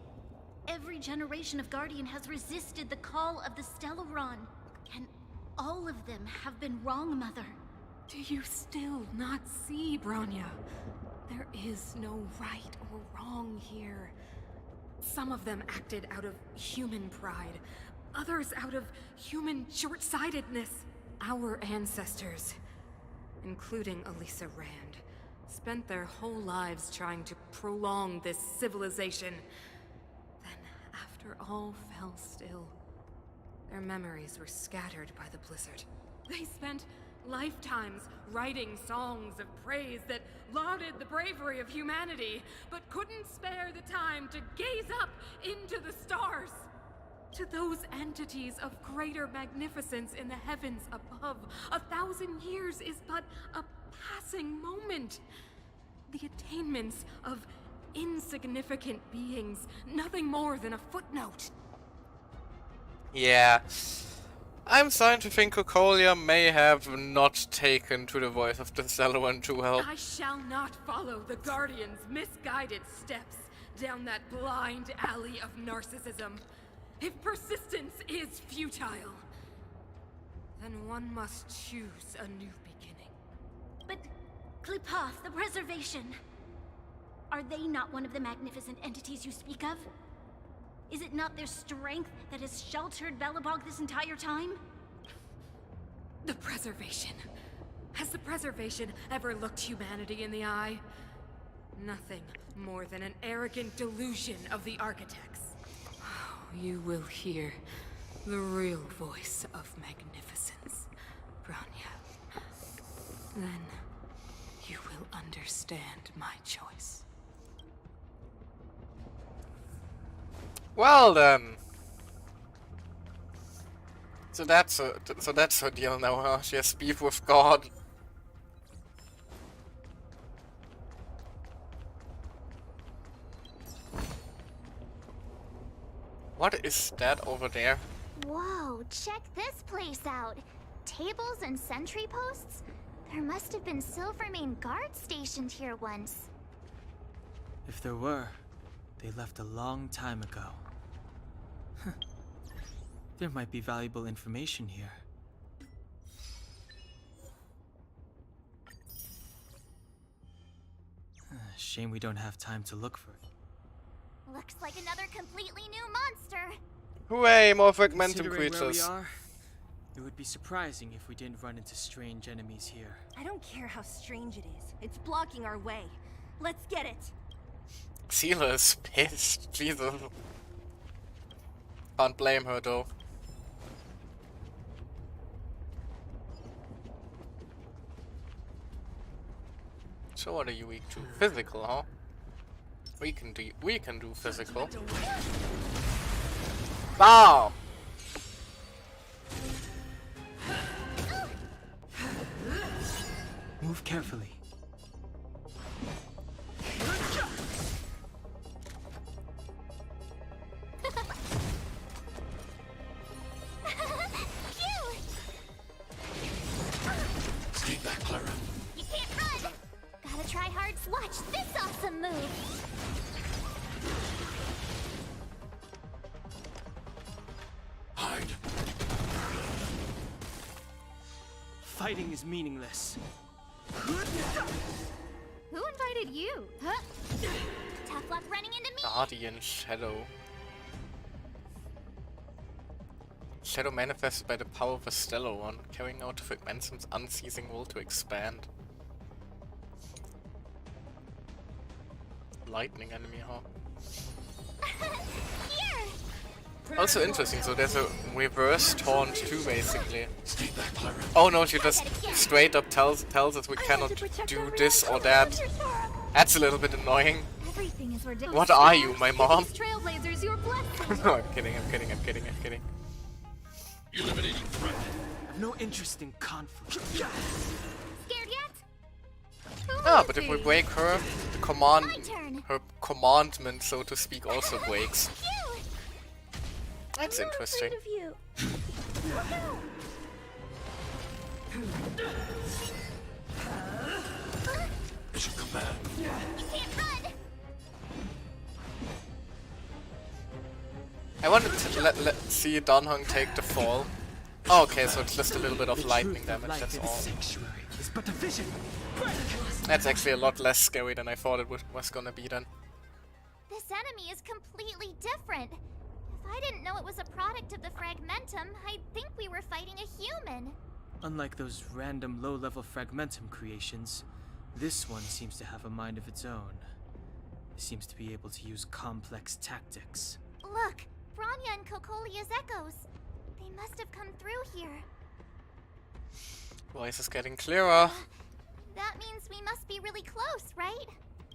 every generation of Guardian has resisted the call of the Stellaron. And all of them have been wrong, Mother. Do you still not see, Bronya? There is no right or wrong here. Some of them acted out of human pride, others out of human short-sightedness. Our ancestors, including Elisa Rand, spent their whole lives trying to prolong this civilization. Then, after all fell still, their memories were scattered by the blizzard. They spent lifetimes writing songs of praise that lauded the bravery of humanity, but couldn't spare the time to gaze up into the stars. To those entities of greater magnificence in the heavens above, 1,000 years is but a passing moment. The attainments of insignificant beings, nothing more than a footnote. Yeah. I'm starting to think Cocolia may have not taken to the voice of the Stellaron too well. I shall not follow the Guardian's misguided steps down that blind alley of narcissism. If persistence is futile, then one must choose a new beginning. But Klipoth, the Preservation, are they not one of the magnificent entities you speak of? Is it not their strength that has sheltered Belobog this entire time? The Preservation. Has the Preservation ever looked humanity in the eye? Nothing more than an arrogant delusion of the architects. You will hear the real voice of magnificence, Bronya. Then you will understand my choice. Well then. So that's her deal now, huh? She has beef with God. What is that over there? Whoa, check this place out. Tables and sentry posts? There must have been Silvermane guards stationed here once. If there were, they left a long time ago. There might be valuable information here. Shame we don't have time to look for it. Looks like another completely new monster. Hooray, more fragmentum Considering where we creatures. are, it would be surprising if we didn't run into strange enemies here. I don't care how strange it is. It's blocking our way. Let's get it. Seela is pissed. Jesus. Can't blame her though. So what are you weak to? Physical, huh? We can do physical. Bow! Move carefully. Stay back, Clara. You can't run! Gotta try hard. Watch this awesome move! Hide. Fighting is meaningless. Who invited you? Huh? Tough luck running into me! Guardian Shadow. Shadow manifested by the power of a stellar one, carrying out Fragmentum's unceasing will to expand. Lightning enemy, huh? Also interesting, so there's a reverse taunt too, basically. Oh no, she just straight up tells us we cannot do this or that. That's a little bit annoying. Everything is ridiculous. What are you, my mom? Trailblazers, your blessing. No, I'm kidding, I'm kidding, I'm kidding, I'm kidding. Eliminating threat. I've no interest in conflict. Scared yet? Ah, but if we break her, the her commandment, so to speak, also breaks. That's interesting. Mission command. You can't run. I wanted to let see Donhung take the fall. Oh, okay, so it's just a little bit of lightning damage, that's all. That's actually a lot less scary than I thought it was gonna be then. This enemy is completely different. If I didn't know it was a product of the Fragmentum, I'd think we were fighting a human. Unlike those random low-level Fragmentum creations, this one seems to have a mind of its own. It seems to be able to use complex tactics. Look, Bronya and Kokolia's echoes. They must have come through here. Voice is getting clearer. That means we must be really close, right?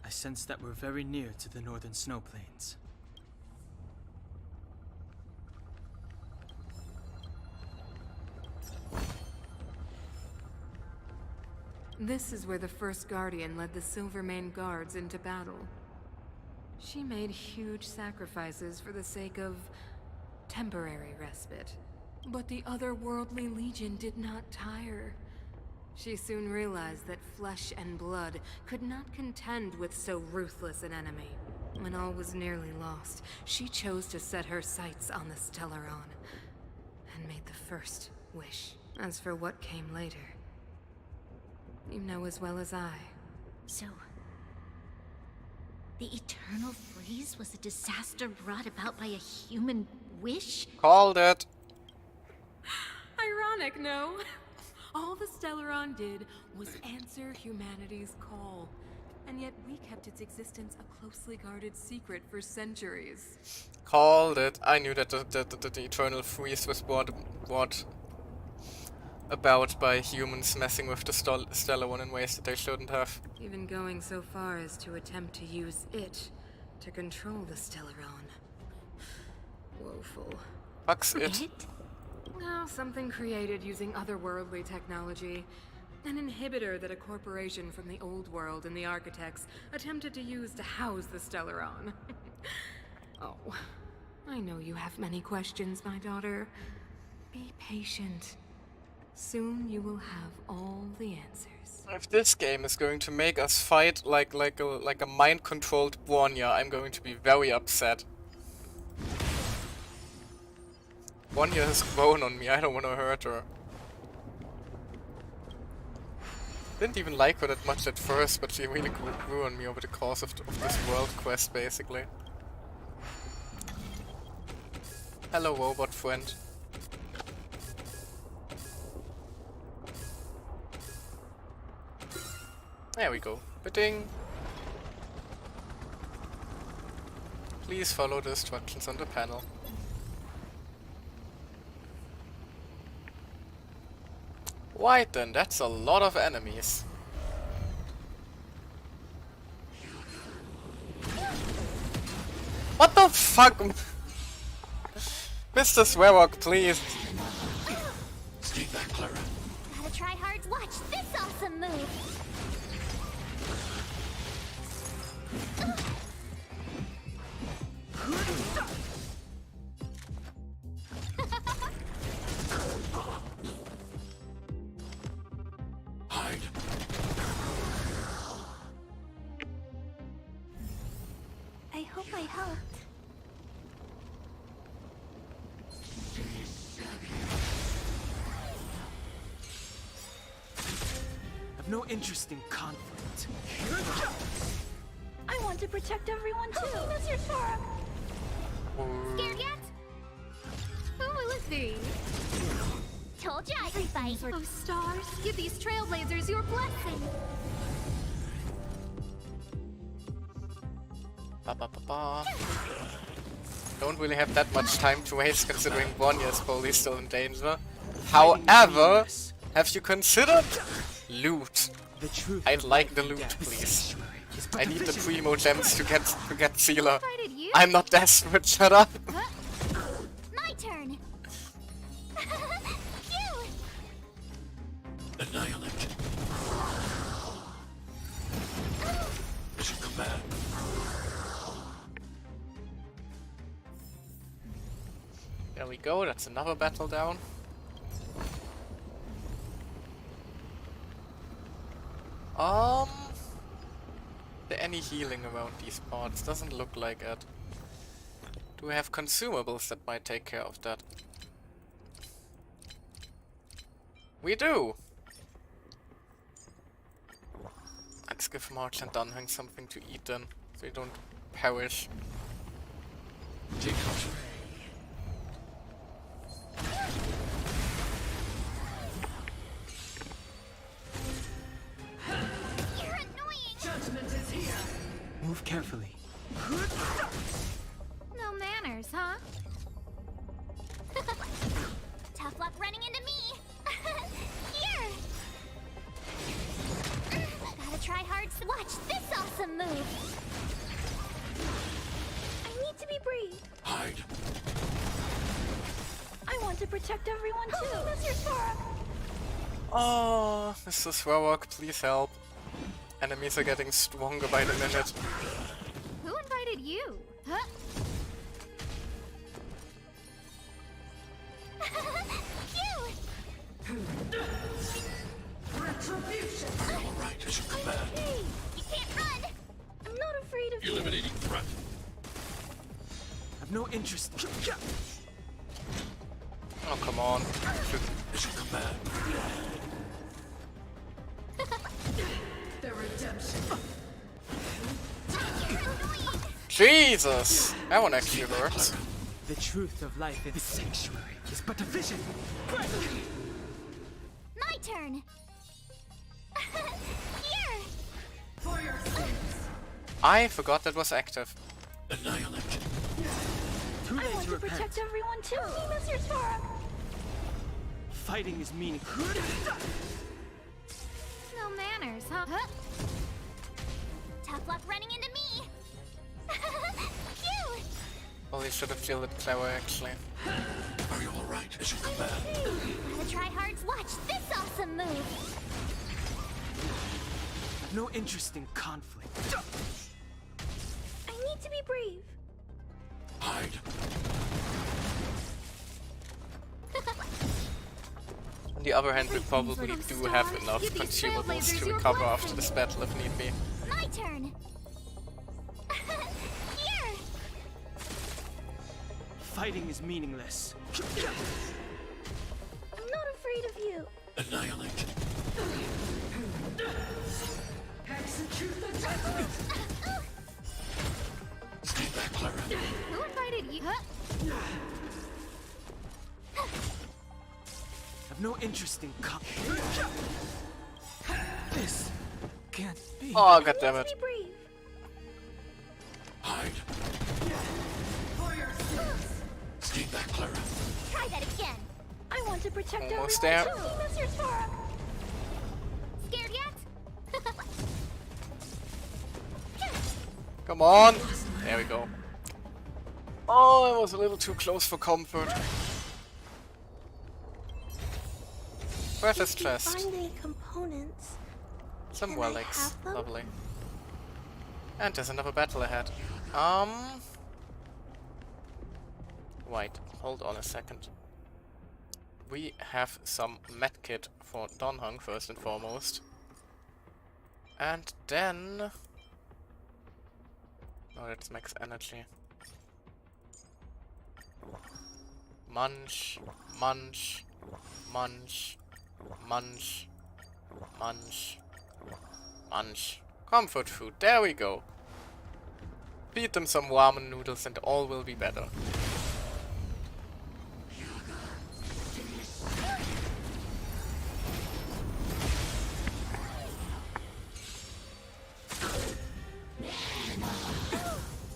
I sense that we're very near to the northern snow plains. This is where the first Guardian led the Silvermane guards into battle. She made huge sacrifices for the sake of temporary respite. But the otherworldly legion did not tire. She soon realized that flesh and blood could not contend with so ruthless an enemy. When all was nearly lost, she chose to set her sights on the Stellaron and made the first wish. As for what came later, you know as well as I. So, the eternal freeze was a disaster brought about by a human wish? Called it. Ironic, no? All the Stellaron did was answer humanity's call. And yet we kept its existence a closely guarded secret for centuries. Called it. I knew that the eternal freeze was brought about by humans messing with the Stellaron in ways that they shouldn't have. Even going so far as to attempt to use it to control the Stellaron. Woeful. Backseat. Well, something created using otherworldly technology. An inhibitor that a corporation from the old world and the architects attempted to use to house the Stellaron. Oh, I know you have many questions, my daughter. Be patient. Soon you will have all the answers. If this game is going to make us fight like a mind-controlled Bronya, I'm going to be very upset. Bronya has grown on me, I don't want to hurt her. Didn't even like her that much at first, but she really grew on me over the course of this world quest, basically. Hello, robot friend. There we go. Bidding. Please follow the instructions on the panel. Right then, that's a lot of enemies. What the fuck? Mr. Swearrock, please. Stay back, Clara. Gotta try hard to watch this awesome move. Hide. I hope I helped. I've no interest in conflict. I want to protect everyone too. That's your Sora. Scared yet? Who will it be? Told ya I could fight. Oh, stars, give these trailblazers your blessing. Don't really have that much time to waste considering Bronya is probably still in danger. However, have you considered loot? I'd like the loot, please. I need the primo gems to get Sealer. I'm not desperate, shut up. My turn. Phew. Annihilate. Mission command. There we go, that's another battle down. There any healing around these parts? Doesn't look like it. Do we have consumables that might take care of that? We do! Let's give March and Dunhang something to eat then, so they don't perish. Take caution. You're annoying. Judgment is here. Move carefully. No manners, huh? Tough luck running into me. Here. Gotta try hard to watch this awesome move. I need to be brave. Hide. I want to protect everyone too. That's your Sora. Oh, Mr. Swearrock, please help. Enemies are getting stronger by the minute. Who invited you? Huh? Phew. Retribution. All right, as you command. Hey, you can't run. I'm not afraid of you. Eliminating threat. I've no interest. Oh, come on. The redemption. Jesus! That one actually works. The truth of life in the sanctuary is but a vision. My turn. Here. For your sins. I forgot that was active. Annihilate. Too I late want to to repent. protect everyone too. Mr. Sora. Fighting is meaningful. No manners, huh? Tough luck running into me. Phew. Well, you should have killed it clever, actually. Are you alright as you command? The tryhards watch this awesome move. No interest in conflict. I need to be brave. Hide. On the other hand, we probably do have enough Give these consumables trailblazers to your recover after blessing. this battle if need be. My turn. Here. Fighting is meaningless. I'm not afraid of you. Annihilate. Execute the judgment. Stay back, Clara. Who invited you? I've no interest in conflict. This can't be. Oh, goddammit. Be brave. Hide. For your sins. Stay back, Clara. Try that again. I want to protect Almost everyone there. too. Mr. Sora. Scared yet? Come on! There we go. Oh, I was a little too close for comfort. Precious chest. Find the components. Some Can I relics. have them? Lovely. And there's another battle ahead. Wait, hold on a second. We have some medkit for Donhung first and foremost. And then... Oh, that's max energy. Munch, munch, munch, munch, munch, munch. Comfort food, there we go. Feed them some ramen noodles and all will be better.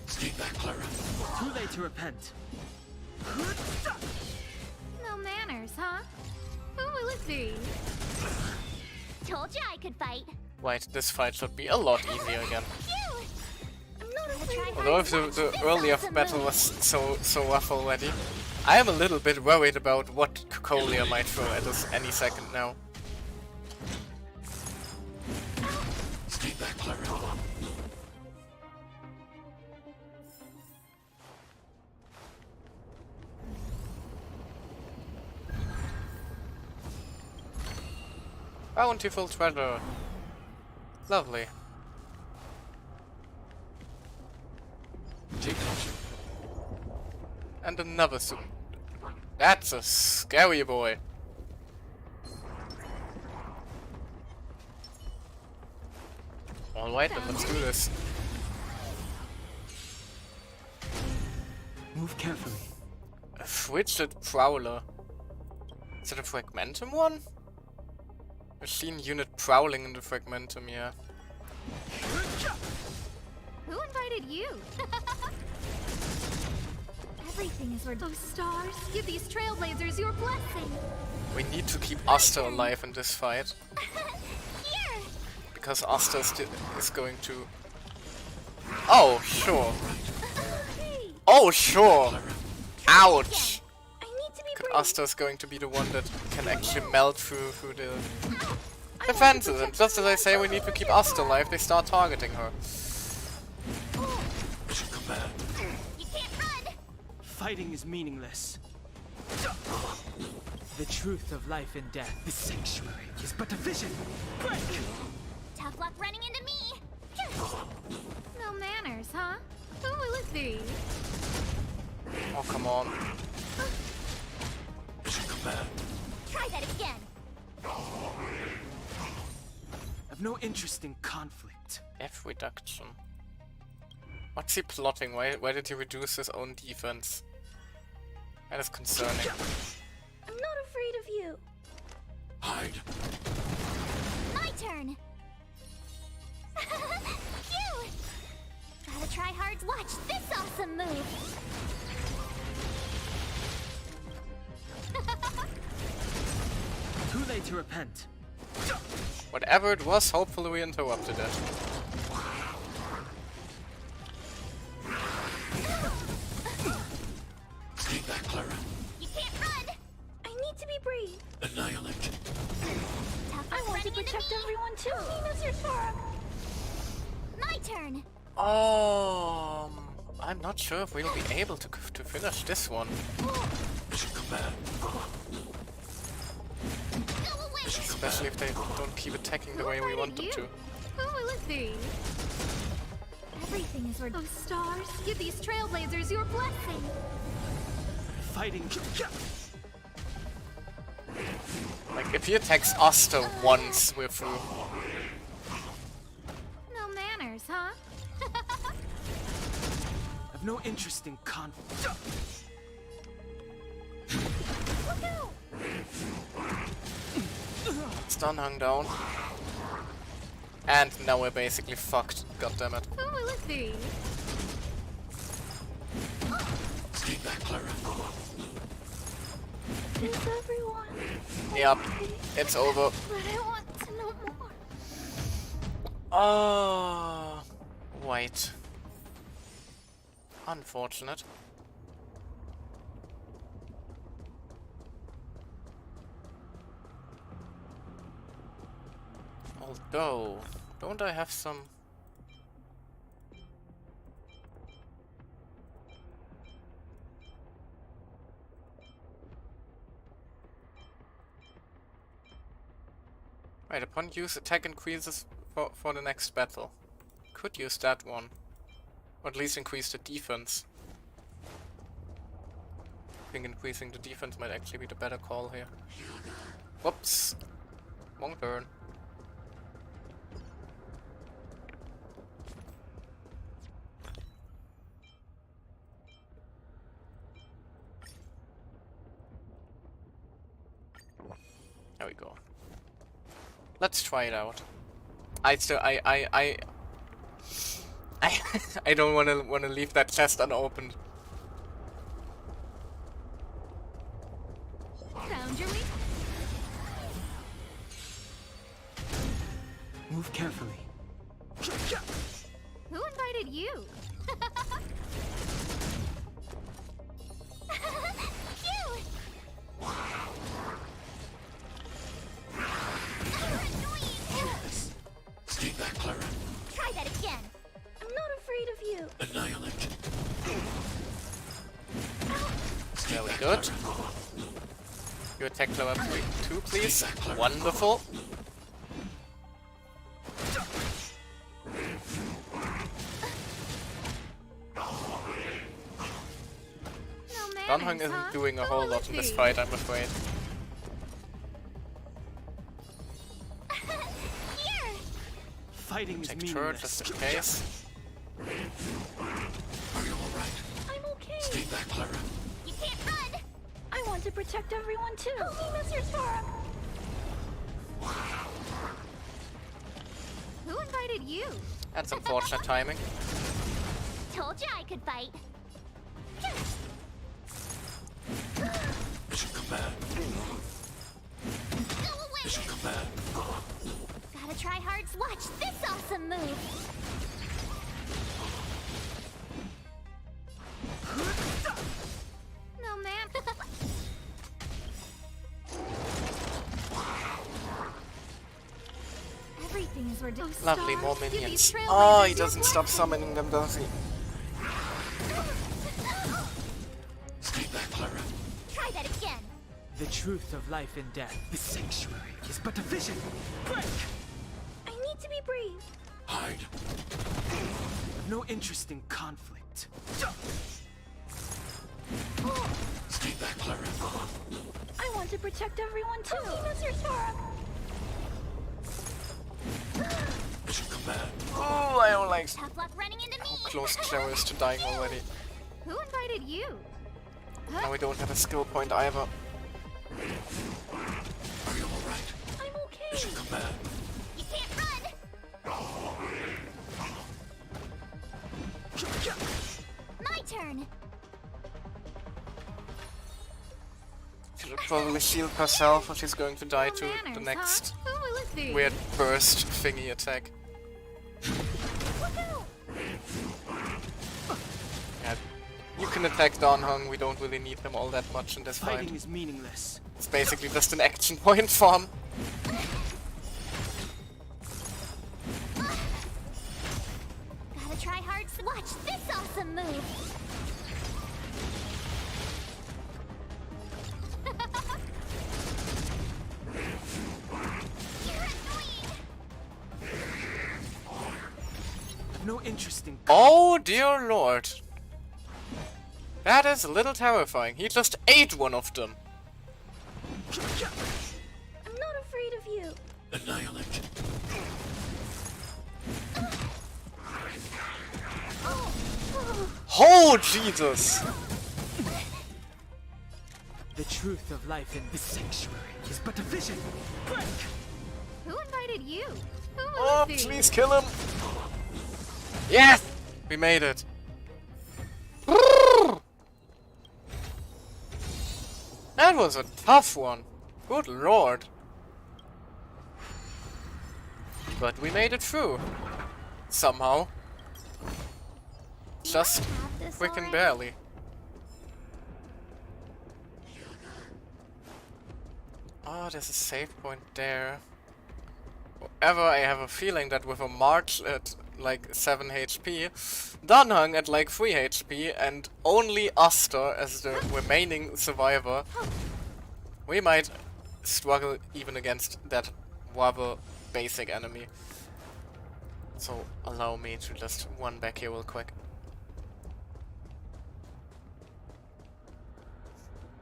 Stay back, Clara. Too late to repent. No manners, huh? Who will it be? Told you I could fight. Wait, this fight should be a lot easier again. Phew. I'm not afraid. Although if the earlier battle was so rough already, I am a little bit worried about what Cocolia might throw at us any second now. Stay back, Clara. Bountiful treasure. Lovely. Take caution. And another suit. That's a scary boy. Alright, then let's do this. Move carefully. A frigid prowler. Is it a fragmentum one? Machine unit prowling in the fragmentum, yeah. Who invited you? Everything is where those stars. Give these trailblazers your blessing. We need to keep Asta alive in this fight. Here. Because Asta is going to... Oh, sure. Oh, sure. Ouch. Because Asta is going to be the one that can actually melt through the defenses. And just as I say we need to keep Asta alive, they start targeting her. You can't run. Fighting is meaningless. The truth of life and death, the sanctuary, is but a vision. Break! Tough luck running into me. No manners, huh? Who will it be? Oh, come on. Try that again. I've no interest in conflict. F reduction. What's he plotting? Why did he reduce his own defense? That is concerning. I'm not afraid of you. Hide. My turn. Phew! Gotta try hard to watch this awesome move. Too late to repent. Whatever it was, hopefully we interrupted it. Stay back, Clara. You can't run. I need to be brave. Annihilate. I want to protect everyone too. Mr. Farah. My turn. I'm not sure if we'll be able to finish this one. Mission command. Especially if they don't keep attacking the way we want them to. Who will it be? Everything is worth. Oh, stars, give these trailblazers your blessing. Fighting. Like, if he attacks Oster once, we're through. No manners, huh? I've no interest in conflict. Look out! Stun hung down. And now we're basically fucked. God damn it. Who will it be? Stay back, Clara. Is everyone? Yep, it's over. But I want to know more. Oh, wait. Unfortunate. Although, don't I have some... Right, upon use, attack increases for the next battle. Could use that one. Or at least increase the defense. I think increasing the defense might actually be the better call here. Whoops. Wrong turn. There we go. Let's try it out. I don't wanna leave that chest unopened. Found your weak. Move carefully. Who invited you? Phew! Stay back, Clara. Try that again. I'm not afraid of you. Annihilate. Very good. You attack level 2, please. Wonderful. No Danhong manners, isn't huh? doing a Who whole will lot it in this be? fight, I'm afraid. Here! Fighting is Take turret meaningless. just in case. Are you alright? I'm okay. Stay back, Clara. You can't run! I want to protect everyone too. Help me, Mr. Farah. Who invited you? That's unfortunate timing. Told you I could fight. Mission command. Go away! Mission command. Gotta try hard to watch this awesome move. No, man. Everything is ridiculous. Lovely, more minions. Oh, he doesn't stop summoning them, does he? Stay back, Clara. Try that again. The truth of life and death. The sanctuary is but a vision. Break! I need to be brave. Hide. I've no interest in conflict. Stay back, Clara. I want want to protect everyone too. Mr. Sparrow. Oh, I don't like Tough luck running into me. how close Clara is to dying already. Who invited you? Now we don't have a skill point either. Are you alright? I'm okay. Mission command. You can't run. My turn. She'll probably shield herself or she's going to die to the next Who will it be? weird burst thingy attack. Yeah, you can attack Dan Heng, we don't really need him all that much in this Fighting fight. is meaningless. It's basically just an action point for him. Gotta try hard. Watch this awesome move. I've no interest in. Oh dear lord. That is a little terrifying. He just ate one of them. I'm not afraid of you. Annihilate. Oh Jesus! The truth of life in this sanctuary is but a vision. Break! Who invited you? Who will Oh, it be? please kill him! Yes! We made it. That was a tough one. Good lord. But we made it through. Somehow. Just quick and barely. Oh, there's a save point there. However, I have a feeling that with a March at like 7 HP, Dan Heng at like 3 HP, and only Aster as the remaining survivor, we might struggle even against that rather basic enemy. So allow me to just run back here real quick.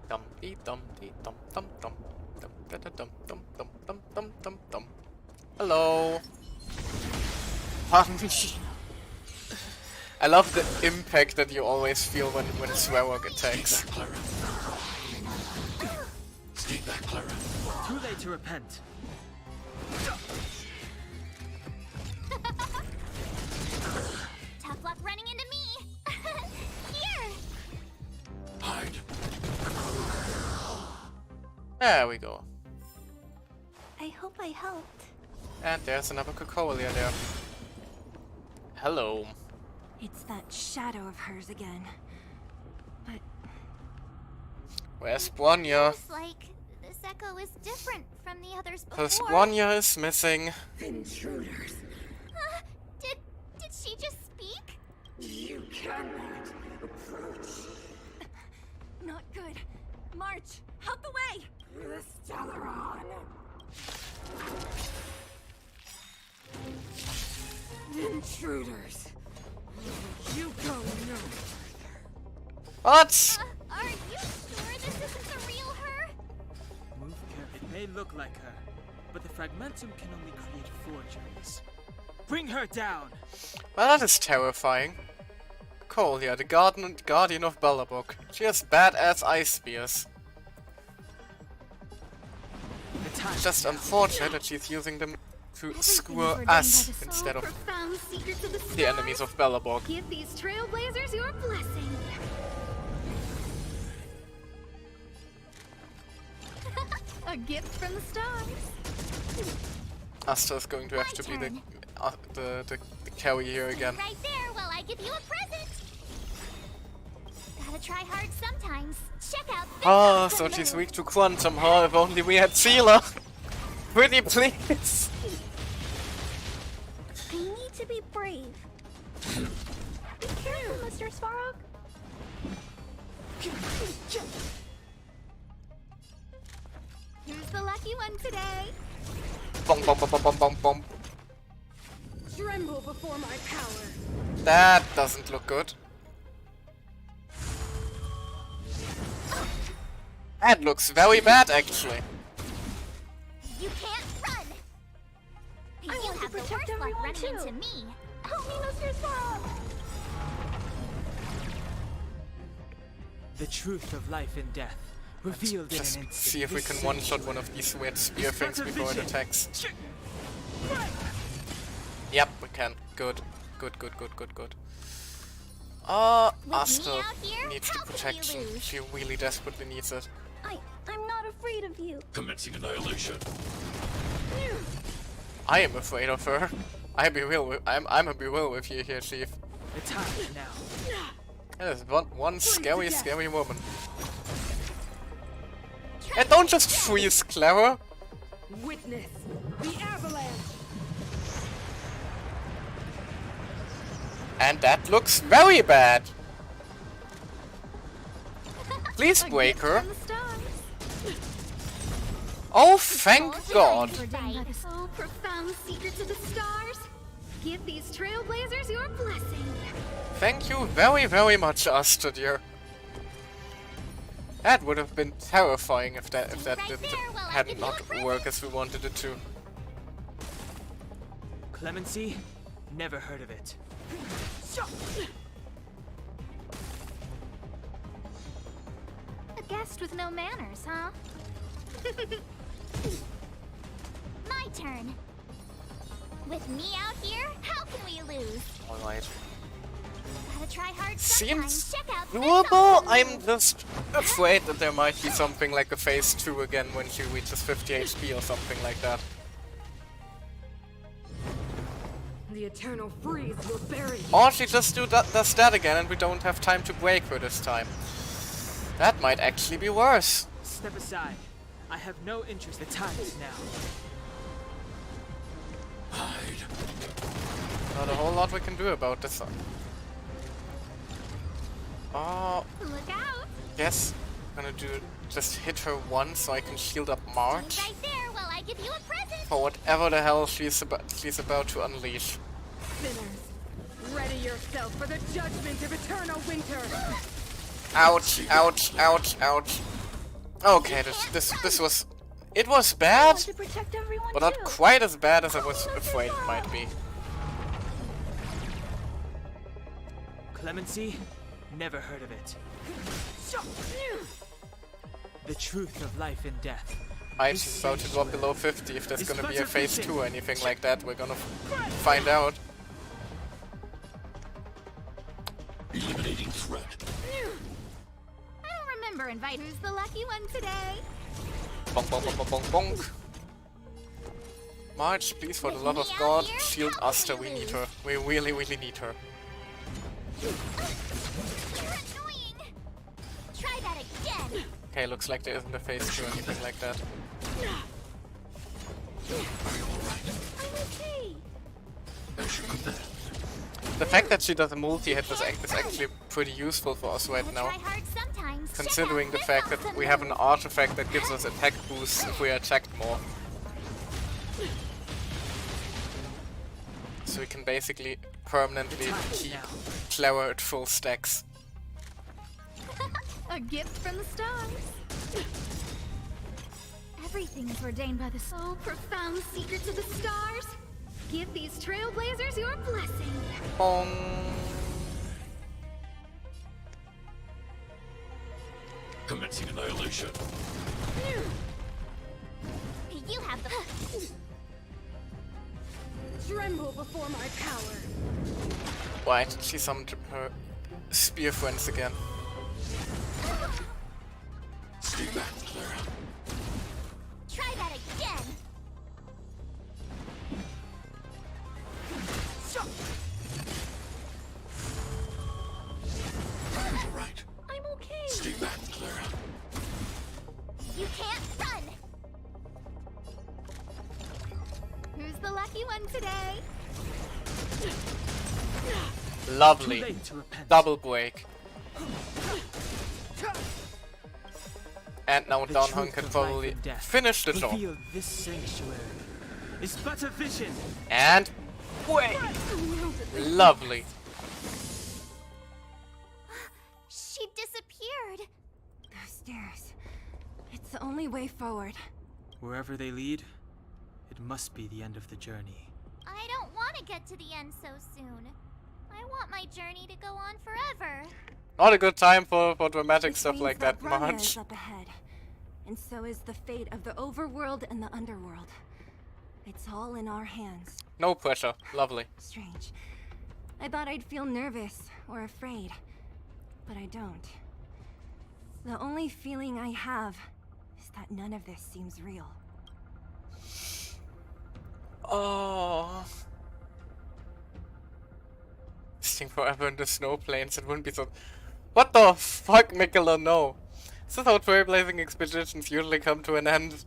Dum dee dum dee dum dum dum dum da da dum dum dum dum dum dum dum. Hello. I love the impact that you always feel when Swearwalk attacks. Stay back, Clara. Too late to repent. Tough luck running into me. Here. Hide. There we go. I hope I helped. And there's another Cocolia there. Hello. It's that shadow of hers again. But Where's Bronya? It's like this echo is different from the others Because before. Bronya is missing. Intruders. Did she just speak? You cannot approach not good. March, out the way! the Stellaron. Intruders. You go no further. What? Are you sure this isn't the real her? Move carefully. It may look like her, but the fragmentum can only create forgeries. Bring her down! Well, that is terrifying. Colia, the guardian of Belobok. She has badass ice spears. It's just unfortunate that she's using them to skewer us instead of Profound secrets of the the enemies of Belobok. Give these trailblazers your blessing. A gift from the stars. Asta is going to have to be the carry here again. Right there while I give you a present. Gotta try hard sometimes. Check out this Oh, awesome so she's move. weak to Quantum, huh? If only we had Sealer! Pretty please! I need to be brave. Be careful, Mr. Svarog. Who's the lucky one today? Bong bong bong bong bong bong bong. Tremble before my power. That doesn't look good. That looks very bad, actually. You can't run! I You want to have the protect worst luck everyone running too. into me. Help me, Mr. Svarog! The truth of life and death, revealed in Just an instant. see if we can one-shot one of these weird spear things before it attacks. Yep, we can. Good. Good, good, good, good, good. Asta needs the protection. She really desperately needs it. I'm not afraid of you. Commencing annihilation. I am afraid of her. I'm be real with you here, Chief. The time is now. That is one scary, scary woman. And don't just freeze, Clara. Witness the avalanche. And that looks very bad. Please break her. Oh, thank God. Oh, profound secrets of the stars. Give these trailblazers your blessing. Thank you very, very much, Asta, dear. That would have been terrifying if that had not worked as we wanted it to. Clemency? Never heard of it. A guest with no manners, huh? My turn. With me out here, how can we lose? Alright. Gotta try hard Seems sometimes. Check out doable. I'm just afraid that there might be something like a phase 2 again when she reaches 50 HP or something like that. The eternal freeze will bury you. Or she just does that again and we don't have time to break her this time. That might actually be worse. Step aside. I have no interest. The time is now. Not a whole lot we can do about this. Oh, Look out! yes. I'm gonna just hit her once so I can shield up March Right there while I give you a present. for whatever the hell she's about to unleash. Sinners, ready yourself for the judgment of eternal winter. Ouch! Ouch! Ouch! Ouch! Okay, this was. It was bad, To protect everyone but not too. quite as bad as I was afraid it might be. Clemency? Never heard of it. The truth of life and death. Ice is about to drop below 50. If there's gonna be a phase 2 or anything like that, we're gonna find out. Eliminating threat. I don't remember inviting who's the lucky one today. Bonk, bonk, bonk, bonk, bonk, bonk. March, please, for the love of God, shield Asta. We need her. We really, really need her. You're annoying. Try that again. Okay, looks like there isn't a phase 2 or anything like that. I'm okay. The fact that she does a multi-hit is actually pretty useful for us right now. Try hard sometimes. Considering the fact that we have an artifact that gives us attack boosts if we are attacked more. So we can basically permanently keep Clara at full stacks. A gift from the stars. Everything is ordained by the so profound secrets of the stars. Give these trailblazers your blessing. Bong. Commencing annihilation. You have the. Tremble before my power. Why did she summon her spear friends again? Stay back, Clara. Try that again. You're right. I'm okay. Stay back, Clara. You can't run. Who's the lucky one today? Lovely. Too late to repent. Double break. And now The Down truth Hung can of probably life and death finish the job. revealed this sanctuary is but a vision. And wait. Lovely. She disappeared. Those stairs. the only way forward. Wherever they lead, it must be the end of the journey. I don't want to get to the end so soon. I want my journey to go on forever. Not a good time for dramatic Which stuff means like that, Bronya March. is up ahead. And so is the fate of the overworld and the underworld. It's all in our hands. No pressure. Lovely. Strange. I thought I'd feel nervous or afraid, but I don't. The only feeling I have is that none of this seems real. Oh. Staying forever in the snow plains, it wouldn't be so... What the fuck, Mikela, no. This is how trailblazing expeditions usually come to an end.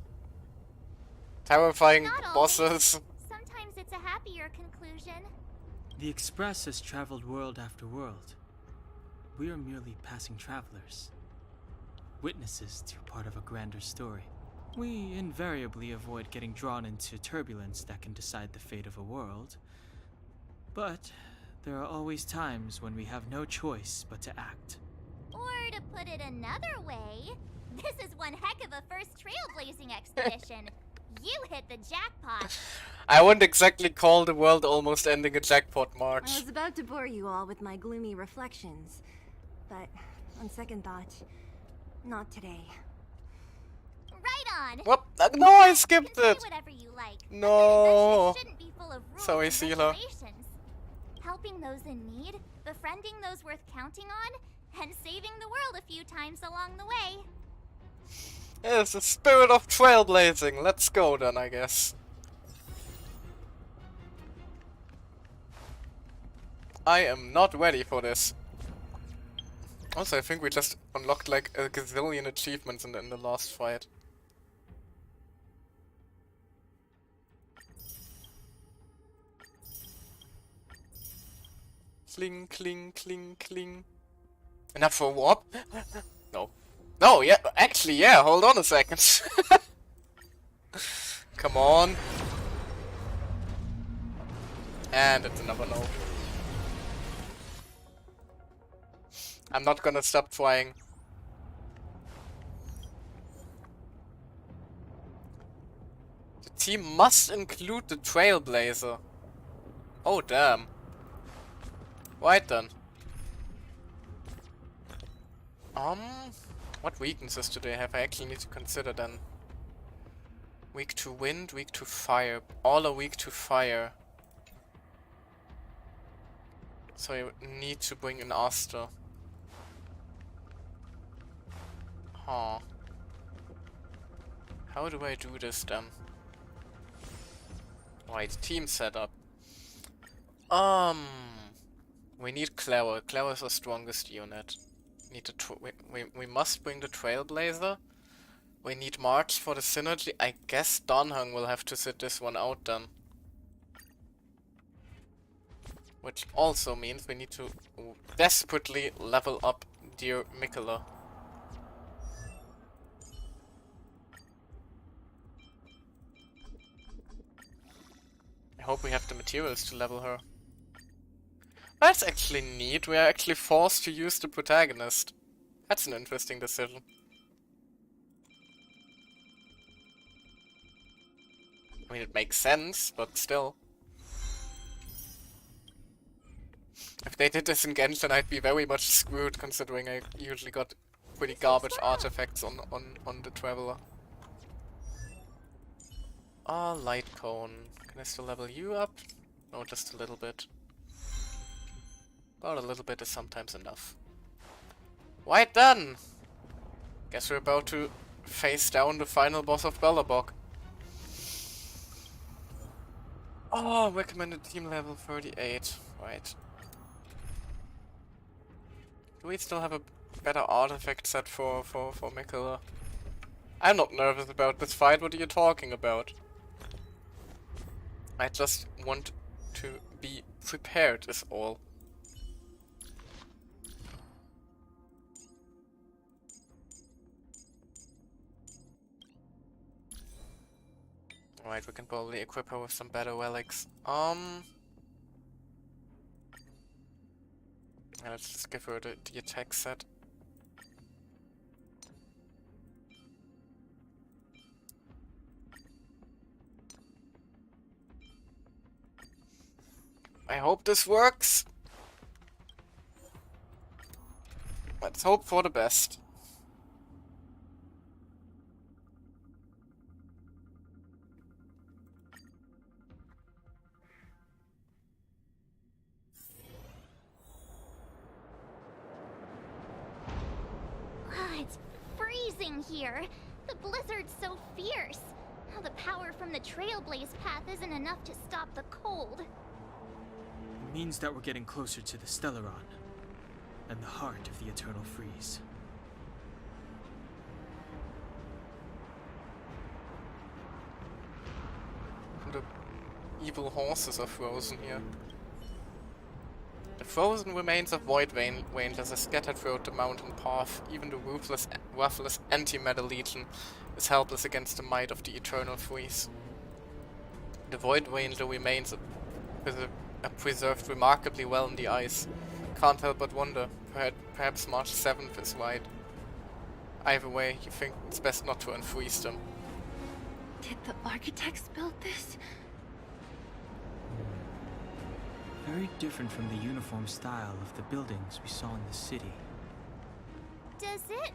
Terrifying Not bosses. Sometimes it's a happier conclusion. The Express has traveled world after world. We are merely passing travelers. Witnesses to part of a grander story. We invariably avoid getting drawn into turbulence that can decide the fate of a world. But there are always times when we have no choice but to act. Or to put it another way, this is one heck of a first trailblazing expedition. You hit the jackpot. I wouldn't exactly call the world almost ending a jackpot, March. I was about to bore you all with my gloomy reflections, but on second thought, not today. Right on. What? No, I skipped it. Whatever you like. No. Shouldn't be full of rules Sorry, and Seela. regulations. Helping those in need, befriending those worth counting on, and saving the world a few times along the way. Yes, the spirit of trailblazing. Let's go then, I guess. I am not ready for this. Also, I think we just unlocked like a gazillion achievements in the last fight. Cling, cling, cling, cling. Enough for a warp? No. No, yeah, actually, yeah, hold on a second. Come on. And it's another no. I'm not gonna stop trying. The team must include the Trailblazer. Oh, damn. Right then. What weaknesses do they have? I actually need to consider then. Weak to wind, weak to fire. All are weak to fire. So I need to bring an Aster. Huh. How do I do this then? Right, team setup. We need Clara. Clara is the strongest unit. We must bring the Trailblazer. We need March for the synergy. I guess Donhung will have to sit this one out then. Which also means we need to desperately level up dear Mikela. I hope we have the materials to level her. That's actually neat. We are actually forced to use the protagonist. That's an interesting decision. I mean, it makes sense, but still. If they did this in Genshin, I'd be very much screwed, considering I usually got pretty garbage artifacts on the Traveler. Ah, light cone. Can I still level you up? No, just a little bit. But a little bit is sometimes enough. Right then! Guess we're about to face down the final boss of Belobog. Oh, recommended team level 38. Right. Do we still have a better artifact set for Mikela? I'm not nervous about this fight, what are you talking about? I just want to be prepared is all. Alright, we can probably equip her with some better relics. Let's just give her the attack set. I hope this works. Let's hope for the best. It's freezing here. The blizzard's so fierce. How the power from the Trailblaze path isn't enough to stop the cold. It means that we're getting closer to the Stellaron, and the heart of the Eternal Freeze. The evil horses are frozen here. The frozen remains of void rangers are scattered throughout the mountain path. Even the ruthless anti-matter legion is helpless against the might of the eternal freeze. The void ranger remains are preserved remarkably well in the ice. Can't help but wonder, perhaps March 7th is right. Either way, you think it's best not to unfreeze them. Did the architects build this? Very different from the uniform style of the buildings we saw in the city. Does it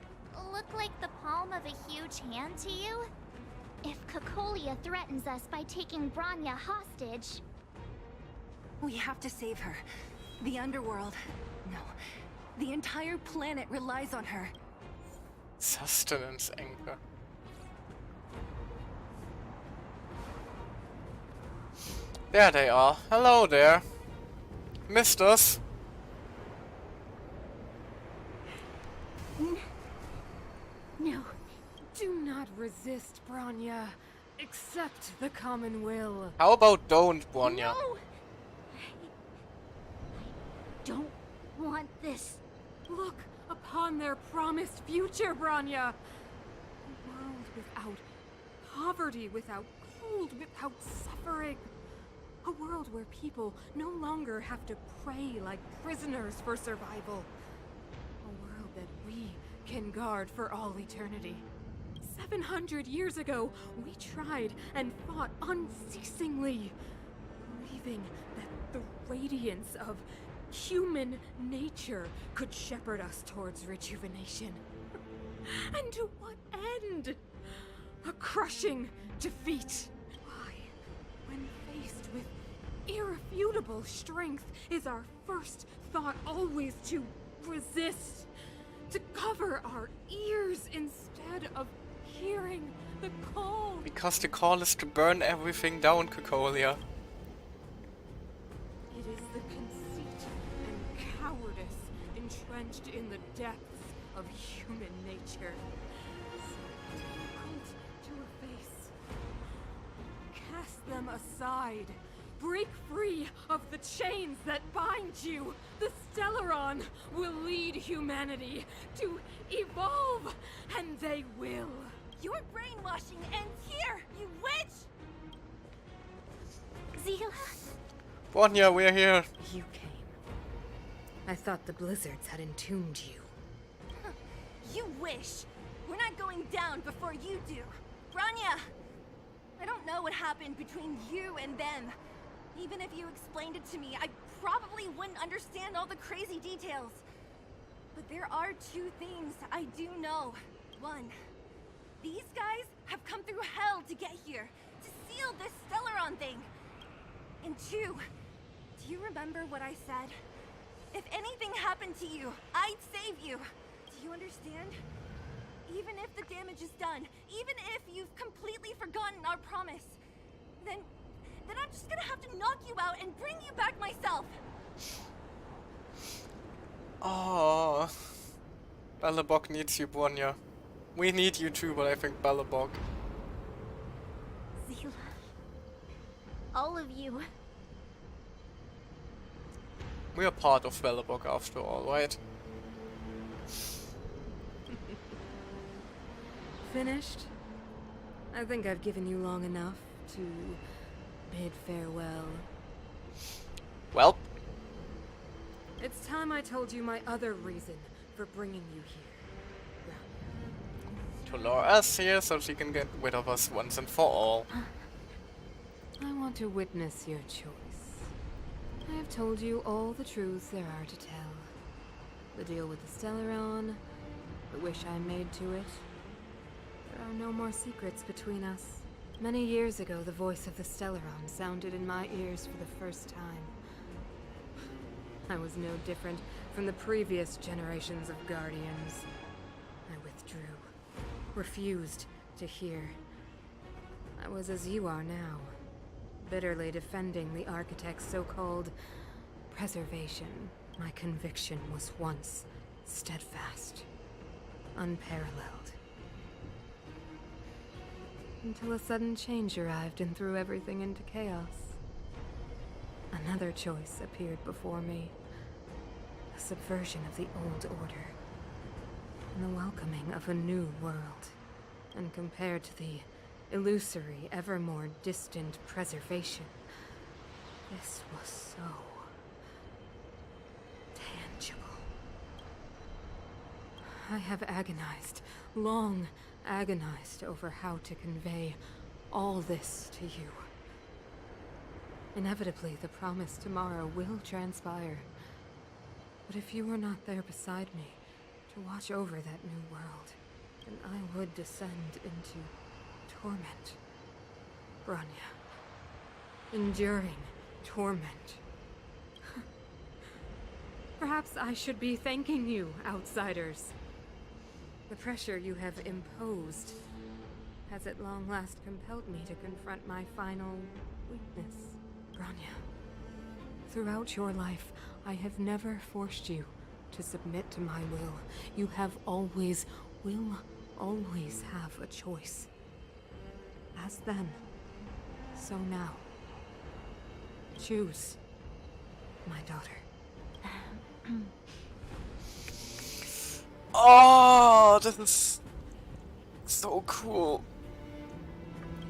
look like the palm of a huge hand to you? If Cocolia threatens us by taking Bronya hostage... We have to save her. The underworld. No. The entire planet relies on her. Sustenance anchor. There they are. Hello there. Missed us. No. Do not resist, Bronya. Accept the common will. How about don't, Bronya? No! Don't want this. Look upon their promised future, Bronya. A world without poverty, without cold, without suffering. A world where people no longer have to pray like prisoners for survival. A world that we can guard for all eternity. 700 years ago, we tried and fought unceasingly, believing that the radiance of human nature could shepherd us towards rejuvenation. And to what end? A crushing defeat. Why, when faced with irrefutable strength, is our first thought always to resist? To cover our ears instead of hearing the call? Because the call is to burn everything down, Cocolia. It is the conceit and cowardice entrenched in the depths of human nature. So difficult to efface. Cast them aside. Break free of the chains that bind you. The Stellaron will lead humanity to evolve, and they will. Your brainwashing ends here, you witch! Zila? Bronya, we're here. You came. I thought the blizzards had entombed you. You wish. We're not going down before you do. Bronya! I don't know what happened between you and them. Even if you explained it to me, I probably wouldn't understand all the crazy details. But there are two things I do know. One, these guys have come through hell to get here, to seal this Stellaron thing. And two, do you remember what I said? If anything happened to you, I'd save you. Do you understand? Even if the damage is done, even if you've completely forgotten our promise, then I'm just gonna have to knock you out and bring you back myself. Oh, Belobog needs you, Bronya. We need you too, but I think Belobog. Zila. All of you. We are part of Belobog after all, right? Finished? I think I've given you long enough to bid farewell. Well, it's time I told you my other reason for bringing you here. to lure us here so she can get rid of us once and for all. I want to witness your choice. I have told you all the truths there are to tell. The deal with the Stellaron, the wish I made to it. There are no more secrets between us. Many years ago, the voice of the Stellaron sounded in my ears for the first time. I was no different from the previous generations of Guardians. I withdrew, refused to hear. I was as you are now, bitterly defending the Architect's so-called preservation. My conviction was once steadfast, unparalleled. Until a sudden change arrived and threw everything into chaos. Another choice appeared before me. A subversion of the old order. And the welcoming of a new world. And compared to the illusory, ever more distant preservation, this was so tangible. I have agonized, long agonized over how to convey all this to you. Inevitably, the promised tomorrow will transpire. But if you were not there beside me to watch over that new world, then I would descend into torment. Bronya. Enduring torment. Perhaps I should be thanking you, outsiders. The pressure you have imposed has at long last compelled me to confront my final weakness. Bronya, throughout your life, I have never forced you to submit to my will. You have always, will always have a choice. As then, so now. Choose, my daughter. Oh, this is so cool.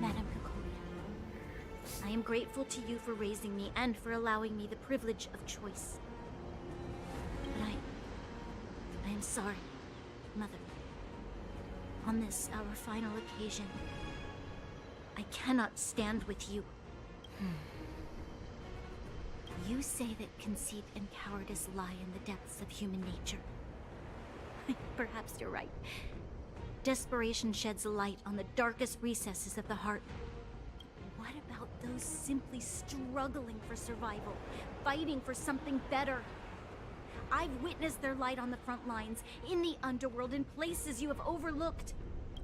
Madame Cocolia, I am grateful to you for raising me and for allowing me the privilege of choice. But I am sorry, Mother. On this, our final occasion, I cannot stand with you. You say that conceit and cowardice lie in the depths of human nature. Perhaps you're right. Desperation sheds light on the darkest recesses of the heart. What about those simply struggling for survival, fighting for something better? I've witnessed their light on the front lines, in the underworld, in places you have overlooked.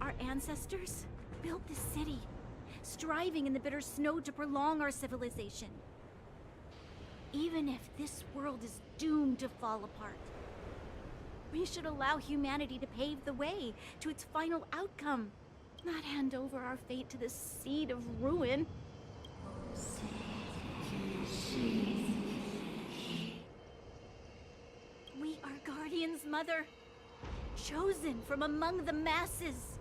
Our ancestors built this city, striving in the bitter snow to prolong our civilization. Even if this world is doomed to fall apart, we should allow humanity to pave the way to its final outcome, not hand over our fate to the seed of ruin. We are guardians, Mother, chosen from among the masses.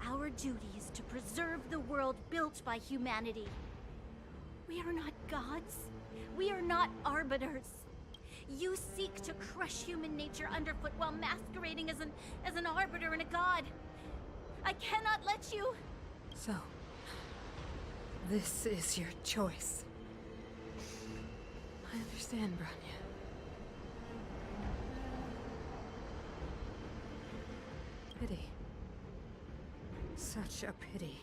Our duty is to preserve the world built by humanity. We are not gods. We are not arbiters. You seek to crush human nature underfoot while masquerading as an arbiter and a god. I cannot let you. So, this is your choice. I understand, Bronya. Pity. Such a pity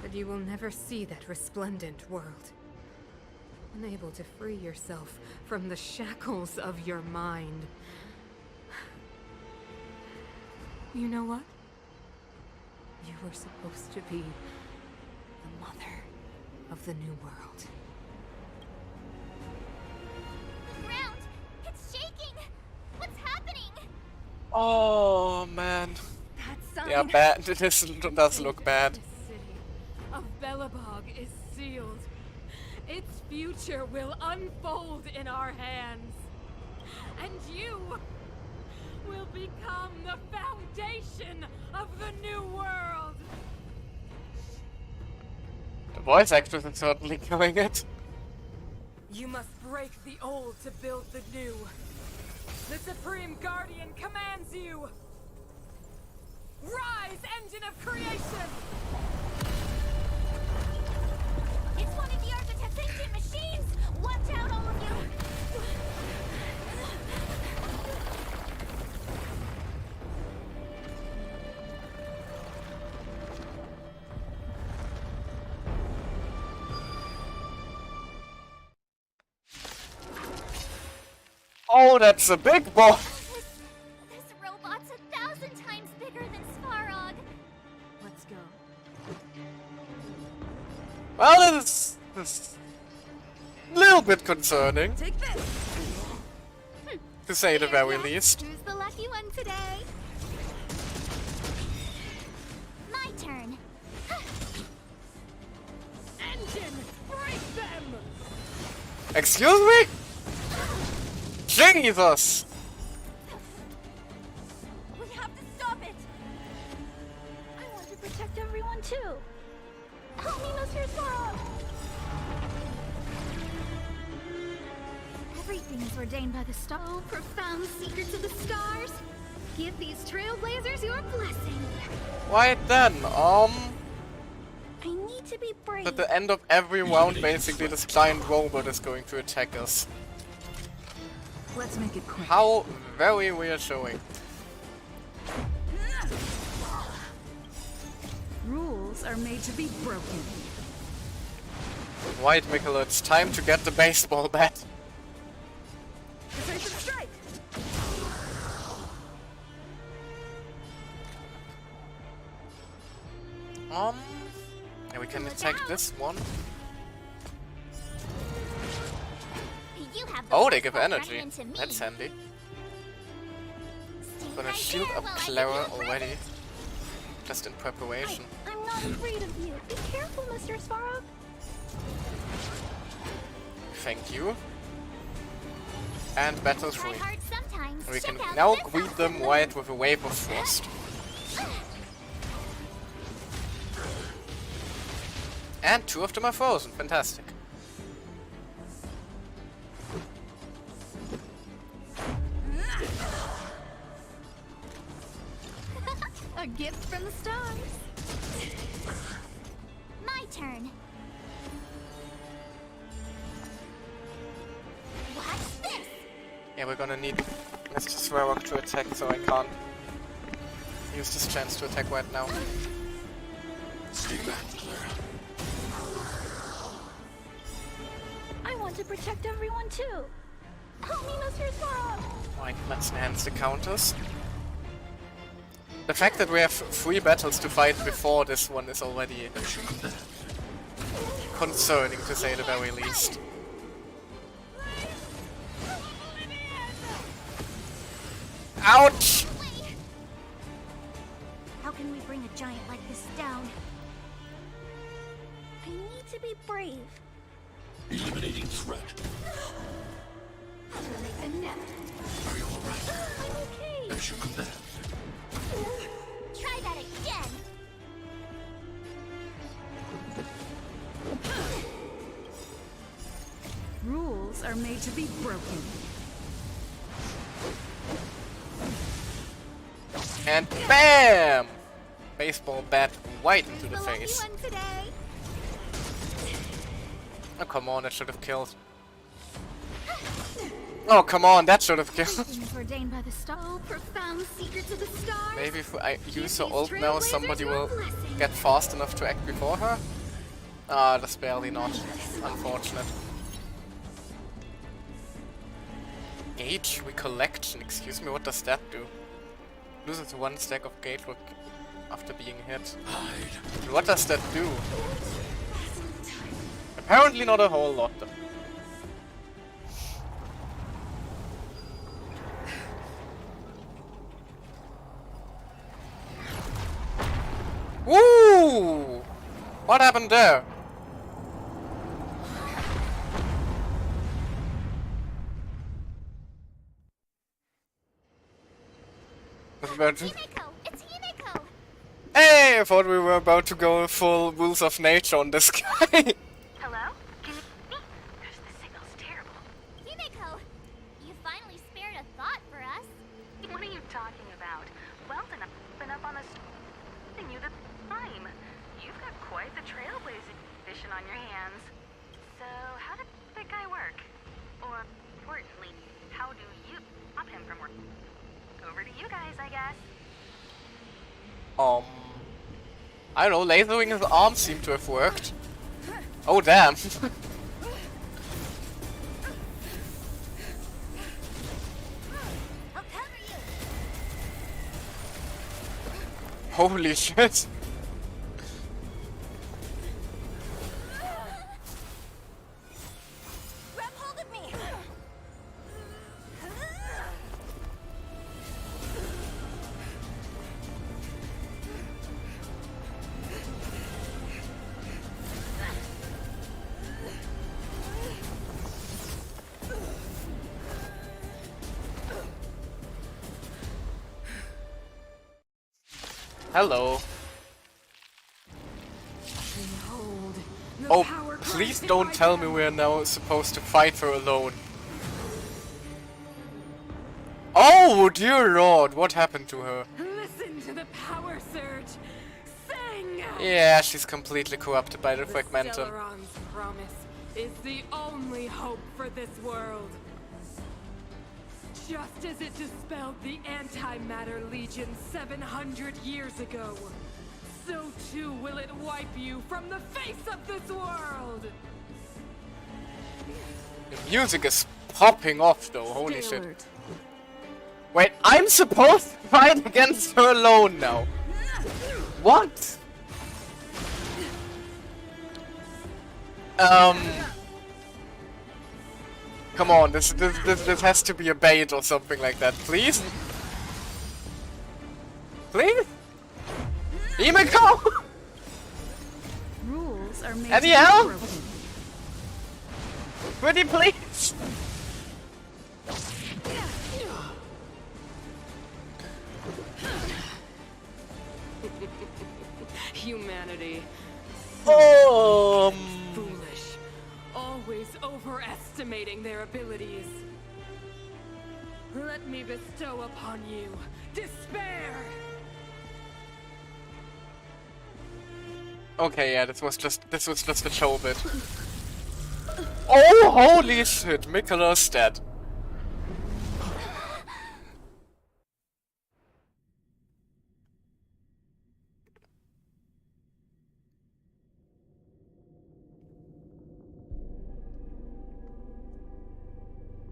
that you will never see that resplendent world. Unable to free yourself from the shackles of your mind. You know what? You were supposed to be the mother of the new world. The ground! It's shaking! What's happening? Oh man. That sign. Yeah, bad. This does look bad. The city of Belobog is sealed. Its future will unfold in our hands. And you will become the foundation of the new world. The voice actress is certainly killing it. You must break the old to build the new. The Supreme Guardian commands you. Rise, engine of creation! It's one of the Architect's ancient machines! Watch out, all of you! Oh, that's a big boy. This robot's 1,000 times bigger than Svarog. Let's go. Well, it's a little bit concerning, Take this. to say the very least. Who's the lucky one today? My turn. Engine, break them! Excuse me? Jesus! We have to stop it! I want to protect everyone too. Help me, Mr. Svarog! Everything is ordained by the star. Oh, profound secrets of the stars. Give these trailblazers your blessing. Right then, I need to be brave. at the end of every round, basically, this giant robot is going to attack us. Let's make it quick. How very reassuring. Rules are made to be broken. Right, Mikkel, it's time to get the baseball bat. Decisive strike! And we can attack this one. You have the Oh, they worst give part running energy. into me. That's handy. Stay Gonna right shield there up while I Clara give you a already. Just in preparation. I'm not afraid of you. Be careful, Mr. Svarog. Thank you. And battle Try 3. hard sometimes. We can Check out now this greet them right with a wave of frost. And 2 of them are frozen. Fantastic. A gift from the stars. My turn. Watch this. Yeah, we're gonna need Mr. Svarog to attack, so I can't use this chance to attack right now. Stay back, Clara. I want to protect everyone too. Help me, Mr. Svarog. Right, let's enhance the counters. The fact that we have 3 battles to fight before this one is already concerning, to say the very least. Ouch! How can we bring a giant like this down? I need to be brave. Eliminating threat. Are you alright? I'm okay. As you command. Try that again. Rules are made to be broken. And BAM! Baseball bat right into the Lucky face. one today. Oh, come on, that should have killed. Oh, come on, that should have killed. Everything is ordained by the star. Oh, profound secrets of the stars. Maybe if I use her ult now, somebody will get fast enough to act before her. Ah, that's barely not. Unfortunate. Gauge recollection. Excuse me, what does that do? Loses 1 stack of gauge after being hit. What does that do? Apparently not a whole lot. Woo! What happened there? Himeko, it's Himeko. Hey, I thought we were about to go full rules of nature on this guy. Hello? Can you me? The signal's terrible. Himeko, you finally spared a thought for us. What are you talking about? Well enough, been up on us, giving you the time. You've got quite the trailblazing mission on your hands. So, how did that guy work? Or, importantly, how do you stop him from working? Over to you guys, I guess. I don't know, lasering his arms seem to have worked. Oh damn. Holy shit. Grab hold of me! Hello. Behold, the Oh, power please granted don't by tell me them. we're now supposed to fight her alone. Oh, dear lord, what happened to her? Listen to the power surge. Sing! Yeah, she's completely corrupted by the The fragmentum. Stellaron's promise is the only hope for this world. Just as it dispelled the Antimatter Legion 700 years ago, so too will it wipe you from the face of this world! The music is popping off though, holy Stay shit. alert. Wait, I'm supposed to fight against her alone now. What? Come on, this has to be a bait or something like that, please? Please? Himiko! Rules are made Any to be help? broken. Pretty please? Humanity. Foolish. Always overestimating their abilities. Let me bestow upon you despair! Okay, yeah, this was just a show bit. Oh, holy shit, Mikola's dead.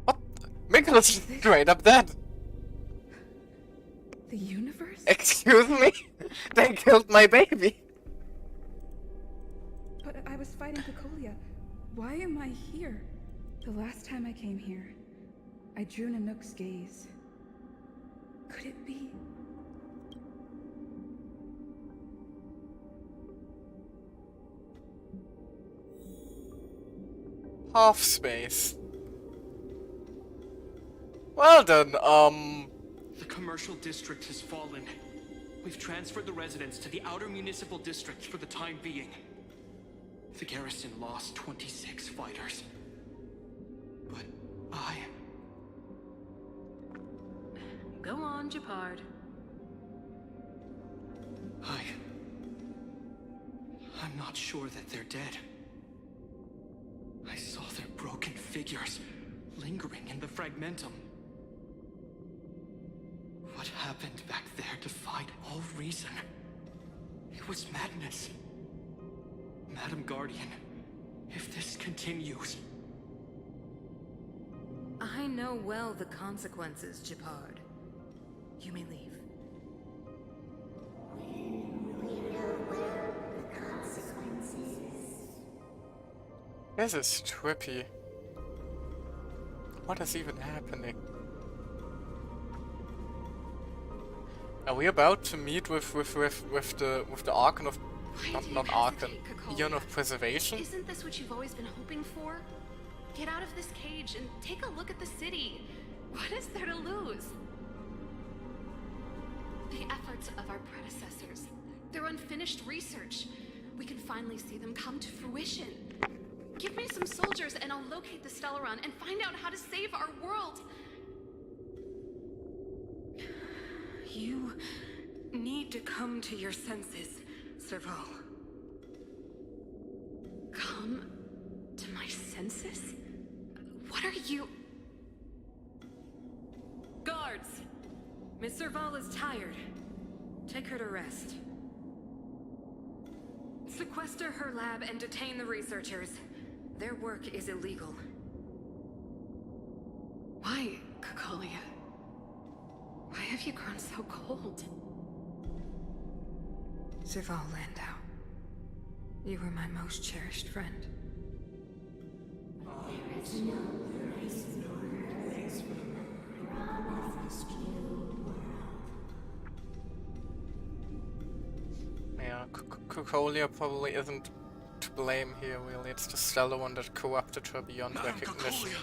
What? Mikola's straight up dead. The universe? Excuse me? They killed my baby. But I was fighting Cocolia. Why am I here? The last time I came here, I drew Nanook's gaze. Could it be? Half space. Well done, The commercial district has fallen. We've transferred the residents to the outer municipal districts for the time being. The garrison lost 26 fighters. But Go on, Japard. I'm not sure that they're dead. I saw their broken figures lingering in the fragmentum. What happened back there defied all reason. It was madness. Madam Guardian, if this continues... I know well the consequences, Japard. You may leave. This is trippy. What is even happening? Are we about to meet with the Archon of not Archon, Eon of Preservation? Isn't this what you've always been hoping for? Get out of this cage and take a look at the city. What is there to lose? The efforts of our predecessors, their unfinished research. We can finally see them come to fruition. Give me some soldiers and I'll locate the Stellaron and find out how to save our world. You need to come to your senses, Serval. Come to my senses? What are you... Guards! Miss Serval is tired. Take her to rest. Sequester her lab and detain the researchers. Their work is illegal. Why, Cocolia? Why have you grown so cold? Serval Landau, you were my most cherished friend. Yeah, Cocolia probably isn't to blame here, really. It's the Stellar one that corrupted her beyond Madam recognition. Cocolia,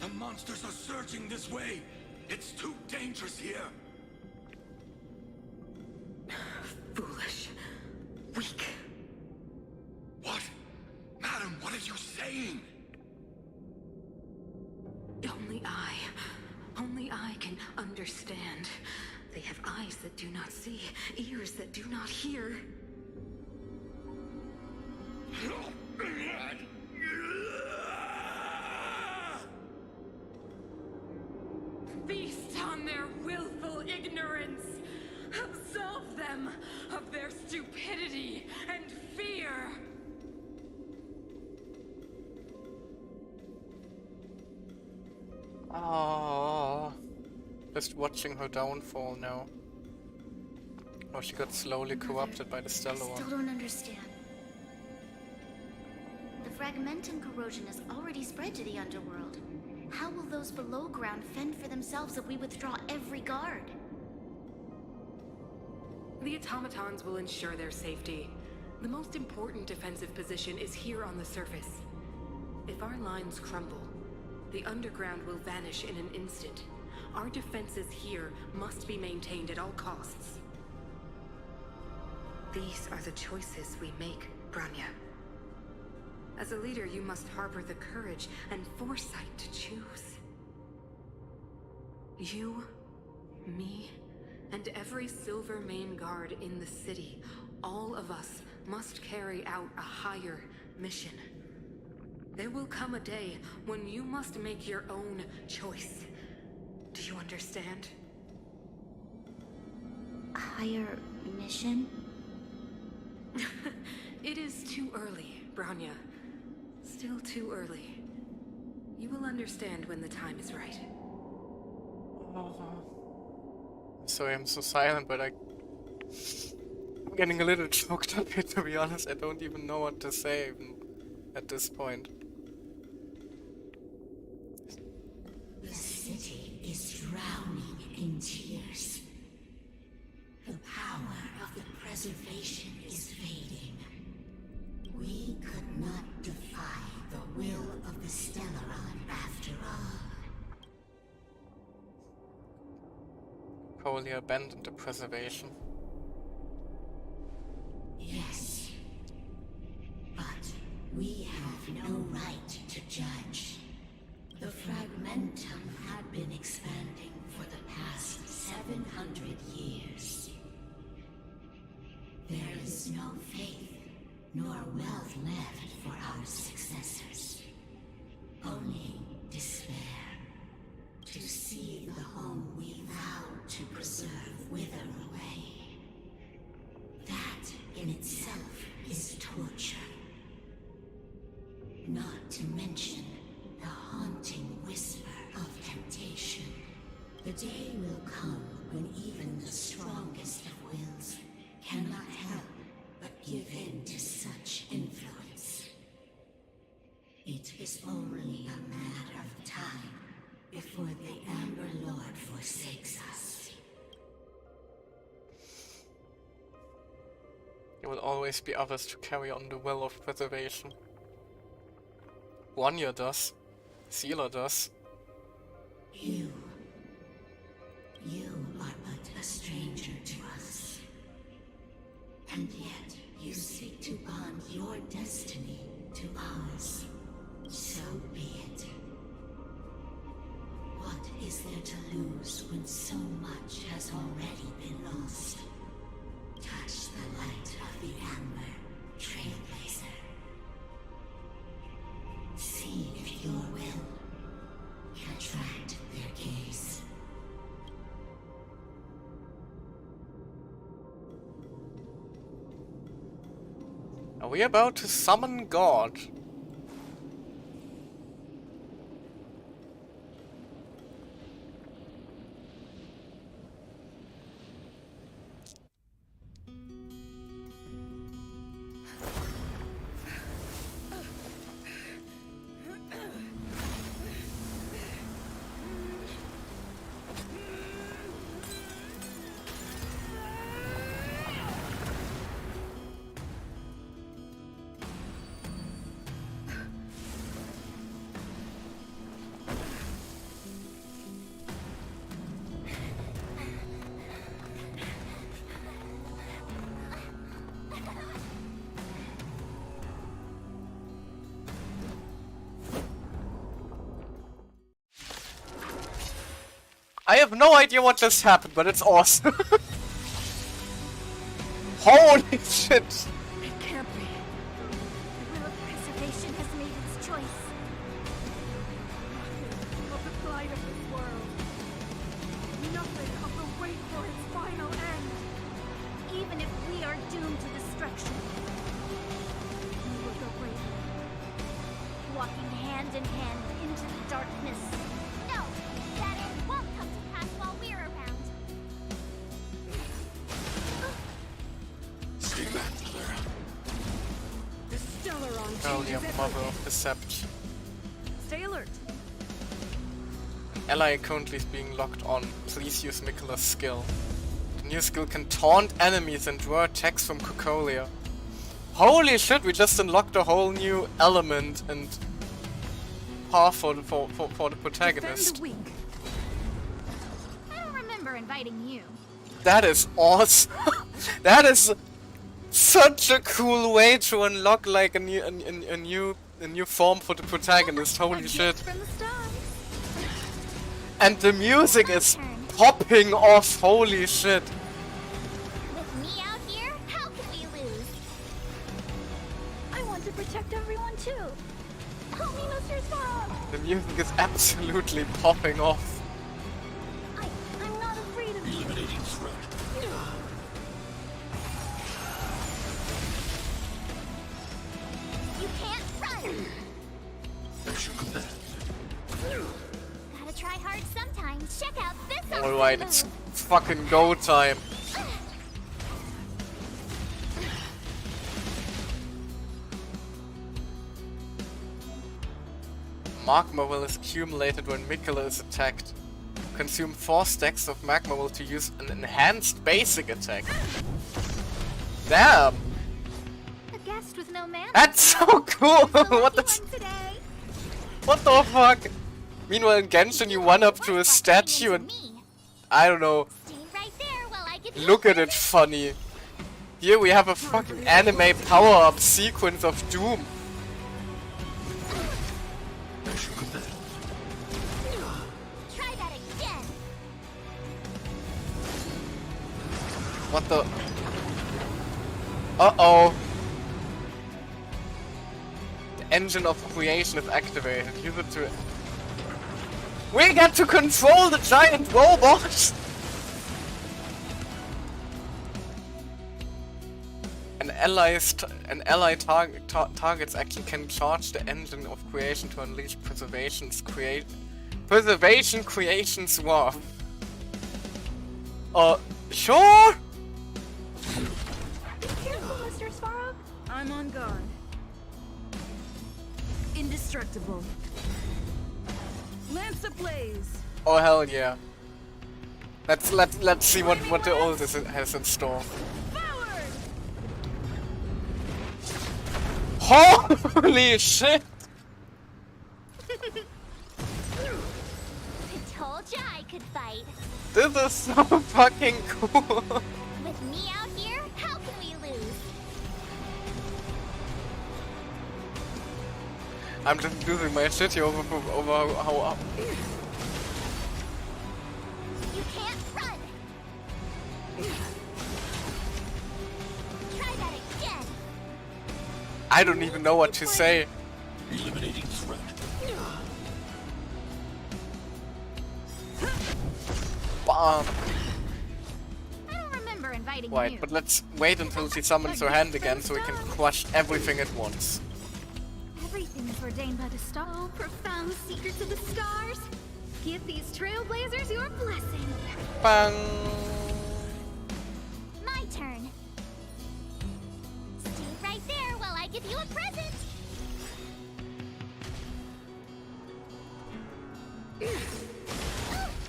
the monsters are surging this way. It's too dangerous here. Foolish. Weak. What? Madam, what are you saying? Only I can understand. They have eyes that do not see, ears that do not hear. Feast on their willful ignorance! Absolve them of their stupidity and fear! Oh, just watching her downfall now. Oh, she got slowly corrupted by the Stellar I one. still don't understand. The fragmentum corrosion has already spread to the underworld. How will those below ground fend for themselves if we withdraw every guard? The automatons will ensure their safety. The most important defensive position is here on the surface. If our lines crumble, the underground will vanish in an instant. Our defenses here must be maintained at all costs. These are the choices we make, Branya. As a leader, you must harbor the courage and foresight to choose. You, me, and every Silver Main guard in the city, all of us must carry out a higher mission. There will come a day when you must make your own choice. Do you understand? A higher mission? It is too early, Branya. Still too early. You will understand when the time is right. Sorry I'm so silent, but I'm getting a little choked up here, to be honest. I don't even know what to say at this point. The city is drowning in tears. The power of the preservation is fading. We could not defy the will of the Stellaron after all. Colia abandoned the preservation. Yes. But we have no right to judge. The fragmentum had been expanding for the past 700 years. There is no faith nor wealth left for our successors. Only despair. To see the home we vowed to preserve wither away. That in itself is torture. Not to mention the haunting whisper of temptation. The day will come when even the strongest of wills cannot help but give in to such influence. It is only a matter of time before the Amber Lord forsakes us. There will always be others to carry on the will of preservation. Wanya does. Sealer does. You are but a stranger to us. And yet you seek to bond your destiny to ours. So be it. What is there to lose when so much has already been lost? Touch the light of the Amber, Trailblazer. See if your will can attract their gaze. Are we about to summon God? I have no idea what just happened, but it's awesome. Holy shit! It can't be. The will of preservation has made its choice. Nothing of the plight of this world. Nothing of the wait for its final end. Even if we are doomed to destruction, we will go bravely, walking hand in hand into the darkness. No, that end won't come to pass while we're around. Stay back, Clara. The Stellaron Oh, changes yeah, everything. Mother of Deception. Stay alert. Ally currently is being locked on. Please use Mikola's skill. The new skill can taunt enemies and draw attacks from Cocolia. Holy shit, we just unlocked a whole new element and path for the protagonist. Defend the weak. I don't remember inviting you. That is awesome. That is such a cool way to unlock like a new form for the protagonist. Holy shit. From the stars. And the music is popping off. Holy shit. With me out here, how can we lose? I want to protect everyone too. Help me, Mr. Sparrow. The music is absolutely popping off. I'm not afraid of you. Eliminating threat. You can't run. As you command. Gotta try hard sometimes. Check out this awesome Alright, move. it's fucking go time. Magma will is accumulated when Mikola is attacked. Consume 4 stacks of magma will to use an enhanced basic attack. Damn! A guest with no manners. That's so cool! What the fuck? Meanwhile in Genshin you run up to a statue and I don't know. Right there while I give you Look at it funny. Here we have a fucking anime power-up sequence of Doom. As you command. Try that again. What the? Uh-oh. The engine of creation is activated. Use it to... We get to control the giant robot! An ally targets actually can charge the engine of creation to unleash preservation creation's wrath. Sure? Be careful, Mr. Sparrow. I'm on guard. Indestructible. Lance ablaze. Oh hell yeah. Let's see what the old has in store. Holy shit! I told ya I could fight. This is so fucking cool. With me out here, how can we lose? I'm just losing my shit here over how You can't run. Try that again. I don't even know what to say. Eliminating threat. Bomb. I don't remember inviting Right, you. but let's wait until she summons her hand again so we can crush everything at once. Everything is ordained by the star. Oh, profound secrets of the stars. Give these trailblazers your blessing. Bang. My turn. Stay right there while I give you a present.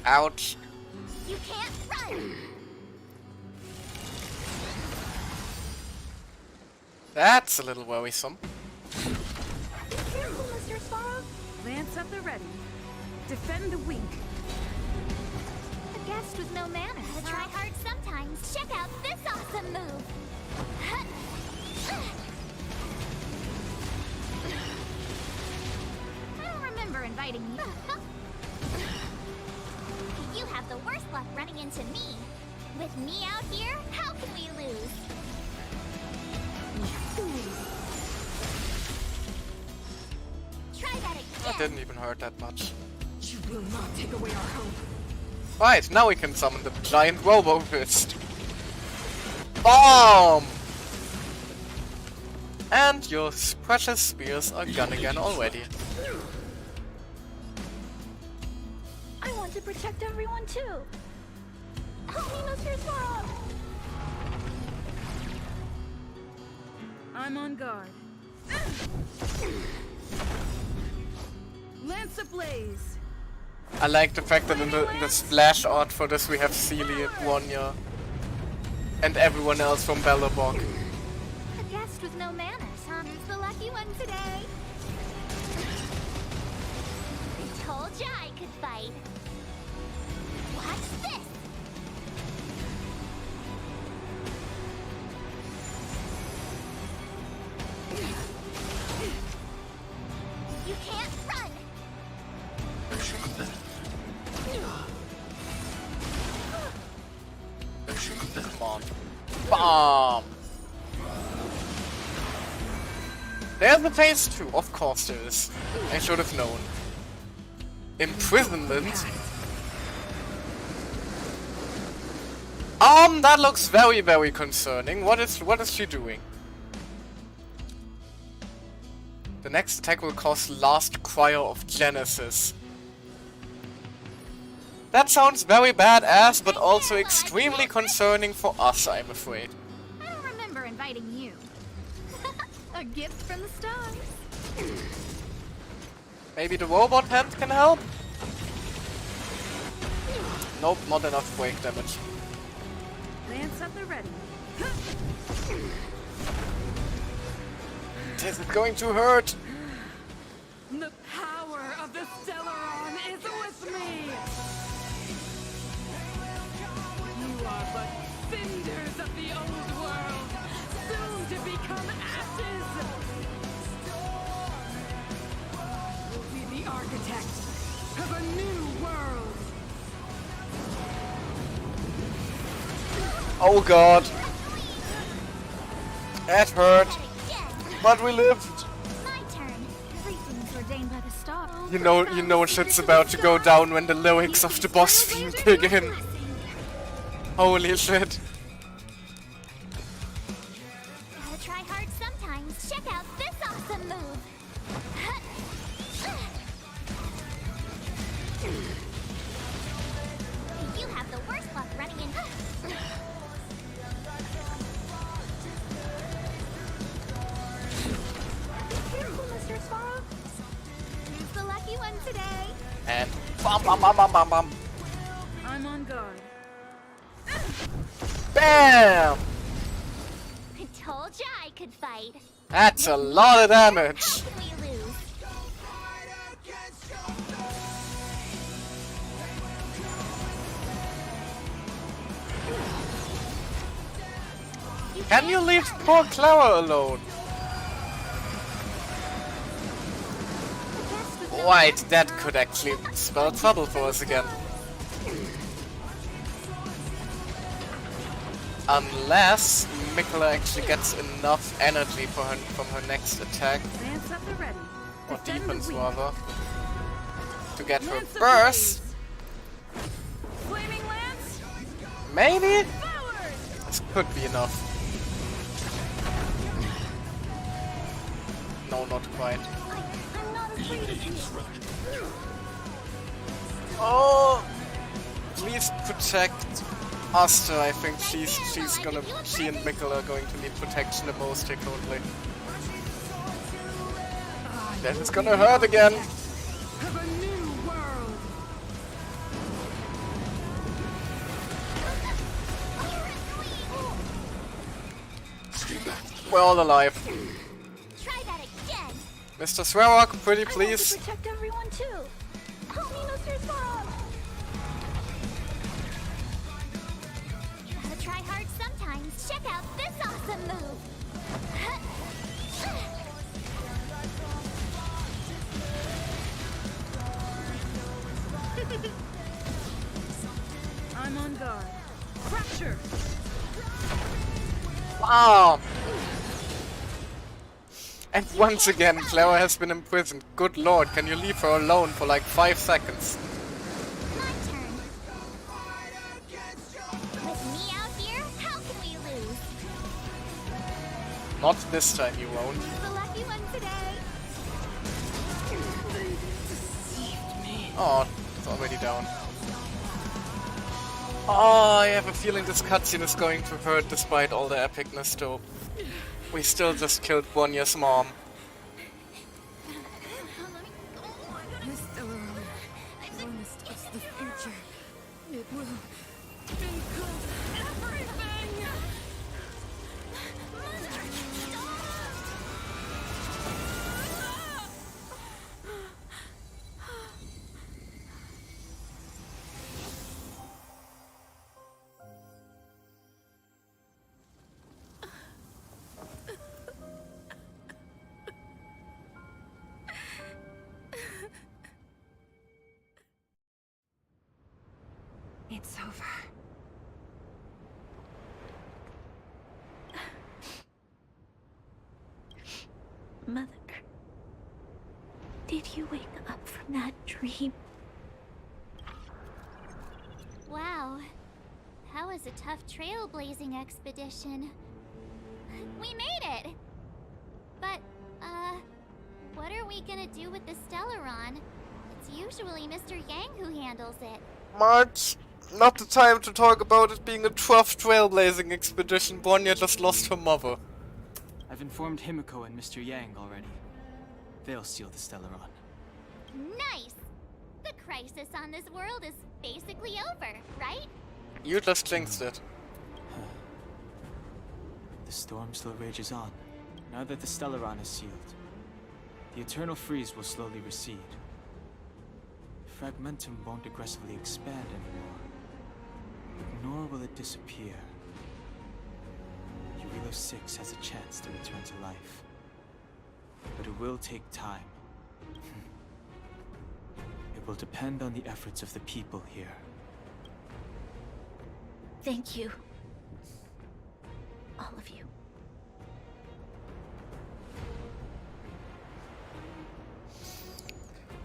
Ouch. You can't run. That's a little worrisome. Be careful, Mr. Sparrow. Lance at the ready. Defend the weak. A guest with no manners. Gotta try hard sometimes. Check out this awesome move. I don't remember inviting you. You have the running into me. With me out here, how can we lose? Try that again. That didn't even hurt that much. You will not take away our hope. Right, now we can summon the giant Robo-Fist. Bomb! And your precious spears are gone again already. I want to protect everyone too. Help me, Mr. Swirl. I'm on guard. Lance ablaze. I like the fact that in the splash art for this we have Celia, Bronya, and everyone else from Bellabog. A guest with no manners, huh? Who's the lucky one today? I told ya I could fight. Watch this! You can't run! Come on. Bomb! There's the phase 2. Of course there is. I should have known. Imprisonment? That looks very, very concerning. What is she doing? The next attack will cause Last Choir of Genesis. That sounds very badass, but also extremely concerning for us, I'm afraid. I don't remember inviting you. A gift from the stars. Maybe the robot hand can help? Nope, not enough break damage. Lance at the ready. This is going to hurt! The power of the Stellaron is with me! You are but cinders of the old world, soon to become ashes! You'll be the architect of a new world! Oh god! That hurt! But we lived! My turn. Everything's ordained by the stars. You know shit's about to go down when the lyrics of the boss theme kick in. Holy shit. Gotta try hard sometimes. Check out this awesome move. You have the worst luck running in. Mr. Sparrow. Who's the lucky one today? And bam bam bam bam bam bam. I'm on guard. BAM! I told ya I could fight. That's a lot of damage. How can we lose? Can you leave poor Clara alone? Right, that could actually spell trouble for us again. Unless Mikola actually gets enough energy for from her next attack, Lance at the ready. or Defend defense the weak. rather, to get her Lance at the burst. Flaming Lance. Maybe? Forward. This could be enough. No, not quite. I'm not afraid of you. Oh! Please protect Asta. I think she and Mikola are going to need protection the most here currently. That is gonna hurt again. Of a new world. We're all alive. Try that again. Mr. Swarrock, pretty I want please. to protect everyone too. Help me, Mr. Swirl. Gotta try hard sometimes. Check out this awesome move. I'm on guard. on! And once again, Clara has been imprisoned. Good lord, can you leave her alone for like 5 seconds? My turn. With me out here, how can we lose? Not this time, you won't. The lucky one today. Oh, it's already down. Oh, I have a feeling this cutscene is going to hurt despite all the epicness too. We still just killed Bonya's mom. Mr. Honest is the future. It will include everything. It's over. Mother, did you wake up from that dream? Wow. That was a tough trailblazing expedition. We made it! But, what are we gonna do with the Stellaron? It's usually Mr. Yang who handles it. March, not the time to talk about it being a tough trailblazing expedition. Bonya just lost her mother. I've informed Himiko and Mr. Yang already. They'll steal the Stellaron. Nice! The crisis on this world is basically over, right? You just jinxed it. The storm still rages on. Now that the Stellaron is sealed, the eternal freeze will slowly recede. Fragmentum won't aggressively expand anymore, nor will it disappear. Urilo 6 has a chance to return to life, but it will take time. It will depend on the efforts of the people here. Thank you. All of you.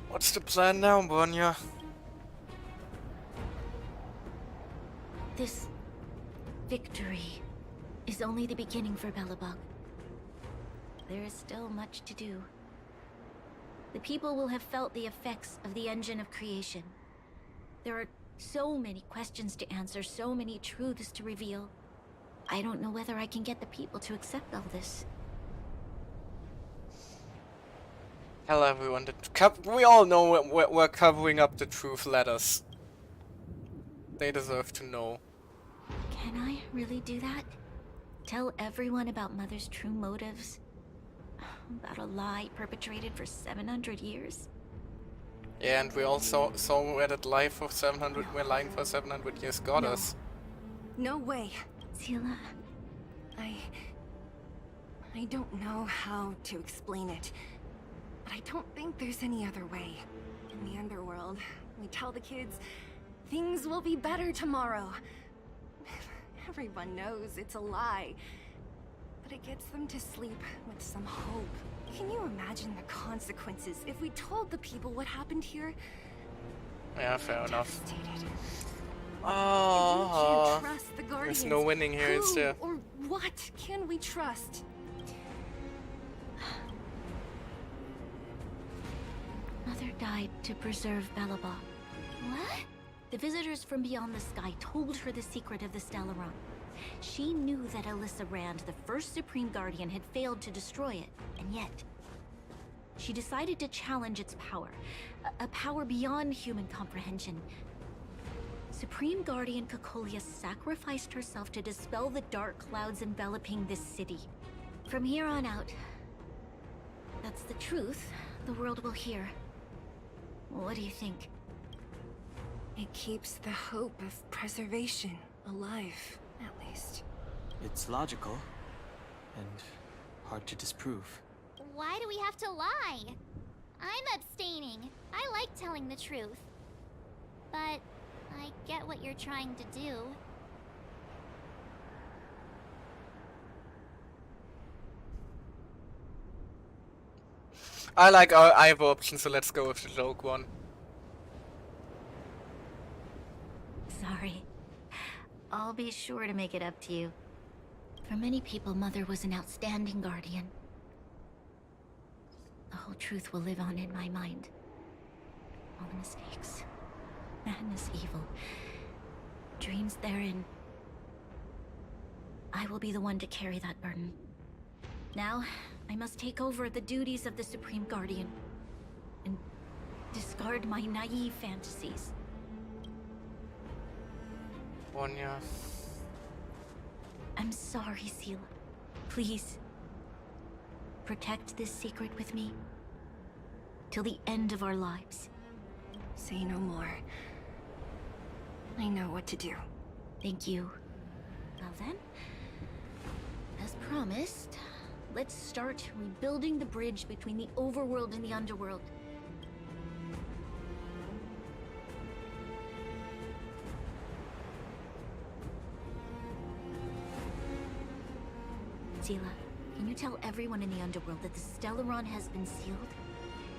What's the plan now, Bonya? This victory is only the beginning for Belobog. There is still much to do. The people will have felt the effects of the engine of creation. There are so many questions to answer, so many truths to reveal. I don't know whether I can get the people to accept all this. Tell everyone that we all know we're covering up the truth letters. They deserve to know. Can I really do that? Tell everyone about Mother's true motives? About a lie perpetrated for 700 years? Yeah, and we also saw where that lie for 700, where lying for 700 years got us. No way. Sila. I don't know how to explain it, but I don't think there's any other way. In the underworld, we tell the kids, things will be better tomorrow. Everyone knows it's a lie, but it gets them to sleep with some hope. Can you imagine the consequences if we told the people what happened here? Yeah, fair enough. Oh, trust the there's no winning here, is there? Or what can we trust? Mother died to preserve Belobog. What? The visitors from beyond the sky told her the secret of the Stellaron. She knew that Alyssa Rand, the first Supreme Guardian, had failed to destroy it, and yet she decided to challenge its power, a power beyond human comprehension. Supreme Guardian Cocolia sacrificed herself to dispel the dark clouds enveloping this city. From here on out, that's the truth the world will hear. What do you think? It keeps the hope of preservation alive, at least. It's logical, and hard to disprove. Why do we have to lie? I'm abstaining. I like telling the truth. But I get what you're trying to do. I like either option, so let's go with the joke one. Sorry. I'll be sure to make it up to you. For many people, Mother was an outstanding guardian. The whole truth will live on in my mind. All the mistakes, madness, evil, dreams therein. I will be the one to carry that burden. Now, I must take over the duties of the Supreme Guardian and discard my naive fantasies. Bronya. I'm sorry, Seela. Please, protect this secret with me till the end of our lives. Say no more. I know what to do. Thank you. Well then, as promised, let's start rebuilding the bridge between the overworld and the underworld. Seela, can you tell everyone in the underworld that the Stellaron has been sealed?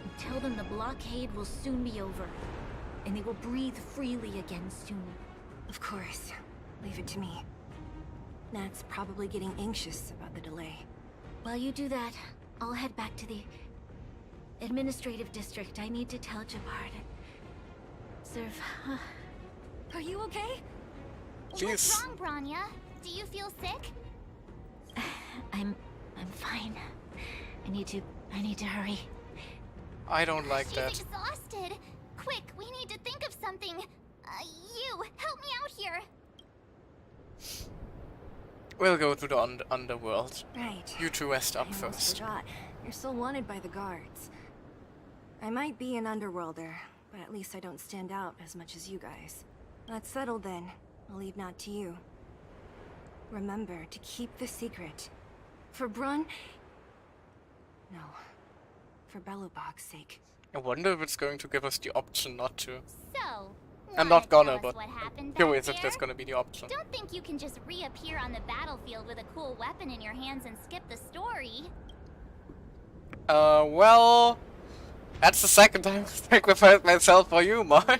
And tell them the blockade will soon be over, and they will breathe freely again soon. Of course. Leave it to me. Nat's probably getting anxious about the delay. While you do that, I'll head back to the administrative district. I need to tell Jabard. Serve. Are you okay? What's wrong, Bronya? Do you feel sick? I'm fine. I need to hurry. I don't like She's that. exhausted. Quick, we need to think of something. You, help me out here. We'll go to the underworld. Right. You two rest up I almost first. forgot. You're still wanted by the guards. I might be an underworlder, but at least I don't stand out as much as you guys. That's settled then. I'll leave Nat to you. Remember to keep the secret. For Brun... No. For Belobog's sake. I wonder if it's going to give us the option not to. So, I'm not gonna, tell us but what happened curious back if there's there? gonna be the option. Don't think you can just reappear on the battlefield with a cool weapon in your hands and skip the story. Well... That's the second time I've sacrificed myself for you, Mark.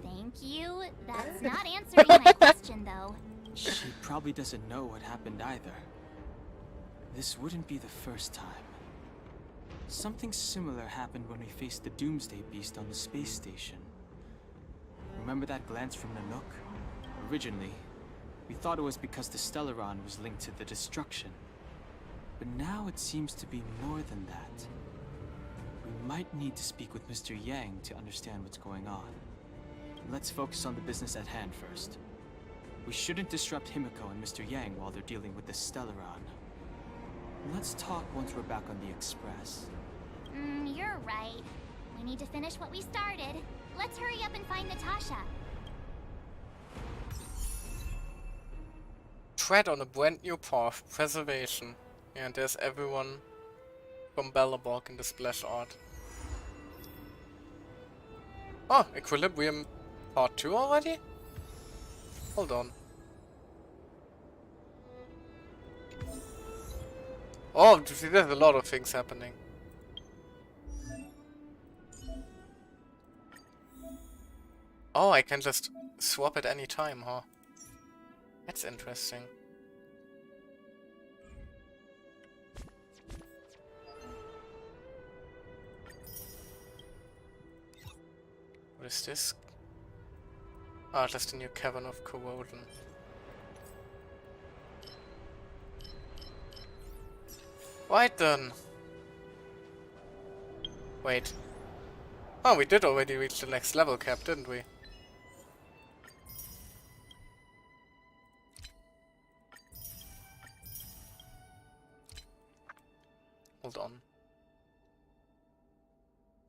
Thank you. That's not answering my question, though. She probably doesn't know what happened either. This wouldn't be the first time. Something similar happened when we faced the Doomsday Beast on the space station. Remember that glance from Nanook? Originally, we thought it was because the Stellaron was linked to the destruction. But now it seems to be more than that. We might need to speak with Mr. Yang to understand what's going on. Let's focus on the business at hand first. We shouldn't disrupt Himiko and Mr. Yang while they're dealing with the Stellaron. Let's talk once we're back on the Express. You're right. We need to finish what we started. Let's hurry up and find Natasha. Tread on a brand new path, preservation. And there's everyone from Belobog in the splash art. Oh, Equilibrium Part 2 already? Hold on. Oh, there's a lot of things happening. Oh, I can just swap at any time, huh? That's interesting. What is this? Ah, just a new cavern of corrosion. Right then. Wait. Oh, we did already reach the next level cap, didn't we? Hold on.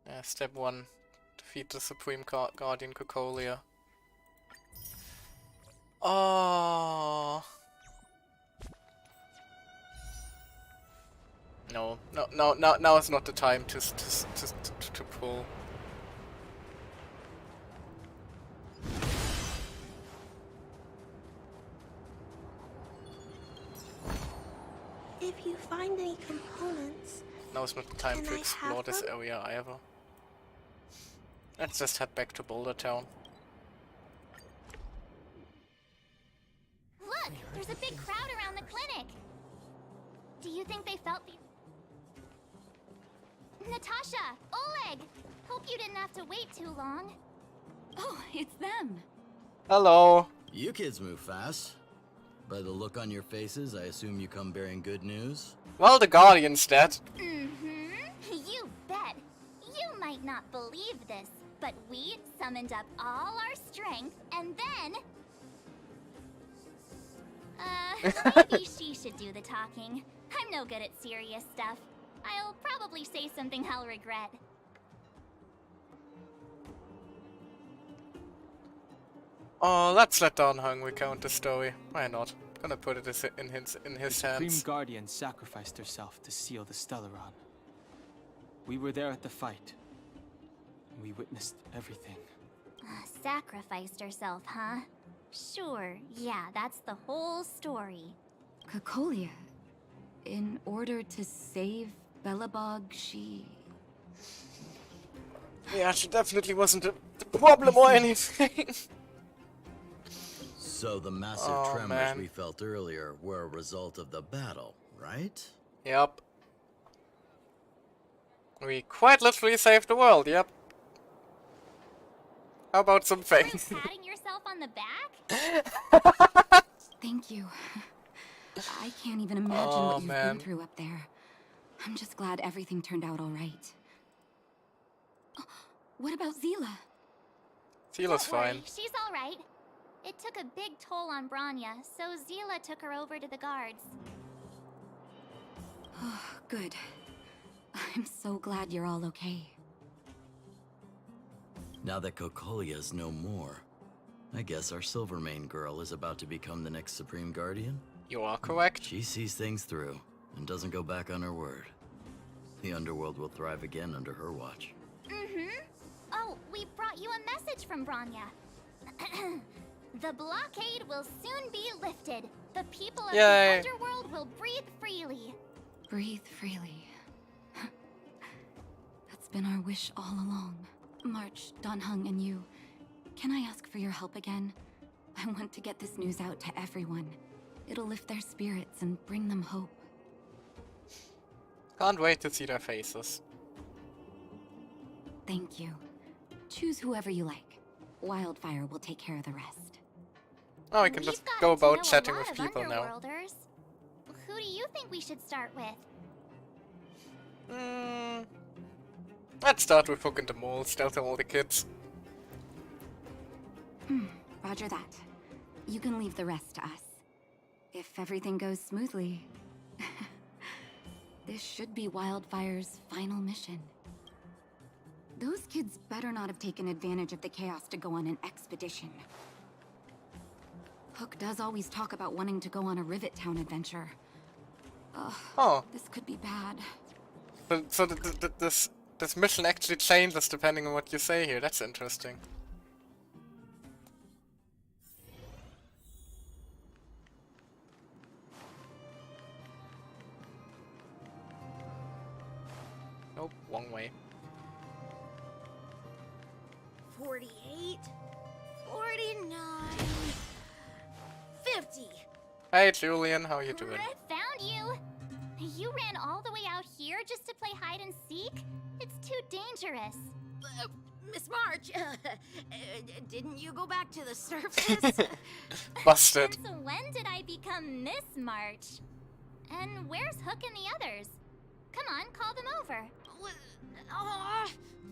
Yeah, step 1. Defeat the Supreme Guardian Cocolia. Oh. No, now is not the time to pull. If you find any components, Now's not the time Can to I explore have this them? area either. Let's just head back to Boulder Town. Look, there's a big crowd around the clinic. Do you think they felt the... Natasha! Oleg! Hope you didn't have to wait too long. Oh, it's them. Hello. You kids move fast. By the look on your faces, I assume you come bearing good news? Well, the Guardian's dead. Mm-hmm. You bet. You might not believe this, but we summoned up all our strength, and then... maybe she should do the talking. I'm no good at serious stuff. I'll probably say something I'll regret. Oh, let's let Don Hung recount the story. Why not? Gonna put it in his The Supreme hands. Guardian sacrificed herself to seal the Stellaron. We were there at the fight. We witnessed everything. Sacrificed herself, huh? Sure, yeah, that's the whole story. Cocolia, in order to save Belobog, she... Yeah, she definitely wasn't the problem or anything. So the massive Oh, tremors man. we felt earlier were a result of the battle, right? Yep. We quite literally saved the world, yep. How about some thanks? Patting yourself on the back? Thank you. I can't even imagine Oh, what you've man. been through up there. I'm just glad everything turned out all right. Oh, what about Zila? Zila's Don't worry, fine. she's all right. It took a big toll on Branya, so Zila took her over to the guards. Oh, good. I'm so glad you're all okay. Now that Cocolia's no more, I guess our Silvermane girl is about to become the next Supreme Guardian? You are correct. She sees things through and doesn't go back on her word. The underworld will thrive again under her watch. Mm-hmm. Oh, we brought you a message from Branya. The blockade will soon be lifted. The people of Yay. the underworld will breathe freely. Breathe freely. That's been our wish all along. March, Don Hung, and you. Can I ask for your help again? I want to get this news out to everyone. It'll lift their spirits and bring them hope. Can't wait to see their faces. Thank you. Choose whoever you like. Wildfire will take care of the rest. Oh, we can just We've go gotten to know about a chatting lot with of people now. Underworlders. Who do you think we should start with? Let's start with Hook and the Mole, stealth all the kids. Roger that. You can leave the rest to us. If everything goes smoothly, this should be Wildfire's final mission. Those kids better not have taken advantage of the chaos to go on an expedition. Hook does always talk about wanting to go on a Rivet Town adventure. Ugh, Oh. this could be bad. So this mission actually changes depending on what you say here. That's interesting. Nope, wrong way. 48, 49, 50. Hey Julian, how you doing? Found you! You ran all the way out here just to play hide and seek? It's too dangerous. Miss March, didn't you go back to the surface? Busted. Since when did I become Miss March? And where's Hook and the others? Come on, call them over.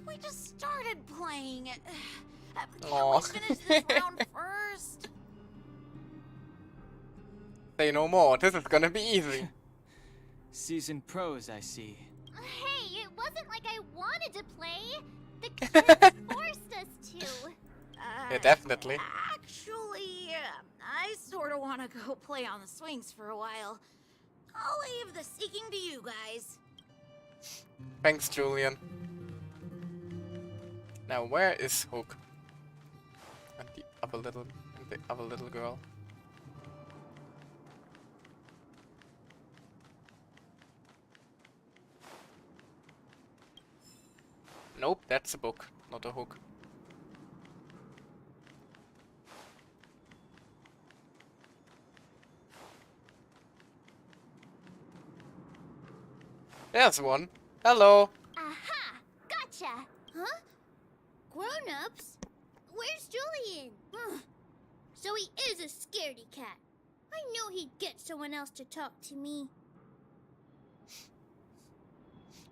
We just started playing. Can't Aw. we finish this round first? Say no more, this is gonna be easy. Seasoned pros, I see. Hey, it wasn't like I wanted to play. The kids forced us to. Yeah, definitely. Actually, I sort of want to go play on the swings for a while. I'll leave the seeking to you guys. Thanks, Julian. Now, where is Hook? And the other little girl. Nope, that's a book, not a hook. There's one. Hello. Aha! Gotcha! Huh? Grown-ups? Where's Julian? Ugh. So he is a scaredy cat. I knew he'd get someone else to talk to me.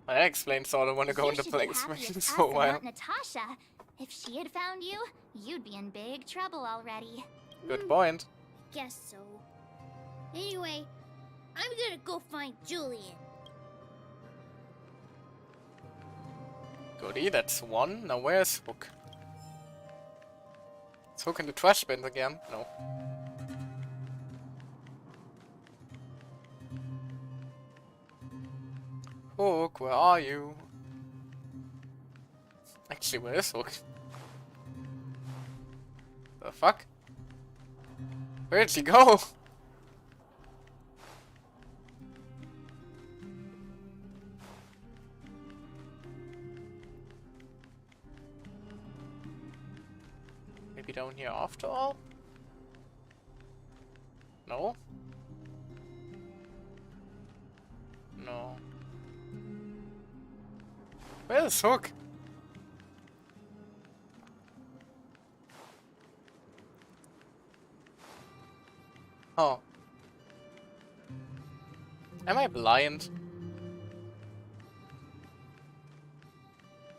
That explains all I want to go into playing swings for a while. Not Natasha. If she had found you, you'd be in big trouble already. Good point. Guess so. Anyway, I'm gonna go find Julian. Goodie, that's one. Now where's Hook? Is Hook in the trash bin again? No. Hook, where are you? Actually, where is Hook? The fuck? Where did he go? Maybe down here after all? No? No. Where's Hook? Oh. Am I blind?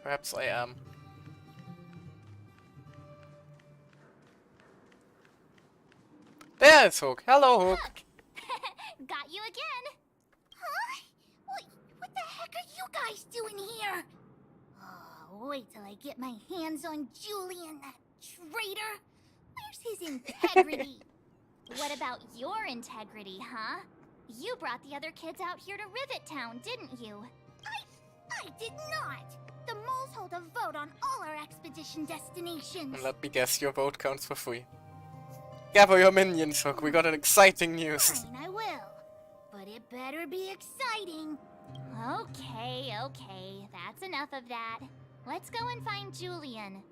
Perhaps I am. There's Hook. Hello, Hook. Got you again. Huh? What the heck are you guys doing here? Oh, wait till I get my hands on Julian, that traitor. Where's his integrity? What about your integrity, huh? You brought the other kids out here to Rivet Town, didn't you? I did not. The moles hold a vote on all our expedition destinations. And let me guess, your vote counts for free. Gather your minions, Hook. We got an exciting news. Fine, I will. But it better be exciting. Okay, that's enough of that. Let's go and find Julian.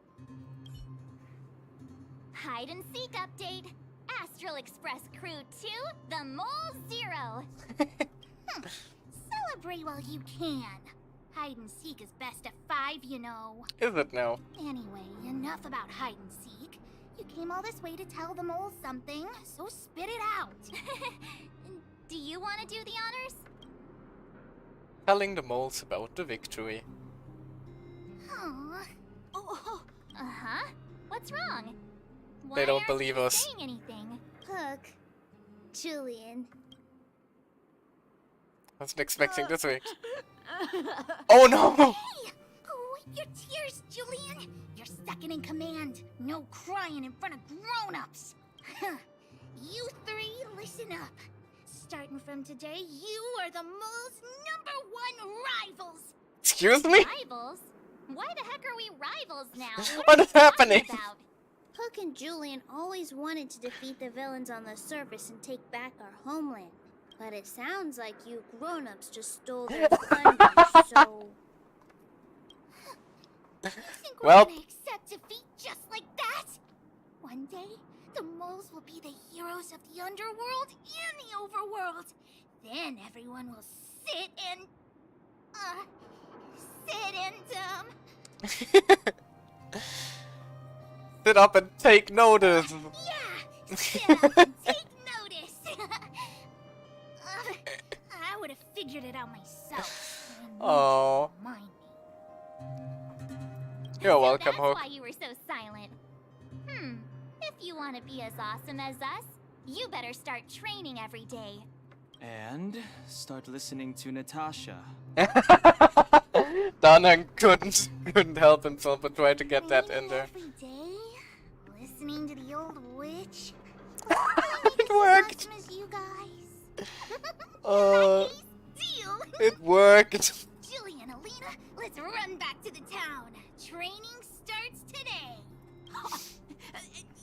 Hide and seek update. Astral Express Crew 2, the Mole 0. Celebrate while you can. Hide and seek is best at 5, you know. Is it now? Anyway, enough about hide and seek. You came all this way to tell the moles something, so spit it out. Do you want to do the honors? Telling the moles about the victory. Aww. Uh-huh. What's wrong? They don't believe us. Saying anything? Hook. Julian. Wasn't expecting this week. Oh no! Hey! Oh, your tears, Julian. You're second in command. No crying in front of grown-ups. You three, listen up. Starting from today, you are the mole's #1 rivals. Excuse me? Rivals? Why the heck are we rivals now? What is happening? About? Hook and Julian always wanted to defeat the villains on the surface and take back our homeland. But it sounds like you grown-ups just stole their thunder, so... You think we're gonna accept defeat just like that? One day, the moles will be the heroes of the underworld and the overworld. Then everyone will sit and... Sit up and take notice. Yeah! Sit up and take notice! I would have figured it out myself. Oh. You're welcome, Hook. That's why you were so silent. If you want to be as awesome as us, you better start training every day. And start listening to Natasha. Dana couldn't help himself but tried to get that in there. Every day? Listening to the old witch? It worked! As awesome as you guys? Deal! It worked! Julian, Alina, let's run back to the town. Training starts today.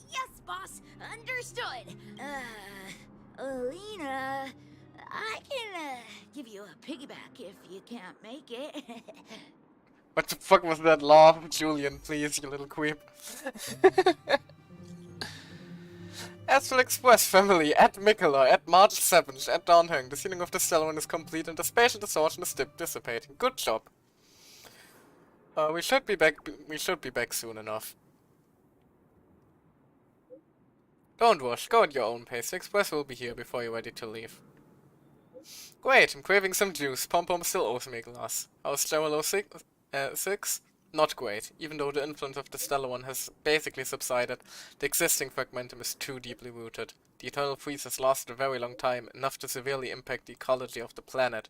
Yes, boss. Understood. Alina, I can give you a piggyback if you can't make it. What the fuck was that laugh, Julian? Please, you little creep. Astral Express family, at Mikola, at March 7th, at Dawnhung. The sealing of the Stellar is complete and the spatial distortion is dissipating. Good job. We should be back soon enough. Don't rush, go at your own pace. The Express will be here before you're ready to leave. Great, I'm craving some juice. Pom-Pom still owes me a glass. How's Jawalo 6? Not great. Even though the influence of the Stellar One has basically subsided, the existing fragmentum is too deeply rooted. The eternal freeze has lasted a very long time, enough to severely impact the ecology of the planet.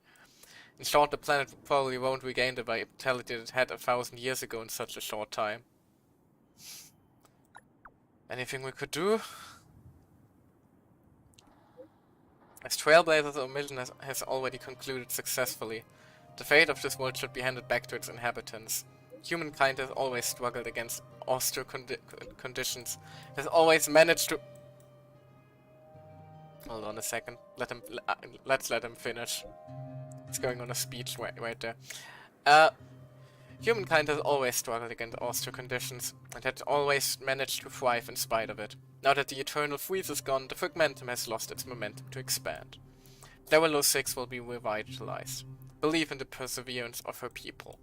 In short, the planet probably won't regain the vitality it had 1,000 years ago in such a short time. Anything we could do? As Trailblazers, our mission has already concluded successfully. The fate of this world should be handed back to its inhabitants. Humankind has always struggled against austere conditions. Has always managed to... Hold on a second. Let's let him finish. He's going on a speech right there. Humankind has always struggled against austere conditions, and has always managed to thrive in spite of it. Now that the eternal freeze is gone, the fragmentum has lost its momentum to expand. Level 06 will be revitalized. Believe in the perseverance of her people.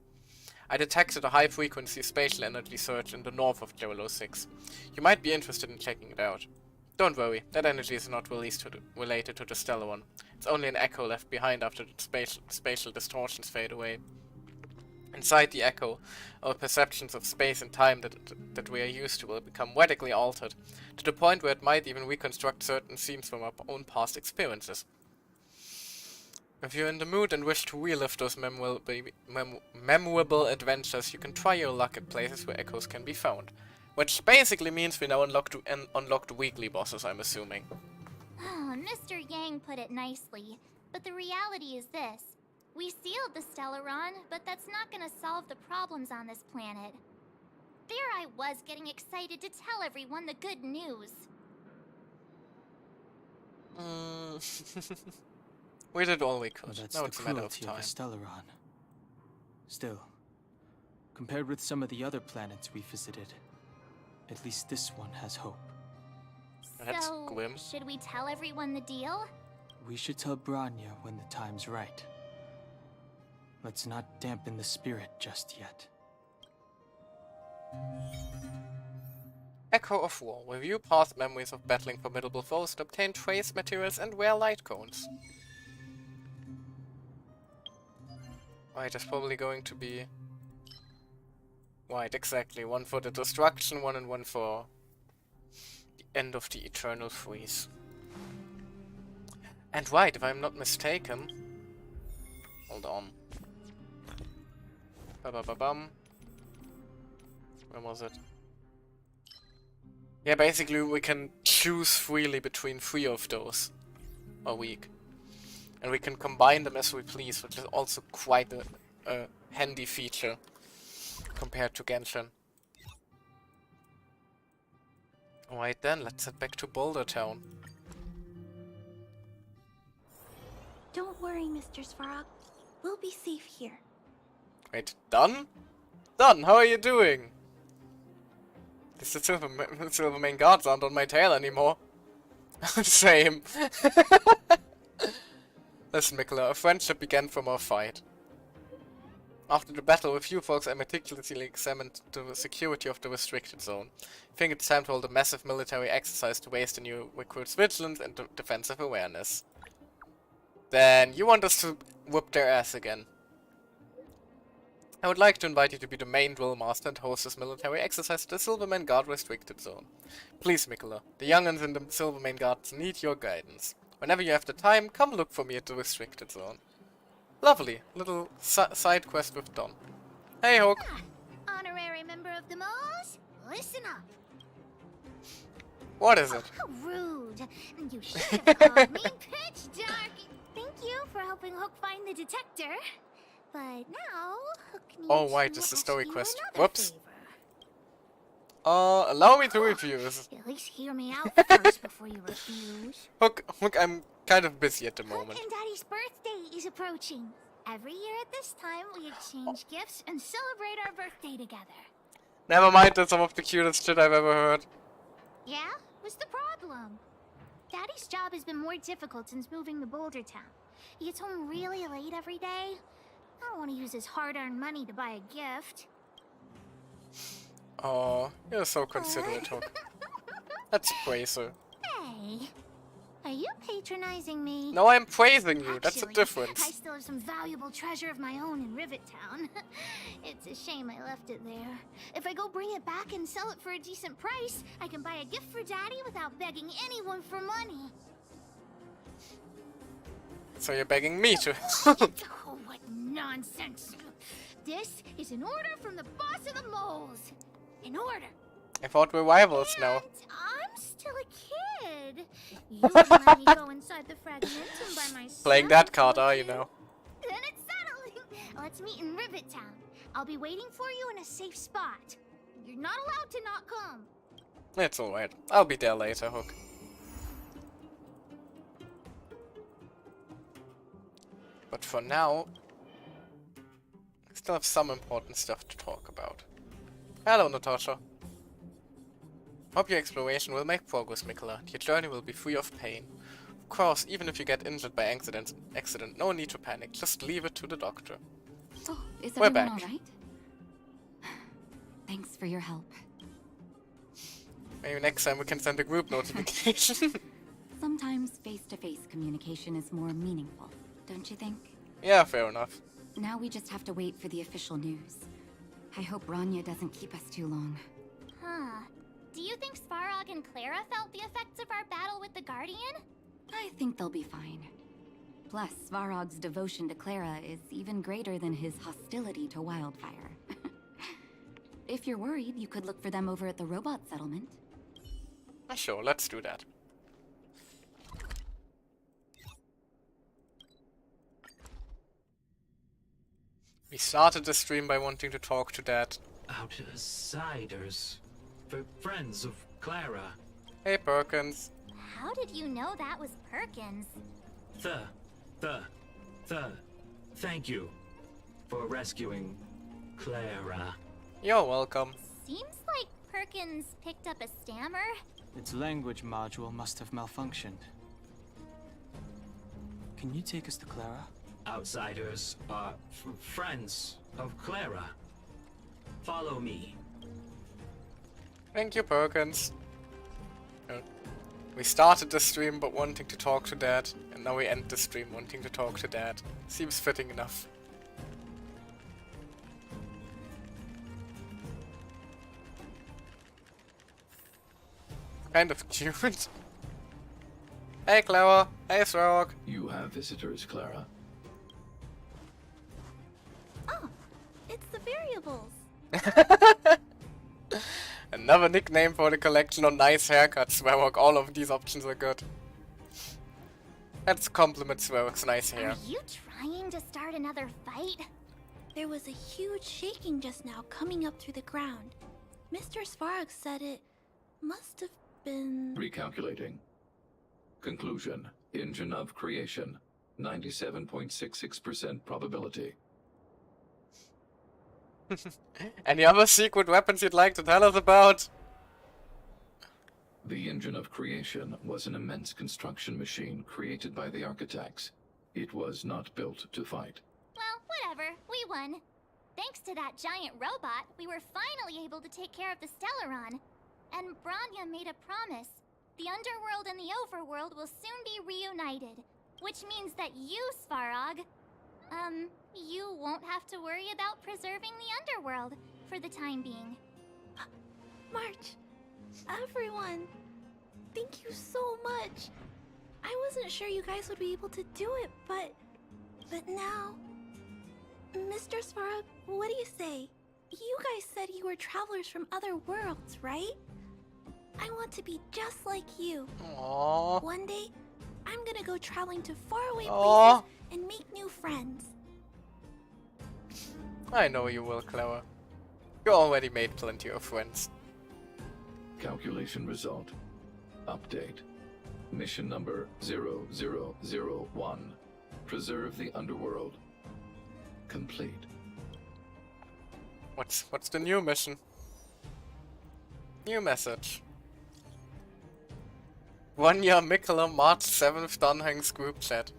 I detected a high-frequency spatial energy surge in the north of Level 06. You might be interested in checking it out. Don't worry, that energy is not related to the Stellar One. It's only an echo left behind after the spatial distortions fade away. Inside the echo, our perceptions of space and time that we are used to will become radically altered, to the point where it might even reconstruct certain scenes from our own past experiences. If you're in the mood and wish to relive those memorable adventures, you can try your luck at places where echoes can be found. Which basically means we now unlocked weekly bosses, I'm assuming. Mr. Yang put it nicely, but the reality is this. We sealed the Stellaron, but that's not gonna solve the problems on this planet. There I was getting excited to tell everyone the good news. We did all we could. Well, that's now the it's a matter of cruelty time. of the Stellaron. Still, compared with some of the other planets we visited, at least this one has hope. That's So, grim. should we tell everyone the deal? We should tell Branya when the time's right. Let's not dampen the spirit just yet. Echo of War. Review past memories of battling formidable foes to obtain trace materials and rare light cones. Right, there's probably going to be... Right, exactly. One for the destruction one, and one for the end of the eternal freeze. And right, if I'm not mistaken... Hold on. Ba-ba-ba-bum. Where was it? Yeah, basically we can choose freely between 3 of those a week. And we can combine them as we please, which is also quite a handy feature compared to Genshin. Alright then, let's head back to Boulder Town. Don't worry, Mr. Svarog. We'll be safe here. Wait, done? Done, how are you doing? The Silvermane guards aren't on my tail anymore. Same. Listen, Mikola, a friendship began from our fight. After the battle with you folks, I meticulously examined the security of the restricted zone. I think it's time to hold a massive military exercise to raise the new recruits' vigilance and defensive awareness. Then you want us to whoop their ass again. I would like to invite you to be the main drill master and host this military exercise at the Silvermane Guard restricted zone. Please, Mikola, the young'uns in the Silvermane Guards need your guidance. Whenever you have the time, come look for me at the restricted zone. Lovely. Little side quest with Don. Hey, Hawk. Honorary member of the Moors, listen up. What is it? How rude. You should have called me pitch dark. Thank you for helping Hook find the detector. But now, Hook needs Oh, right, to this is the ask story you quest. another Whoops. favor. Allow me to refuse. At least hear me out first before you refuse. Hook, I'm kind of busy at the Hook moment. and Daddy's birthday is approaching. Every year at this time, we exchange gifts and celebrate our birthday together. Never mind, that's some of the cutest shit I've ever heard. Yeah? What's the problem? Daddy's job has been more difficult since moving to Boulder Town. He gets home really late every day. I don't want to use his hard-earned money to buy a gift. Oh, you're so considerate, Hook. That's praise. Hey, are you patronizing me? No, I'm praising you. That's the Actually, difference. I still have some valuable treasure of my own in Rivet Town. It's a shame I left it there. If I go bring it back and sell it for a decent price, I can buy a gift for Daddy without begging anyone for money. So you're begging me to. Oh, what nonsense. This is an order from the boss of the moles. An order. I thought we're rivals now. I'm still a kid. You wouldn't let me go inside the fragmentum by myself. Playing that card, are you now? Then it's settling. Let's meet in Rivet Town. I'll be waiting for you in a safe spot. You're not allowed to not come. It's alright. I'll be there later, Hook. But for now, I still have some important stuff to talk about. Hello, Natasha. Hope your exploration will make progress, Mikola. Your journey will be free of pain. Of course, even if you get injured by accident, no need to panic. Just leave it to the doctor. Oh, is We're everyone back. all right? Thanks for your help. Maybe next time we can send a group notification. Sometimes face-to-face communication is more meaningful, don't you think? Yeah, fair enough. Now we just have to wait for the official news. I hope Rania doesn't keep us too long. Huh. Do you think Svarog and Clara felt the effects of our battle with the Guardian? I think they'll be fine. Plus, Svarog's devotion to Clara is even greater than his hostility to Wildfire. If you're worried, you could look for them over at the robot settlement. Sure, let's do that. We started the stream by wanting to talk to Dad. Outsiders. For friends of Clara. Hey, Perkins. How did you know that was Perkins? Thank you for rescuing Clara. You're welcome. Seems like Perkins picked up a stammer. Its language module must have malfunctioned. Can you take us to Clara? Outsiders are friends of Clara. Follow me. Thank you, Perkins. We started the stream but wanting to talk to Dad, and now we end the stream wanting to talk to Dad. Seems fitting enough. Kind of cute. Hey, Clara. Hey, Svarog. You have visitors, Clara. Oh, it's the variables. Another nickname for the collection of nice haircuts, Svarog. All of these options are good. Let's compliment Svarog's nice hair. Are you trying to start another fight? There was a huge shaking just now coming up through the ground. Mr. Svarog said it must have been... Recalculating. Conclusion. Engine of creation. 97.66% probability. Any other secret weapons you'd like to tell us about? The engine of creation was an immense construction machine created by the architects. It was not built to fight. Well, whatever. We won. Thanks to that giant robot, we were finally able to take care of the Stellaron. And Branya made a promise. The underworld and the overworld will soon be reunited. Which means that you, Svarog, you won't have to worry about preserving the underworld for the time being. March, everyone, thank you so much. I wasn't sure you guys would be able to do it, but now... Mr. Svarog, what do you say? You guys said you were travelers from other worlds, right? I want to be just like you. Aww. One day, I'm gonna go traveling to faraway Aww. places and make new friends. I know you will, Clara. You already made plenty of friends. Calculation result. Update. Mission number 0001. Preserve the underworld. complete. What's the new mission? New message. Vanya Mikula, March 7th, Dunhang's group chat.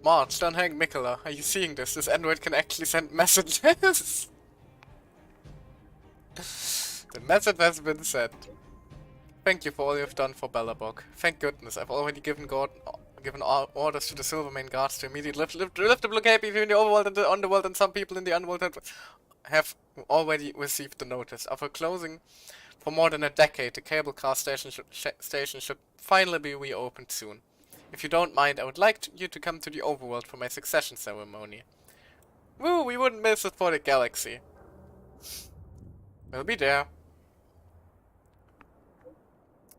March, Dunhang Mikula, are you seeing this? This android can actually send messages. The message has been sent. Thank you for all you've done for Bellabog. Thank goodness, I've already given orders to the Silvermane guards to immediately lift the blockade between the overworld and the underworld, and some people in the underworld have already received the notice. After closing for more than a decade, the cable car station should finally be reopened soon. If you don't mind, I would like you to come to the overworld for my succession ceremony. Woo, we wouldn't miss it for the galaxy. We'll be there.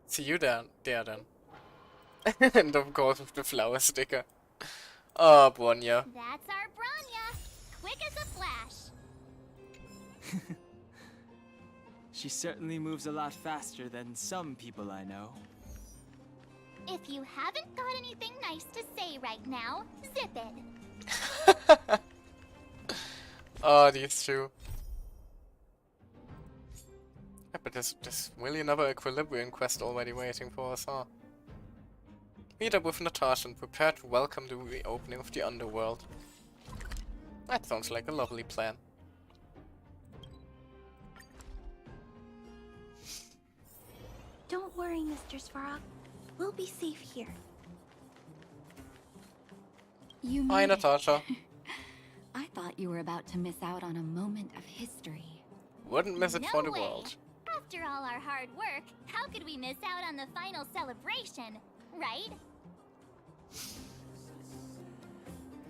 See you there then. And of course with the flower sticker. Oh, Bronya. That's our Bronya. Quick as a flash. She certainly moves a lot faster than some people I know. If you haven't got anything nice to say right now, zip it. Oh, these two. Yeah, but there's really another equilibrium quest already waiting for us, huh? Meet up with Natasha and prepare to welcome the reopening of the underworld. That sounds like a lovely plan. Don't worry, Mr. Svarog. We'll be safe here. You Hi, made it. Natasha. I thought you were about to miss out on a moment of history. Wouldn't miss it for the No way. world. After all our hard work, how could we miss out on the final celebration, right?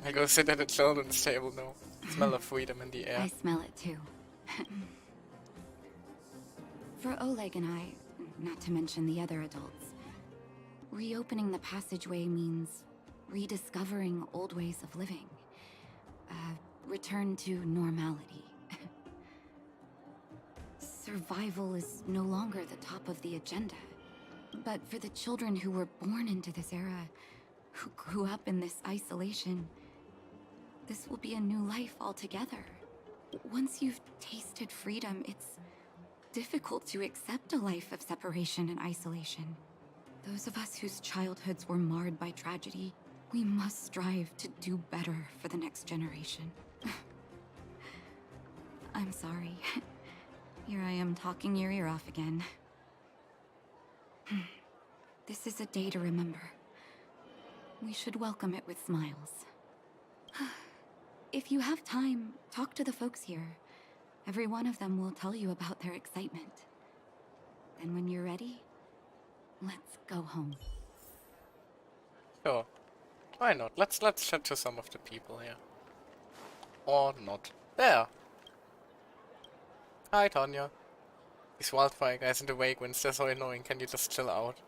I go sit at the children's table now. Smell of freedom in the air. I smell it too. For Oleg and I, not to mention the other adults, reopening the passageway means rediscovering old ways of living. Return to normality. Survival is no longer the top of the agenda. But for the children who were born into this era, who grew up in this isolation, this will be a new life altogether. Once you've tasted freedom, it's difficult to accept a life of separation and isolation. Those of us whose childhoods were marred by tragedy, we must strive to do better for the next generation. I'm sorry. Here I am talking your ear off again. This is a day to remember. We should welcome it with smiles. If you have time, talk to the folks here. Every one of them will tell you about their excitement. And when you're ready, let's go home. Sure. Why not? Let's chat to some of the people here. Or not. There! Hi, Tanya. These wildfire guys in the vagrants, they're so annoying. Can you just chill out?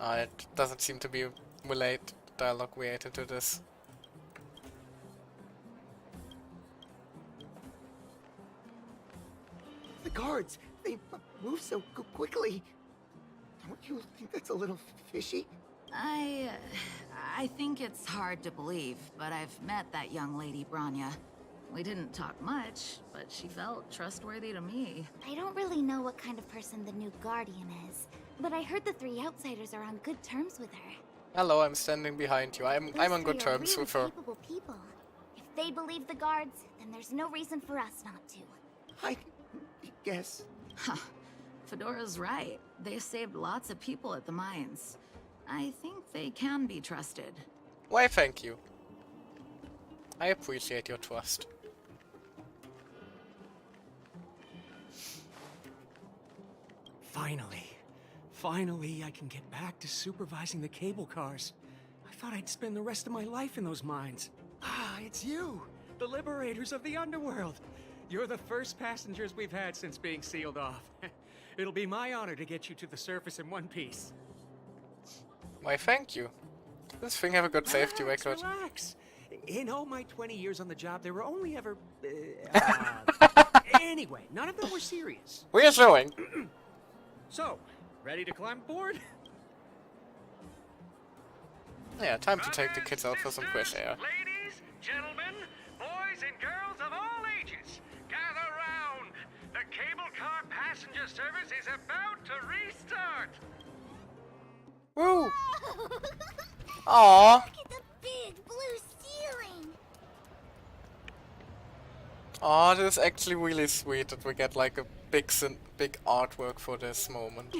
It doesn't seem to be dialogue related to this. The guards, they move so quickly. Don't you think that's a little fishy? I think it's hard to believe, but I've met that young lady, Bronya. We didn't talk much, but she felt trustworthy to me. I don't really know what kind of person the new Guardian is, but I heard the three outsiders are on good terms with her. Hello, I'm standing behind you. I'm on good terms really with her. capable people. If they believe the guards, then there's no reason for us not to. I guess. Huh. Fedora's right. They saved lots of people at the mines. I think they can be trusted. Why, thank you. I appreciate your trust. Finally, I can get back to supervising the cable cars. I thought I'd spend the rest of my life in those mines. Ah, it's you, the liberators of the underworld. You're the first passengers we've had since being sealed off. It'll be my honor to get you to the surface in one piece. Why, thank you. Does this thing have a good safety record? Relax. In all my 20 years on the job, there were only ever... Anyway, none of them were serious. Reassuring. So, ready to climb aboard? Yeah, time to take the kids out for some fresh air. Ladies, gentlemen, boys and girls of all ages, gather round. The cable car passenger service is about to restart. Woo! Aww. Look at the big blue ceiling. Aw, this is actually really sweet that we get like a big artwork for this moment.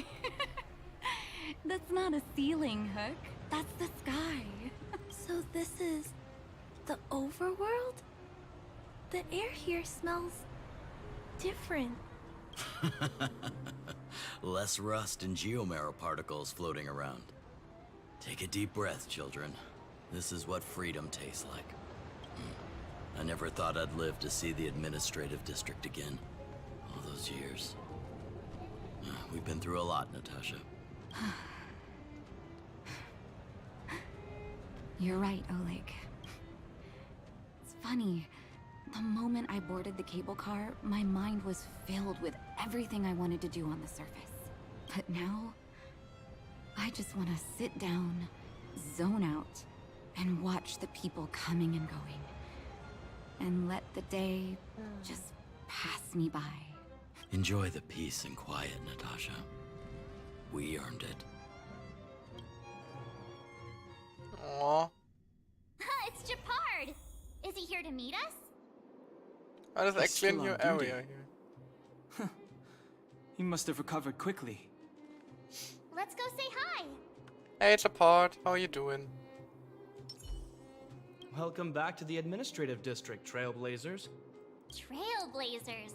That's not a ceiling, Hook. That's the sky. So this is the overworld? The air here smells different. Less rust and geomarrow particles floating around. Take a deep breath, children. This is what freedom tastes like. I never thought I'd live to see the administrative district again. All those years. We've been through a lot, Natasha. You're right, Oleg. It's funny. The moment I boarded the cable car, my mind was filled with everything I wanted to do on the surface. But now, I just want to sit down, zone out, and watch the people coming and going. And let the day just pass me by. Enjoy the peace and quiet, Natasha. We earned it. Aww. It's Japard. Is he here to meet us? Oh, there's He's actually a still new on area duty. here. He must have recovered quickly. Let's go say hi. Hey, it's apart. How are you doing? Welcome back to the administrative district, Trailblazers. Trailblazers.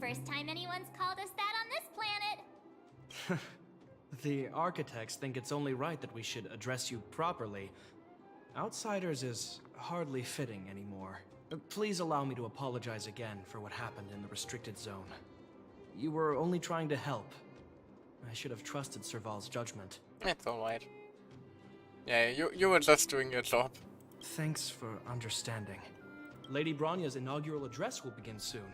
First time anyone's called us that on this planet. The architects think it's only right that we should address you properly. Outsiders is hardly fitting anymore. Please allow me to apologize again for what happened in the restricted zone. You were only trying to help. I should have trusted Serval's judgment. It's alright. Yeah, you were just doing your job. Thanks for understanding. Lady Bronya's inaugural address will begin soon.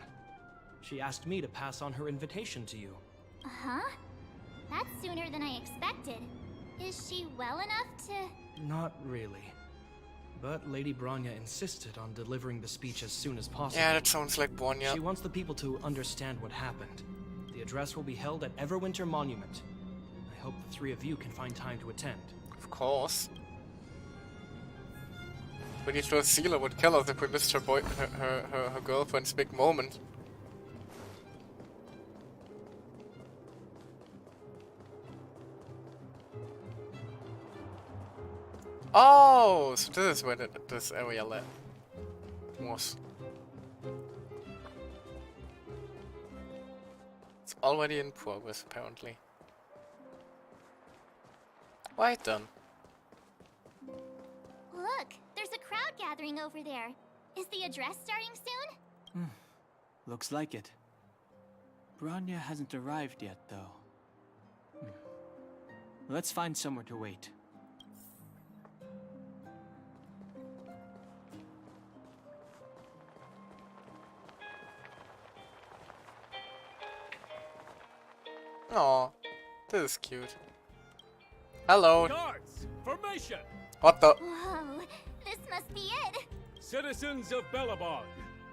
She asked me to pass on her invitation to you. Uh-huh. That's sooner than I expected. Is she well enough to... Not really. But Lady Bronya insisted on delivering the speech as soon as possible. Yeah, that sounds like Bronya. She wants the people to understand what happened. The address will be held at Everwinter Monument. I hope the three of you can find time to attend. Of course. Pretty sure Seela would kill us if we missed her girlfriend's big moment. Oh, so this is where this area was. It's already in progress, apparently. Right then. Look, there's a crowd gathering over there. Is the address starting soon? Looks like it. Bronya hasn't arrived yet, though. Let's find somewhere to wait. Aw, this is cute. Hello. Guards, formation! What the? Whoa, this must be it. Citizens of Belobog,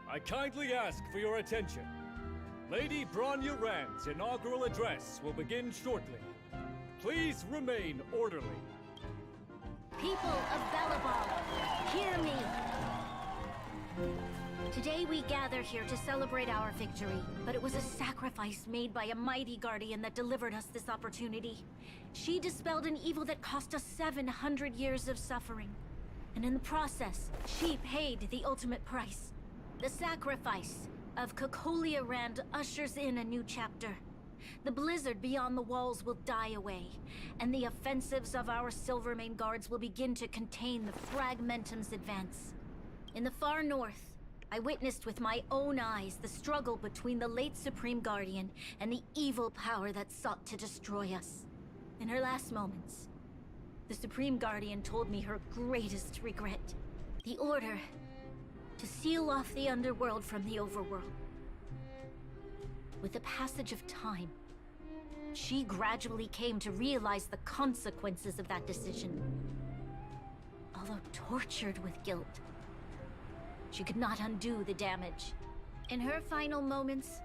I kindly ask for your attention. Lady Bronya Rand's inaugural address will begin shortly. Please remain orderly. People of Belobog, hear me. Today we gather here to celebrate our victory, but it was a sacrifice made by a mighty guardian that delivered us this opportunity. She dispelled an evil that cost us 700 years of suffering. And in the process, she paid the ultimate price. The sacrifice of Cocolia Rand ushers in a new chapter. The blizzard beyond the walls will die away, and the offensives of our Silvermane guards will begin to contain the Fragmentum's advance. In the far north, I witnessed with my own eyes the struggle between the late Supreme Guardian and the evil power that sought to destroy us. In her last moments, the Supreme Guardian told me her greatest regret. The order to seal off the underworld from the overworld. With the passage of time, she gradually came to realize the consequences of that decision. tortured with guilt. She could not undo the damage. In her final moments,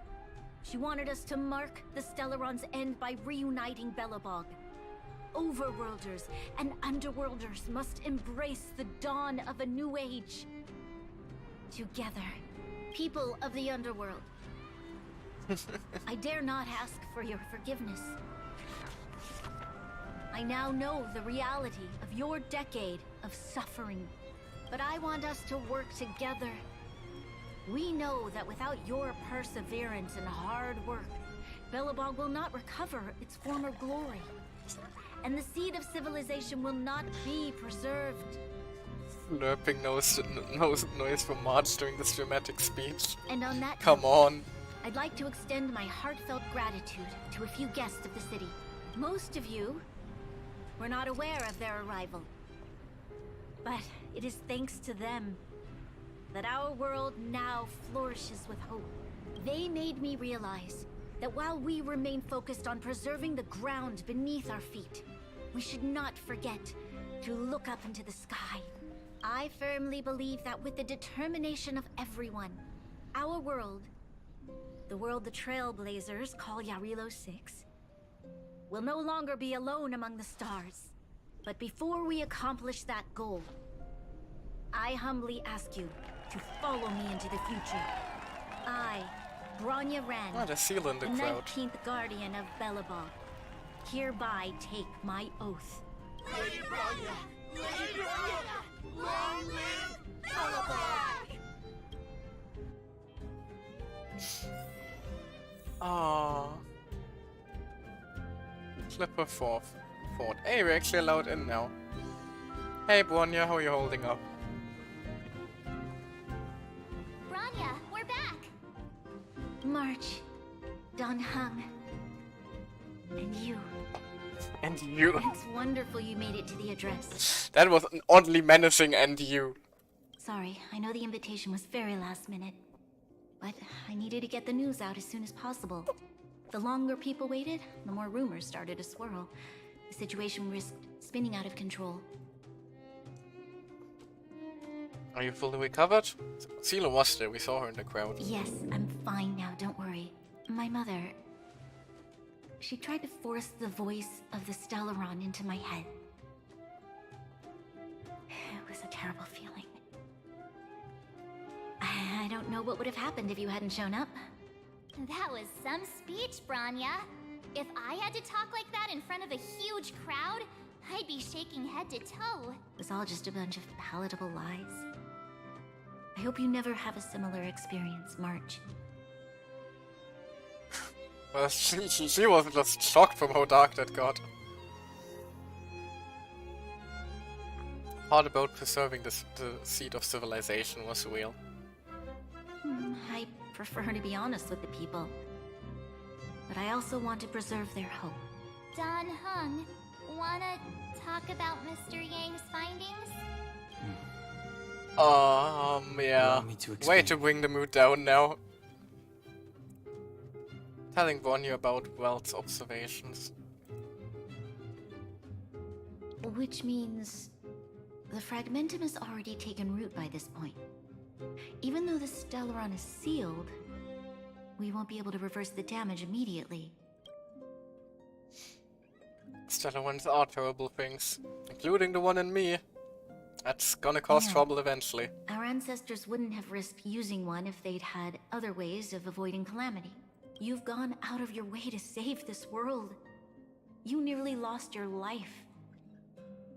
she wanted us to mark the Stellaron's end by reuniting Belobog. Overworlders and Underworlders must embrace the dawn of a new age. Together, people of the Underworld, I dare not ask for your forgiveness. I now know the reality of your decade of suffering, but I want us to work together. We know that without your perseverance and hard work, Belobog will not recover its former glory, and the seed of civilization will not be preserved. Slurping noise from March during this dramatic speech. And on that Come on. I'd like to extend my heartfelt gratitude to a few guests of the city. Most of you were not aware of their arrival, but it is thanks to them that our world now flourishes with hope. They made me realize that while we remain focused on preserving the ground beneath our feet, we should not forget to look up into the sky. I firmly believe that with the determination of everyone, our world, the world the Trailblazers call Yarilo 6, will no longer be alone among the stars. But before we accomplish that goal, I humbly ask you to follow me into the future. I, Bronya Ren, What a seal in the crowd. 19th Guardian of Belobog, hereby take my oath. Lady Bronya! Lady Bronya! Long live Belobog! Aww. Flipper Fort. Hey, we're actually allowed in now. Hey Bronya, how are you holding up? Bronya, we're back! March, Don Hung, and you. And you. It's wonderful you made it to the address. That was an oddly menacing and you. Sorry, I know the invitation was very last minute, but I needed to get the news out as soon as possible. The longer people waited, the more rumors started to swirl. The situation risked spinning out of control. Are you fully recovered? Sela was there, we saw her in the crowd. Yes, I'm fine now, don't worry. My mother... she tried to force the voice of the Stellaron into my head. It was a terrible feeling. I don't know what would have happened if you hadn't shown up. That was some speech, Bronya. If I had to talk like that in front of a huge crowd, I'd be shaking head to toe. It was all just a bunch of palatable lies. I hope you never have a similar experience, March. Well, she was just shocked from how dark that got. Part about preserving the seed of civilization was real. I prefer to be honest with the people. But I also want to preserve their hope. Don Hung, wanna talk about Mr. Yang's findings? Yeah. Allow me to Way explain. to bring the mood down now. Telling Bronya about Welt's observations. Which means the fragmentum has already taken root by this point. Even though the Stellaron is sealed, we won't be able to reverse the damage immediately. Stellar ones are terrible things, including the one in me. That's gonna cause Yeah. trouble eventually. Our ancestors wouldn't have risked using one if they'd had other ways of avoiding calamity. You've gone out of your way to save this world. You nearly lost your life.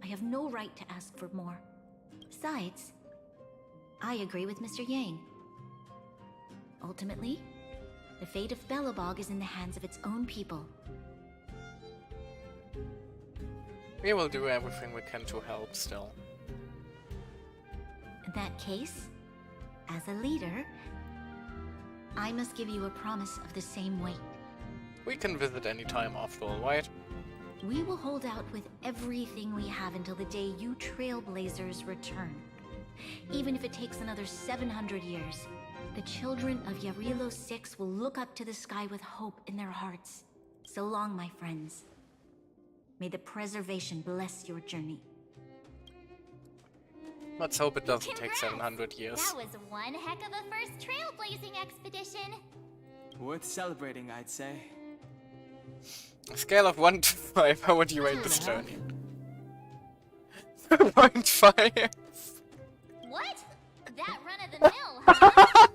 I have no right to ask for more. Besides, I agree with Mr. Yang. Ultimately, the fate of Belobog is in the hands of its own people. We will do everything we can to help still. In that case, as a leader, I must give you a promise of the same weight. We can visit any time after all, right? We will hold out with everything we have until the day you Trailblazers return. Even if it takes another 700 years, the children of Yarilo 6 will look up to the sky with hope in their hearts. So long, my friends. May the preservation bless your journey. Let's hope it doesn't take 700 years. That was one heck of a first trailblazing expedition. Worth celebrating, I'd say. A scale of 1 to 5, how would you rate this journey? 0.5. What? That run-of-the-mill, huh?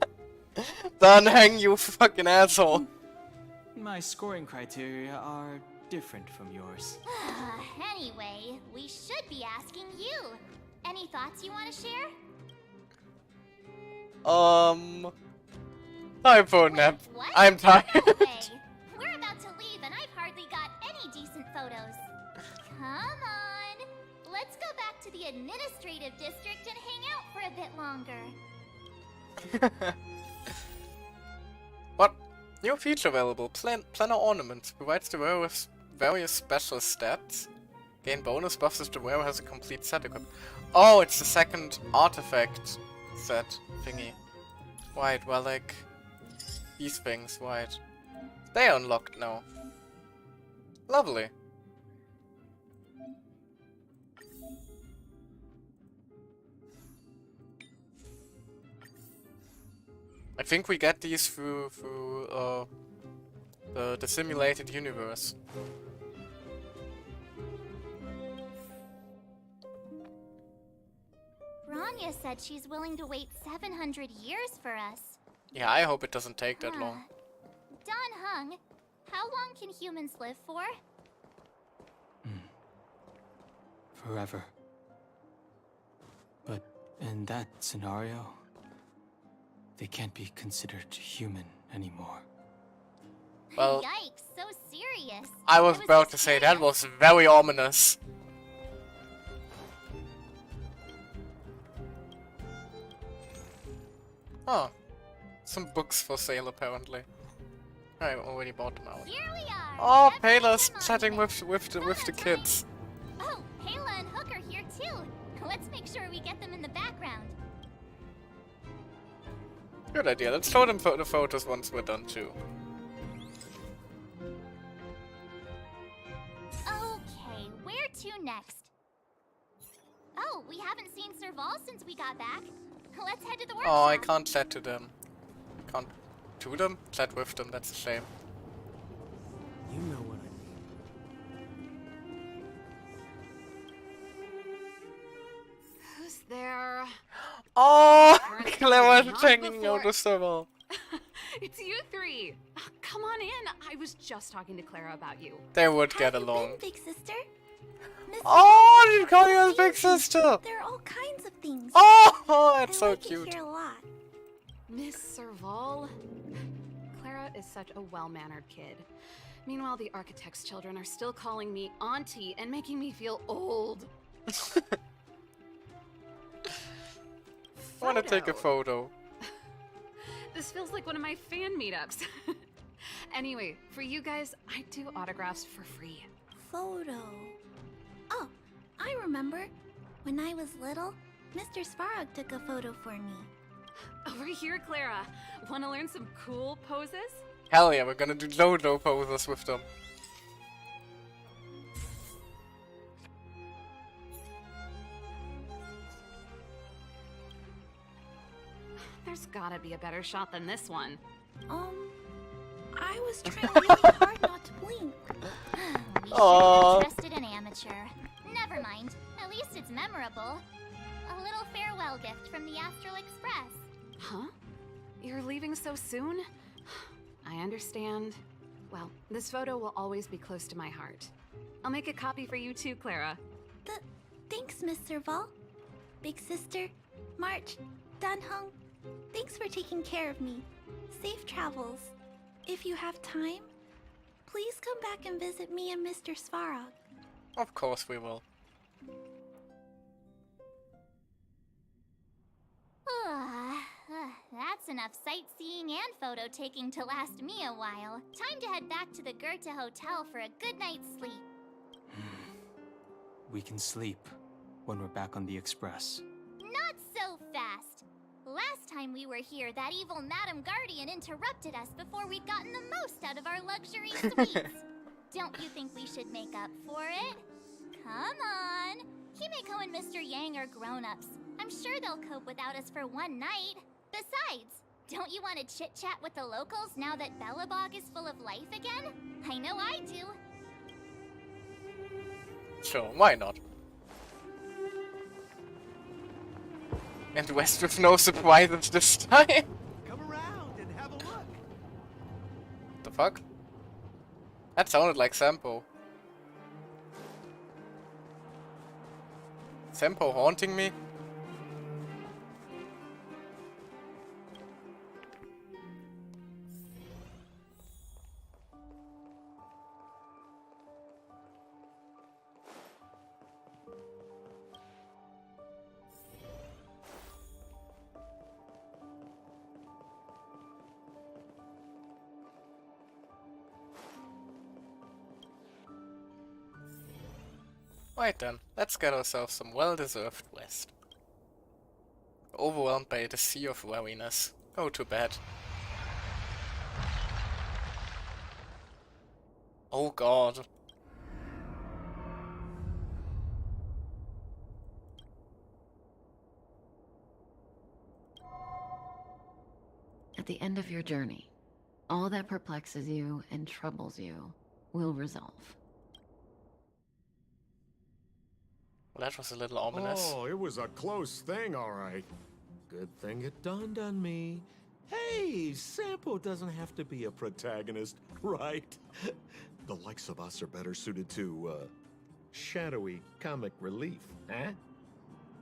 Don't hang, you fucking asshole. My scoring criteria are different from yours. Anyway, we should be asking you. Any thoughts you want to share? Time for a nap. What? I'm tired. No way. We're about to leave and I've hardly got any decent photos. Come on. Let's go back to the administrative district and hang out for a bit longer. What? New feature available. Planner ornament. Provides the wearer with various special stats. Gain bonus buffs if the wearer has a complete set equipped. Oh, it's the second artifact set thingy. Right, well, like these things, right. They are unlocked now. Lovely. I think we get these through the simulated universe. Rania said she's willing to wait 700 years for us. Yeah, I hope it doesn't take that long. Don Hung, how long can humans live for? Forever. But in that scenario, they can't be considered human anymore. Well, Yikes, so serious. I was about to say that was very ominous. Oh, some books for sale apparently. I already bought them out. Here we are. Oh, Payla's chatting with the kids. Oh, Payla and Hook are here too. Let's make sure we get them in the background. Good idea. Let's show them the photos once we're done too. Okay, where to next? Oh, we haven't seen Serval since we got back. Let's head to the workshop. Oh, I can't chat to them. Can't to them? Chat with them, that's a shame. You know what I Who's there? Oh, Weren't Clever not hanging before- out the server. It's you three. Come on in. I was just talking to Clara about you. They would get along. Big sister? Oh, you call you as big sister? There are all kinds of things. Oh, that's so I like cute. it here a lot. Miss Serval? Clara is such a well-mannered kid. Meanwhile, the architect's children are still calling me auntie and making me feel old. I want to take a photo. This feels like one of my fan meetups. Anyway, for you guys, I do autographs for free. Photo. Oh, I remember. When I was little, Mr. Svarog took a photo for me. Over here, Clara. Want to learn some cool poses? Hell yeah, we're gonna do Dodo poses with them. There's gotta be a better shot than this one. I was trying really hard not to blink. We should have trusted an amateur. Never mind. At least it's memorable. A little farewell gift from the Astral Express. Huh? You're leaving so soon? I understand. Well, this photo will always be close to my heart. I'll make a copy for you too, Clara. Thanks, Miss Serval. Big sister, March, Danhung, thanks for taking care of me. Safe travels. If you have time, please come back and visit me and Mr. Svarog. Of course we will. That's enough sightseeing and photo taking to last me a while. Time to head back to the Goethe Hotel for a good night's sleep. We can sleep when we're back on the Express. Not so fast. Last time we were here, that evil Madam Guardian interrupted us before we'd gotten the most out of our luxury suites. Don't you think we should make up for it? Come on. Himeko and Mr. Yang are grown-ups. I'm sure they'll cope without us for one night. Besides, don't you want to chit-chat with the locals now that Belobog is full of life again? I know I do. Sure, why not? And West with no surprises this time. Come around and have a look. The fuck? That sounded like Sampo. Sampo haunting me? Right then, let's get ourselves some well-deserved rest. Overwhelmed by the sea of weariness. Go to bed. Oh god. At the end of your journey, all that perplexes you and troubles you will resolve. Well, that was a little ominous. Oh, it was a close thing, all right. Good thing it dawned on me. Hey, Sampo doesn't have to be a protagonist, right? The likes of us are better suited to, shadowy comic relief, huh?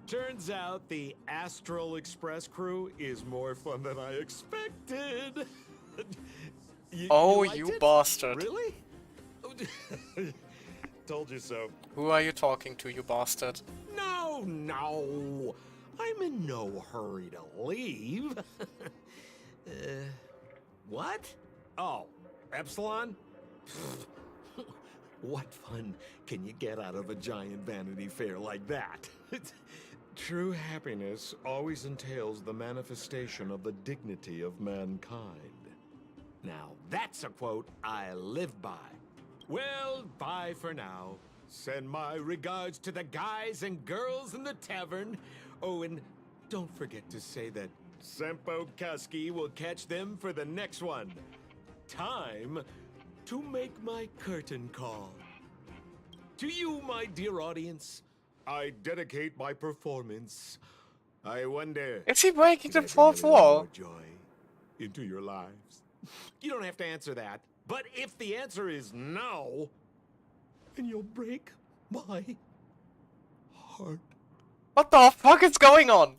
Turns out the Astral Express crew is more fun than I expected. You bastard. Really? Told you so. Who are you talking to, you bastard? No. I'm in no hurry to leave. What? Oh, Epsilon? What fun can you get out of a giant Vanity Fair like that? True happiness always entails the manifestation of the dignity of mankind. Now, that's a quote I live by. Well, bye for now. Send my regards to the guys and girls in the tavern. Oh, and don't forget to say that Sempo Kuski will catch them for the next one. Time to make my curtain call. To you, my dear audience, I dedicate my performance. I wonder... Is he breaking the if fourth I let wall? more joy into your lives. You don't have to answer that. But if the answer is no, then you'll break my heart. What the fuck is going on?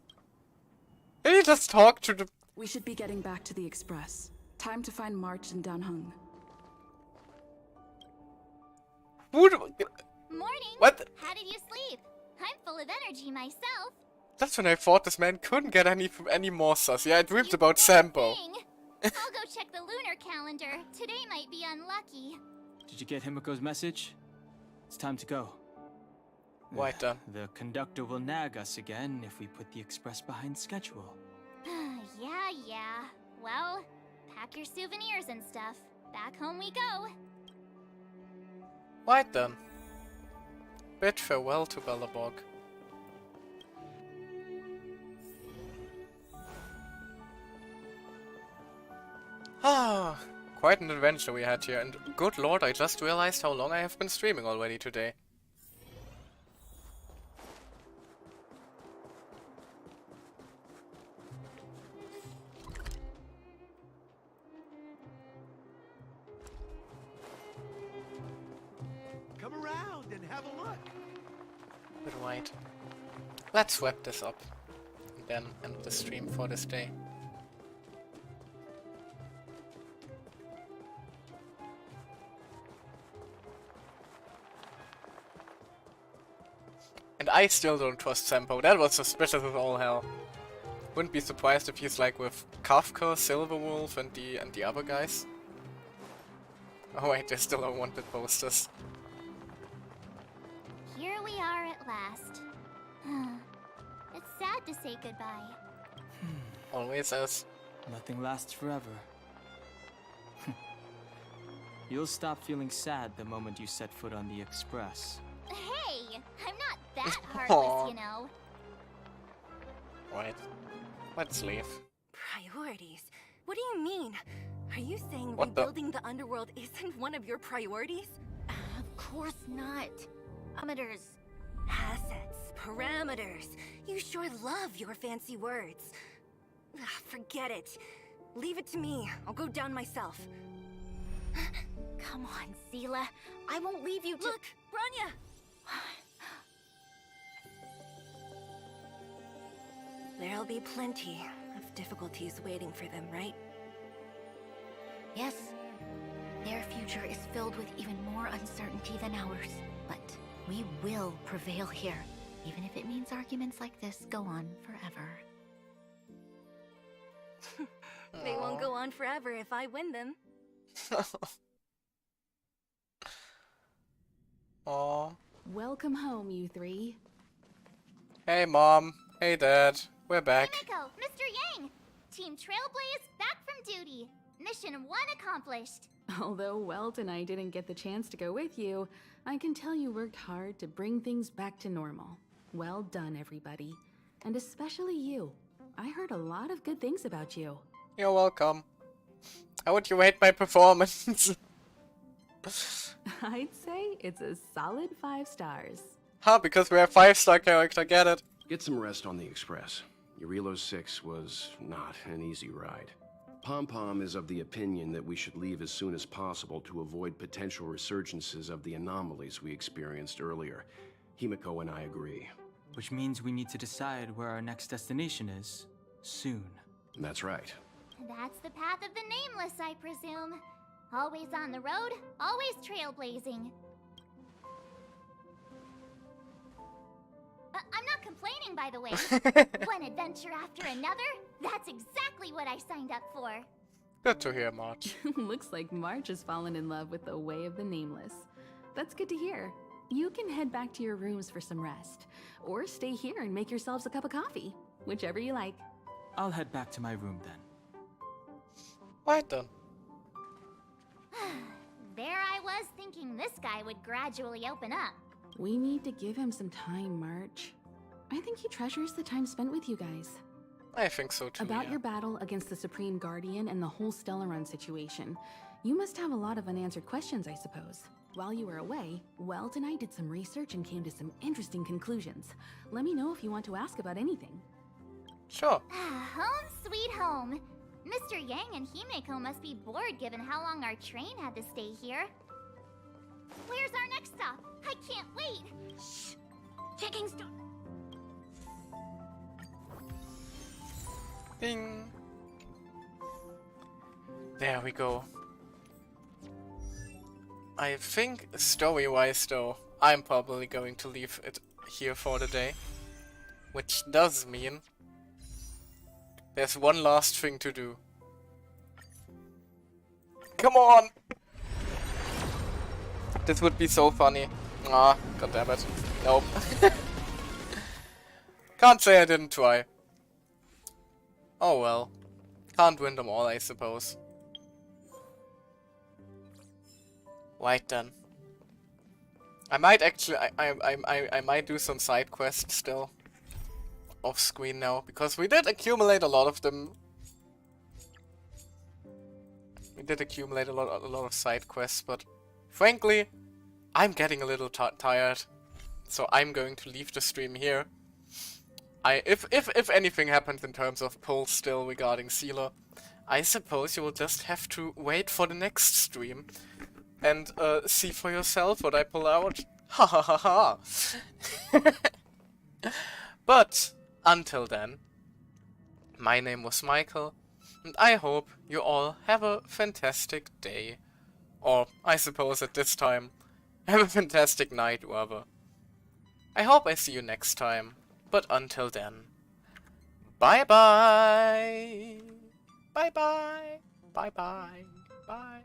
Did he just talk to the... We should be getting back to the Express. Time to find March and Danheng. Who do... Morning. What? How did you sleep? I'm full of energy myself. That's when I thought this man couldn't get any more sus. Yeah, I dreamed about Sampo. I'll go check the lunar calendar. Today might be unlucky. Did you get Himiko's message? It's time to go. Right then. The conductor will nag us again if we put the express behind schedule. Yeah. Well, pack your souvenirs and stuff. Back home we go. Right then. Bid farewell to Belobog. Ah, quite an adventure we had here, and good lord, I just realized how long I have been streaming already today. Come around and have a look. But right. Let's wrap this up, and then end the stream for this day. And I still don't trust Sampo. That was suspicious as all hell. Wouldn't be surprised if he's like with Kafka, Silverwolf, and the other guys. Oh wait, there's still unwanted posters. Here we are at last. It's sad to say goodbye. Always is. Nothing lasts forever. You'll stop feeling sad the moment you set foot on the Express. Hey, I'm not that that heartless, you know. Wait. Let's leave. Priorities? What do you mean? Are you saying What the- rebuilding the underworld isn't one of your priorities? Of course not. Parameters. Assets, parameters. You sure love your fancy words. Ugh, forget it. Leave it to me. I'll go down myself. Come on, Seela. I won't leave you to— Look, Bronya! There'll be plenty of difficulties waiting for them, right? Yes. Their future is filled with even more uncertainty than ours. But we will prevail here, even if it means arguments like this go on forever. They won't go on forever if I win them. Aw. Welcome home, you three. Hey, Mom. Hey, Dad. We're back. Himiko, Mr. Yang! Team Trailblaze back from duty. Mission 1 accomplished. Although Welt and I didn't get the chance to go with you, I can tell you worked hard to bring things back to normal. Well done, everybody. And especially you. I heard a lot of good things about you. You're welcome. How would you rate my performance? I'd say it's a solid 5 stars. Huh, because we're a 5-star character, get it? Get some rest on the Express. Eurilo 6 was not an easy ride. Pom-Pom is of the opinion that we should leave as soon as possible to avoid potential resurgences of the anomalies we experienced earlier. Himiko and I agree. Which means we need to decide where our next destination is. Soon. That's right. That's the path of the Nameless, I presume. Always on the road, always trailblazing. I'm not complaining, by the way. One adventure after another, that's exactly what I signed up for. Good to hear, March. Looks like March has fallen in love with the way of the Nameless. That's good to hear. You can head back to your rooms for some rest. Or stay here and make yourselves a cup of coffee. Whichever you like. I'll head back to my room then. Right then. There I was thinking this guy would gradually open up. We need to give him some time, March. I think he treasures the time spent with you guys. I think so too, About yeah. your battle against the Supreme Guardian and the whole Stellaron situation, you must have a lot of unanswered questions, I suppose. While you were away, Welt and I did some research and came to some interesting conclusions. Let me know if you want to ask about anything. Sure. Home sweet home. Mr. Yang and Himeko must be bored given how long our train had to stay here. Where's our next stop? I can't wait. Shh. Checking stop. Ding. There we go. I think story-wise though, I'm probably going to leave it here for the day. Which does mean there's one last thing to do. Come on! This would be so funny. Ah, goddammit. Nope. Can't say I didn't try. Oh well. Can't win them all, I suppose. Right then. I might actually, I might do some side quests still. Off screen now, because we did accumulate a lot of them. We did accumulate a lot of side quests, but frankly, I'm getting a little tired, so I'm going to leave the stream here. If anything happens in terms of polls still regarding Seela, I suppose you will just have to wait for the next stream and see for yourself what I pull out. Ha ha ha ha. But until then, my name was Michael, and I hope you all have a fantastic day. Or, I suppose at this time, have a fantastic night, rather. I hope I see you next time, but until then, bye-bye! Bye-bye! Bye-bye! Bye!